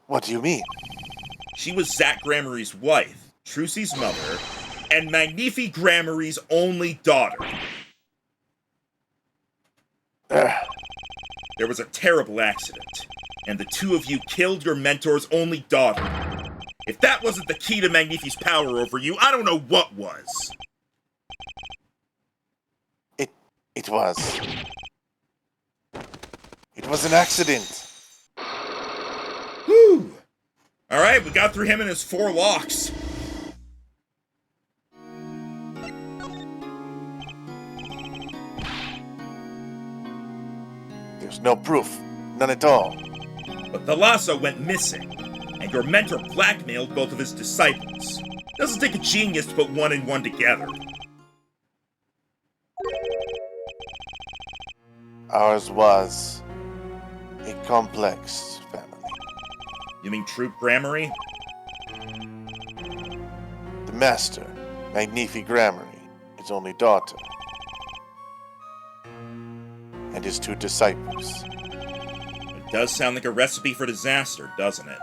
What do you mean?
She was Zack Gramarye's wife, Trucy's mother, and Magnifi Gramarye's only daughter. There was a terrible accident, and the two of you killed your mentor's only daughter. If that wasn't the key to Magnifi's power over you, I don't know what was.
It was. It was an accident.
Whew! Alright, we got through him and his 4 locks.
There's no proof. None at all.
But Thalassa went missing, and your mentor blackmailed both of his disciples. Doesn't take a genius to put 1 and 1 together.
Ours was a complex family.
You mean Troop Gramarye?
The master, Magnifi Gramarye, his only daughter, and his 2 disciples.
It does sound like a recipe for disaster, doesn't it?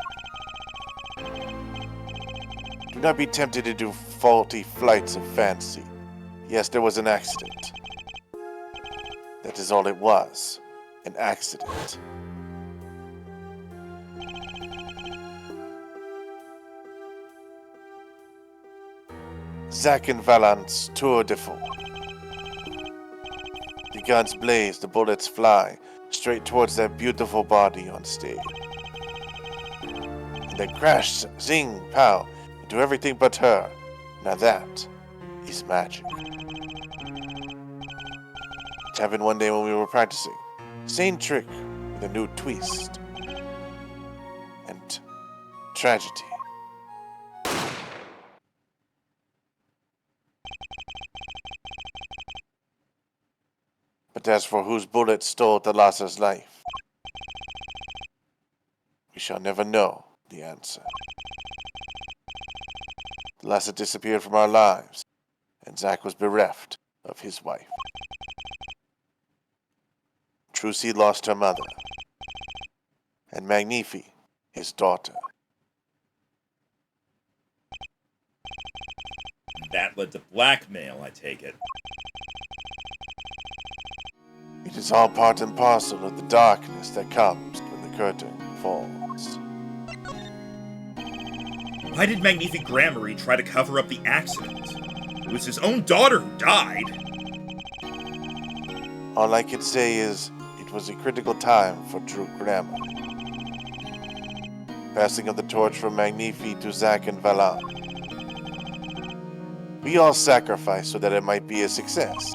Do not be tempted to do faulty flights of fancy. Yes, there was an accident. That is all it was. An accident. Zack and Valant's tour de force. The guns blaze, the bullets fly, straight towards that beautiful body on stage. And they crash, zing, pow, into everything but her. Now that is magic. It happened one day when we were practicing. Same trick with a new twist. And tragedy. But as for whose bullet stole Thalassa's life, we shall never know the answer. Thalassa disappeared from our lives, and Zack was bereft of his wife. Trucy lost her mother, and Magnifi, his daughter.
That led to blackmail, I take it.
It is all part and parcel of the darkness that comes when the curtain falls.
Why did Magnifi Gramarye try to cover up the accident? It was his own daughter who died.
All I can say is it was a critical time for true grammar. Passing of the torch from Magnifi to Zack and Valan. We all sacrificed so that it might be a success.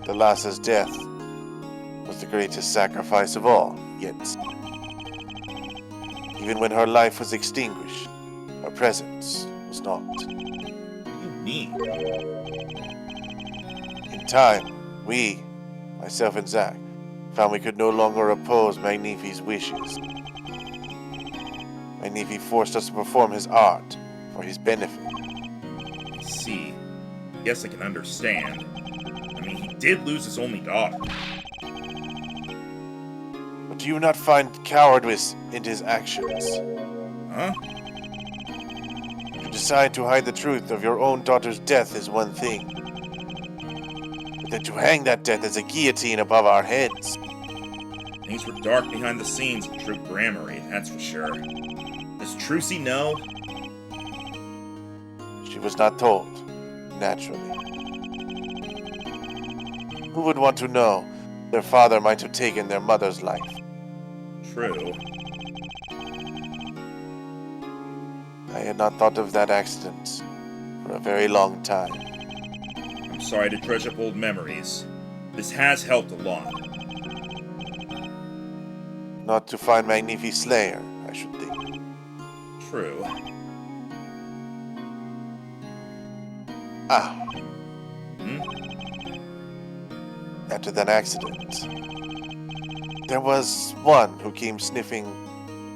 Thalassa's death was the greatest sacrifice of all, yet even when her life was extinguished, her presence was not.
What do you mean?
In time, we, myself and Zack, found we could no longer oppose Magnifi's wishes. Magnifi forced us to perform his art for his benefit.
I see. Guess I can understand. I mean, he did lose his only daughter.
But do you not find cowardice in his actions?
Huh?
To decide to hide the truth of your own daughter's death is one thing. But then to hang that death as a guillotine above our heads.
Things were dark behind the scenes in True Gramarye, that's for sure. Does Trucy know?
She was not told, naturally. Who would want to know their father might have taken their mother's life?
True.
I had not thought of that accident for a very long time.
I'm sorry to dredge up old memories. This has helped a lot.
Not to find Magnifi's slayer, I should think.
True.
Ah.
Hmm?
After that accident, there was one who came sniffing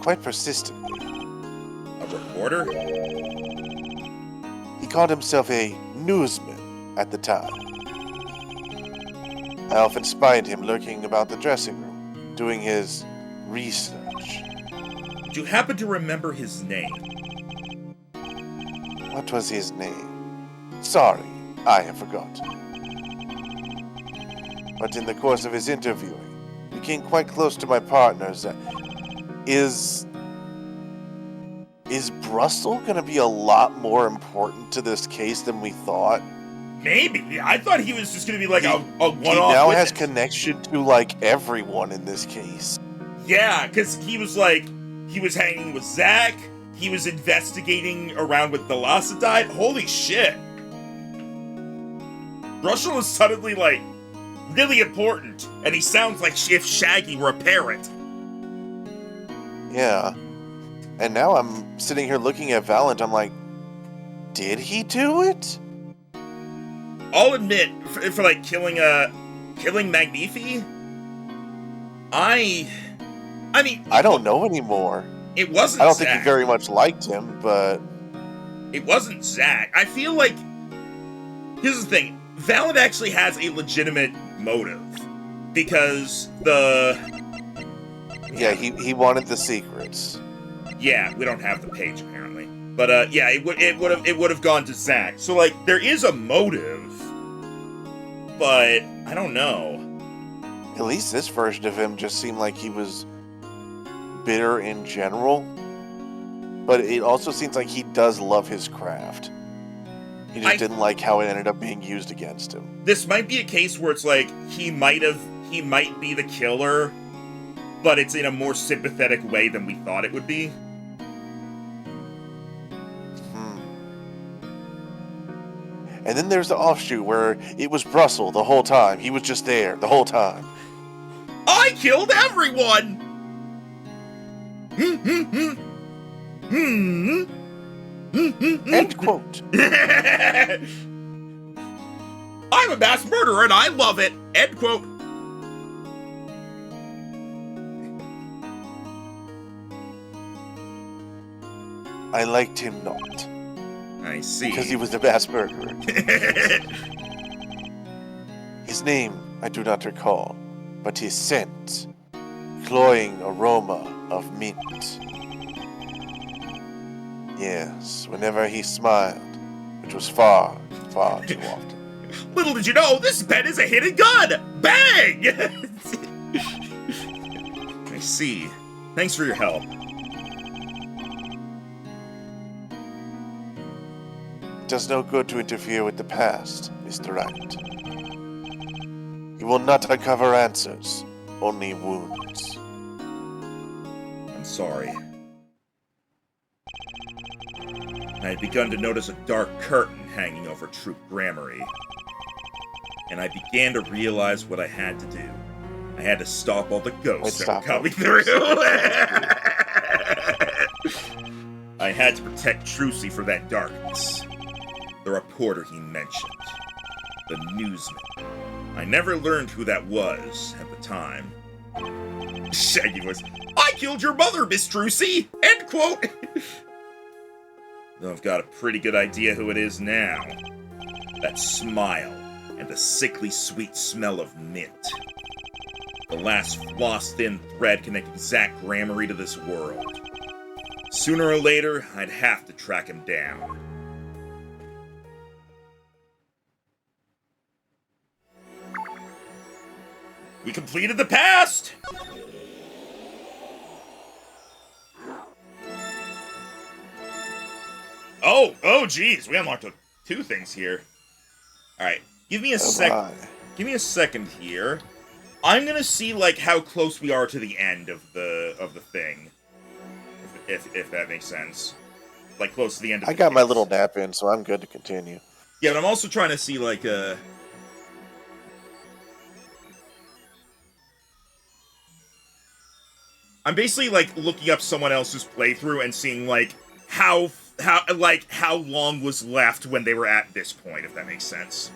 quite persistently.
A reporter?
He called himself a newsman at the time. I often spied him lurking about the dressing room, doing his research.
Do you happen to remember his name?
What was his name? Sorry, I have forgotten. But in the course of his interviewing, he came quite close to my partners. Is Brussel gonna be a lot more important to this case than we thought?
Maybe. I thought he was just gonna be like a one-off
He now has
witness.
connection to like everyone in this case.
Yeah, because he was hanging with Zack. He was investigating around with Thalassa died. Holy shit. Russell is suddenly, like, really important. And he sounds like if Shaggy were a parrot.
Yeah. And now I'm sitting here looking at Valent, I'm like, did he do it?
I'll admit, for like, killing Magnifi, I mean...
I don't know anymore.
It wasn't
I don't
Zack.
think he very much liked him, but...
It wasn't Zack. I feel like... Here's the thing. Valent actually has a legitimate motive. Because
Yeah, he wanted the secrets.
Yeah, we don't have the page, apparently. But, yeah, it would have gone to Zack. So, like, there is a motive. But, I don't know.
At least this version of him just seemed like he was bitter in general. But it also seems like he does love his craft. He just didn't like how it ended up being used against him.
This might be a case where it's like, he might be the killer, but it's in a more sympathetic way than we thought it would be.
And then there's the offshoot where it was Brussel the whole time. He was just there the whole time.
I killed everyone!
End quote.
I'm a mass murderer and I love it! End quote.
I liked him not.
I see.
Because he was a mass murderer. His name I do not recall, but his scent, cloying aroma of mint. Yes, whenever he smiled, which was far, far too often.
Little did you know, this pen is a hidden gun! Bang! I see. Thanks for your help.
It does no good to interfere with the past, Mr. Wright. You will not uncover answers, only wounds.
I'm sorry. I had begun to notice a dark curtain hanging over Troop Grammary, and I began to realize what I had to do. I had to stop all the ghosts that were coming through. I had to protect Trucy from that darkness. The reporter he mentioned. The newsman. I never learned who that was at the time. Shaggy voice. I killed your mother, Miss Trucy! End quote! Though I've got a pretty good idea who it is now. That smile and the sickly sweet smell of mint. The last floss-thin thread connecting Zach Grammary to this world. Sooner or later, I'd have to track him down. We completed the past! Oh, geez, we unlocked two things here. Alright, give me a second here. I'm gonna see, like, how close we are to the end of the thing. If that makes sense. Like, close to the end of the
I got
case.
my little nap in, so I'm good to continue.
Yeah, but I'm also trying to see, like, I'm basically, like, looking up someone else's playthrough and seeing, like, how long was left when they were at this point, if that makes sense.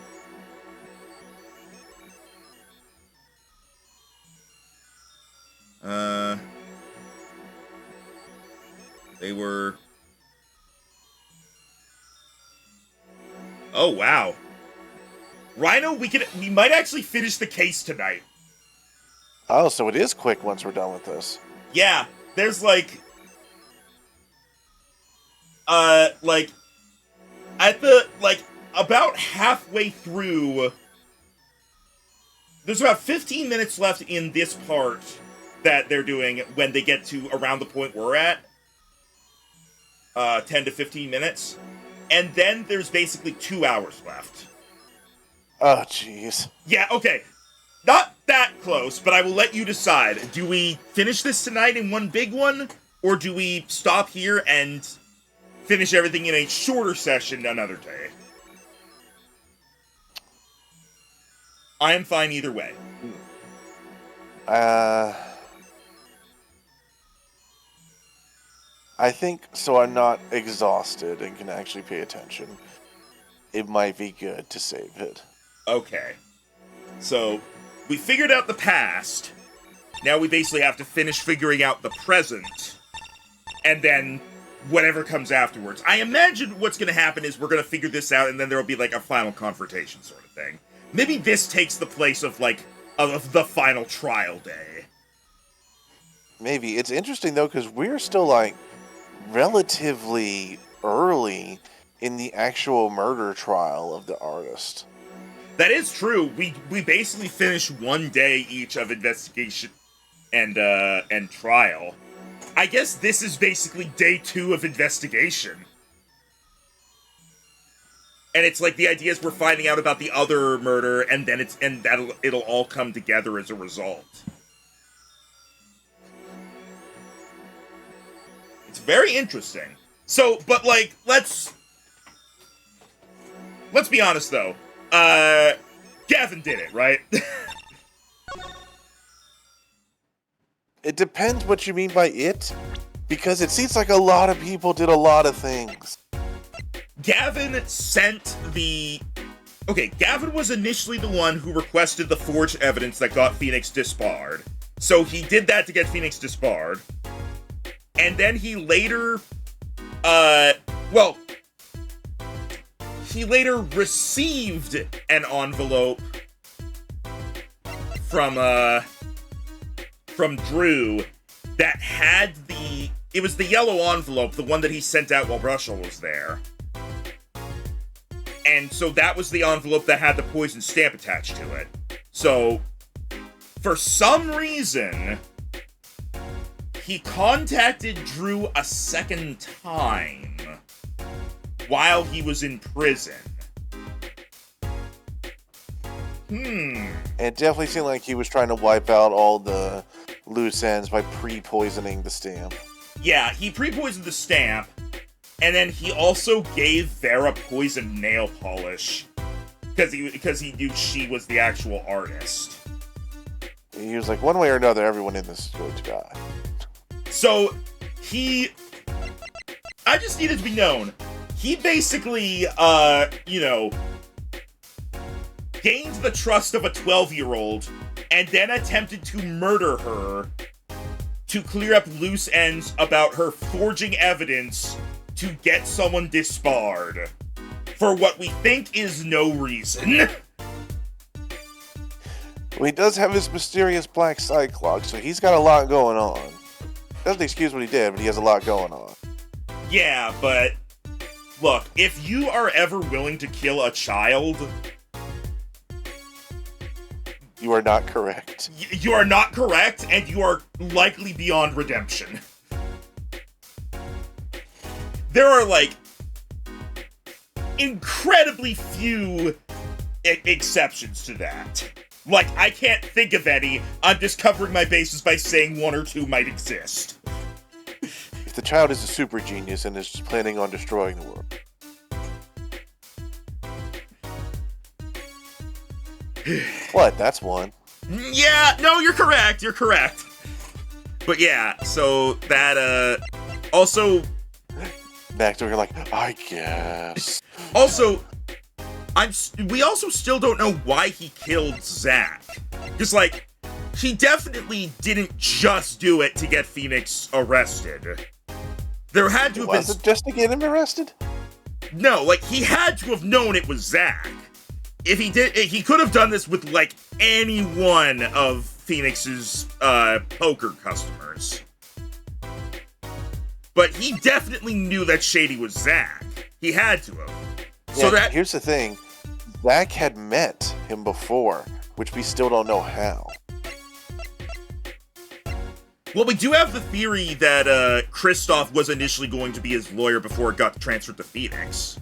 They were... Oh, wow. Rhino, we might actually finish the case tonight.
Oh, so it is quick once we're done with this.
Yeah, there's like, about halfway through, there's about 15 minutes left in this part that they're doing when they get to around the point we're at. 10 to 15 minutes. And then there's basically 2 hours left.
Oh, jeez.
Yeah, okay. Not that close, but I will let you decide. Do we finish this tonight in one big one? Or do we stop here and finish everything in a shorter session another day? I am fine either way.
I think, so I'm not exhausted and can actually pay attention, it might be good to save it.
Okay. So, we figured out the past. Now we basically have to finish figuring out the present. And then whatever comes afterwards. I imagine what's going to happen is we're going to figure this out and then there will be like a final confrontation sort of thing. Maybe this takes the place of like, of the final trial day.
Maybe. It's interesting though, because we're still like relatively early in the actual murder trial of the artist.
That is true. We basically finished one day each of investigation and trial. I guess this is basically day 2 of investigation. And it's like the idea is we're finding out about the other murder and then it'll all come together as a result. It's very interesting. So, but like, let's be honest though. Gavin did it, right?
It depends what you mean by it, because it seems like a lot of people did a lot of things.
Gavin sent the... Okay, Gavin was initially the one who requested the forged evidence that got Phoenix disbarred. So he did that to get Phoenix disbarred. And then he later... he later received an envelope from Drew that had the... It was the yellow envelope, the one that he sent out while Russell was there. And so that was the envelope that had the poison stamp attached to it. So, for some reason, he contacted Drew a second time while he was in prison.
And it definitely seemed like he was trying to wipe out all the loose ends by pre-poisoning the stamp.
Yeah, he pre-poisoned the stamp, and then he also gave Vera poisoned nail polish because he knew she was the actual artist.
He was like, one way or another, everyone in this is going to die.
So I just needed to be known. He basically, gained the trust of a 12-year-old and then attempted to murder her to clear up loose ends about her forging evidence to get someone disbarred for what we think is no reason.
Well, he does have his mysterious black side clock, so he's got a lot going on. Doesn't excuse what he did, but he has a lot going on.
Yeah, but look, if you are ever willing to kill a child,
You are not correct.
you are not correct, and you are likely beyond redemption. There are, like, incredibly few exceptions to that. Like, I can't think of any. I'm just covering my bases by saying one or two might exist.
If the child is a super genius and is just planning on destroying the world. What? That's one.
Yeah, no, you're correct. You're correct. But yeah, so that, also,
Next, we're like, I guess.
also, we also still don't know why he killed Zack. Because, like, he definitely didn't just do it to get Phoenix arrested. There had to have
Was it just to get him arrested?
No, like, he had to have known it was Zack. If he did, he could have done this with, like, any one of Phoenix's, poker customers. But he definitely knew that Shady was Zack. He had to have. So
Yeah, here's the thing. Zack had met him before, which we still don't know how.
Well, we do have the theory that, Kristoff was initially going to be his lawyer before it got transferred to Phoenix.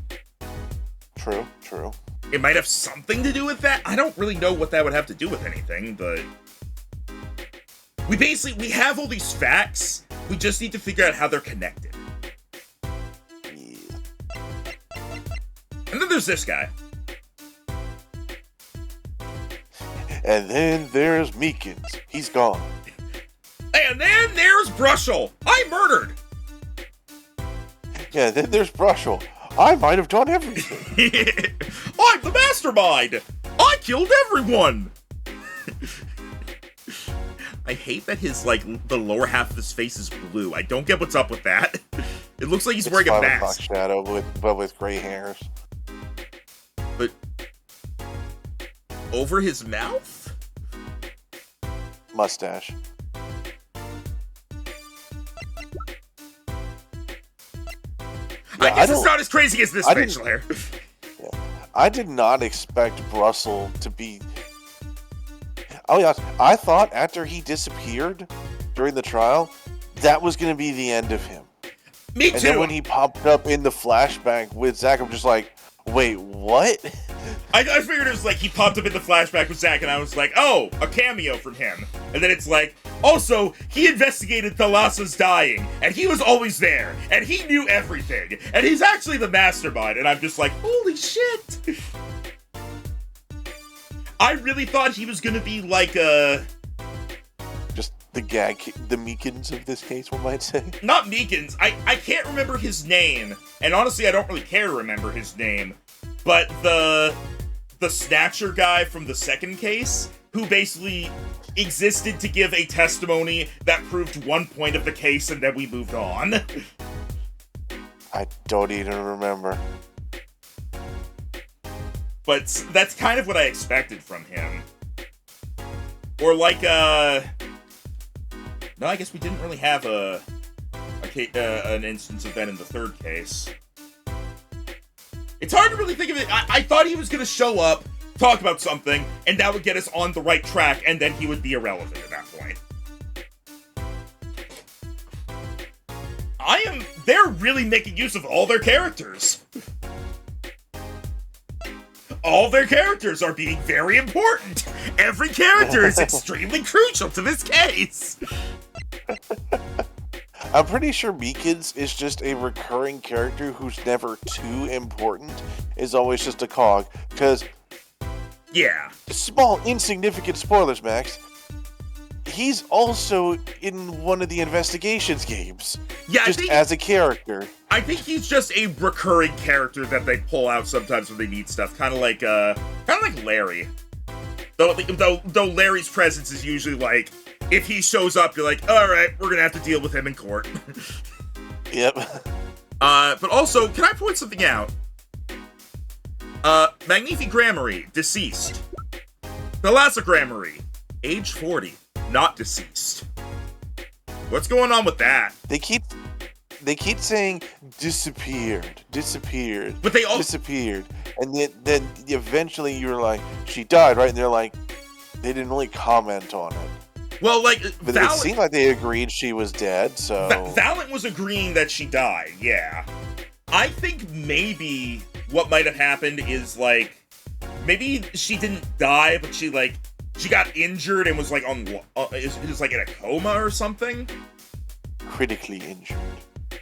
True, true.
It might have something to do with that. I don't really know what that would have to do with anything, but we have all these facts. We just need to figure out how they're connected.
Yeah.
And then there's this guy.
And then there's Meekins. He's gone.
And then there's Brushel. I murdered.
Yeah, then there's Brushel. I might have done everything.
I'm the mastermind. I killed everyone. I hate that his, like, the lower half of his face is blue. I don't get what's up with that. It looks like he's wearing a
5 o'clock
mask.
shadow with gray hairs.
But over his mouth?
Mustache.
I guess it's not as crazy as this
I
facial hair.
I did not expect Brussel to be... Oh yeah, I thought after he disappeared during the trial, that was going to be the end of him.
Me
And
too.
then when he popped up in the flashback with Zack, I'm just like, wait, what?
I figured it was like he popped up in the flashback with Zack, and I was like, oh, a cameo from him. And then it's like, also, he investigated Thalassa's dying, and he was always there, and he knew everything, and he's actually the mastermind, and I'm just like, holy shit! I really thought he was gonna be like
Just the Meekins of this case, one might say.
not Meekins, I can't remember his name, and honestly, I don't really care to remember his name, but the Snatcher guy from the second case, who basically existed to give a testimony that proved one point of the case and then we moved on.
I don't even remember.
But that's kind of what I expected from him. Or like, no, I guess we didn't really have an instance of that in the third case. It's hard to really think of it. I thought he was going to show up, talk about something, and that would get us on the right track, and then he would be irrelevant at that point. They're really making use of all their characters. all their characters are being very important. Every character is extremely crucial to this case.
I'm pretty sure Meekins is just a recurring character who's never too important, is always just a cog. Because,
Yeah.
small, insignificant spoilers, Max, he's also in one of the Investigations games.
Yeah,
Just as a character.
I think he's just a recurring character that they pull out sometimes when they need stuff. Kind of like Larry. Though Larry's presence is usually like, if he shows up, you're like, all right, we're gonna have to deal with him in court.
Yep.
But also, can I point something out? Magnificrammery, deceased. Thalassogrammery, age 40, not deceased. What's going on with that?
They keep saying disappeared,
But they all
disappeared, and then eventually you're like, she died, right? And they're like, they didn't really comment on it.
well, like
But it seemed like they agreed she was dead, so...
Valent was agreeing that she died, yeah. I think maybe what might have happened is, like, maybe she didn't die, but she got injured and was, like, is like, in a coma or something?
critically injured.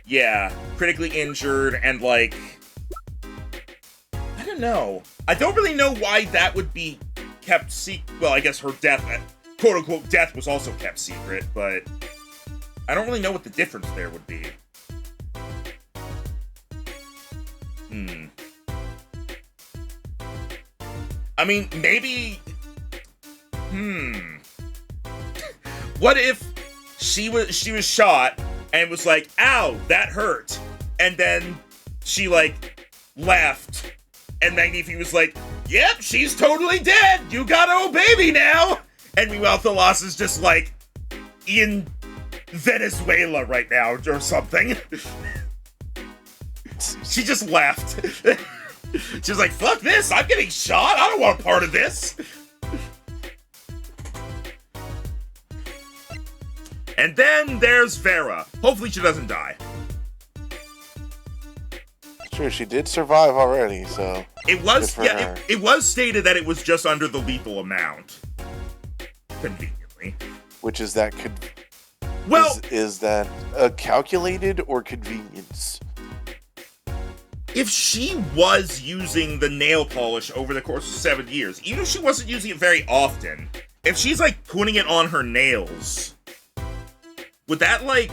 Yeah, critically injured, and, like... I don't know. I don't really know why that would be kept secret. Well, I guess her death, quote-unquote death, was also kept secret, but... I don't really know what the difference there would be. I mean, maybe... What if she was shot and was like, ow, that hurt. And then she, like, left. And Magnifi was like, yep, she's totally dead. You got a baby now. And meanwhile, Thalas is just, like, in Venezuela right now or something. She just left. She's like, fuck this, I'm getting shot, I don't want a part of this. And then there's Vera. Hopefully she doesn't die.
Sure, she did survive already, so...
It was,
good for
yeah,
her.
it was stated that it was just under the lethal amount. Conveniently.
Which is that could...
Well,
Is that calculated or convenience?
if she was using the nail polish over the course of 7 years, even if she wasn't using it very often, if she's, like, putting it on her nails, would that, like,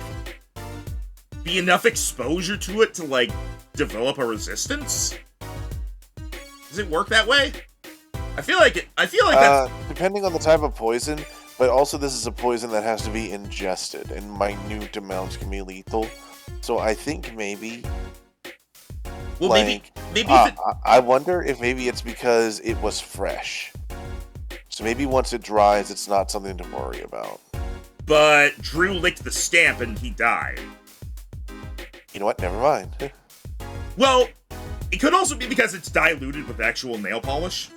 be enough exposure to it to, like, develop a resistance? Does it work that way? I feel like that's...
Depending on the type of poison, but also this is a poison that has to be ingested, and minute amounts can be lethal. So I think maybe...
Well,
like,
maybe if it,
I wonder if maybe it's because it was fresh. So maybe once it dries, it's not something to worry about.
but Drew licked the stamp and he died.
You know what? Never mind.
Well, it could also be because it's diluted with actual nail polish.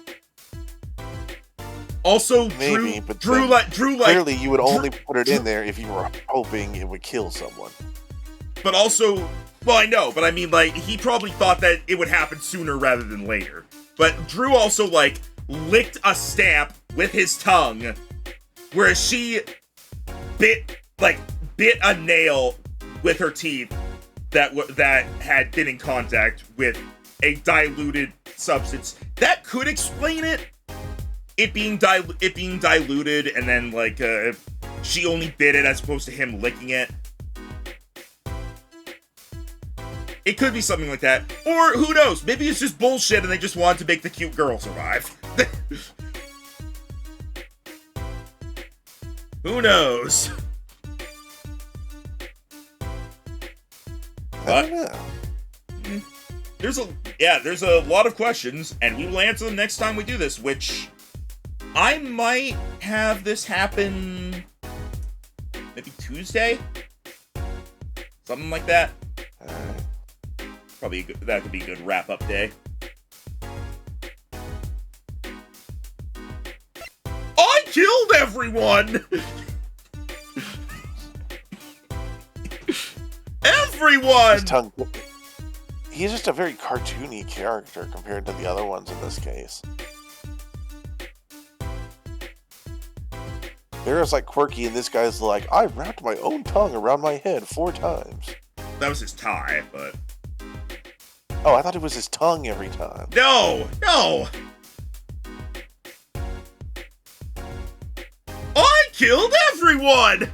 Also,
Maybe, but
Drew
clearly you would only put it in there if you were hoping it would kill someone.
But also, well, I know, but I mean, like, he probably thought that it would happen sooner rather than later. But Drew also, like, licked a stamp with his tongue, whereas she bit a nail with her teeth that had been in contact with a diluted substance. That could explain it. It being diluted, and then, like, she only bit it as opposed to him licking it. It could be something like that. Or, who knows, maybe it's just bullshit and they just wanted to make the cute girl survive. Who knows?
I don't know.
There's a lot of questions, and we will answer them next time we do this, which I might have this happen maybe Tuesday? Something like that.
Alright.
Probably that could be a good wrap-up day. I killed everyone!
His
Everyone!
He's just a very cartoony character compared to the other ones in this case. They're like quirky, and this guy's like, I wrapped my own tongue around my head 4 times.
That was his tie, but...
Oh, I thought it was his tongue every time.
No! No! I killed everyone!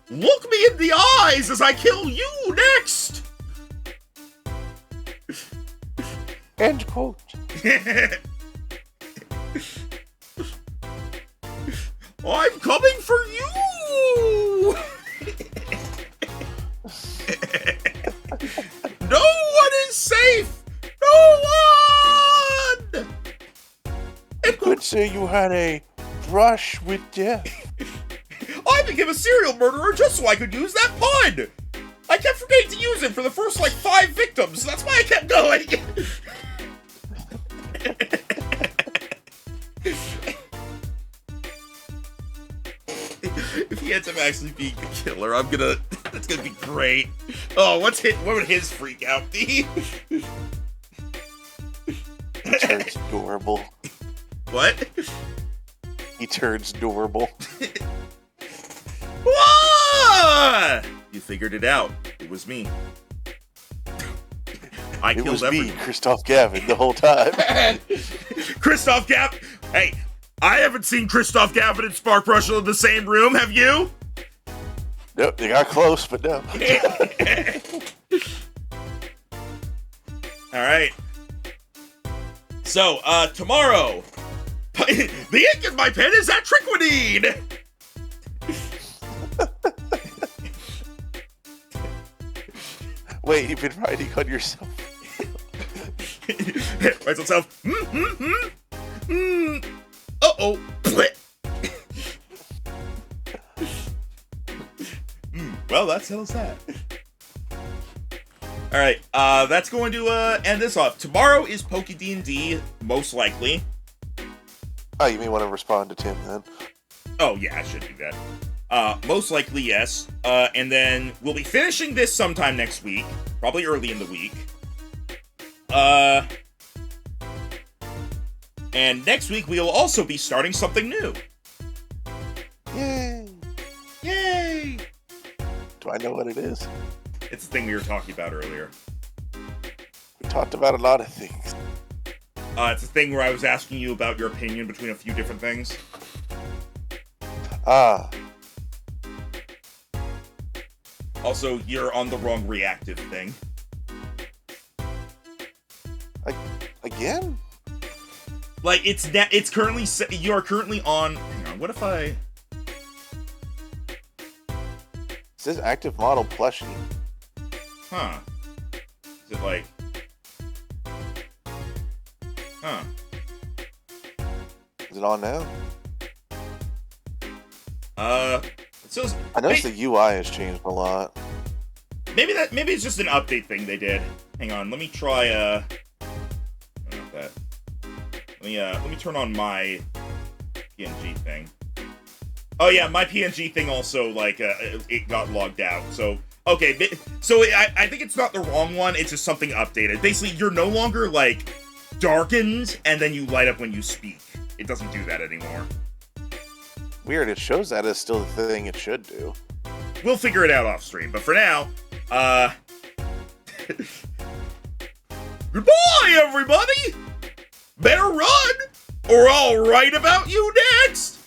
Look me in the eyes as I kill you next!
End quote.
I'm coming for you! No one is safe! No one!
You could say you had a brush with death.
I became a serial murderer just so I could use that pun! I kept forgetting to use it for the first, 5 victims, that's why I kept going! If he ends up actually being the killer, that's gonna be great. Oh, what would his freak out be?
He turns adorable.
What?
He turns adorable.
Ah! You figured it out. It was me. I
It
killed
was
everyone.
me, Christoph Gavin, the whole time.
Christoph Gavin. Hey, I haven't seen Christoph Gavin and Spark Russell in the same room. Have you?
Nope, they got close, but no.
All right. So, tomorrow, the ink in my pen is atriquinine.
Wait, you've been writing on yourself.
Writes himself. Uh-oh. Well, that settles that. All right, that's going to end this off. Tomorrow is Poke D&D, most likely.
Oh, you may want to respond to Tim then.
Oh, yeah, I should do that. Most likely, yes. And then we'll be finishing this sometime next week, probably early in the week. And next week, we'll also be starting something new.
Yay!
Yay!
Do I know what it is?
It's the thing we were talking about earlier.
We talked about a lot of things.
It's a thing where I was asking you about your opinion between a few different things.
Ah,
Also, you're on the wrong reactive thing.
again?
Like, it's currently, you're currently on, hang on, what if I...
It says active model plushie.
Huh. Is it like... Huh.
Is it on now?
It says...
I noticed the UI has changed a lot.
Maybe it's just an update thing they did. Hang on, let me try, not that. Let me turn on my PNG thing. Oh yeah, my PNG thing also, it got logged out, so... Okay, so I think it's not the wrong one, it's just something updated. Basically, you're no longer, darkened, and then you light up when you speak. It doesn't do that anymore.
Weird, it shows that as still the thing it should do.
We'll figure it out off stream, but for now, goodbye, everybody! Better run, or I'll write about you next!